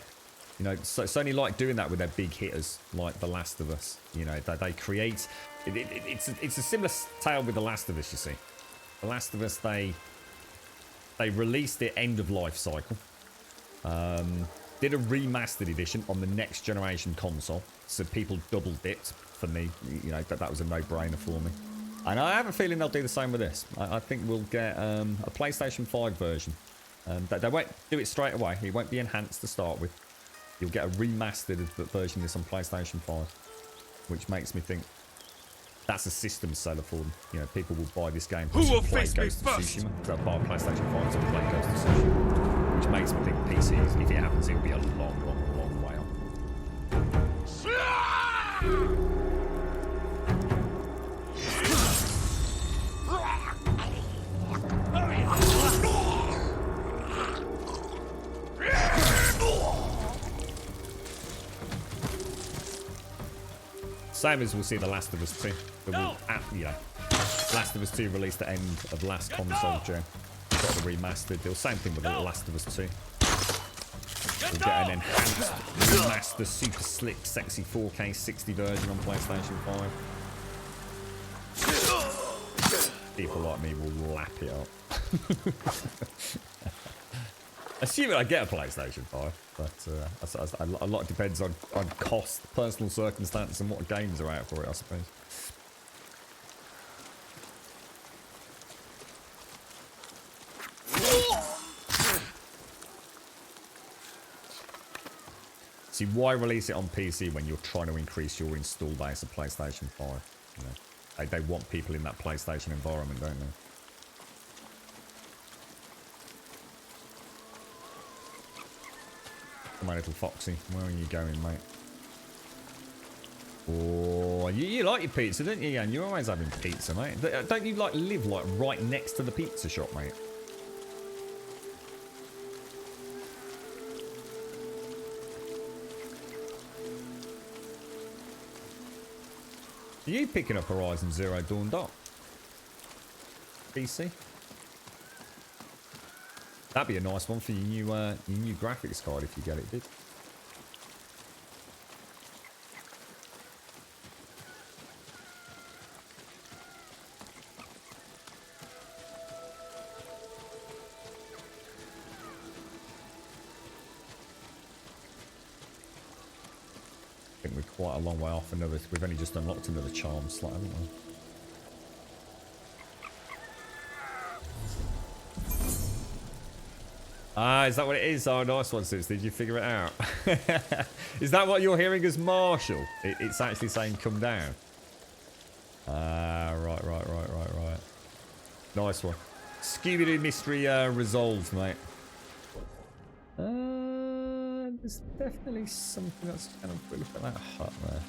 You know, Sony like doing that with their big hitters, like The Last of Us. You know, they create... It's a similar tale with The Last of Us, you see. The Last of Us, they released their end-of-life cycle. Did a remastered edition on the next generation console. So people double-dipped for me. You know, that was a no-brainer for me. And I have a feeling they'll do the same with this. I think we'll get a PlayStation 5 version. They won't do it straight away. It won't be enhanced to start with. You'll get a remastered version of this on PlayStation 5, which makes me think that's a system seller for them. You know, people will buy this game to play Ghost of Tsushima. They'll buy a PlayStation 5 to play Ghost of Tsushima, which makes me think PCs, if it happens, it'll be a long way on. Same as we'll see The Last of Us 2. You know, Last of Us 2 released at the end of last console gen. Got the remastered deal. Same thing with The Last of Us 2. We'll get an enhanced, remastered, super slick, sexy 4K 60 version on PlayStation 5. People like me will lap it up. Assuming I get a PlayStation 5, but a lot depends on cost, personal circumstance, and what games are out for it, I suppose. See, why release it on PC when you're trying to increase your install base of PlayStation 5? You know, they want people in that PlayStation environment, don't they? Come on, little foxy. Where are you going, mate? Oh, you like your pizza, don't you, Jan? You're always having pizza, mate. Don't you live right next to the pizza shop, mate? Are you picking up Horizon Zero Dawn Dot? PC? That'd be a nice one for your new graphics card if you get it, dude. I think we're quite a long way off another. We've only just unlocked another charm slot, haven't we? Ah, is that what it is? Oh, nice one, Sis. Did you figure it out? Is that what you're hearing as Marshall? It's actually saying come down. Ah, right. Nice one. Scooby-Doo mystery resolved, mate. There's definitely something that's kind of... Look at that hut there.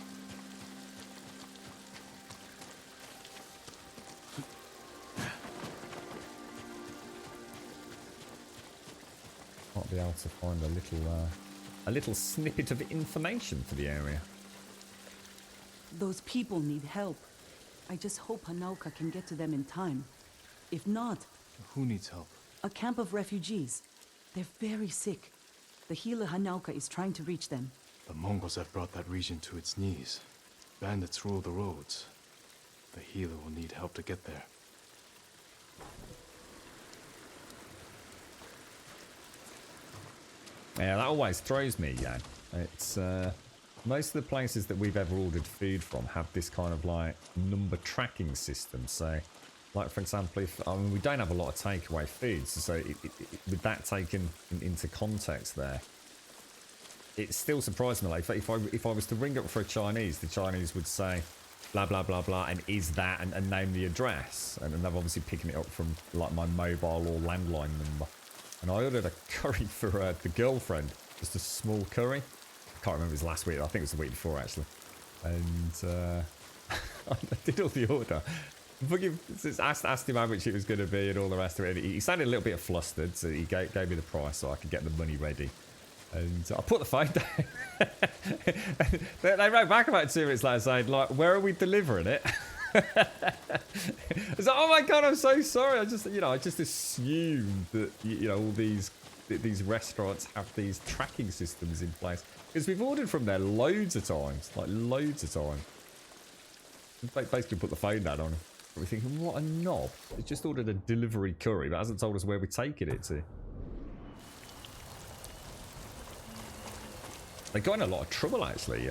Might be able to find a little snippet of information for the area. Those people need help. I just hope Hanauka can get to them in time. If not... Who needs help? A camp of refugees. They're very sick. The healer Hanauka is trying to reach them. The Mongols have brought that region to its knees. Bandits rule the roads. The healer will need help to get there. Yeah, that always throws me, Jan. It's most of the places that we've ever ordered food from have this kind of like number tracking system. So, like for example, if we don't have a lot of takeaway foods, so with that taken into context, there, it still surprised me. Like if I was to ring up for a Chinese, the Chinese would say blah blah blah blah, and is that and name the address, and they're obviously picking it up from like my mobile or landline number. And I ordered a curry for the girlfriend, just a small curry. I can't remember it was last week. I think it was the week before, actually. And I did all the order. Asked him how much it was going to be and all the rest of it. He sounded a little bit flustered, so he gave me the price so I could get the money ready. And I put the phone down. They wrote back about 2 minutes later saying, like, where are we delivering it? I was like, oh my god, I'm so sorry. I just assumed that all these restaurants have these tracking systems in place because we've ordered from there loads of times, Basically, put the phone down on. We're thinking, what a knob! They just ordered a delivery curry, but hasn't told us where we're taking it to. They got in a lot of trouble actually.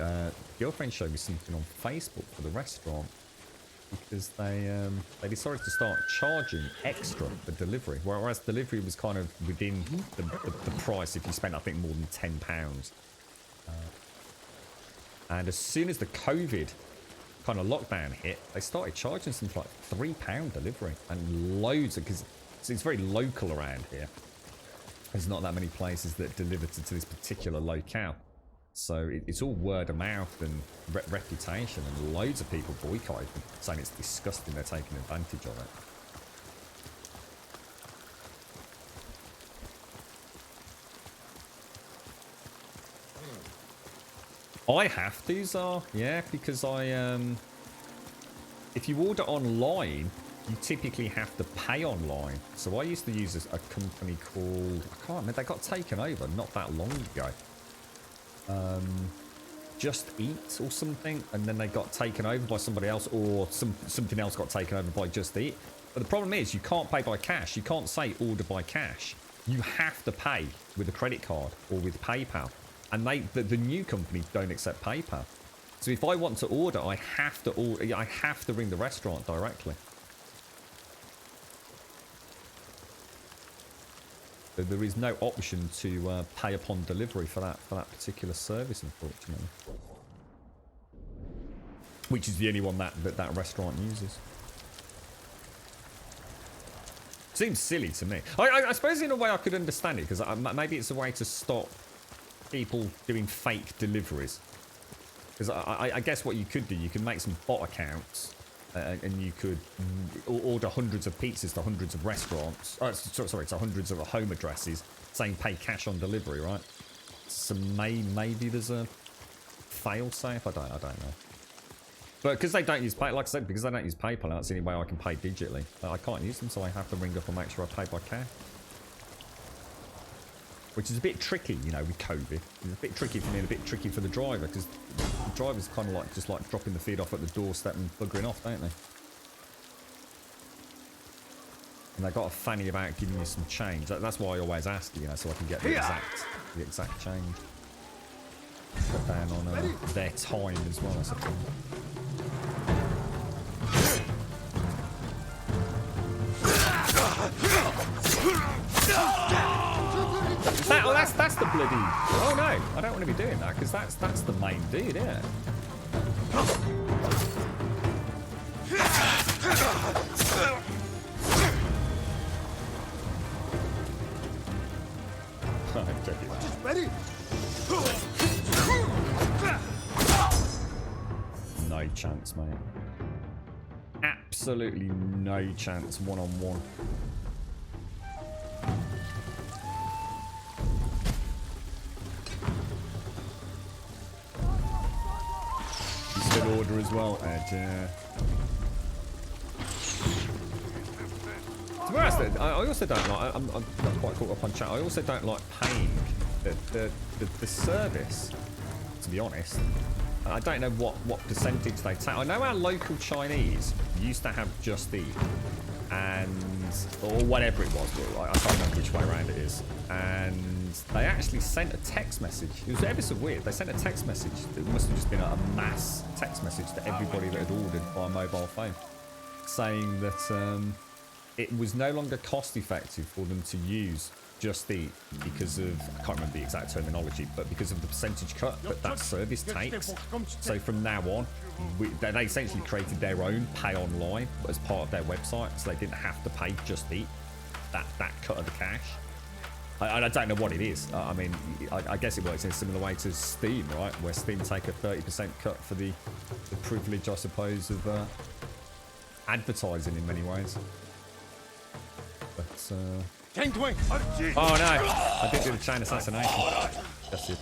Girlfriend showed me something on Facebook for the restaurant. Because they decided to start charging extra for delivery, whereas delivery was kind of within the price if you spent, I think, more than £10. And as soon as the COVID kind of lockdown hit, they started charging something like £3 delivery, and loads of, because it's very local around here. There's not that many places that deliver to this particular locale. So it's all word of mouth and reputation, and loads of people boycotted them, saying it's disgusting, they're taking advantage of it. I have to, Zar, yeah, because if you order online, you typically have to pay online. So I used to use a company called, I can't remember, they got taken over not that long ago. Just Eat or something, and then they got taken over by somebody else, or something else got taken over by Just Eat. But the problem is you can't pay by cash. You can't say order by cash. You have to pay with a credit card or with PayPal, and the new company don't accept PayPal. So if I want to order, I have to ring the restaurant directly. There is no option to pay upon delivery for that particular service, unfortunately. Which is the only one that restaurant uses. Seems silly to me. I suppose in a way I could understand it, because maybe it's a way to stop people doing fake deliveries. Because I guess what you could do, you can make some bot accounts. And you could order hundreds of pizzas to hundreds of restaurants. Sorry, to hundreds of home addresses, saying pay cash on delivery, right? So maybe there's a fail-safe. I don't know. But because they don't use PayPal, like I said, because they don't use PayPal, that's the only way I can pay digitally. I can't use them, so I have to ring up and make sure I pay by cash. which is a bit tricky, you know, with COVID. It's a bit tricky for me and a bit tricky for the driver, because the drivers kind of like just like dropping the feed off at the doorstep and buggering off, don't they? And they got a fanny about giving you some change. That's why I always ask, you know, so I can get the exact change. Put down on their time as well, I suppose. That's the bloody... Oh no, I don't want to be doing that, because that's the main dude, yeah. No chance, mate. Absolutely no chance one-on-one. Good order as well, Ed, yeah. To be honest, I also don't like, I'm not quite caught up on chat, I also don't like paying the service, to be honest. I don't know what percentage they take. I know our local Chinese used to have Just Eat, or whatever it was, I can't remember which way around it is, and they actually sent a text message. It was ever so weird. They sent a text message. It must have just been a mass text message to everybody that had ordered by mobile phone, saying that it was no longer cost effective for them to use Just Eat because of, I can't remember the exact terminology, but because of the percentage cut that service takes. So from now on, they essentially created their own pay online as part of their website, so they didn't have to pay Just Eat that cut of the cash. I don't know what it is. I mean, I guess it works in a similar way to Steam, right? Where Steam take a 30% cut for the privilege, I suppose, of advertising in many ways. But, oh no! I did do the chain assassination. That's it.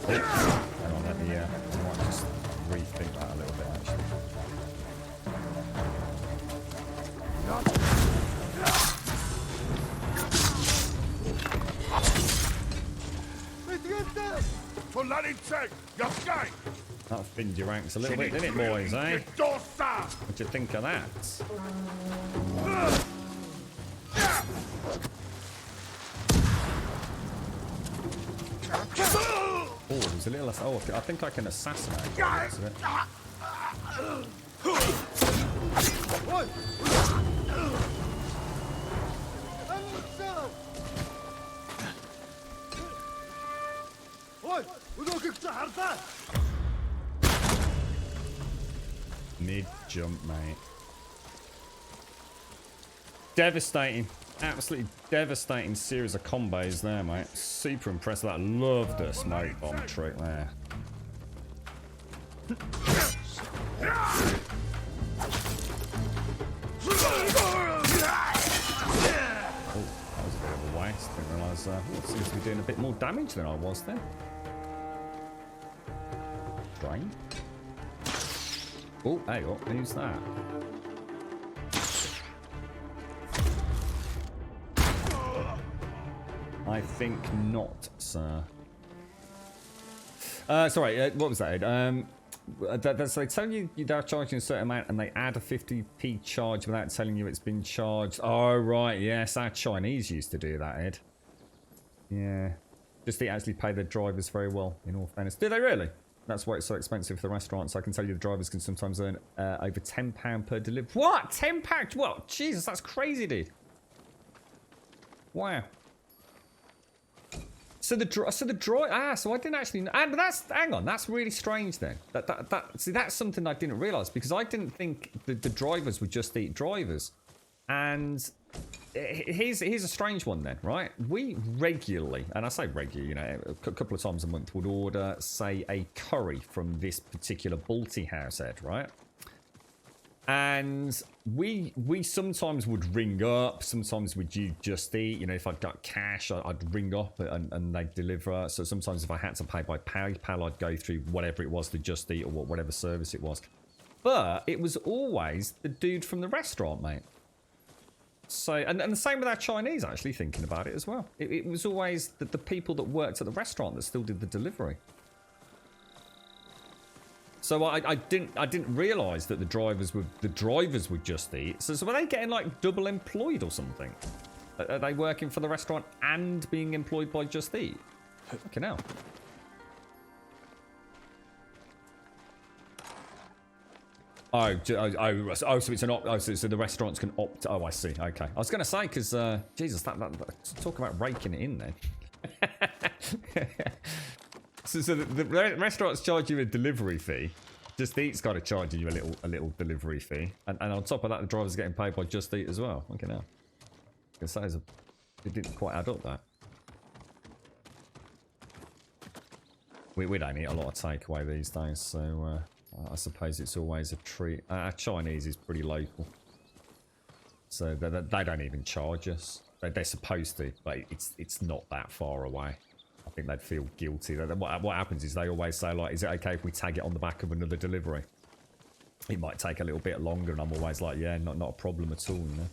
Hang on, let me, I might just rethink that a little bit, actually. That'll thinned your ranks a little bit, didn't it, boys, eh? What do you think of that? Oh, there's a little... Oh, I think I can assassinate it. Mid-jump, mate. Devastating. Absolutely devastating series of combos there, mate. Super impressed with that. Love the smoke bomb trick there. Oh, that was a bit of a waste. Didn't realise it seems to be doing a bit more damage than I was then. Drain. Oh, hey, what? Who's that? I think not, sir. Sorry, what was that? They tell you they're charging a certain amount and they add a 50p charge without telling you it's been charged. Oh, right, yes, our Chinese used to do that, Ed. Yeah. Just they actually pay their drivers very well, in all fairness. Do they really? That's why it's so expensive for the restaurants. I can tell you the drivers can sometimes earn over £10 per delivery. What? £10? What? Jesus, that's crazy, dude. Wow. So so I didn't actually. And hang on, that's really strange then. See, that's something I didn't realise because I didn't think the drivers would Just Eat drivers. And here's a strange one then, right? We regularly, and I say regularly, you know, a couple of times a month, would order, say, a curry from this particular Balti house, Ed, right? And we sometimes would ring up, sometimes we'd use Just Eat. You know, if I'd got cash, I'd ring up and they'd deliver. So sometimes if I had to pay by PayPal, I'd go through whatever it was, the Just Eat or whatever service it was. But it was always the dude from the restaurant, mate. So, and the same with our Chinese, actually, thinking about it as well. It was always the people that worked at the restaurant that still did the delivery. So I didn't realise that the drivers would Just Eat. So were they getting like double employed or something? Are they working for the restaurant and being employed by Just Eat? Fucking hell. So it's an so the restaurants can opt. Oh, I see. Okay, I was going to say because Jesus, that talk about raking it in then. so the restaurants charge you a delivery fee. Just Eat's got to charge you a little delivery fee, and on top of that, the drivers are getting paid by Just Eat as well. Okay, now it didn't quite add up that. We don't eat a lot of takeaway these days, so. I suppose it's always a treat. Our Chinese is pretty local. So they don't even charge us. They're supposed to, but it's not that far away. I think they'd feel guilty. What happens is they always say, like, is it okay if we tag it on the back of another delivery? It might take a little bit longer, and I'm always like, yeah, not a problem at all, you know?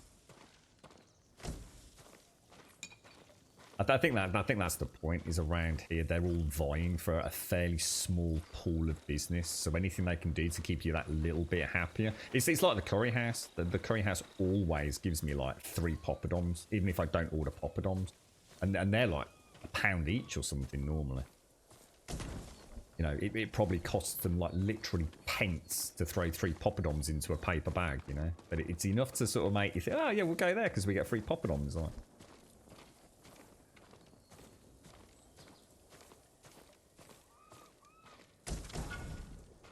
I think that's the point, is around here they're all vying for a fairly small pool of business, so anything they can do to keep you that little bit happier. It's like the curry house. The curry house always gives me like 3 poppadoms, even if I don't order poppadoms, and they're like £1 each or something normally. You know, it probably costs them like literally pence to throw 3 poppadoms into a paper bag, you know, but it's enough to sort of make you think, oh yeah, we'll go there because we get 3 poppadoms, like.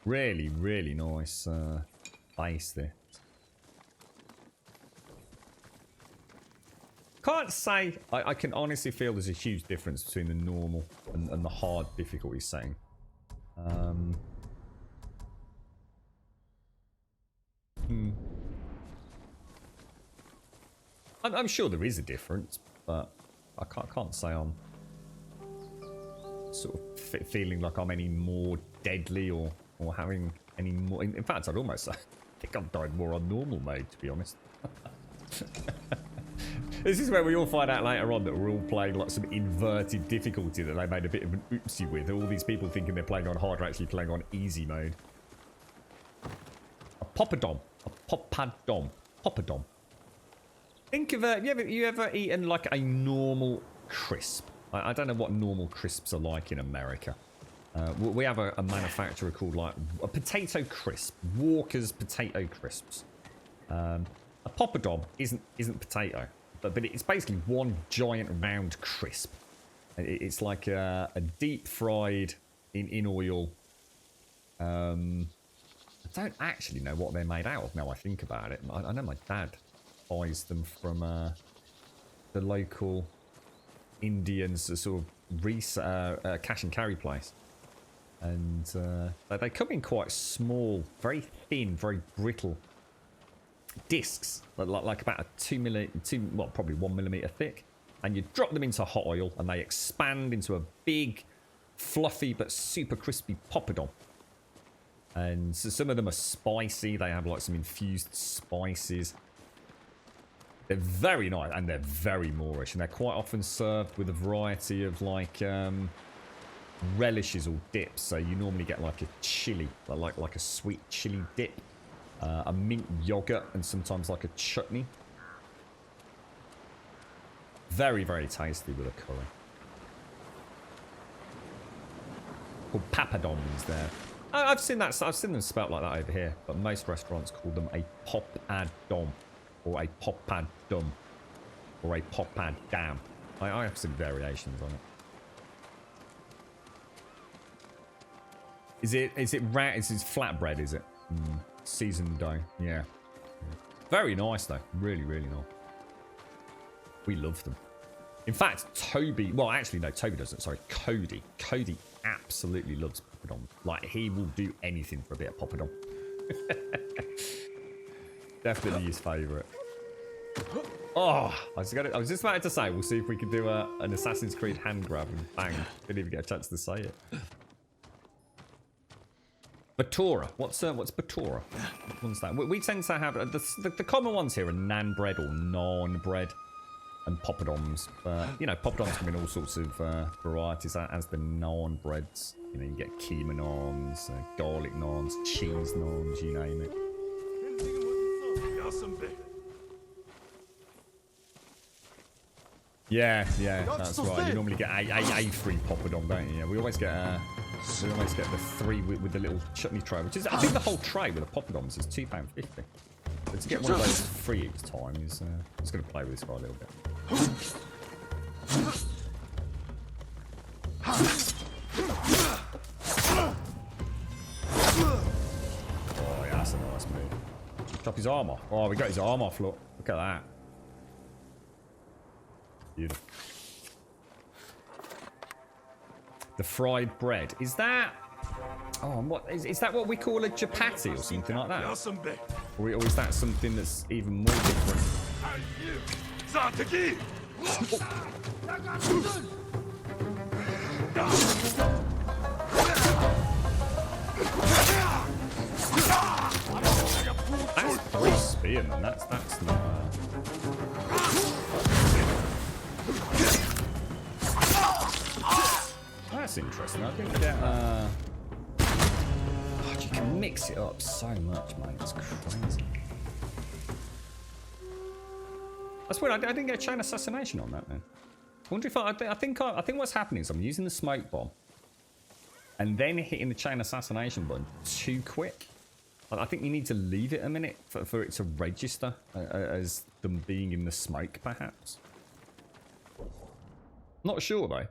Really, really nice base there. Can't say I can honestly feel there's a huge difference between the normal and the hard difficulty setting. I'm sure there is a difference, but I can't say I'm sort of feeling like I'm any more deadly or having any more. In fact, I'd almost say I think I've died more on normal mode, to be honest. This is where we all find out later on that we're all playing like some inverted difficulty that they made a bit of an oopsie with. All these people thinking they're playing on hard are actually playing on easy mode. A poppadom. A poppadom. Think of you ever eaten like a normal crisp? I don't know what normal crisps are like in America. We have a manufacturer called like a potato crisp, Walker's potato crisps. A poppadom isn't potato, but it's basically one giant round crisp. It's like a deep fried in oil. I don't actually know what they're made out of now I think about it. I know my dad buys them from the local Indians sort of cash and carry place. And they come in quite small, very thin, very brittle discs, like about a 2 well, probably 1 millimeter thick. And you drop them into hot oil, and they expand into a big, fluffy but super crispy poppadom. And so some of them are spicy. They have like some infused spices. They're very nice, and they're very Moorish, and they're quite often served with a variety of like relishes or dips. So you normally get like a chili, like a sweet chili dip, a mint yogurt, and sometimes like a chutney. Very, very tasty with a curry. Called papadons there. I've seen that. I've seen them spelt like that over here, but most restaurants call them a poppadom, or a poppadum, or a poppadam. I have some variations on it. Is it flatbread, is it? Seasoned dough, yeah. Very nice though, really, really nice. We love them. In fact, Toby, well actually no, Toby doesn't, sorry, Cody absolutely loves poppadom. Like, he will do anything for a bit of poppadom. Definitely his favourite. Oh, I was just about to say, we'll see if we can do an Assassin's Creed hand grab and bang. Didn't even get a chance to say it. Batora. What's Batora? What's that? We tend to have the common ones here are nan bread or naan bread and poppadoms. But you know, poppadoms come in all sorts of varieties, as the naan breads. You know, you get keema naans, garlic naans, cheese naans, you name it. Yeah, that's right. You normally get a free poppadom, don't you? Yeah, we always get the 3 with the little chutney tray, which is I think the whole tray with the poppadoms is £2.50. But to get one of those free each time is I'm just going to play with this for a little bit. Oh yeah, that's a nice move. Chop his arm off. Oh, we got his arm off. Look at that. Beautiful. The fried bread. Is that... Oh, and what is that what we call a chapati or something like that? Or is that something that's even more different? That's 3 spearmen. That's not... That's interesting. I think that God, you can mix it up so much, mate. It's crazy. That's weird. I didn't get a chain assassination on that, man. I wonder if I think what's happening is I'm using the smoke bomb and then hitting the chain assassination button too quick. I think you need to leave it a minute for it to register as them being in the smoke, perhaps. Not sure though.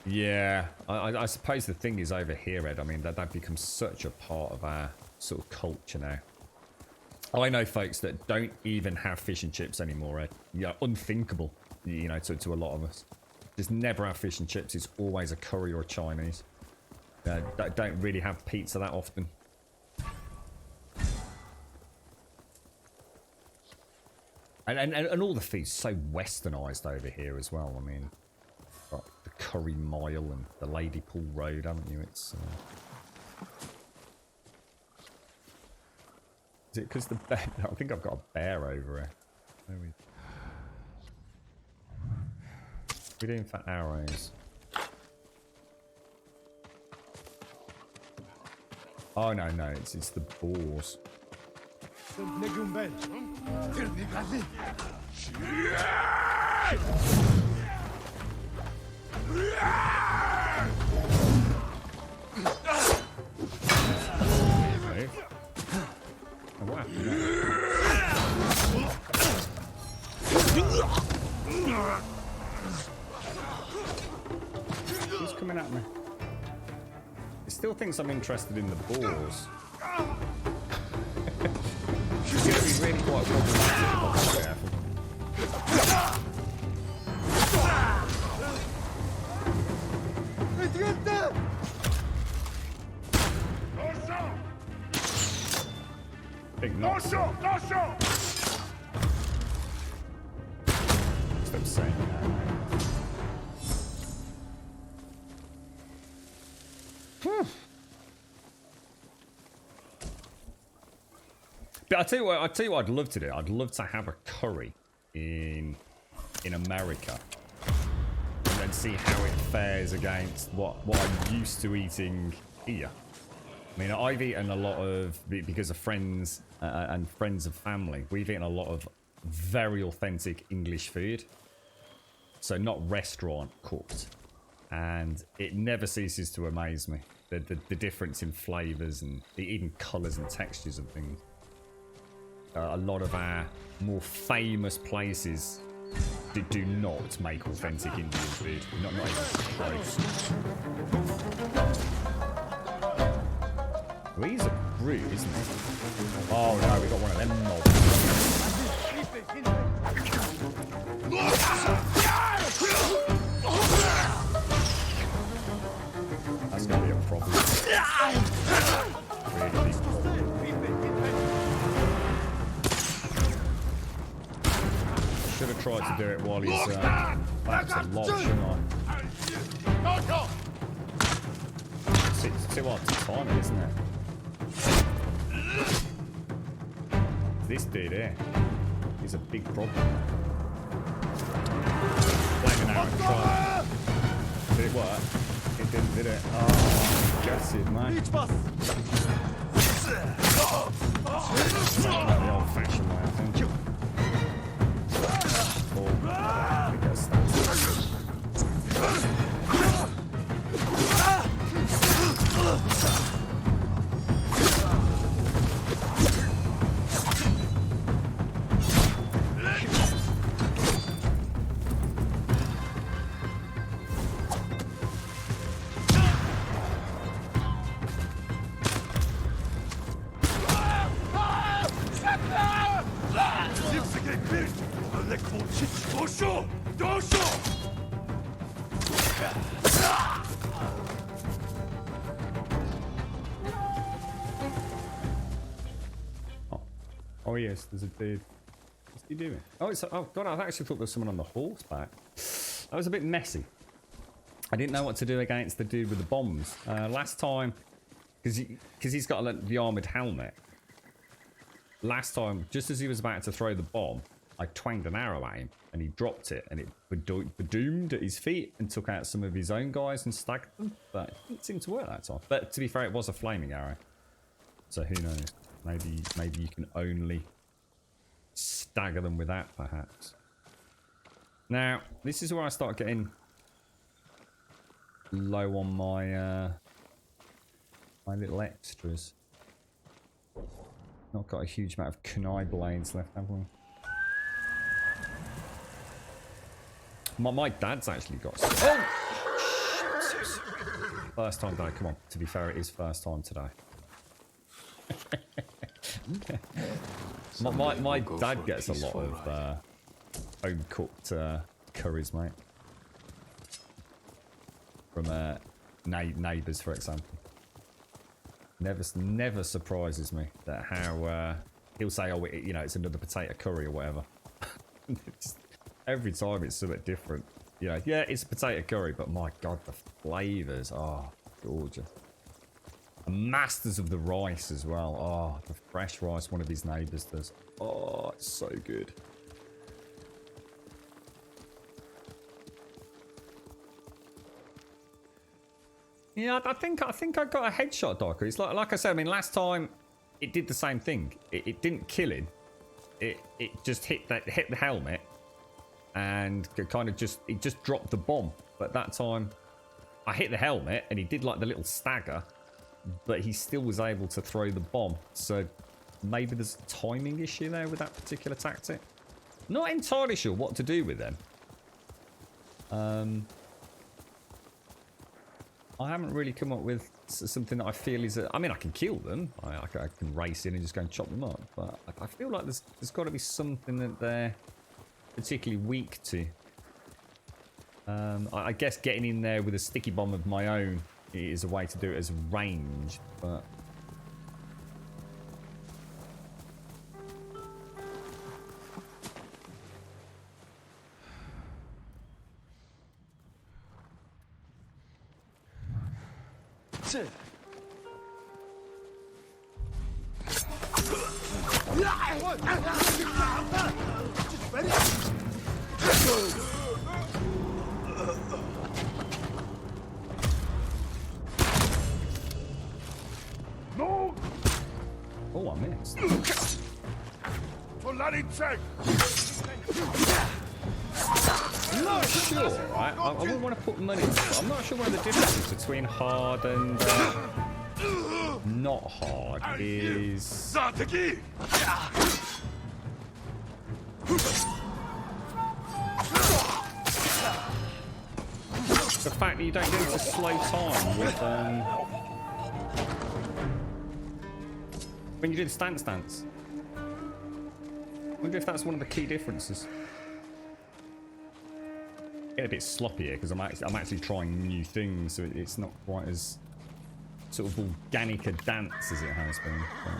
Yeah, I suppose the thing is over here, Ed, I mean, that becomes such a part of our sort of culture now. I know folks that don't even have fish and chips anymore, Ed. Yeah, unthinkable, you know, to a lot of us. Just never have fish and chips. It's always a curry or a Chinese. Don't really have pizza that often. And all the food's so westernized over here as well. I mean, got the Curry Mile and the Ladypool Road, haven't you? It's is it because the bear? I think I've got a bear over here. Where we're doing for arrows. Oh no, it's the boars. What happened there? Who's coming at me? He still thinks I'm interested in the boars. It's going to be really quite problematic if I'm not careful. Big knock. Stop saying that. But I tell you what I'd love to do. I'd love to have a curry in America and then see how it fares against what I'm used to eating here. I mean, I've eaten a lot of, because of friends and friends of family, we've eaten a lot of very authentic English food. So not restaurant cooked. And it never ceases to amaze me. The difference in flavours and even colours and textures of things. A lot of our more famous places do not make authentic Indian food. Not even close. Well, he's a brute, isn't he? Oh no, we got one of them mobs. That's gonna be a problem. Really big problem. Should have tried to do it while he's back to lodge, shouldn't I? It's too hard to time it, isn't it? This dude here is a big problem. Blaming out and trying. Did it work? It didn't, did it? Oh, gutted, man. The old-fashioned way, I think. I guess that's Oh yes, there's a dude. What's he doing? Oh, oh god, I actually thought there was someone on the horseback. That was a bit messy. I didn't know what to do against the dude with the bombs. Last time, because he's got the armoured helmet. Last time, just as he was about to throw the bomb, I twanged an arrow at him and he dropped it and it bedoomed at his feet and took out some of his own guys and staggered them. But it didn't seem to work that time. But to be fair, it was a flaming arrow. So who knows? Maybe you can only stagger them with that, perhaps. Now, this is where I start getting low on my my little extras. Not got a huge amount of kunai blades left, have we? My dad's actually got some. Oh! First time today, come on. To be fair, it is first time today. my dad gets a lot of home cooked curries, mate, from neighbours, for example. Never surprises me that how he'll say, oh, you know, it's another potato curry or whatever. Every time it's something different. You know, yeah, it's a potato curry, but my god, the flavours are gorgeous. And masters of the rice as well. Oh, the fresh rice one of his neighbours does. Oh, it's so good. Yeah, I think I got a headshot, Docker. It's like I said. I mean, last time it did the same thing. It didn't kill him. It just hit the helmet, and it just dropped the bomb. But that time, I hit the helmet, and he did like the little stagger. But he still was able to throw the bomb. So maybe there's a timing issue there with that particular tactic. Not entirely sure what to do with them. I haven't really come up with something that I feel is... I mean, I can kill them. I can race in and just go and chop them up. But I feel like there's got to be something that they're particularly weak to. I guess getting in there with a sticky bomb of my own is a way to do it as range, but... No! Oh, I missed. I'm not sure, right? I wouldn't want to put money into it, but I'm not sure what the difference is between hard and not hard is... The fact that you don't get into slow time with... when you do the stance. I wonder if that's one of the key differences. getting a bit sloppy here because I'm actually trying new things, so it's not quite as sort of organic a dance as it has been. But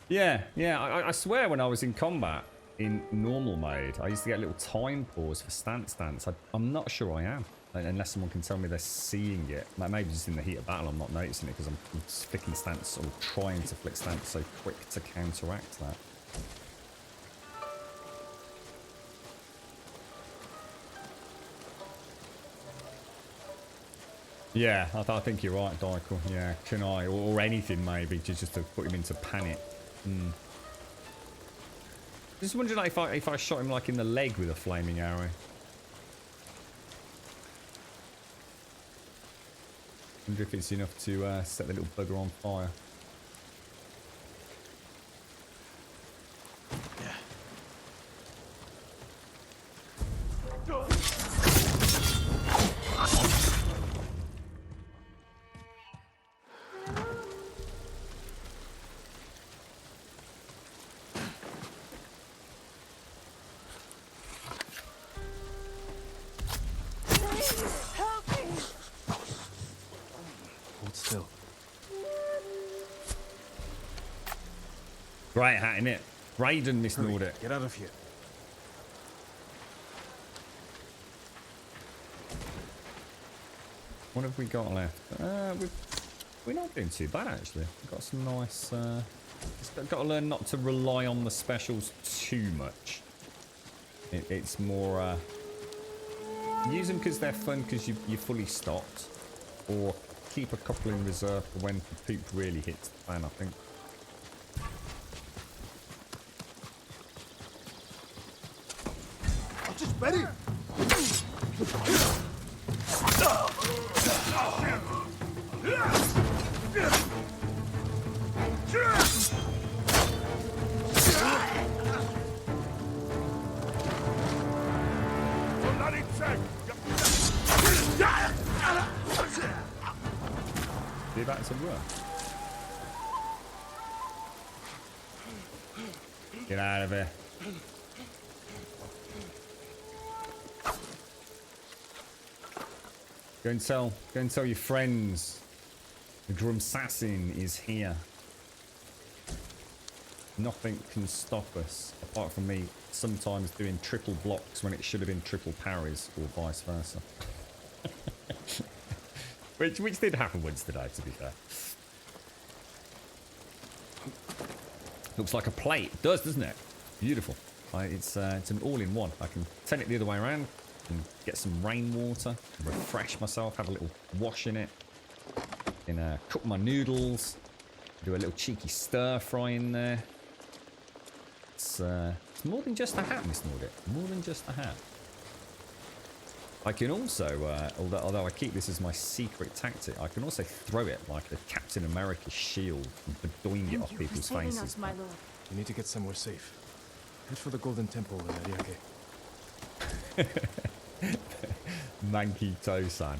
yeah. I swear when I was in combat in normal mode, I used to get a little time pause for stance. I'm not sure I am, unless someone can tell me they're seeing it. Maybe just in the heat of battle I'm not noticing it because I'm flicking stance or trying to flick stance so quick to counteract that. Yeah, I think you're right, Dykel. Yeah, kunai or anything maybe just to put him into panic. Just wondering like, if I shot him like in the leg with a flaming arrow. Wonder if it's enough to set the little bugger on fire. Hold still. Great hat, innit? Raiden misnowed it. Get out of here. What have we got left? We're not doing too bad actually. We've got some nice. Got to learn not to rely on the specials too much. It's more use them because they're fun because you're fully stocked, or keep a couple in reserve for when the poop really hits the fan. I think. I'm just ready. Be back to work. Get out of here. Go and tell your friends. The Grumsassin is here. Nothing can stop us, apart from me sometimes doing triple blocks when it should have been triple parries, or vice versa. which did happen once today, to be fair. Looks like a plate. It does, doesn't it? Beautiful. It's an all-in-one. I can turn it the other way around and get some rainwater, refresh myself, have a little wash in it, and cook my noodles, do a little cheeky stir fry in there. It's more than just a hat, Miss Nordic. More than just a hat. I can also, although I keep this as my secret tactic, I can also throw it like a Captain America shield and bedoing it off people's faces. Us, my lord. You need to get somewhere safe. Head for the Golden Temple in Ariake. Manky Toe-san.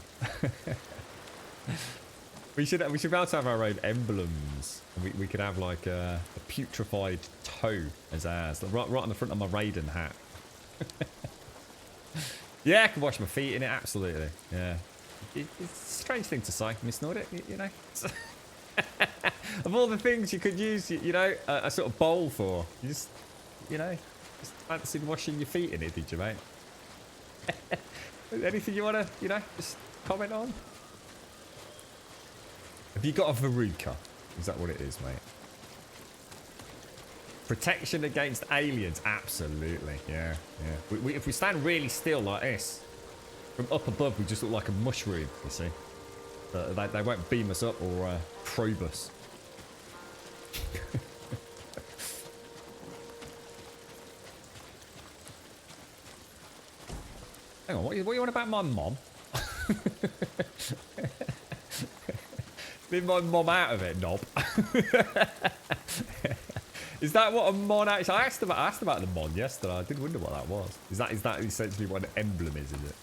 we should be able to have our own emblems. We could have like a putrefied toe as ours, right on the front of my Raiden hat. Yeah, I can wash my feet in it, absolutely. Yeah. It's a strange thing to say, Miss Nordic, you know. Of all the things you could use, you know, a sort of bowl for, you just fancied washing your feet in it, did you, mate? Anything you want to, you know, just comment on? Have you got a Veruca? Is that what it is, mate? Protection against aliens, absolutely, yeah. If we stand really still like this, from up above we just look like a mushroom, you see. They won't beam us up or probe us. Hang on, what you on about my mom? Leave my mom out of it, knob. Is that what a mon actually? I asked about the mon yesterday. I did wonder what that was. Is that essentially what an emblem is it?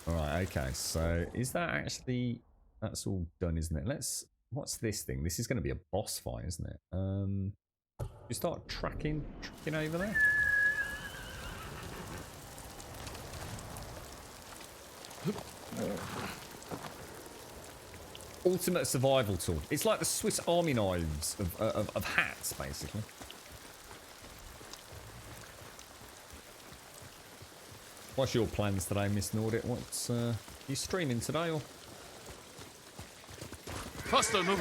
Alright, okay, so is that actually, that's all done, isn't it? What's this thing? This is going to be a boss fight, isn't it? You start tracking over there. Ultimate survival tool. It's like the Swiss Army knives of hats, basically. What's your plans today, Miss Nordit? What's you streaming today, or? Faster, no.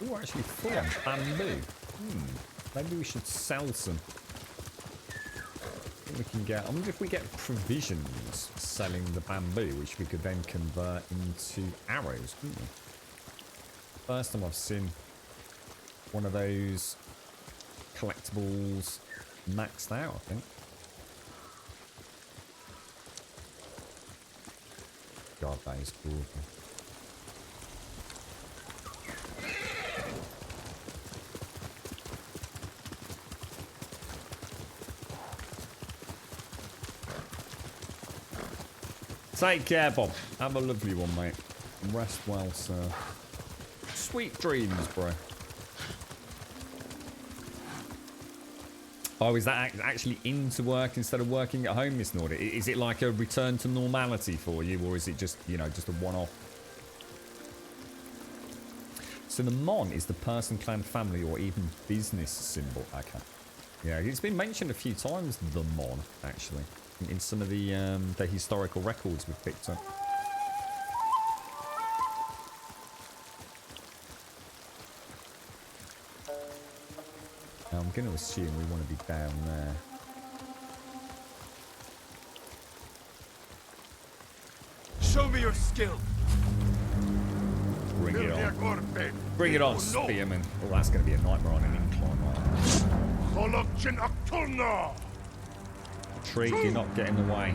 Ooh, actually full on bamboo. Maybe we should sell some. We can get. I wonder if we get provisions selling the bamboo, which we could then convert into arrows, couldn't we? First time I've seen one of those collectibles maxed out, I think. God, that is cool. Take care, Bob. Have a lovely one, mate. Rest well, sir. Sweet dreams, bro. Oh, is that actually into work instead of working at home, Miss Nordic? Is it like a return to normality for you, or is it just, you know, just a one-off? So the Mon is the person, clan, family, or even business symbol. Okay. Yeah, it's been mentioned a few times, the Mon, actually. In some of the historical records we've picked up. Now, I'm going to assume we want to be down there. Show me your skill. Bring it on. Bring it on, Spearman. Oh, that's going to be a nightmare on an incline like that. Tree, do not get in the way.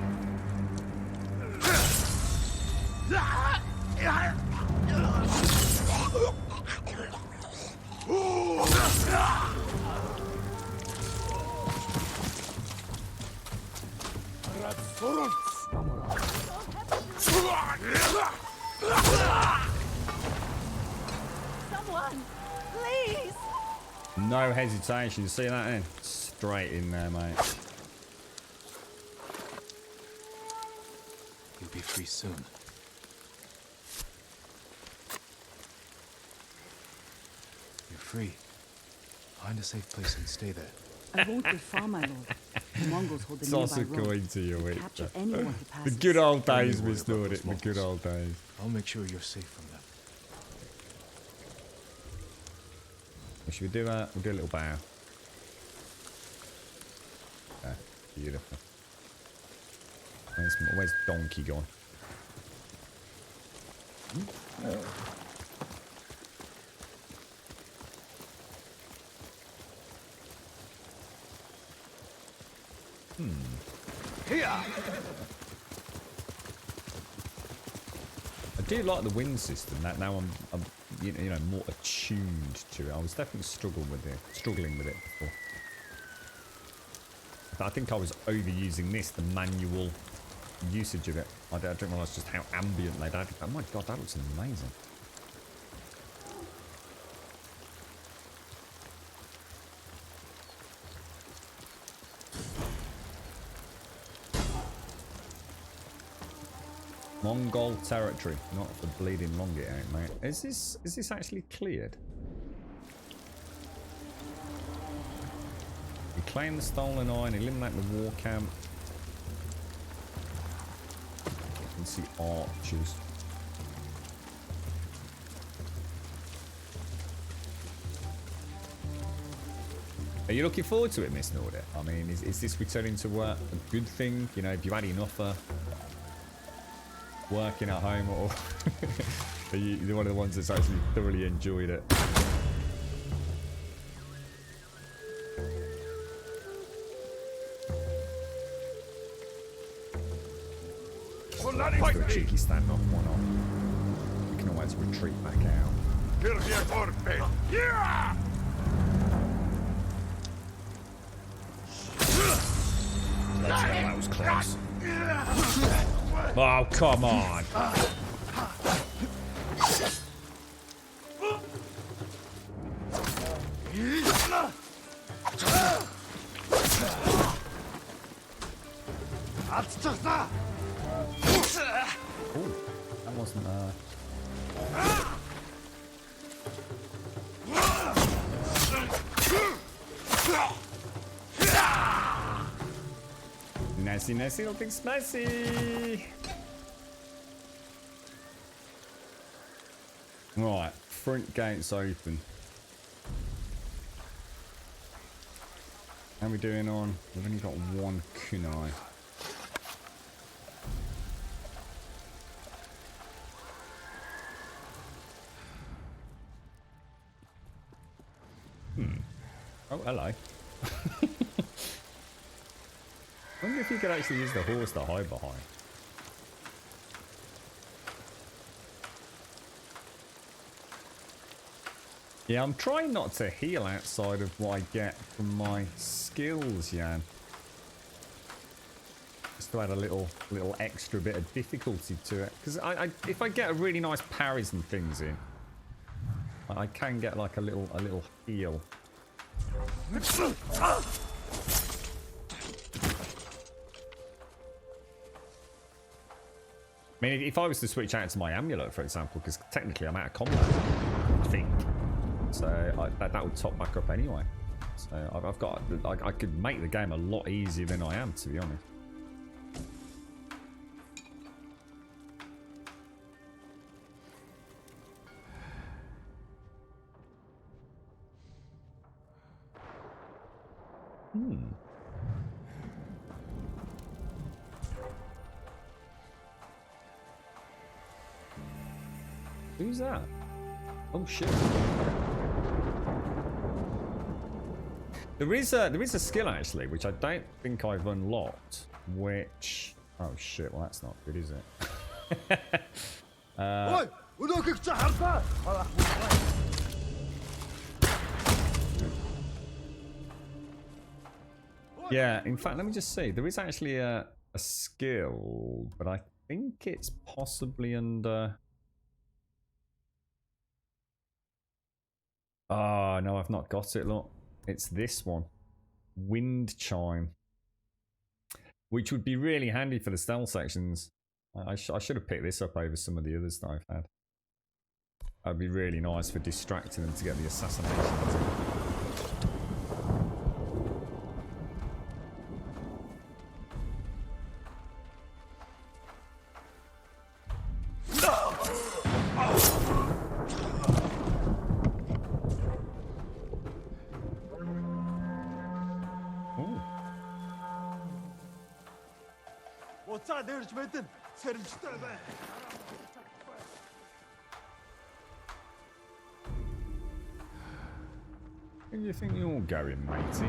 Someone, please. No hesitation. You see that in? Straight in there, mate. You'll be free soon. You're free. Find a safe place and stay there. I won't be far, my lord. The Mongols hold the Toss nearby a road. coin to you, They Victor. capture anyone who The passes. good old Don't days, worry Miss about Nordic. those The good old days. I'll make sure you're safe from them. Well, should we do that? We'll do a little bow. Ah, beautiful. Where's Donkey gone? Here. I do like the wind system. That now I'm you know more attuned to it. I was definitely struggling with it before. I think I was overusing this, the manual usage of it. I didn't realise just how ambient they'd added. Oh my god, that looks amazing. Mongol territory, not for bleeding long it ain't, mate. Is this actually cleared? Reclaim the stolen iron, eliminate the war camp. You can see archers. Are you looking forward to it, Miss Nordic? I mean, is this returning to work a good thing? You know, have you had enough working at home, or are you one of the ones that's actually thoroughly enjoyed it? Let's do a cheeky standoff, why not? We can always retreat back out. that was close. Oh, come on. Ooh, that wasn't Nasty, nasty, looking spicy. Right, front gates open. How are we doing on? We've only got one kunai. Oh, hello. I wonder if you could actually use the horse to hide behind. Yeah, I'm trying not to heal outside of what I get from my skills, Jan. Just to add a little extra bit of difficulty to it. Because if I get a really nice parries and things in, I can get like a little heal. I mean, if I was to switch out to my amulet, for example, because technically I'm out of combat, I think, so that would top back up anyway. So I've got, I could make the game a lot easier than I am, to be honest. Who's that? Oh shit! There is a skill actually, which I don't think I've unlocked. Which, oh shit! Well, that's not good, is it? Yeah. In fact, let me just see. There is actually a skill, but I think it's possibly under. Oh, no, I've not got it, look. It's this one. Wind Chime. Which would be really handy for the stealth sections. I should have picked this up over some of the others that I've had. That would be really nice for distracting them to get the assassinations. Where do you think you're going, matey?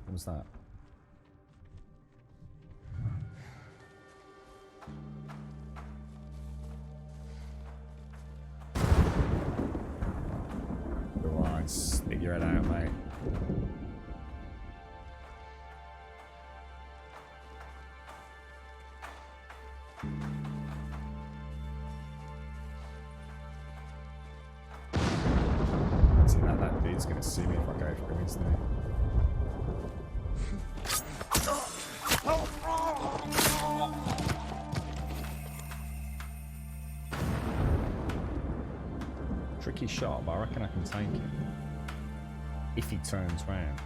What was that? Go on, stick your head out, mate. He's gonna see me if I go for him, isn't he? Tricky shot, but I reckon I can take him if he turns round.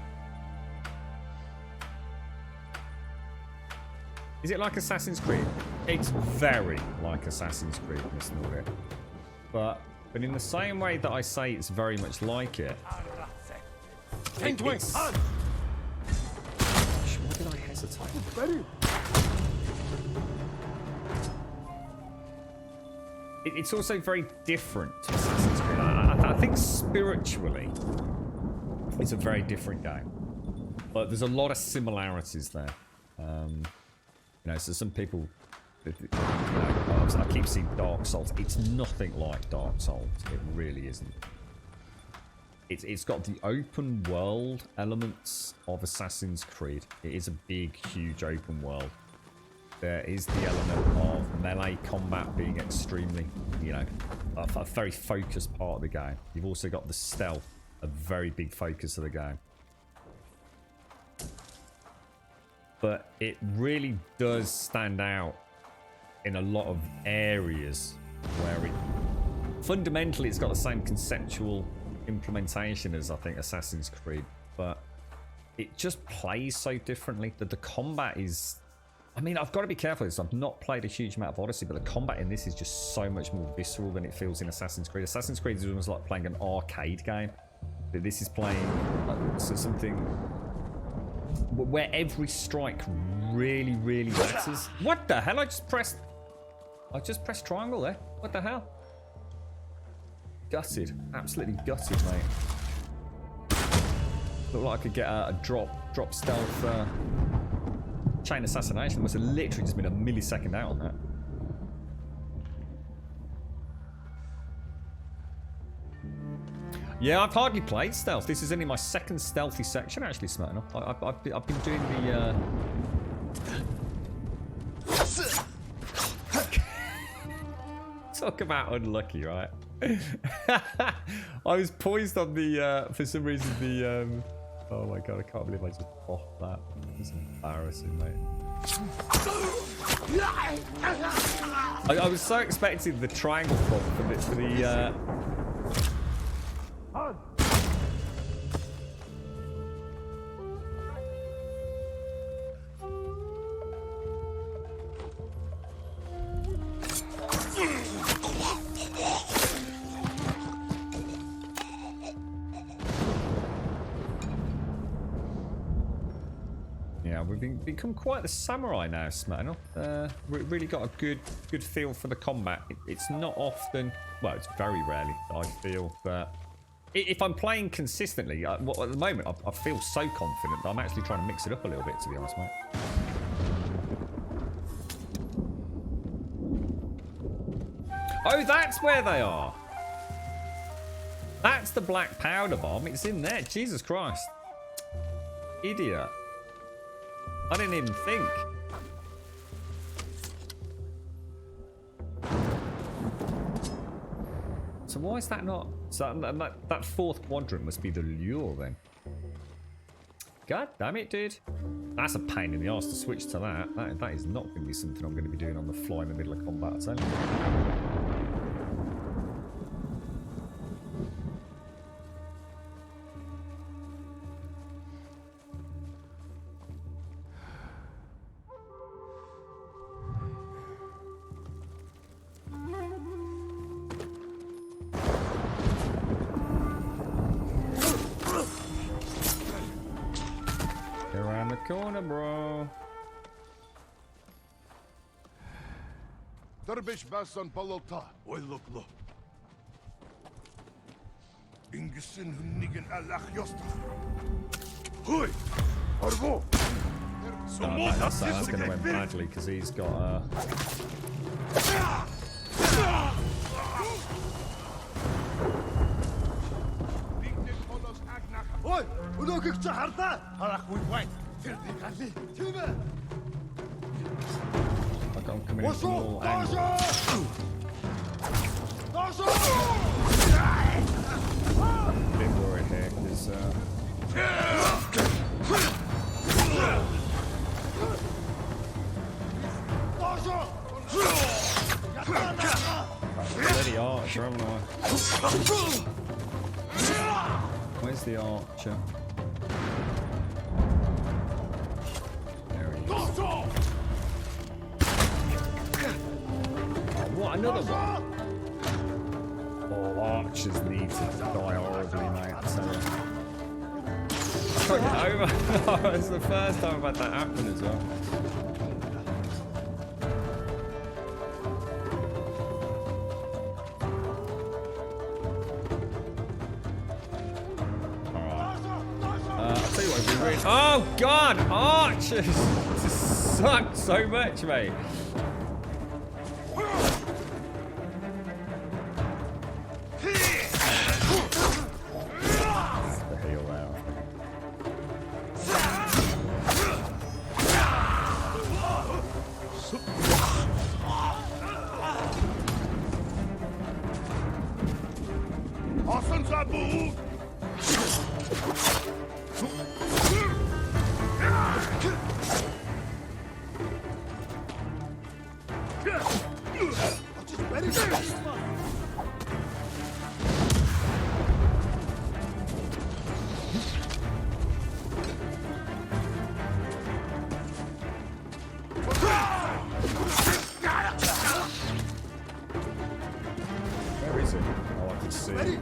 Is it like Assassin's Creed? It's very like Assassin's Creed, Miss Nordic. But in the same way that I say it's very much like it, it's... Why did I hesitate? It's also very different to Assassin's Creed. I think spiritually, it's a very different game. But there's a lot of similarities there. You know, so some people... I keep seeing Dark Souls. It's nothing like Dark Souls. It really isn't. It's got the open world elements of Assassin's Creed. It is a big, huge open world. There is the element of melee combat being extremely, you know, a very focused part of the game. You've also got the stealth, a very big focus of the game. But it really does stand out in a lot of areas where it fundamentally it's got the same conceptual implementation as I think Assassin's Creed, but it just plays so differently that the combat is, I mean, I've got to be careful with this. I've not played a huge amount of Odyssey, but the combat in this is just so much more visceral than it feels in Assassin's Creed. Assassin's Creed is almost like playing an arcade game, but this is playing something where every strike really, really matters. What the hell? I just pressed triangle there. What the hell? Gutted. Absolutely gutted, mate. Looked like I could get a drop stealth chain assassination. Must have literally just been a millisecond out on that. Yeah, I've hardly played stealth. This is only my second stealthy section, actually, Smirnoff. I've been doing the... Talk about unlucky, right? I was poised on the, for some reason, the... Oh my god, I can't believe I just popped that. It's embarrassing, mate. I was so expecting the triangle pop for the Yeah, we've become quite the samurai now, Smirnoff. Really got a good feel for the combat. It's not often, well, it's very rarely I feel that if I'm playing consistently, well, at the moment I feel so confident that I'm actually trying to mix it up a little bit, to be honest, mate. Oh, that's where they are. That's the black powder bomb. It's in there. Jesus Christ. Idiot. I didn't even think. So why is that not... So that fourth quadrant must be the lure then. God damn it, dude. That's a pain in the arse to switch to that. That is not going to be something I'm going to be doing on the fly in the middle of combat, I tell you. Corner, bro. Dervish Basan Palota, Oiluklo. Ingisin Hunigan Alach Yosta. Hui! Arvo! That's going to went badly because he's got Oi! Unokik Chaharta! Harakwit. Like I'm coming in from all angles. Bit worried here because bloody archer, haven't I? Where's the archer? What, another one? Oh, archers need to die horribly, mate. I can't get over. It's the first time I've had that happen as well. Alright. I'll tell you what, if we really... Oh, God! Archers! This sucks so much, mate. Where is it? Oh, I can see it.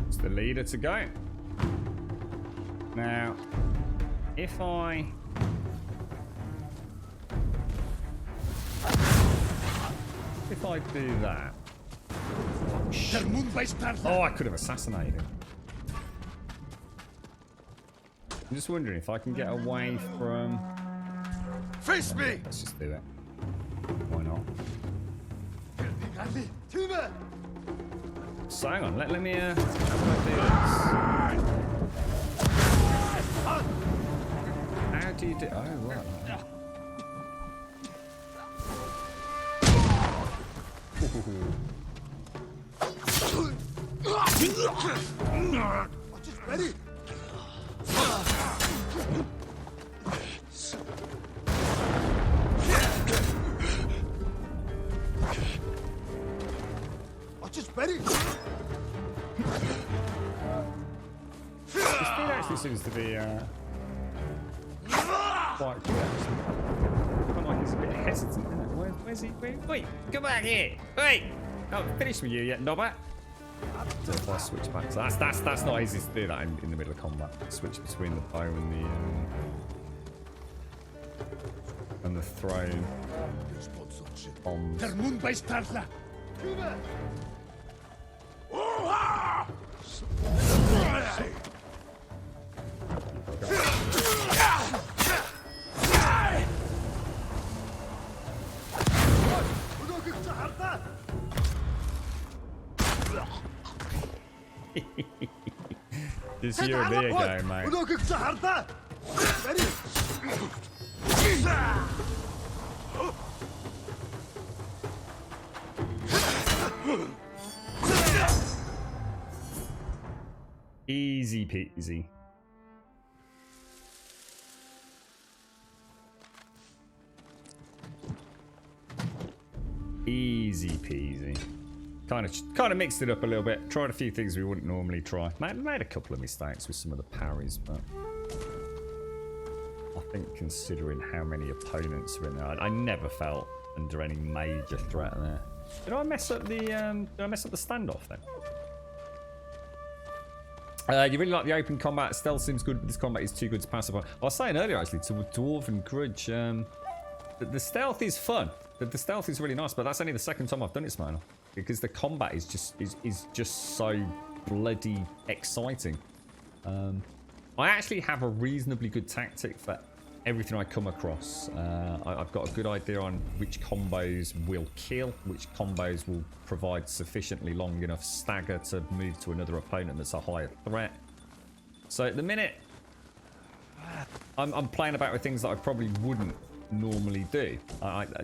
It's the leader to go. Now, if I do that. Oh, I could have assassinated him. I'm just wondering if I can get away from. Face me! Let's just do it. Why not? So hang on, let me how do I do this? How do you do? Oh right. Ready? Just ready. This thing actually seems to be quite good. Kind of like he's a bit hesitant, isn't it? Where's he? Wait, come back here! Wait! I haven't finished with you yet, Nobber. So if I switch back, so that's not easy to do that in the middle of combat. Switch between the bow and the throne. Bombs. This you and me again, mate. Easy peasy. Easy peasy. Kind of mixed it up a little bit. Tried a few things we wouldn't normally try. Made a couple of mistakes with some of the parries, but I think considering how many opponents are in there, I never felt under any major threat there. Did I mess up the standoff then? You really like the open combat. Stealth seems good, but this combat is too good to pass upon. I was saying earlier, actually, to Dwarven Grudge, the stealth is fun. The stealth is really nice, but that's only the second time I've done it, Smile. Because the combat is just so bloody exciting. I actually have a reasonably good tactic for everything I come across. I've got a good idea on which combos will kill, which combos will provide sufficiently long enough stagger to move to another opponent that's a higher threat. So at the minute, I'm playing about with things that I probably wouldn't normally do.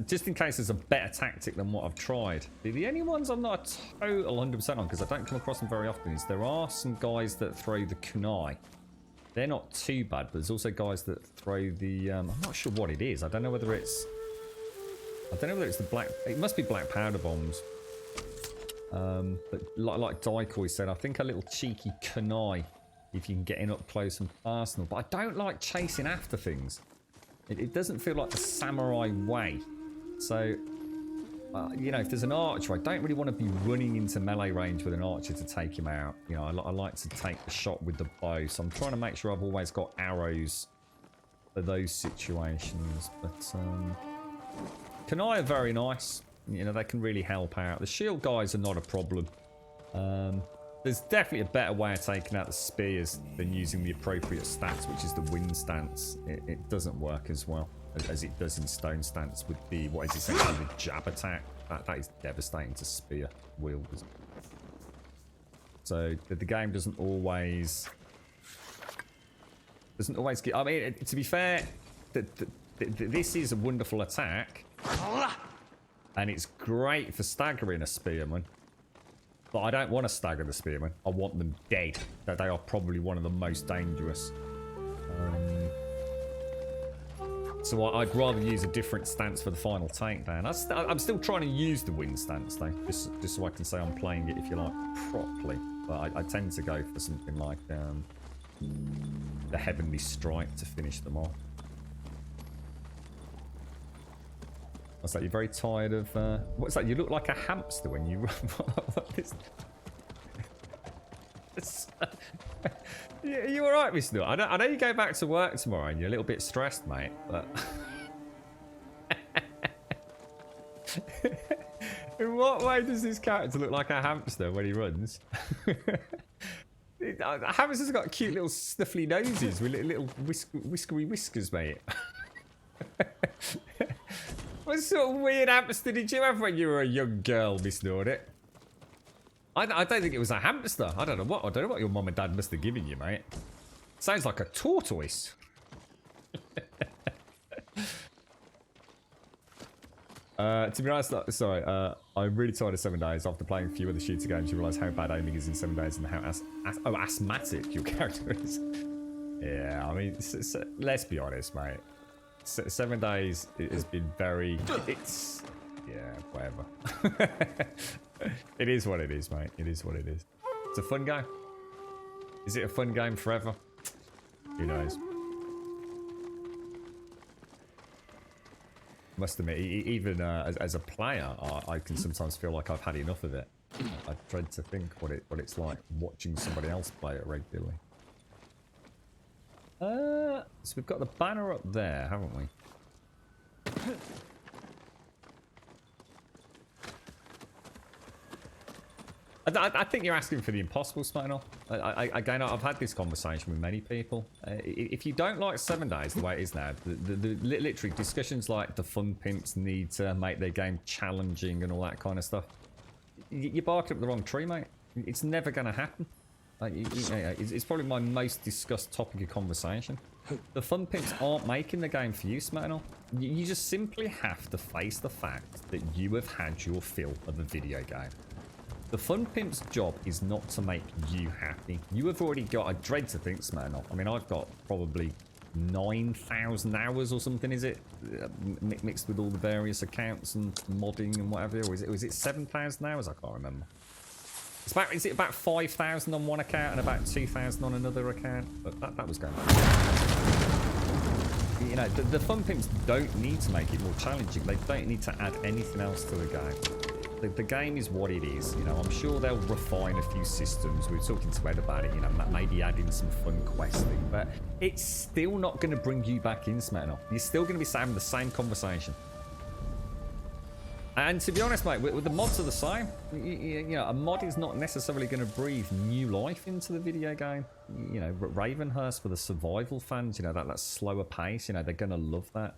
Just in case there's a better tactic than what I've tried. The only ones I'm not a total 100% on, because I don't come across them very often, is there are some guys that throw the kunai. They're not too bad, but there's also guys that throw the I'm not sure what it is. I don't know whether it's the black, it must be black powder bombs. But like Daikoi said, I think a little cheeky kunai if you can get in up close and personal. But I don't like chasing after things. It doesn't feel like the samurai way. So, you know, if there's an archer, I don't really want to be running into melee range with an archer to take him out. You know, I like to take the shot with the bow. So I'm trying to make sure I've always got arrows for those situations. But kunai are very nice. You know, they can really help out. The shield guys are not a problem. There's definitely a better way of taking out the spears than using the appropriate stance, which is the wind stance. It doesn't work as well as it does in stone stance with the, what is essentially the jab attack. That is devastating to spear wielders. So the game doesn't always get, I mean, to be fair, this is a wonderful attack, and it's great for staggering a spearman. But I don't want to stagger the spearmen. I want them dead. That they are probably one of the most dangerous. So I'd rather use a different stance for the final takedown. I'm still trying to use the wind stance though, just so I can say I'm playing it, if you like, properly. But I tend to go for something like the Heavenly Strike to finish them off. What's that? You're very tired of... what's that? You look like a hamster when you run. What is you alright, Miss Noor? I know you go back to work tomorrow and you're a little bit stressed, mate, but... In what way does this character look like a hamster when he runs? Hamsters have got cute little snuffly noses with little whiskery whiskers, mate. What sort of weird hamster did you have when you were a young girl, Miss Nordic? I don't think it was a hamster. I don't know what your mum and dad must have given you, mate. Sounds like a tortoise. To be honest, sorry, I'm really tired of 7 days. After playing a few of the shooter games, you realise how bad aiming is in 7 days and how asthmatic your character is. Yeah, I mean, let's be honest, mate. 7 days has been very... It's... Yeah, whatever. It is what it is, mate. It is what it is. It's a fun game. Is it a fun game forever? Who knows? Must admit, even as a player, I can sometimes feel like I've had enough of it. I dread to think what it's like watching somebody else play it regularly. So we've got the banner up there, haven't we? I think you're asking for the impossible, Spinal. Again, I've had this conversation with many people. If you don't like 7 days the way it is now, literally discussions like the fun pimps need to make their game challenging and all that kind of stuff, you're barking up the wrong tree, mate. It's never going to happen. It's probably my most discussed topic of conversation. The fun pimps aren't making the game for you, Spinal. You just simply have to face the fact that you have had your fill of a video game. The fun pimp's job is not to make you happy. You have already got, I dread to think, Smirnoff. I mean, I've got probably 9,000 hours or something, is it? Mixed with all the various accounts and modding and whatever. Or was it 7,000 hours? I can't remember. Is it about 5,000 on one account and about 2,000 on another account? But that was going on. You know, the fun pimps don't need to make it more challenging. They don't need to add anything else to the game. The game is what it is. You know, I'm sure they'll refine a few systems. We were talking to Ed about it, you know, maybe add in some fun questing, but it's still not going to bring you back in, Smetanoff. You're still going to be having the same conversation. And to be honest, mate, with the mods are the same. You know, a mod is not necessarily going to breathe new life into the video game. You know, Ravenhurst for the survival fans, you know, that slower pace, you know, they're going to love that.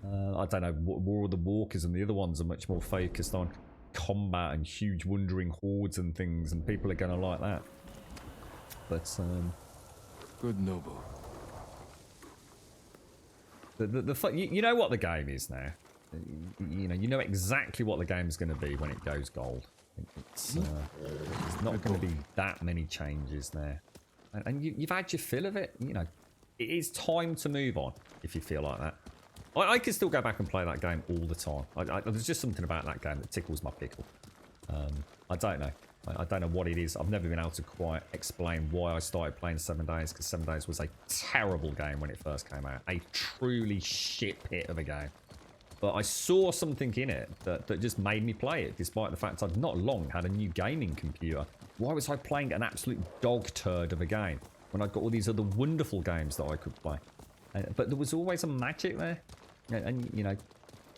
I don't know, War of the Walkers and the other ones are much more focused on combat and huge wandering hordes and things, and people are going to like that. But, good noble. You know what the game is now. You know exactly what the game's going to be when it goes gold. It's not going to be that many changes there, and you've had your fill of it. You know, it is time to move on if you feel like that. I can still go back and play that game all the time. There's just something about that game that tickles my pickle. I don't know. I don't know what it is. I've never been able to quite explain why I started playing 7 Days, because 7 Days was a terrible game when it first came out. A truly shit pit of a game. But I saw something in it that just made me play it, despite the fact I'd not long had a new gaming computer. Why was I playing an absolute dog turd of a game when I'd got all these other wonderful games that I could play? But there was always a magic there. And, you know,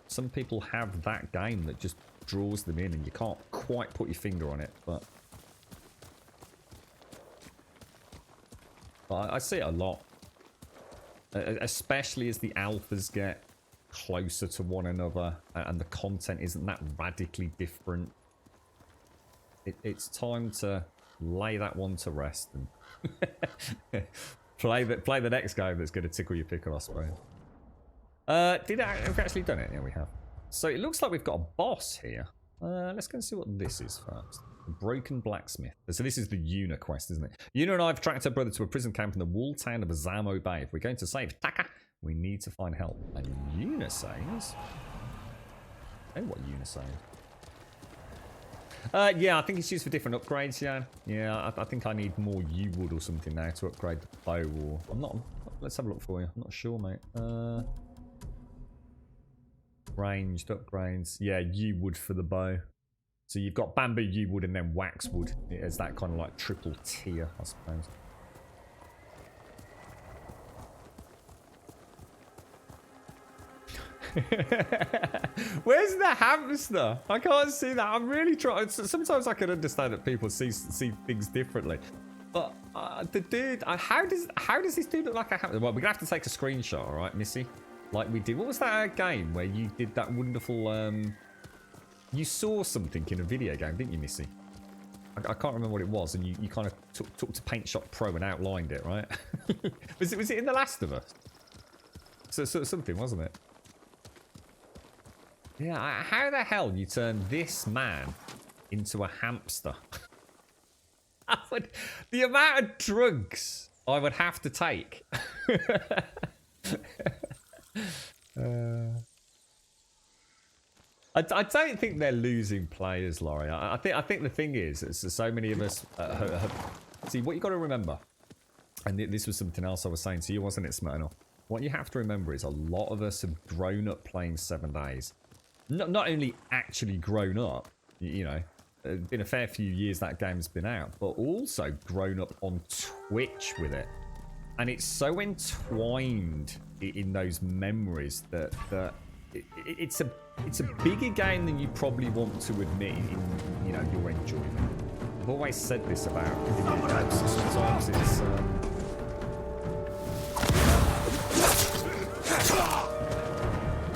some people have that game that just draws them in and you can't quite put your finger on it. But I see it a lot. Especially as the alphas get closer to one another and the content isn't that radically different. It's time to lay that one to rest and play the next game that's going to tickle your pickle, I suppose. Have we actually done it? Yeah, we have. So it looks like we've got a boss here. Let's go and see what this is first. The Broken Blacksmith. So this is the Yuna quest, isn't it? Yuna and I have tracked her brother to a prison camp in the walled town of Azamo Bay. If we're going to save Taka, we need to find help. And Yuna says... I know what Yuna says. Yeah, I think it's used for different upgrades, yeah. Yeah, I think I need more yew-wood or something now to upgrade the bow. Or I'm not... Let's have a look for you. I'm not sure, mate. Ranged upgrades. Yeah, yew-wood for the bow. So you've got bamboo, yew-wood, and then waxwood. It's that kind of like triple tier, I suppose. Where's the hamster? I can't see that. I'm really trying. Sometimes I can understand that people see things differently. But the dude, how does this dude look like a hamster? Well, we're gonna have to take a screenshot, all right, Missy? Like we did. What was that game where you did that wonderful? You saw something in a video game, didn't you, Missy? I can't remember what it was, and you kind of took to Paint Shop Pro and outlined it, right? was it in The Last of Us? So something, wasn't it? Yeah, how the hell you turn this man into a hamster? The amount of drugs I would have to take. I don't think they're losing players, Laurie. I think the thing is so many of us see what you got to remember, and this was something else I was saying to you, wasn't it, Smirnoff? What you have to remember is a lot of us have grown up playing 7 Days. Not only actually grown up, you know, it's been a fair few years that game's been out, but also grown up on Twitch with it, and it's so entwined in those memories that it's a bigger game than you probably want to admit in you know your enjoyment. I've always said this about video games. Sometimes it's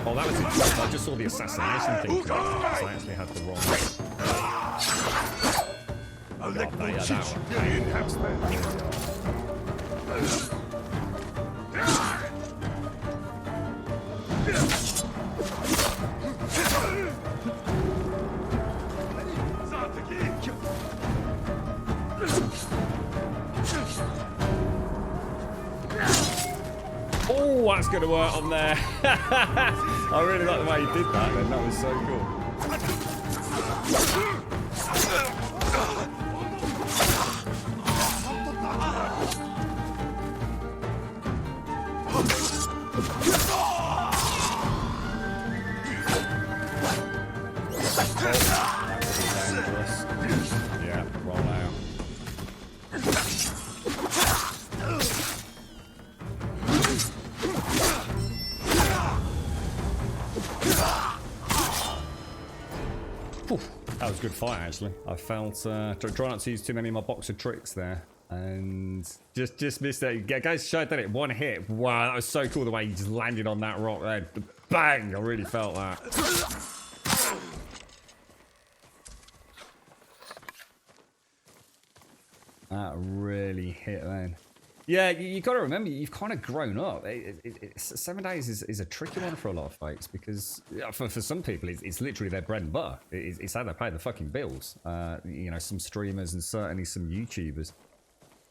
oh, that was interesting. I just saw the assassination thing come up, so I actually had the wrong. Oh, that's going to work on there. I really like the way you did that then. That was so cool. Yeah, roll out. That was a good fight, actually. I felt try not to use too many of my box of tricks there, and just missed it. Guys showed that it one hit. Wow, that was so cool the way he just landed on that rock there. Bang! I really felt that. That really hit, man. Yeah, you got to remember, you've kind of grown up. 7 Days is a tricky one for a lot of folks because for some people, it's literally their bread and butter. It's how they pay the fucking bills. You know, some streamers and certainly some YouTubers.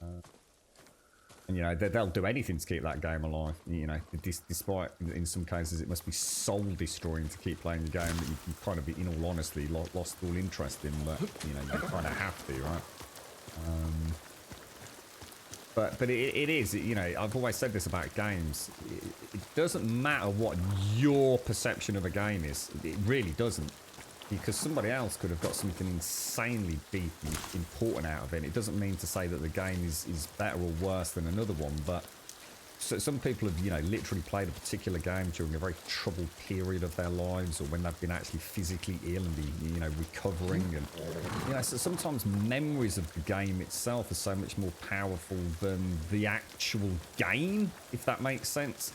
And, you know, they'll do anything to keep that game alive. You know, despite, in some cases, it must be soul-destroying to keep playing the game that you kind of, in all honesty, lost all interest in. But, you know, you kind of have to, right? But it is, you know, I've always said this about games. It doesn't matter what your perception of a game is. It really doesn't. Because somebody else could have got something insanely deep and important out of it. It doesn't mean to say that the game is better or worse than another one. But so some people have, you know, literally played a particular game during a very troubled period of their lives, or when they've been actually physically ill and be, you know, recovering. And, you know, so sometimes memories of the game itself are so much more powerful than the actual game, if that makes sense.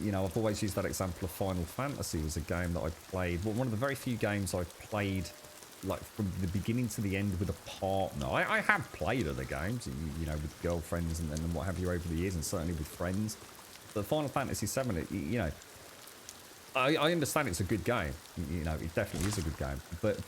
You know, I've always used that example of Final Fantasy as a game that I played. Well, one of the very few games I've played like from the beginning to the end with a partner. I have played other games, you know, with girlfriends and what have you over the years, and certainly with friends. But Final Fantasy VII, you know, I understand it's a good game. You know, it definitely is a good game. But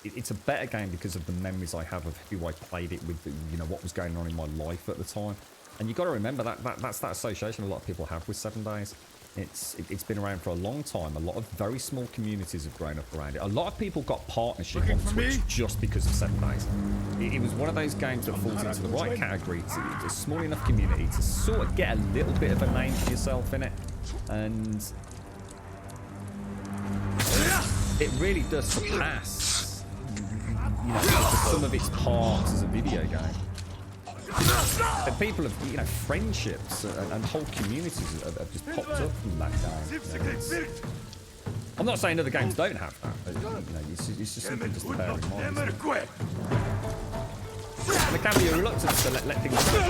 it's a better game because of the memories I have of who I played it with, you know, what was going on in my life at the time. And you've got to remember that's that association a lot of people have with 7 Days. It's been around for a long time. A lot of very small communities have grown up around it. A lot of people got partnership on Twitch just because of 7 Days. It was one of those games that falls into the right category. It's a small enough community to sort of get a little bit of a name for yourself in it. And it really does surpass, you know, the sum of its parts as a video game. And people have, you know, friendships and whole communities have just popped up from that game. You know, I'm not saying other games don't have that, but, you know, it's just something just to bear in mind. And there can be a reluctance to let things go.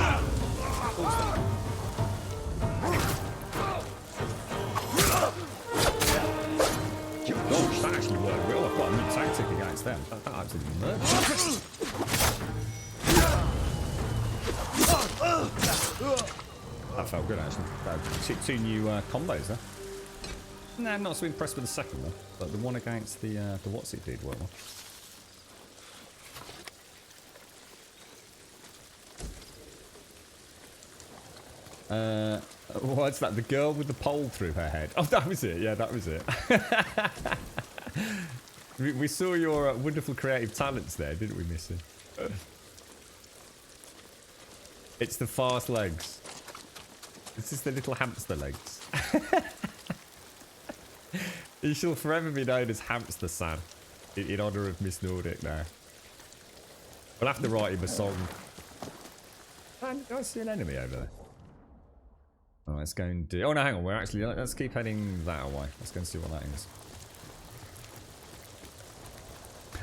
Gosh, that actually worked well. I've got a new tactic against them. That absolutely murdered. That felt good, actually. Two new combos there. Nah, I'm not so impressed with the second one, but the one against the what's it did well. What's that? The girl with the pole through her head. Oh, that was it. Yeah, that was it. we saw your wonderful creative talents there, didn't we, Missy? It's the fast legs. This is the little hamster legs. He shall forever be known as Hamster San in honour of Miss Nordic now. We'll have to write him a song. I see an enemy over there. Oh, let's go and do... Oh, no, hang on. Let's keep heading that way. Let's go and see what that is.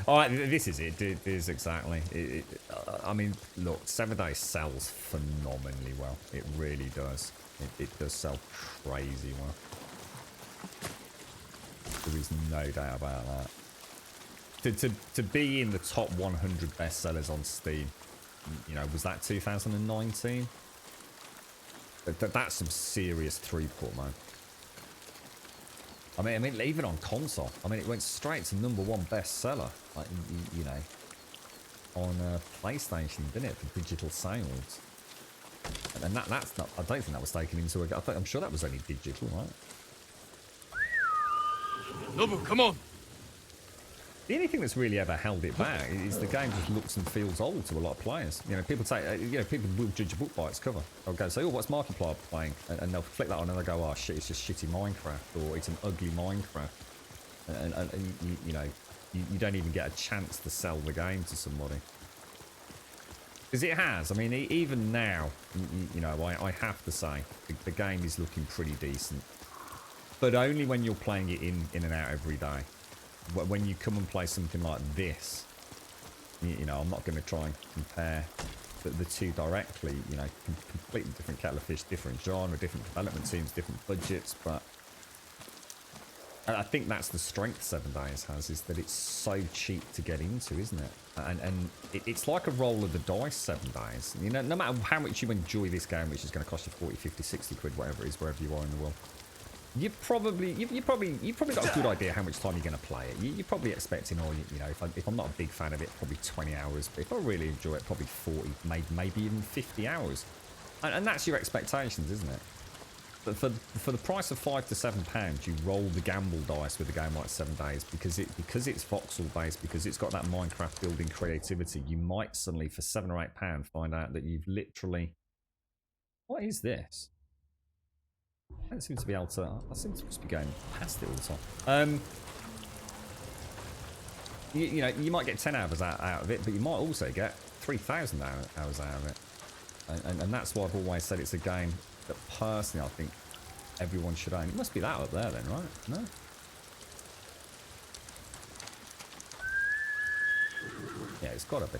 Alright, this is it. It is exactly. I mean, look, 7 Days sells phenomenally well. It really does. It does sell crazy well. There is no doubt about that. To be in the top 100 bestsellers on Steam, you know, was that 2019? That's some serious throughput, man. I mean, even on console. I mean, it went straight to #1 bestseller, like, you know, on PlayStation, didn't it, for digital sales? And that's not. I don't think that was taken into account. I'm sure that was only digital, right? Nobu, come on! The only thing that's really ever held it back is the game just looks and feels old to a lot of players. You know, people people will judge a book by its cover. They'll go say, "Oh, what's Markiplier playing?" And they'll flick that on and they'll go, "Oh shit, it's just shitty Minecraft," or "It's an ugly Minecraft." And you know, you don't even get a chance to sell the game to somebody. Because it has. I mean, even now, you know, I have to say the game is looking pretty decent, but only when you're playing it in and out every day. When you come and play something like this, you know, I'm not going to try and compare the two directly. You know, completely different kettle of fish, different genre, different development teams, different budgets. But I think that's the strength 7 Days has, is that it's so cheap to get into, isn't it? And it's like a roll of the dice 7 Days. You know, no matter how much you enjoy this game, which is going to cost you 40, 50, 60 quid, whatever it is, wherever you are in the world. You've probably got a good idea how much time you're going to play it. You're probably expecting, oh, you know, if I'm not a big fan of it, probably 20 hours. But if I really enjoy it, probably 40, maybe even 50 hours. And that's your expectations, isn't it? But for the price of £5 to £7, you roll the gamble dice with a game like 7 Days because it's voxel based, because it's got that Minecraft building creativity. You might suddenly, for £7 or £8, find out that you've literally... What is this? I don't seem to be able to... I seem to just be going past it all the time. You know, you might get 10 hours out of it, but you might also get 3,000 hours out of it. And that's why I've always said it's a game that personally I think everyone should own. It must be that up there then, right? No? Yeah, it's gotta be.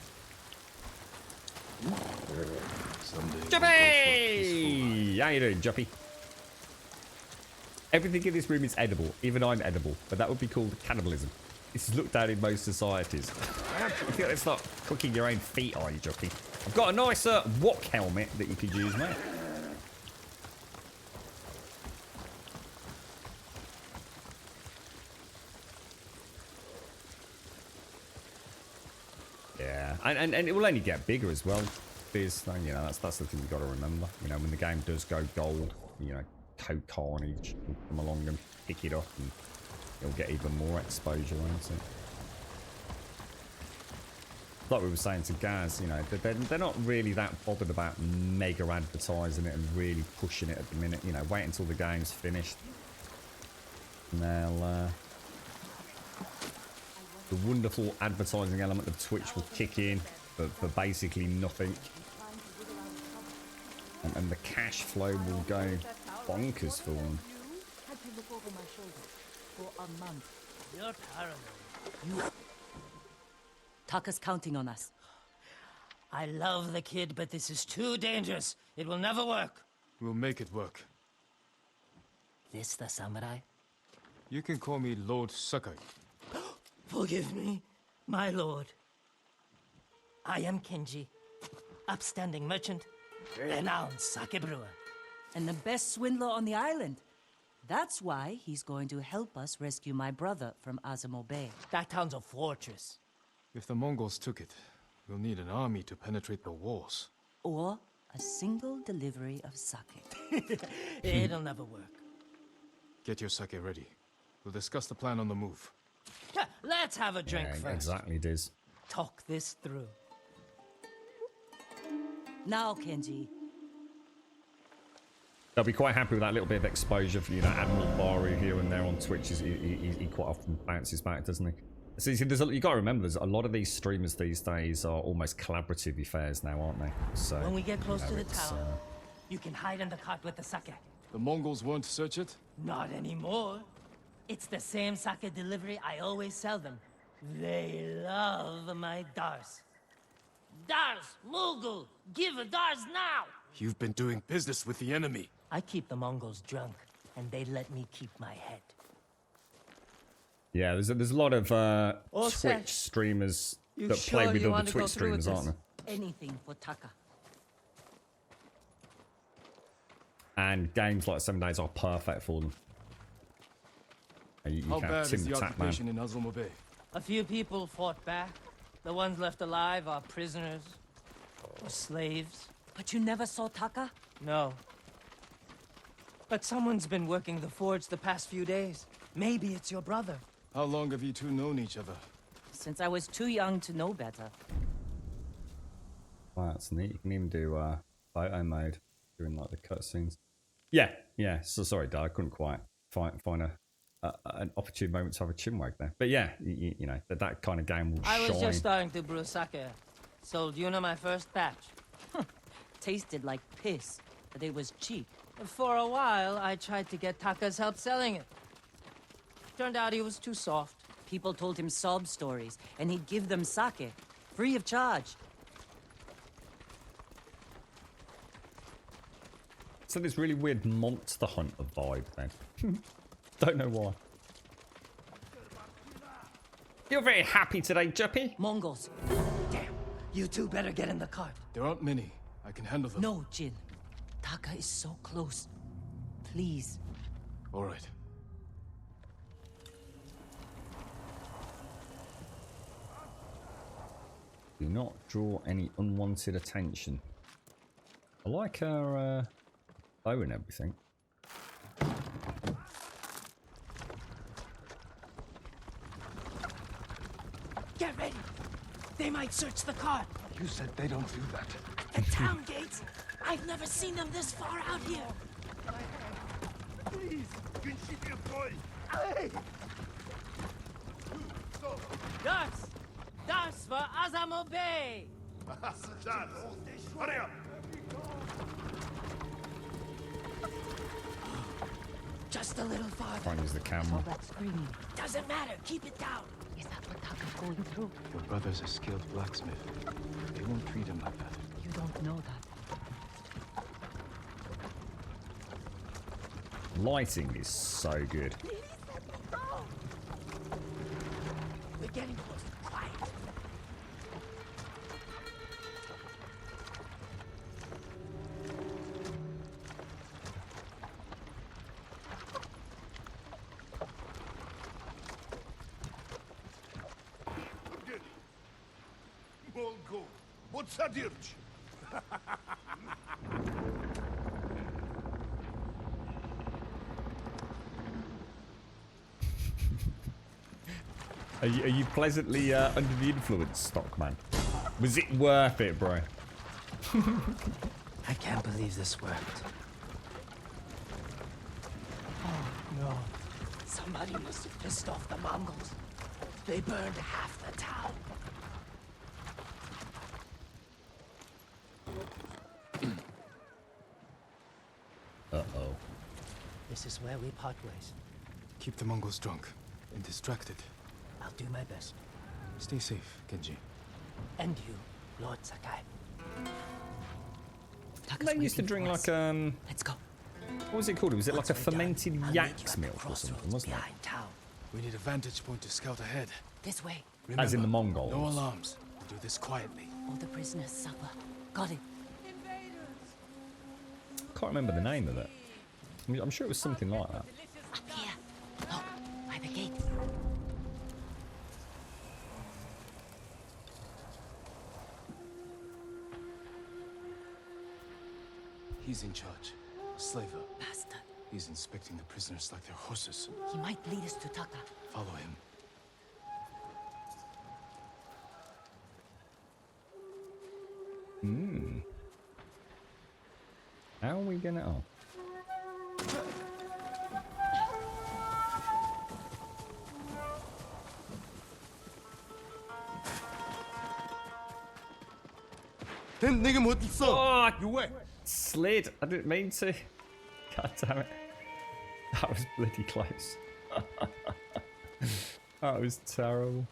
Juppy! How you doing, Juppy? Everything in this room is edible. Even I'm edible. But that would be called cannibalism. This is looked down in most societies. You think it's not cooking your own feet, are you, Juppy? I've got a nice wok helmet that you could use, mate. Yeah, and it will only get bigger as well. There's, you know, that's the thing you got to remember. You know, when the game does go gold, you know, Code Carnage will come along and pick it up, and it'll get even more exposure, won't it? Like we were saying to Gaz, you know, they're not really that bothered about mega advertising it and really pushing it at the minute. You know, wait until the game's finished, and they'll. The wonderful advertising element of Twitch will kick in for basically nothing. And the cash flow will go bonkers for them. Had to look over my shoulder for a month. You're paranoid. Taka's counting on us. I love the kid, but this is too dangerous. It will never work. We'll make it work. This the samurai? You can call me Lord Sakai. Forgive me, my lord. I am Kenji, upstanding merchant, renowned sake brewer. And the best swindler on the island. That's why he's going to help us rescue my brother from Azamo Bay. That town's a fortress. If the Mongols took it, we'll need an army to penetrate the walls. Or a single delivery of sake. It'll never work. Get your sake ready. We'll discuss the plan on the move. Let's have a drink Yeah, first. exactly, Diz. Talk this through. Now, Kenji. They'll be quite happy with that little bit of exposure for, you know, Admiral Baru here and there on Twitch. He quite often bounces back, doesn't he? So you got to remember, there's a lot of these streamers these days are almost collaborative affairs now, aren't they? So When we get close you know, to the town, you can hide in the cart with the sake. The Mongols won't search it? Not anymore. It's the same sake delivery I always sell them. They love my Dars. Dars, Mughal, give a Dars now! You've been doing business with the enemy. I keep the Mongols drunk, and they let me keep my head. yeah, there's a lot of All Twitch set. streamers You that sure play with you other want to go Twitch through with streamers, aren't this? there? Anything for Taka. And games like 7 Days are perfect for them. You How can bad have Tim is the the Tap Man. occupation in Azamo Bay? A few people fought back. The ones left alive are prisoners or slaves. But you never saw Taka? No. But someone's been working the forge the past few days. Maybe it's your brother. How long have you two known each other? Since I was too young to know better. Wow, that's neat. You can even do photo mode during like the cutscenes. Yeah. So sorry, Dad, I couldn't quite find an opportune moment to have a chinwag there. But yeah, you know that kind of game will I was shine. just starting to brew sake. Sold Yuna my first batch. Tasted like piss, but it was cheap. For a while, I tried to get Taka's help selling it. Turned out he was too soft. People told him sob stories, and he'd give them sake, free of charge. So this really weird Monster Hunter vibe then. Don't know why. You're very happy today, Juppy. Mongols. Damn, you two better get in the cart. There aren't many. I can handle them. No, Jin. Taka is so close. Please. All right. Do not draw any unwanted attention. I like her bow and everything. Get ready. They might search the cart. You said they don't do that. The town gates. I've never seen them this far out here. Please, keep your boy. Hey! Dars! Dars for Azamo Bay! Hurry up! Just a little farther. Try and use the All camera. that screaming. Doesn't matter. Keep it down. Is that what Taka's going through? Your brother's a skilled blacksmith. They won't treat him like that. You don't know that. Lighting is so good. We're getting close. Quiet. Mongol, what's that dirge? Are you pleasantly under the influence, Stockman? Was it worth it, bro? I can't believe this worked. Oh no. Somebody must have pissed off the Mongols. They burned half the town. Uh-oh. This is where we part ways. Keep the Mongols drunk and distracted. I'll do my best. Stay safe, Genji. And you, Lord Sakai. Taka's They used to waiting drink for us. like Let's go. what was it called? Was it like a Once we're done, fermented I'll meet yak's you at the milk or something, crossroads wasn't it? behind town. We need a vantage point to scout ahead. This way. As in the Remember, Mongols. No alarms. Do this quietly. All the prisoners suffer. Got it. Can't remember the name of it. I'm sure it was something like that. Up here. Look, by the gate. He's in charge. Slaver. Bastard. He's inspecting the prisoners like they're horses. He might lead us to Taka. Follow him. How are we gonna? Oh. Oh, You wet? slid. I didn't mean to. God damn it. That was bloody close. That was terrible.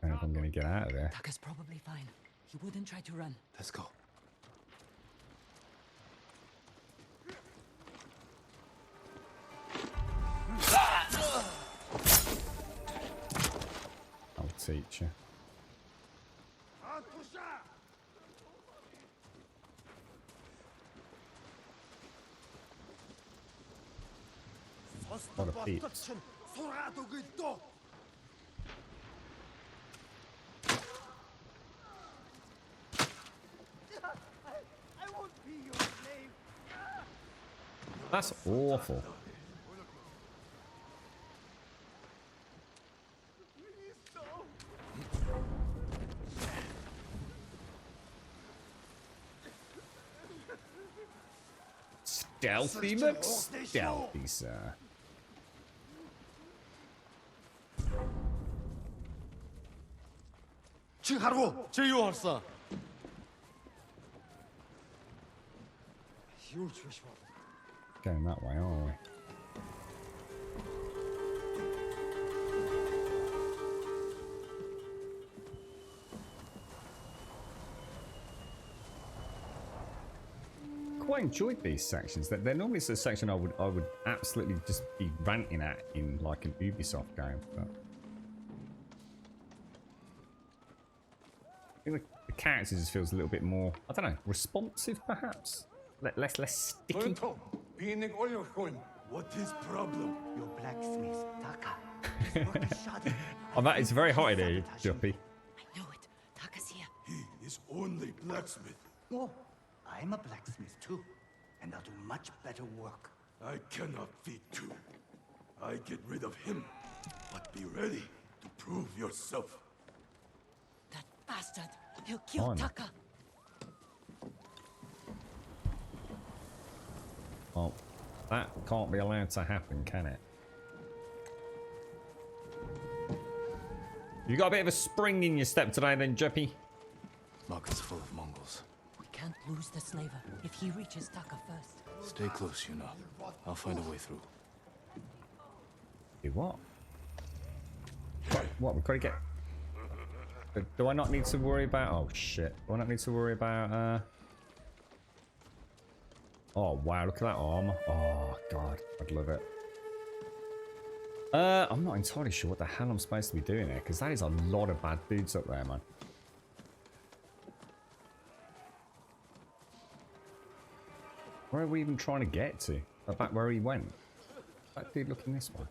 I don't know if I'm gonna get out of there. Taka's probably fine. He wouldn't try to run. Let's go. I'll teach you. What a peeps. That's awful. Stealthy McStealthy, sir. Going that way, aren't we? Quite enjoyed these sections. They're normally the section I would absolutely just be ranting at in like an Ubisoft game, but I think the characters just feels a little bit more, I don't know, responsive perhaps, less sticky. What is problem? Your blacksmith, Taka. He's working shoddy. Oh, that is very hot in here, Juppy. I know it. Taka's here. He is only blacksmith. No, I'm a blacksmith too, and I'll do much better work. I cannot feed two. I get rid of him, but be ready to prove yourself. That bastard. He'll kill On. Taka. Oh, that can't be allowed to happen, can it? You got a bit of a spring in your step today then, Jeppy? Market's full of Mongols. We can't lose the slaver if he reaches Taka first. Stay close, you know. I'll find a way through. Do what? What? We've got to get... Do I not need to worry about... Oh, shit. Do I not need to worry about... Oh, wow. Look at that armor. Oh, God. I'd love it. I'm not entirely sure what the hell I'm supposed to be doing here, because that is a lot of bad dudes up there, man. Where are we even trying to get to? Back where he went? That dude looking this way.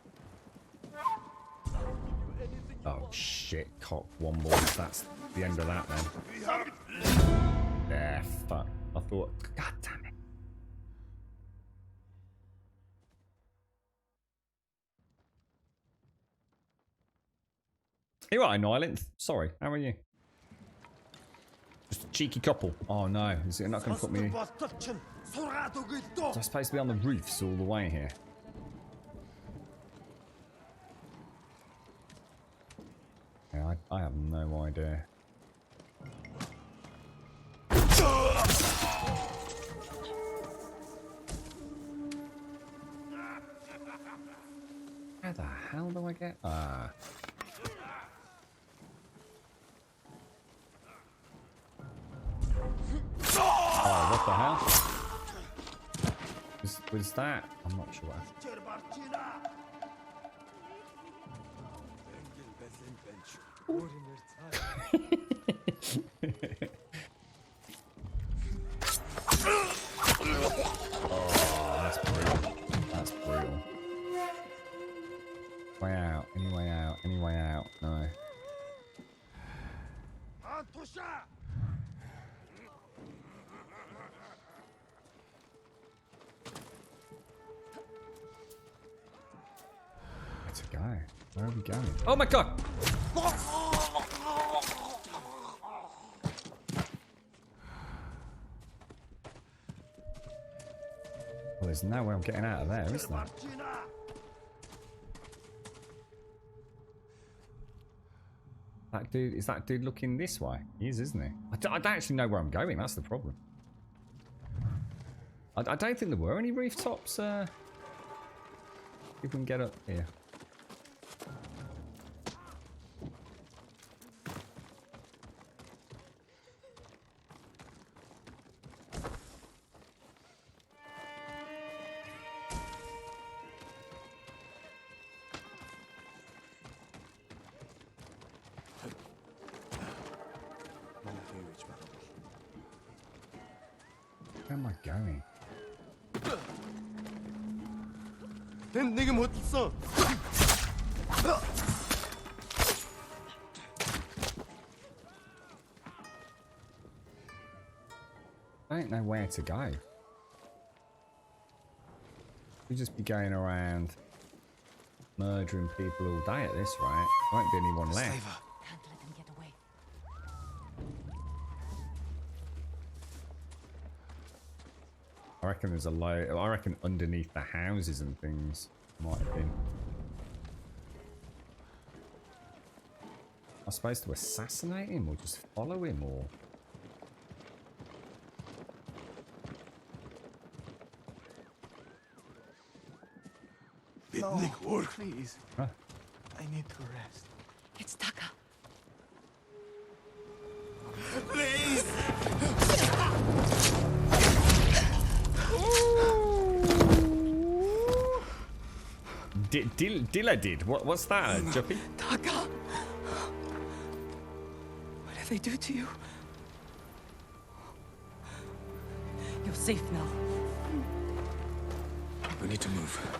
Oh shit, cock one more. That's the end of that then. Yeah, fuck. I thought, god damn it. You alright, Nyland? Sorry, how are you? Just a cheeky couple. Oh no, is it not going to put me... So I'm supposed to be on the roofs all the way here. Yeah, I have no idea. How the hell do I get? Ah. Oh, what the hell? Was that? I'm not sure. Oh, that's brutal. That's brutal. Way out. Any way out. Any way out. No. Where's it going? Where are we going? Oh my god! Well, there's no way I'm getting out of there, is there? That dude, is that dude looking this way? He is, isn't he? I don't actually know where I'm going, that's the problem. I don't think there were any rooftops, if we can get up here. Where am I going? I don't know where to go. We'll just be going around murdering people all day at this rate. There won't be anyone left. Can't let him get away. I reckon there's a load. I reckon underneath the houses and things might have been. Am I supposed to assassinate him or just follow him or? No, please. Huh? I need to rest. It's Taka. please! Dilla did. What's that, Juppy? Taka! What did they do to you? You're safe now. We need to move.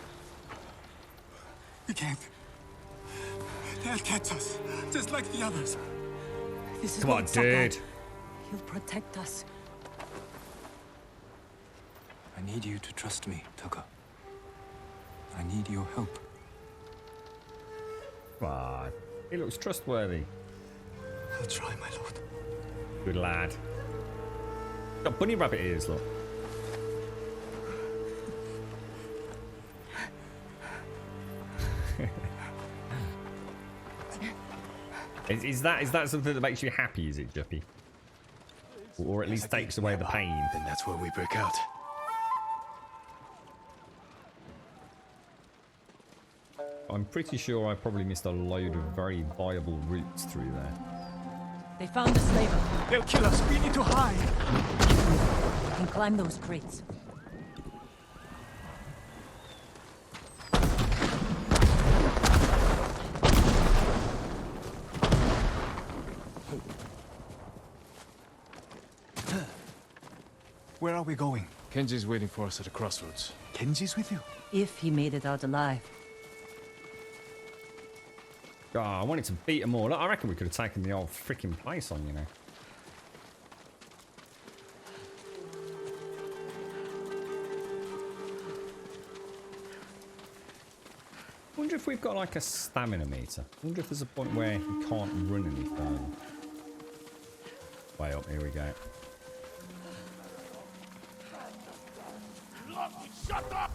We can't. They'll catch us, just like the others. This is Come on, dude. He'll protect us. I need you to trust me, Taka. I need your help. Come on. He looks trustworthy. I'll try, my lord. Good lad. Got bunny rabbit ears, look. Is that something that makes you happy, is it, Juppy? Or at least takes away the pain? Then that's where we break out. I'm pretty sure I probably missed a load of very viable routes through there. They found the slaver. They'll kill us. We need to hide. We can climb those crates. Where are we going? Kenji's waiting for us at the crossroads. Kenji's with you? If he made it out alive. Oh, I wanted to beat them all. I reckon we could have taken the old freaking place on, you know. I wonder if we've got like a stamina meter. I wonder if there's a point where you can't run any further. Way up, here we go.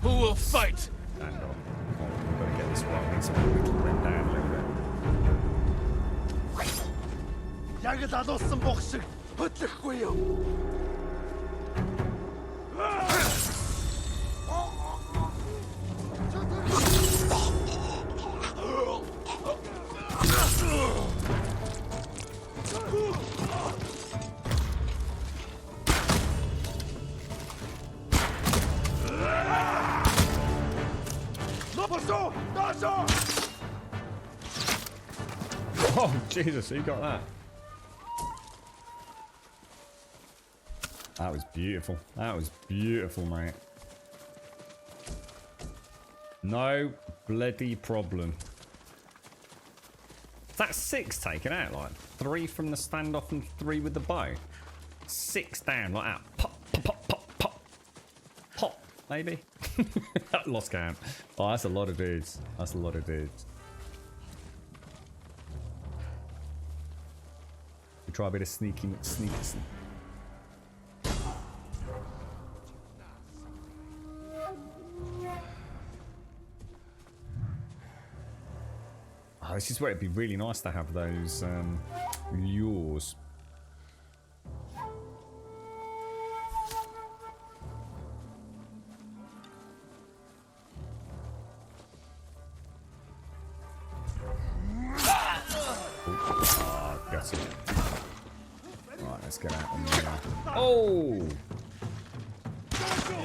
Who will fight? Stand on. Oh, we've got to get this right. We need to whittle them down a little bit. Яг л алуулсан бох шиг хөдлөхгүй юу? Oh, Jesus, who got that? That was beautiful. That was beautiful, mate. No bloody problem. That's 6 taken out, like 3 from the standoff and 3 with the bow. 6 down, like that. Pop, pop, pop, pop, pop. Pop, maybe. Lost count. Oh, that's a lot of dudes. That's a lot of dudes. We try a bit of sneaky. Oh, this is where it'd be really nice to have those lures. Oh, got it. Right, let's get out on the... Oh!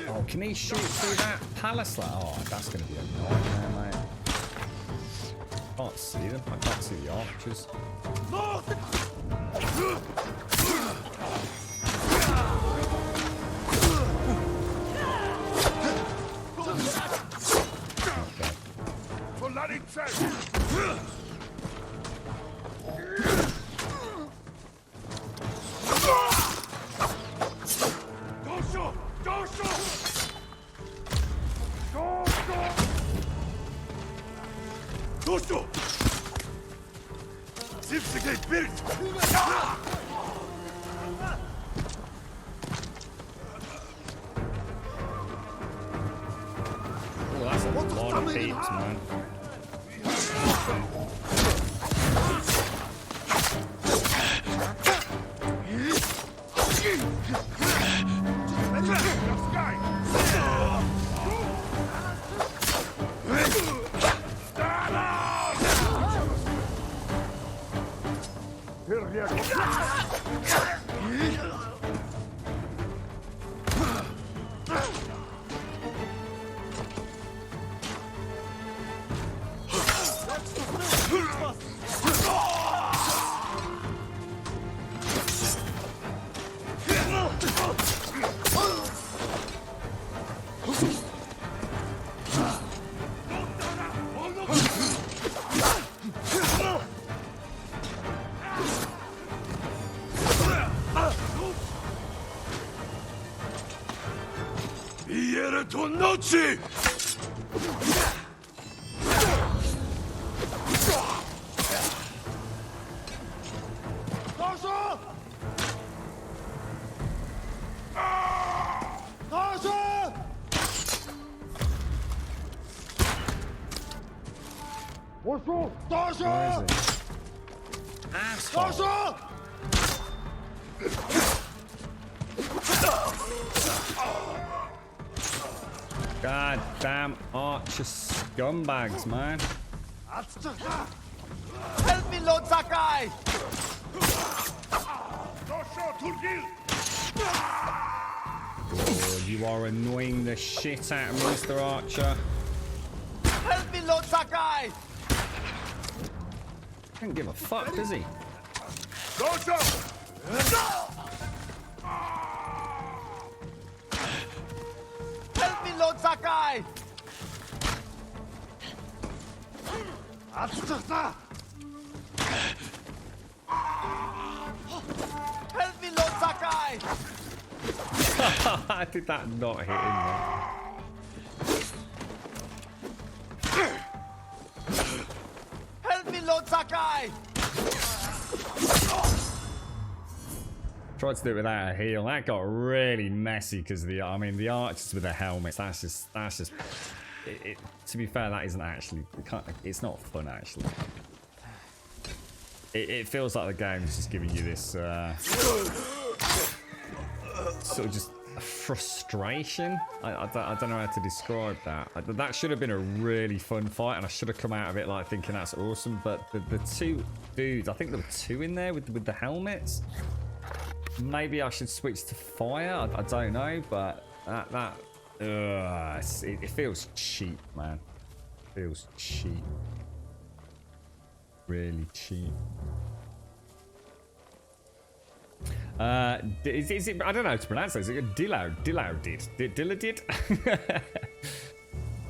Oh, can he shoot through that palace? Oh, that's going to be a nightmare, mate. I can't see them. I can't see the archers. Oh, that's a lot of heaps, man. Noci! Where is it? Asshole. God damn archer scumbags, man. Help me, Lord Sakai! Oh, you are annoying the shit out of me, Mr. Archer. Help me, Lord Sakai! Can't give a fuck, does he? Help me, Lord Sakai! Help me, Lord Sakai! How did that not hit him, man? Help me, Lord Sakai! Tried to do it without a heal. That got really messy because the archers with their helmets. That's just. To be fair, that isn't actually. It's not fun actually. It feels like the game's just giving you this sort of just frustration. I don't know how to describe that. That should have been a really fun fight, and I should have come out of it like thinking that's awesome. But the two dudes, I think there were two in there with the helmets. Maybe I should switch to fire. I don't know, but it feels cheap, man. It feels cheap. Really cheap. Is it? I don't know how to pronounce it. Is it Dillardid?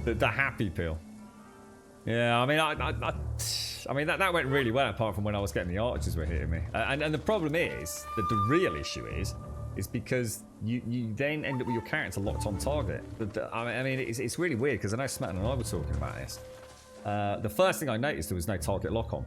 The happy pill. Yeah, I mean, that went really well, apart from when I was getting the archers were hitting me. And the problem is that the real issue is because you then end up with your character locked on target. I mean, it's really weird because I know Smatten and I were talking about this. The first thing I noticed, there was no target lock on.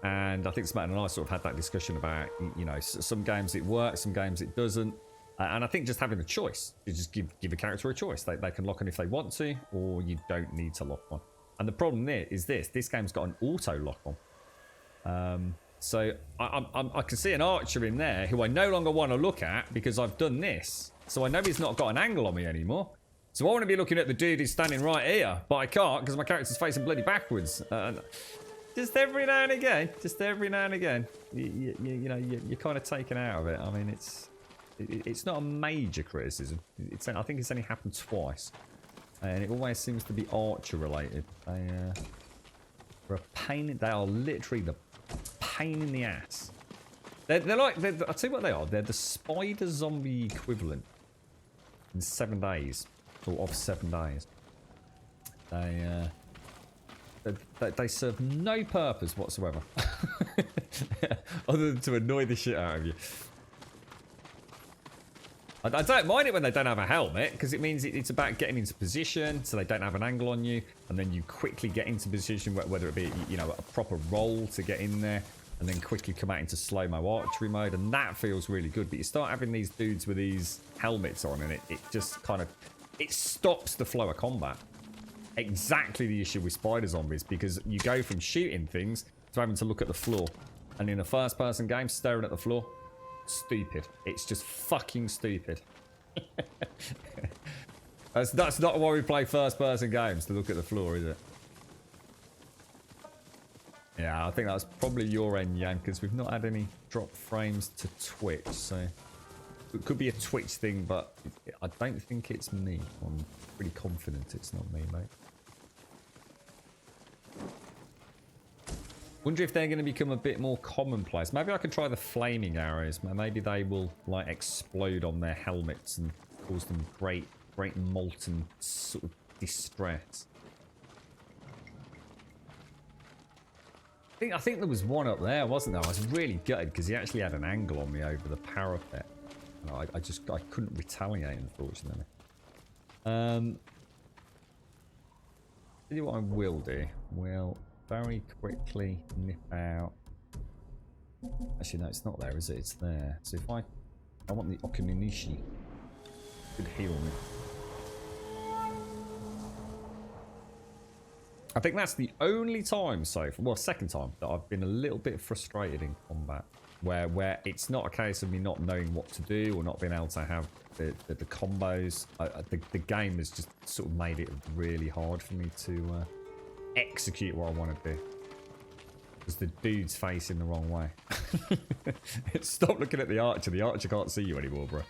And I think Smatten and I sort of had that discussion about, you know, some games it works, some games it doesn't. And I think just having a choice, you just give a character a choice. They can lock on if they want to, or you don't need to lock on. And the problem there is this game's got an auto lock on. So I can see an archer in there who I no longer want to look at because I've done this. So I know he's not got an angle on me anymore. So I want to be looking at the dude who's standing right here, but I can't because my character's facing bloody backwards. Just every now and again, you're kind of taken out of it. I mean, it's not a major criticism. I think it's only happened twice. And it always seems to be archer related. They're a pain. They are literally the pain in the ass. I'll tell you what they are. They're the spider zombie equivalent in 7 days, or of 7 days. They serve no purpose whatsoever, other than to annoy the shit out of you. I don't mind it when they don't have a helmet, because it means it's about getting into position, so they don't have an angle on you, and then you quickly get into position, whether it be, you know, a proper roll to get in there, and then quickly come out into slow-mo archery mode, and that feels really good. But you start having these dudes with these helmets on, and it just kind of, it stops the flow of combat. Exactly the issue with spider zombies, because you go from shooting things to having to look at the floor, and in a first-person game, staring at the floor. Stupid. It's just fucking stupid. That's not why we play first-person games, to look at the floor, is it? Yeah, I think that's probably your end, Jan, because we've not had any drop frames to Twitch, so it could be a Twitch thing, but I don't think it's me. I'm pretty confident it's not me, mate. Wonder if they're going to become a bit more commonplace. Maybe I could try the flaming arrows. Maybe they will like explode on their helmets and cause them great molten sort of distress. I think there was one up there, wasn't there? I was really gutted because he actually had an angle on me over the parapet. I couldn't retaliate, unfortunately. Tell you what I will do. Well, very quickly nip out. Actually, no, it's not there, is it? It's there. So if I want the Okaninishi. Could heal me. I think that's the only time so far, well, second time, that I've been a little bit frustrated in combat. Where it's not a case of me not knowing what to do or not being able to have the combos. The game has just sort of made it really hard for me to execute what I want to do. Because the dude's facing the wrong way. Stop looking at the archer. The archer can't see you anymore, bro.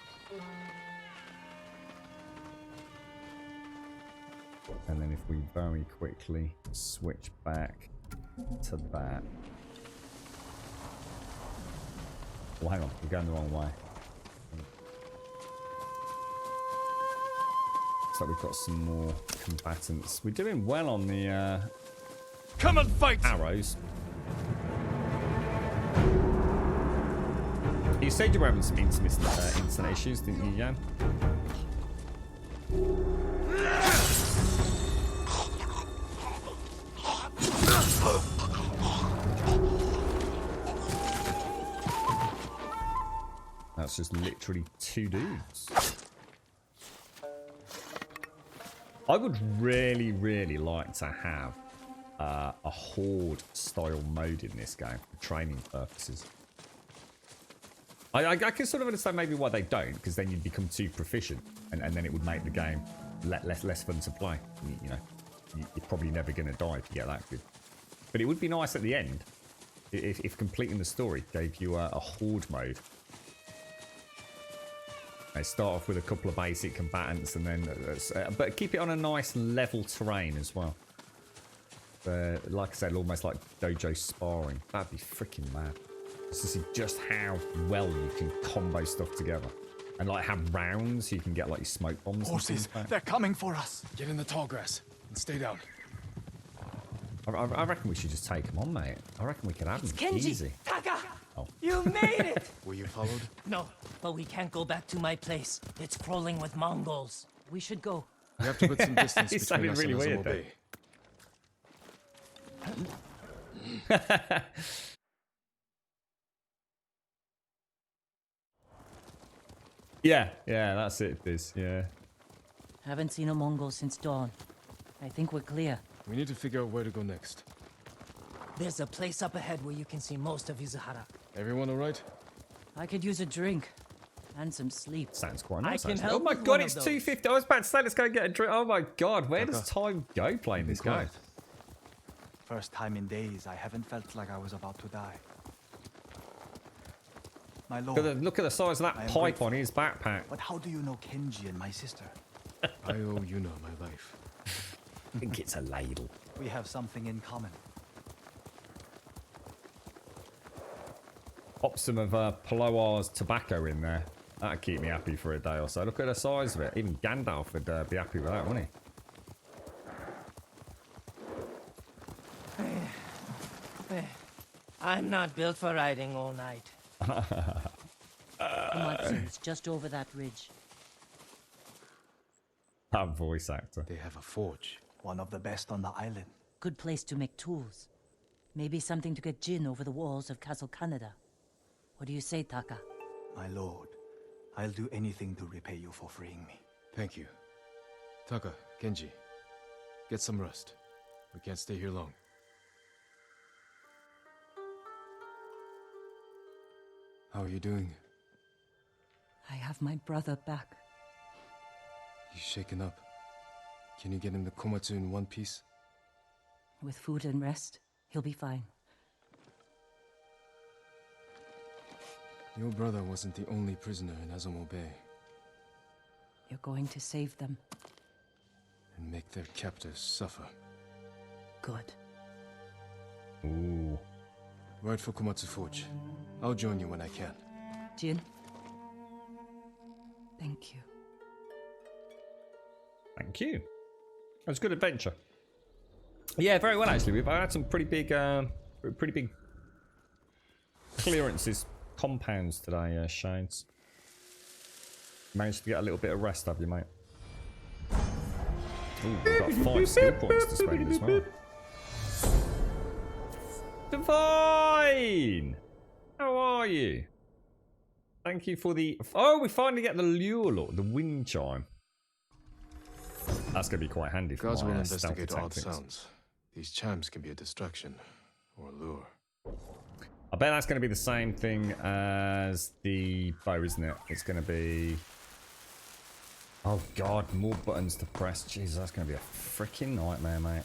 And then if we very quickly switch back to that. Well, hang on, we're going the wrong way. Looks like we've got some more combatants. We're doing well on the come and fight arrows. You said you were having some internet issues, didn't you, Jan? That's just literally 2 dudes. I would really, really like to have a horde style mode in this game for training purposes. I can sort of understand maybe why they don't, because then you'd become too proficient and then it would make the game less fun to play. You know, you're probably never going to die if you get that good. But it would be nice at the end if completing the story gave you a horde mode. They start off with a couple of basic combatants and then... but keep it on a nice level terrain as well. Like I said, almost like dojo sparring. That'd be freaking mad. Just to see just how well you can combo stuff together. And like have rounds so you can get like your smoke bombs. Horses, they're coming for us. Get in the tall grass and stay down. I reckon we should just take them on, mate. I reckon we could have them Kenji! easy. Taka! Oh. You made it! Were you followed? No, but we can't go back to my place. It's crawling with Mongols. We should go. We have to put some distance It between sounded us really and weird, Azamo Bay. Yeah, that's it, Biz. Yeah. Haven't seen a Mongol since dawn. I think we're clear. We need to figure out where to go next. There's a place up ahead where you can see most of Izuhara. Everyone all right? I could use a drink and some sleep. Sounds quite nice. I can actually. help Oh my with god, one it's of those. 2:50. I was about to say, let's go get a drink. Oh my god, where does time go playing this game? First time in days, I haven't felt like I was about to die. My lord, Look at the size of I that am pipe grateful. on his backpack. But how do you know Kenji and my sister? I owe Yuna my life. I think it's a ladle. We have something in common. Pop some of Paloar's tobacco in there. That'd keep me happy for a day or so. Look at the size of it. Even Gandalf would be happy with that, wouldn't he? I'm not built for riding all night. Komatsu is just over that ridge. That voice actor. They have a forge. One of the best on the island. Good place to make tools. Maybe something to get Jin over the walls of Castle Canada. What do you say, Taka? My lord, I'll do anything to repay you for freeing me. Thank you. Taka, Kenji, get some rest. We can't stay here long. How are you doing? I have my brother back. He's shaken up. Can you get him to Komatsu in one piece? With food and rest, he'll be fine. Your brother wasn't the only prisoner in Azamo Bay. You're going to save them. And make their captors suffer. Good. Ooh. Ride for Komatsu Forge. I'll join you when I can. Jin? Thank you. Thank you. It was a good adventure. Yeah, very well actually. We've had some pretty big clearances, compounds today, Shanes. Managed to get a little bit of rest, have you, mate? Ooh, we've got 5 skill points to spend as well. Divine! How are you? Thank you for the... Oh, we finally get the lure, the wind chime. That's going to be quite handy for Gods my will stealthy investigate odd tactics. sounds. These charms can be a distraction or a lure. I bet that's going to be the same thing as the bow, isn't it? It's going to be... Oh god, more buttons to press. Jesus, that's going to be a freaking nightmare, mate.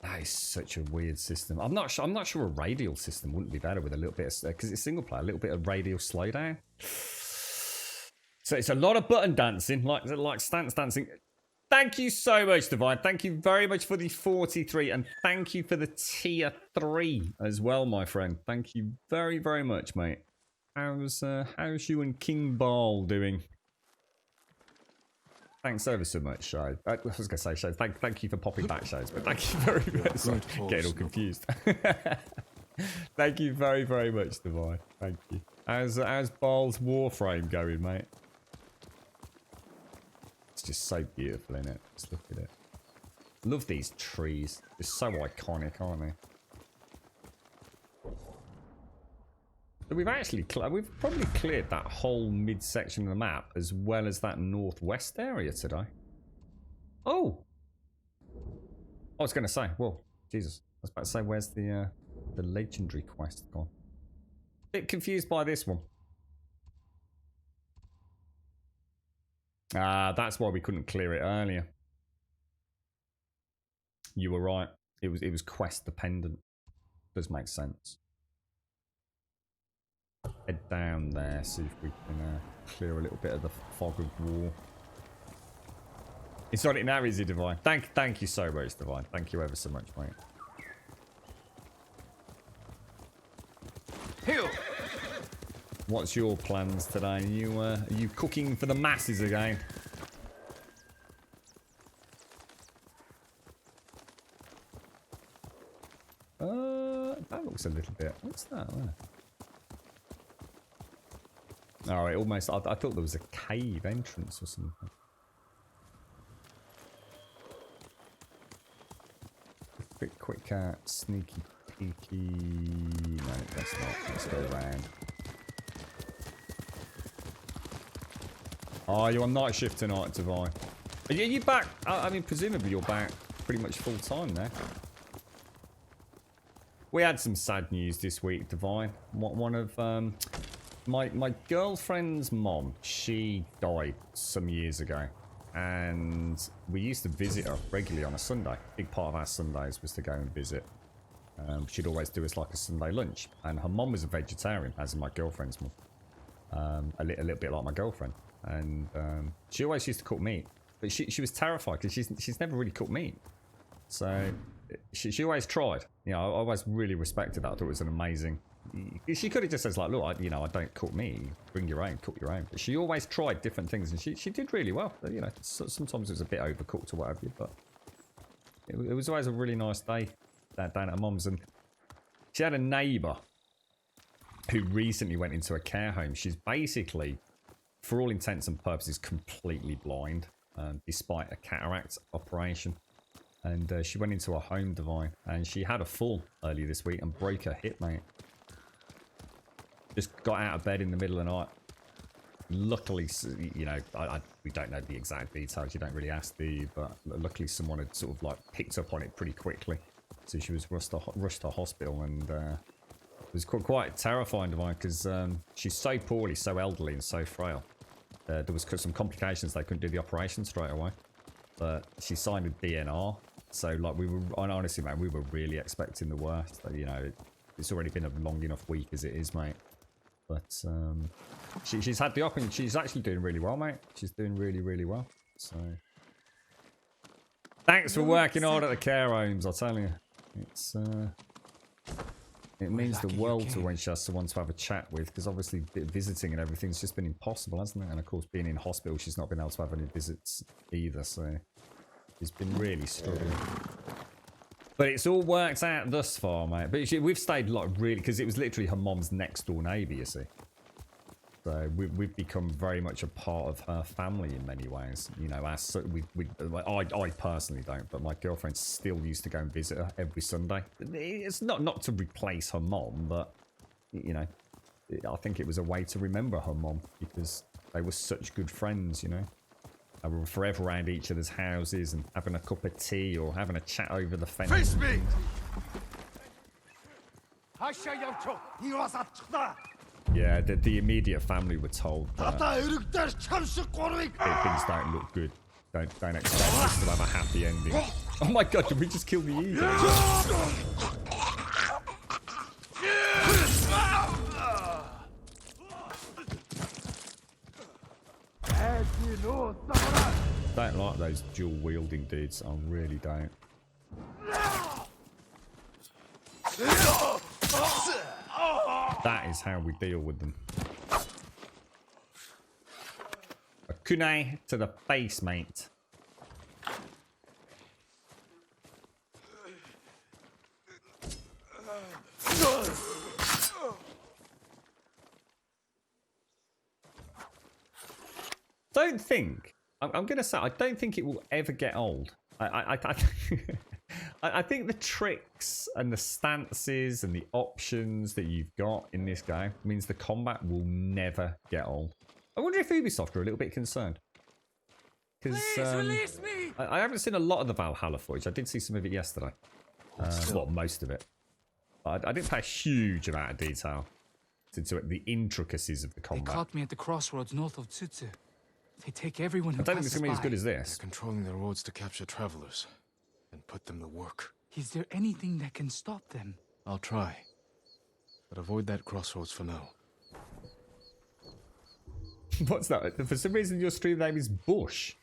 That is such a weird system. I'm not sure a radial system wouldn't be better with a little bit of, because it's single player, a little bit of radial slowdown. So it's a lot of button dancing, like stance dancing. Thank you so much, Divine. Thank you very much for the 43, and thank you for the tier 3 as well, my friend. Thank you very, very much, mate. How's you and King Ball doing? Thanks ever so much, Shay. I was going to say, Shay, thank you for popping back, Shays, but thank you very much. Sorry, getting all confused. Thank you very, very much, Divine. Thank you. How's Ball's Warframe going, mate? It's just so beautiful, isn't it? Just look at it. Love these trees. They're so iconic, aren't they? We've probably cleared that whole mid-section of the map as well as that northwest area today. Oh! I was going to say, whoa, Jesus. I was about to say, where's the legendary quest gone? Bit confused by this one. That's why we couldn't clear it earlier. You were right. It was quest dependent. Does make sense. Head down there, see if we can clear a little bit of the fog of war. It's on it now, is it, Divine? Thank you so much, Divine. Thank you ever so much, mate. Heal. What's your plans today? Are you cooking for the masses again? That looks a little bit. What's that? Oh, it almost. I thought there was a cave entrance or something. Quick sneaky peeky. No, that's not. Let's go around. Oh, you're on night shift tonight, Divine. Are you back? I mean, presumably you're back pretty much full time now. We had some sad news this week, Divine. One of my girlfriend's mom, she died some years ago, and we used to visit her regularly on a Sunday. Big part of our Sundays was to go and visit. She'd always do us like a Sunday lunch, and her mom was a vegetarian, as in my girlfriend's mom. A little bit like my girlfriend, and she always used to cook meat, but she was terrified because she's never really cooked meat, so she always tried. You know, I always really respected that. I thought it was an amazing. She could have just said like, look, I don't cook meat. Bring your own, cook your own. But she always tried different things, and she did really well. You know, sometimes it was a bit overcooked or whatever, but it was always a really nice day down at her mum's. And she had a neighbour who recently went into a care home. She's basically, for all intents and purposes, completely blind, despite a cataract operation. And she went into a home, Divine, and she had a fall earlier this week and broke her hip, mate. Just got out of bed in the middle of the night. Luckily, you know, we don't know the exact details. You don't really ask, do you? But luckily, someone had sort of like picked up on it pretty quickly. So she was rushed to hospital, and it was quite terrifying, Divine, because she's so poorly, so elderly, and so frail. There was some complications. They couldn't do the operation straight away. But she signed a DNR. So, like, honestly, man, we were really expecting the worst. You know, it's already been a long enough week as it is, mate. But she's had the operation. She's actually doing really well, mate. She's doing really, really well. So, thanks for working hard at the care homes, I'll tell you. It means the world to when she has someone to have a chat with, because obviously visiting and everything's just been impossible, hasn't it? And of course, being in hospital, she's not been able to have any visits either, so she's been really struggling. But it's all worked out thus far, mate. But we've stayed like really, because it was literally her mom's next door neighbour, you see. So we've become very much a part of her family in many ways. You know, I personally don't, but my girlfriend still used to go and visit her every Sunday. It's not to replace her mom, but, you know, I think it was a way to remember her mom, because they were such good friends, you know. We're forever around each other's houses and having a cup of tea or having a chat over the fence. Face me! Yeah, the immediate family were told that things don't look good. Don't expect us to have a happy ending. Oh my god, did we just kill the eagle? Don't like those dual wielding dudes. I really don't. That is how we deal with them. A kunai to the face, mate. Don't think. I'm going to say, I don't think it will ever get old. I think the tricks and the stances and the options that you've got in this game means the combat will never get old. I wonder if Ubisoft are a little bit concerned. Because I haven't seen a lot of the Valhalla footage. I did see some of it yesterday. Well, most of it. But I didn't pay a huge amount of detail into the intricacies of the combat. They caught me at the crossroads north of Tsutsu. They take everyone who I don't think it's going to be as good as this. They're controlling the roads to capture travelers and put them to work. Is there anything that can stop them? I'll try. But avoid that crossroads for now. What's that? For some reason your stream name is Bush.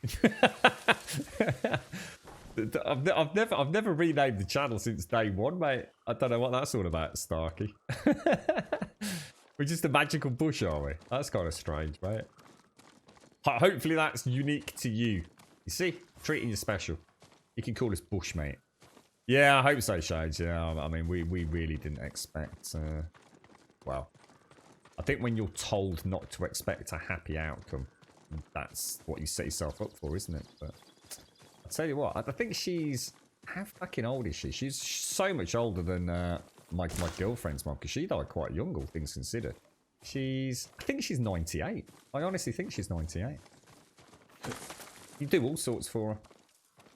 I've never renamed the channel since day one, mate. I don't know what that's all about, Starkey. We're just a magical bush, are we? That's kind of strange, mate. Hopefully that's unique to you. You see? Treating you special. You can call us Bush, mate. Yeah, I hope so, Shades. Yeah, I mean, we really didn't expect... well, I think when you're told not to expect a happy outcome, that's what you set yourself up for, isn't it? But I'll tell you what, I think she's... How fucking old is she? She's so much older than my girlfriend's mom, because she died quite young, all things considered. I think she's 98. I honestly think she's 98. You do all sorts for her.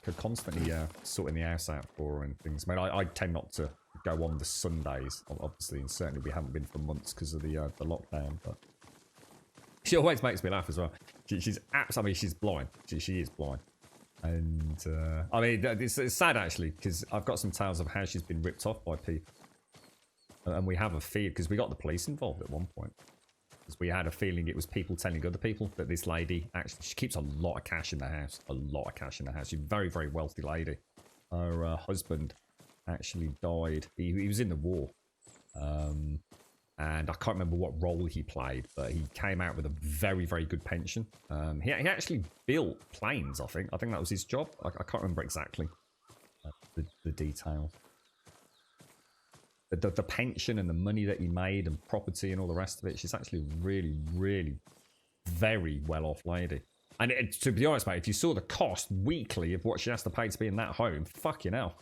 Could constantly sorting the house out for her and things. I mean, I tend not to go on the Sundays, obviously, and certainly we haven't been for months because of the lockdown. But she always makes me laugh as well. She's absolutely, she's blind. She is blind. And I mean, it's sad actually, because I've got some tales of how she's been ripped off by people. And we have a fear, because we got the police involved at one point. Because we had a feeling it was people telling other people that this lady, actually, she keeps a lot of cash in the house. A lot of cash in the house. She's a very, very wealthy lady. Her husband actually died. He was in the war. And I can't remember what role he played, but he came out with a very, very good pension. He actually built planes, I think. I think that was his job. I can't remember exactly the details. The pension and the money that he made and property and all the rest of it, she's actually really, really very well-off lady. And to be honest, mate, if you saw the cost weekly of what she has to pay to be in that home, fucking hell.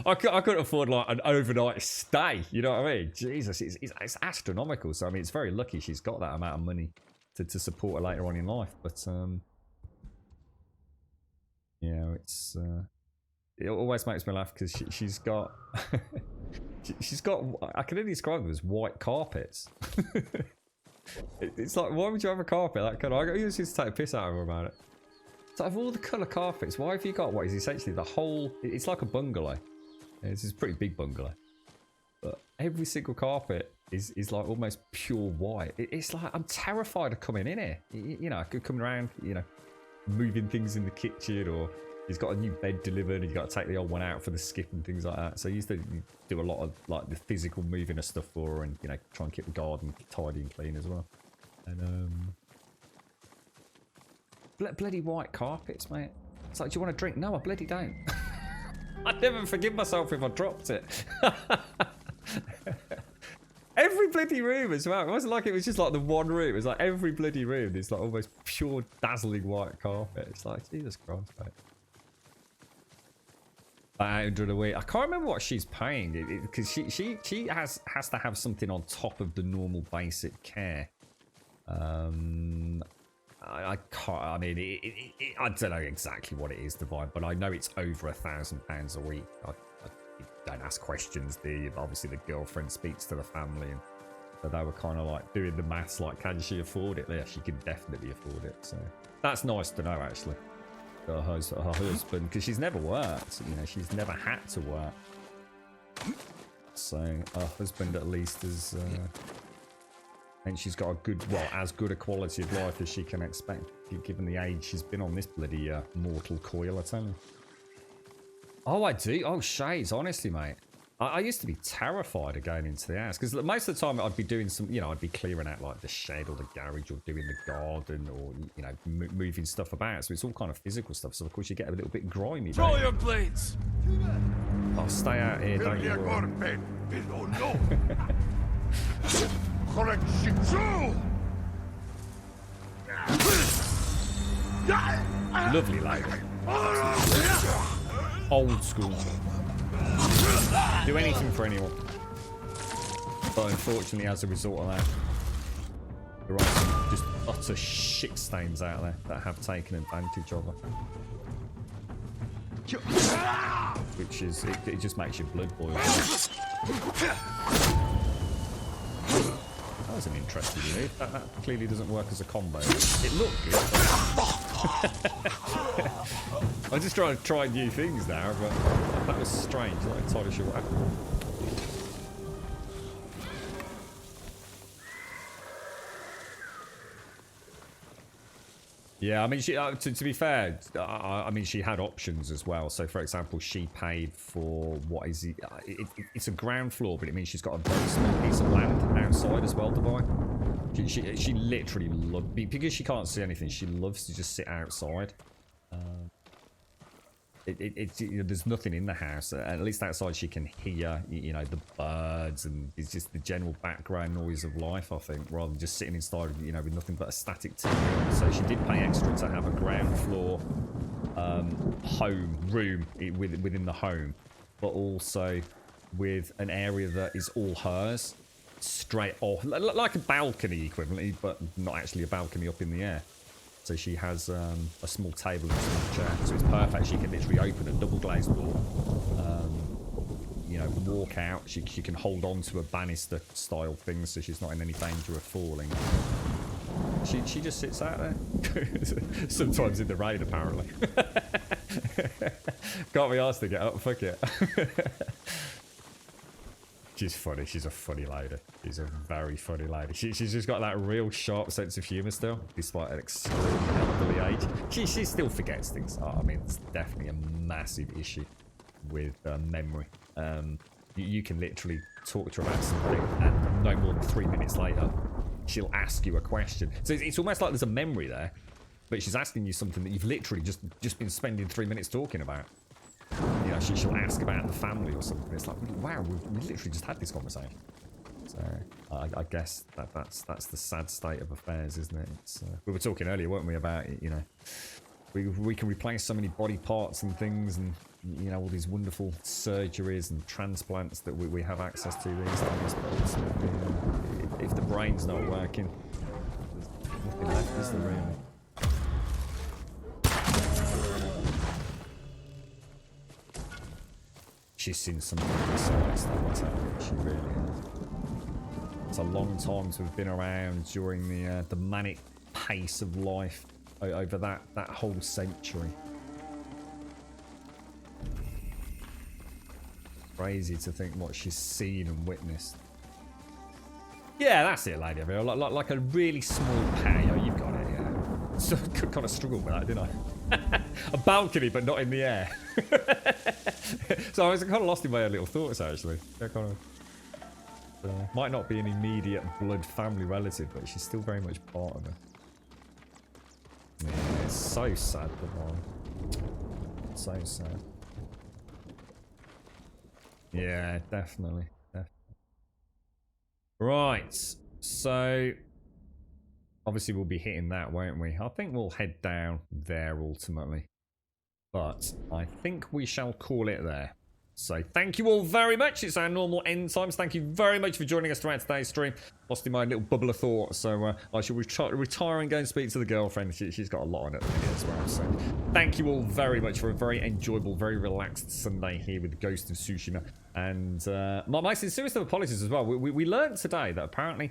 I couldn't afford like an overnight stay, you know what I mean? Jesus, it's astronomical. So, I mean, it's very lucky she's got that amount of money to support her later on in life. But, yeah, it's... It always makes me laugh because she's got... she's got... I can only describe them as white carpets. It's like, why would you have a carpet that colour? I used to take a piss out of her about it. So of all the colour carpets, why have you got what is essentially the whole... It's like a bungalow. It's a pretty big bungalow. But every single carpet is like almost pure white. It's like, I'm terrified of coming in here. You know, I could come around, you know, moving things in the kitchen, or he's got a new bed delivered and you've got to take the old one out for the skip and things like that. So I used to do a lot of like the physical moving of stuff for her, and, you know, try and keep the garden tidy and clean as well. And bloody white carpets, mate. It's like, do you want a drink? No, I bloody don't. I'd never forgive myself if I dropped it. Every bloody room as well. It wasn't like it was just like the one room. It was like every bloody room. It's like almost pure dazzling white carpet. It's like, Jesus Christ, mate. 800 a week. I can't remember what she's paying, because she has to have something on top of the normal basic care. I can't. I mean, I don't know exactly what it is, Divine, but I know it's over £1,000 a week. I don't ask questions, do you? But obviously, the girlfriend speaks to the family, and so they were kind of like doing the maths, like, can she afford it? Yeah, she can definitely afford it. So that's nice to know, actually. Her husband, because she's never worked. You know, she's never had to work. So her husband, at least, is. And she's got a good, well, as good a quality of life as she can expect, given the age she's been on this bloody mortal coil, I tell you. Oh, I do. Oh, shades, honestly, mate. I used to be terrified of going into the house because most of the time I'd be doing some, you know, I'd be clearing out like the shed or the garage or doing the garden or, you know, moving stuff about. So it's all kind of physical stuff. So of course you get a little bit grimy. Throw your blades. I'll stay out here, don't you worry. Lovely lady. Old school. Do anything for anyone. But unfortunately, as a result of that, there are some just utter shit stains out there that have taken advantage of her. Which is, it just makes your blood boil. That was an interesting move. That clearly doesn't work as a combo. It looked good. I'm just trying to try new things now, but that was strange. I'm not entirely sure what happened. Yeah, I mean, she, to be fair, I mean, she had options as well. So, for example, she paid for, what is it? It's a ground floor, but it means she's got a very small piece of land outside as well to buy. She literally loves, because she can't see anything, she loves to just sit outside. There's nothing in the house. At least outside she can hear, you know, the birds, and it's just the general background noise of life, I think, rather than just sitting inside, you know, with nothing but a static TV. So she did pay extra to have a ground floor room within the home, but also with an area that is all hers, straight off, like a balcony equivalently, but not actually a balcony up in the air. So she has a small table and a small chair, so it's perfect. She can literally open a double glazed door, you know, walk out. She can hold on to a banister style thing, so she's not in any danger of falling. She just sits out there, sometimes in the rain apparently. Can't be asked to get up, fuck it. She's funny. She's a funny lady. She's a very funny lady. She's just got that real sharp sense of humour still, despite an extremely elderly age. She still forgets things. I mean, it's definitely a massive issue with memory. You can literally talk to her about something, and no more than 3 minutes later, she'll ask you a question. So it's almost like there's a memory there, but she's asking you something that you've literally just been spending 3 minutes talking about. You know, she'll ask about the family or something. It's like, wow, we literally just had this conversation. So I guess that's the sad state of affairs, isn't it? It's, we were talking earlier, weren't we, about it, you know, we can replace so many body parts and things, and you know, all these wonderful surgeries and transplants that we have access to these days. But ultimately, if the brain's not working, there's nothing left, is there really? She's seen some sights, though, I tell you. She really has. It's a long time to have been around during the manic pace of life over that whole century. Crazy to think what she's seen and witnessed. Yeah, that's it, lady. Like a really small pay. Oh, you've got it, yeah. So I kind of struggled with that, didn't I? A balcony, but not in the air. So I was kind of lost in my own little thoughts, actually. I kind of might not be an immediate blood family relative, but she's still very much part of it. Yeah, it's so sad, the one. So sad. Yeah, definitely. Right, so obviously we'll be hitting that, won't we? I think we'll head down there ultimately, but I think we shall call it there. So thank you all very much. It's our normal end times. Thank you very much for joining us throughout today's stream. Lost in my little bubble of thought. So I shall retire and go and speak to the girlfriend. She's got a lot on at the minute as well. So thank you all very much for a very enjoyable, very relaxed Sunday here with Ghost of Tsushima. And my sincerest of apologies as well. We learned today that apparently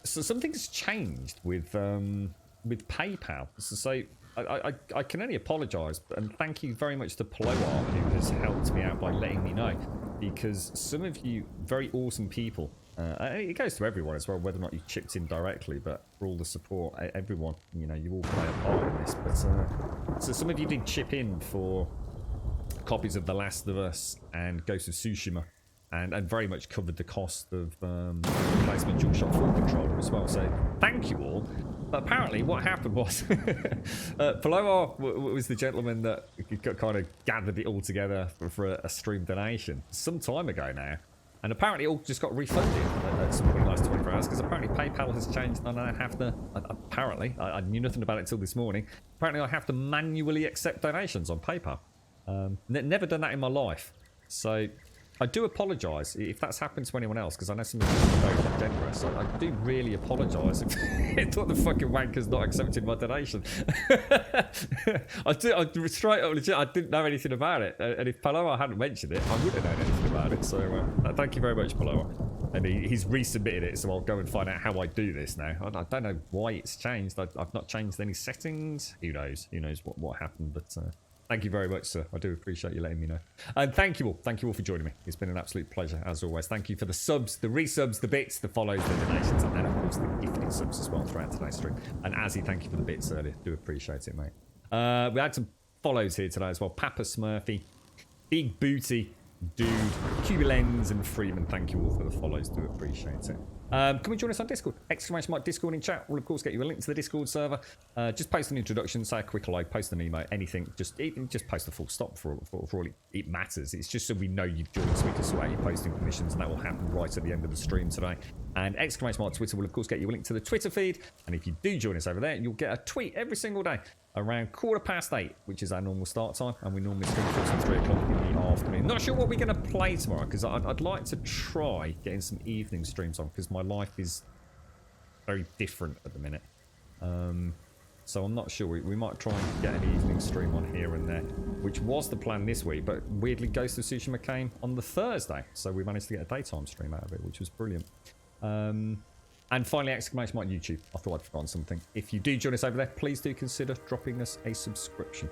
something's changed with PayPal. So I can only apologise, and thank you very much to Ploar, who has helped me out by letting me know, because some of you very awesome people, and it goes to everyone as well, whether or not you chipped in directly, but for all the support, everyone, you know, you all play a part in this. But so some of you did chip in for copies of The Last of Us and Ghost of Tsushima, and very much covered the cost of replacement DualShock 4 controller as well. So thank you all. But apparently what happened was Paloar was the gentleman that kind of gathered it all together for a stream donation some time ago now. And apparently it all just got refunded at some point in the last 24 hours, because apparently PayPal has changed and I have to, apparently, I knew nothing about it until this morning, apparently I have to manually accept donations on PayPal. Never done that in my life. So I do apologise if that's happened to anyone else, because I know some of you are very generous. I do really apologise if what the fucking wanker's not accepted my donation. I straight up legit, I didn't know anything about it, and if Paloa hadn't mentioned it, I wouldn't have known anything about it. So thank you very much, Paloa. And he's resubmitted it, so I'll go and find out how I do this now. I don't know why it's changed. I've not changed any settings. Who knows? Who knows what happened? But thank you very much, sir. I do appreciate you letting me know. And thank you all for joining me. It's been an absolute pleasure, as always. Thank you for the subs, the resubs, the bits, the follows, the donations, and of course the gifted subs as well throughout today's stream. And Azzy, thank you for the bits earlier. Do appreciate it, mate. We had some follows here today as well. Papa Smurfy, Big Booty, Dude, Cubilens, and Freeman. Thank you all for the follows. Do appreciate it. Come and join us on Discord. Exclamation mark Discord in chat. We'll of course get you a link to the Discord server. Just post an introduction, say a quick hello, post an email, anything. Just post a full stop for all it matters. It's just so we know you've joined, so we can sort out your posting permissions, and that will happen right at the end of the stream today. And exclamation mark Twitter will of course get you a link to the Twitter feed. And if you do join us over there, you'll get a tweet every single day around 8:15, which is our normal start time, and we normally stream from 3 o'clock in the afternoon. Not sure what we're going to play tomorrow, because I'd like to try getting some evening streams on, because my life is very different at the minute. So I'm not sure. We might try and get an evening stream on here and there, which was the plan this week, but weirdly Ghost of Tsushima came on the Thursday, so we managed to get a daytime stream out of it, which was brilliant. And finally, exclamation mark YouTube. I thought I'd forgotten something. If you do join us over there, please do consider dropping us a subscription.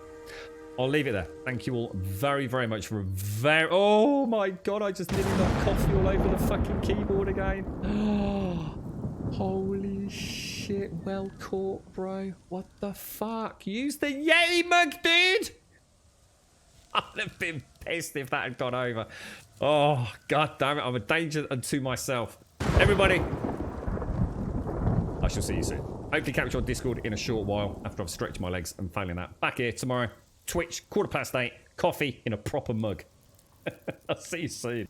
I'll leave it there. Thank you all very, very much for a very... Oh my god, I just nearly got coffee all over the fucking keyboard again. Holy shit, well caught, bro. What the fuck? Use the Yeti mug, dude! I'd have been pissed if that had gone over. Oh, god damn it. I'm a danger unto myself. Everybody, I shall see you soon. Hopefully catch you on Discord in a short while after I've stretched my legs, and failing that, back here tomorrow. Twitch, 8:15, coffee in a proper mug. I'll see you soon.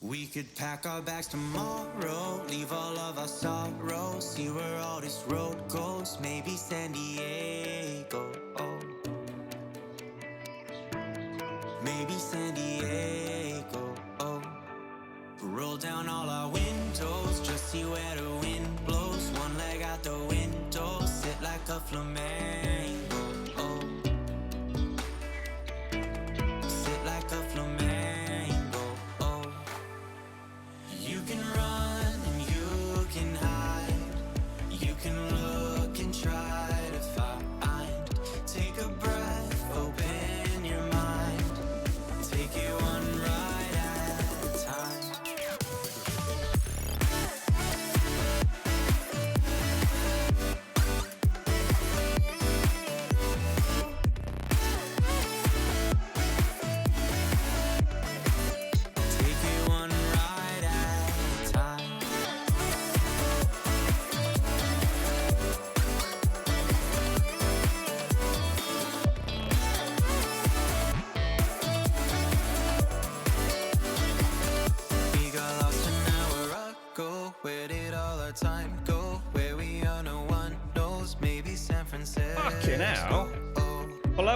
We could pack our bags tomorrow, leave all of our sorrows, see where all this road goes, maybe San Diego. Maybe San Diego. Roll down all our windows, just see where the wind blows. One leg out the window, sit like a flamingo. Sit like a flamingo. You can run and you can hide. You can look and try to find. Take a breath, open your mind. Take it one ride at a time. Take it one ride at a time.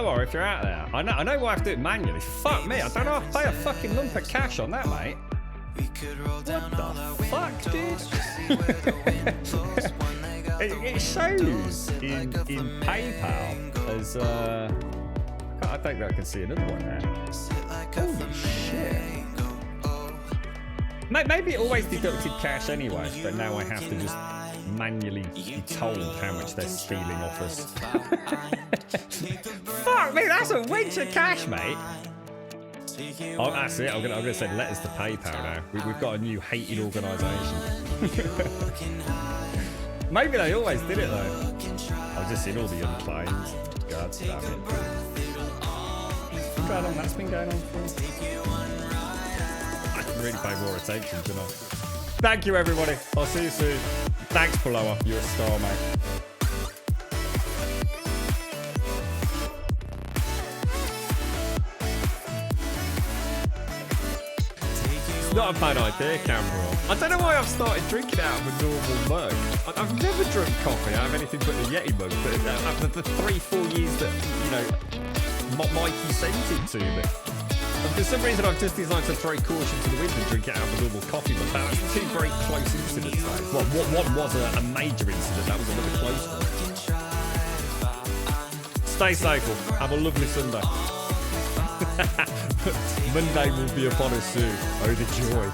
Blower, if you're out there. I know why I have to do it manually. Fuck me, I don't know if I pay a fucking lump of cash on that, mate. What the fuck, dude? it shows in PayPal as I don't think I can see another one there. Holy shit. Maybe it always deducted cash anyway, but now I have to just manually be told how much they're stealing off us. Fuck me, that's a winch of cash, mate. Oh, that's it. I'm gonna send letters to PayPal now. We've got a new hated organisation. Maybe they always did it though. I've just seen all the unclaims. God damn it. That's been going on for us. I can really pay more attention tonight. Thank you, everybody. I'll see you soon. Thanks, Blower. You're a star, mate. It's not a bad idea, Cameron. I don't know why I've started drinking out of a normal mug. I've never drunk coffee out of anything but the Yeti mug. But after the 3-4 years that, you know, Mikey sent it to me, and for some reason I've just decided to throw caution to the wind and drink it out of a normal coffee mug. That's two very close incidents, though. Well, one was a major incident. That was another close one. Stay safe. Have a lovely Sunday. Monday will be upon us soon. Oh, the joy.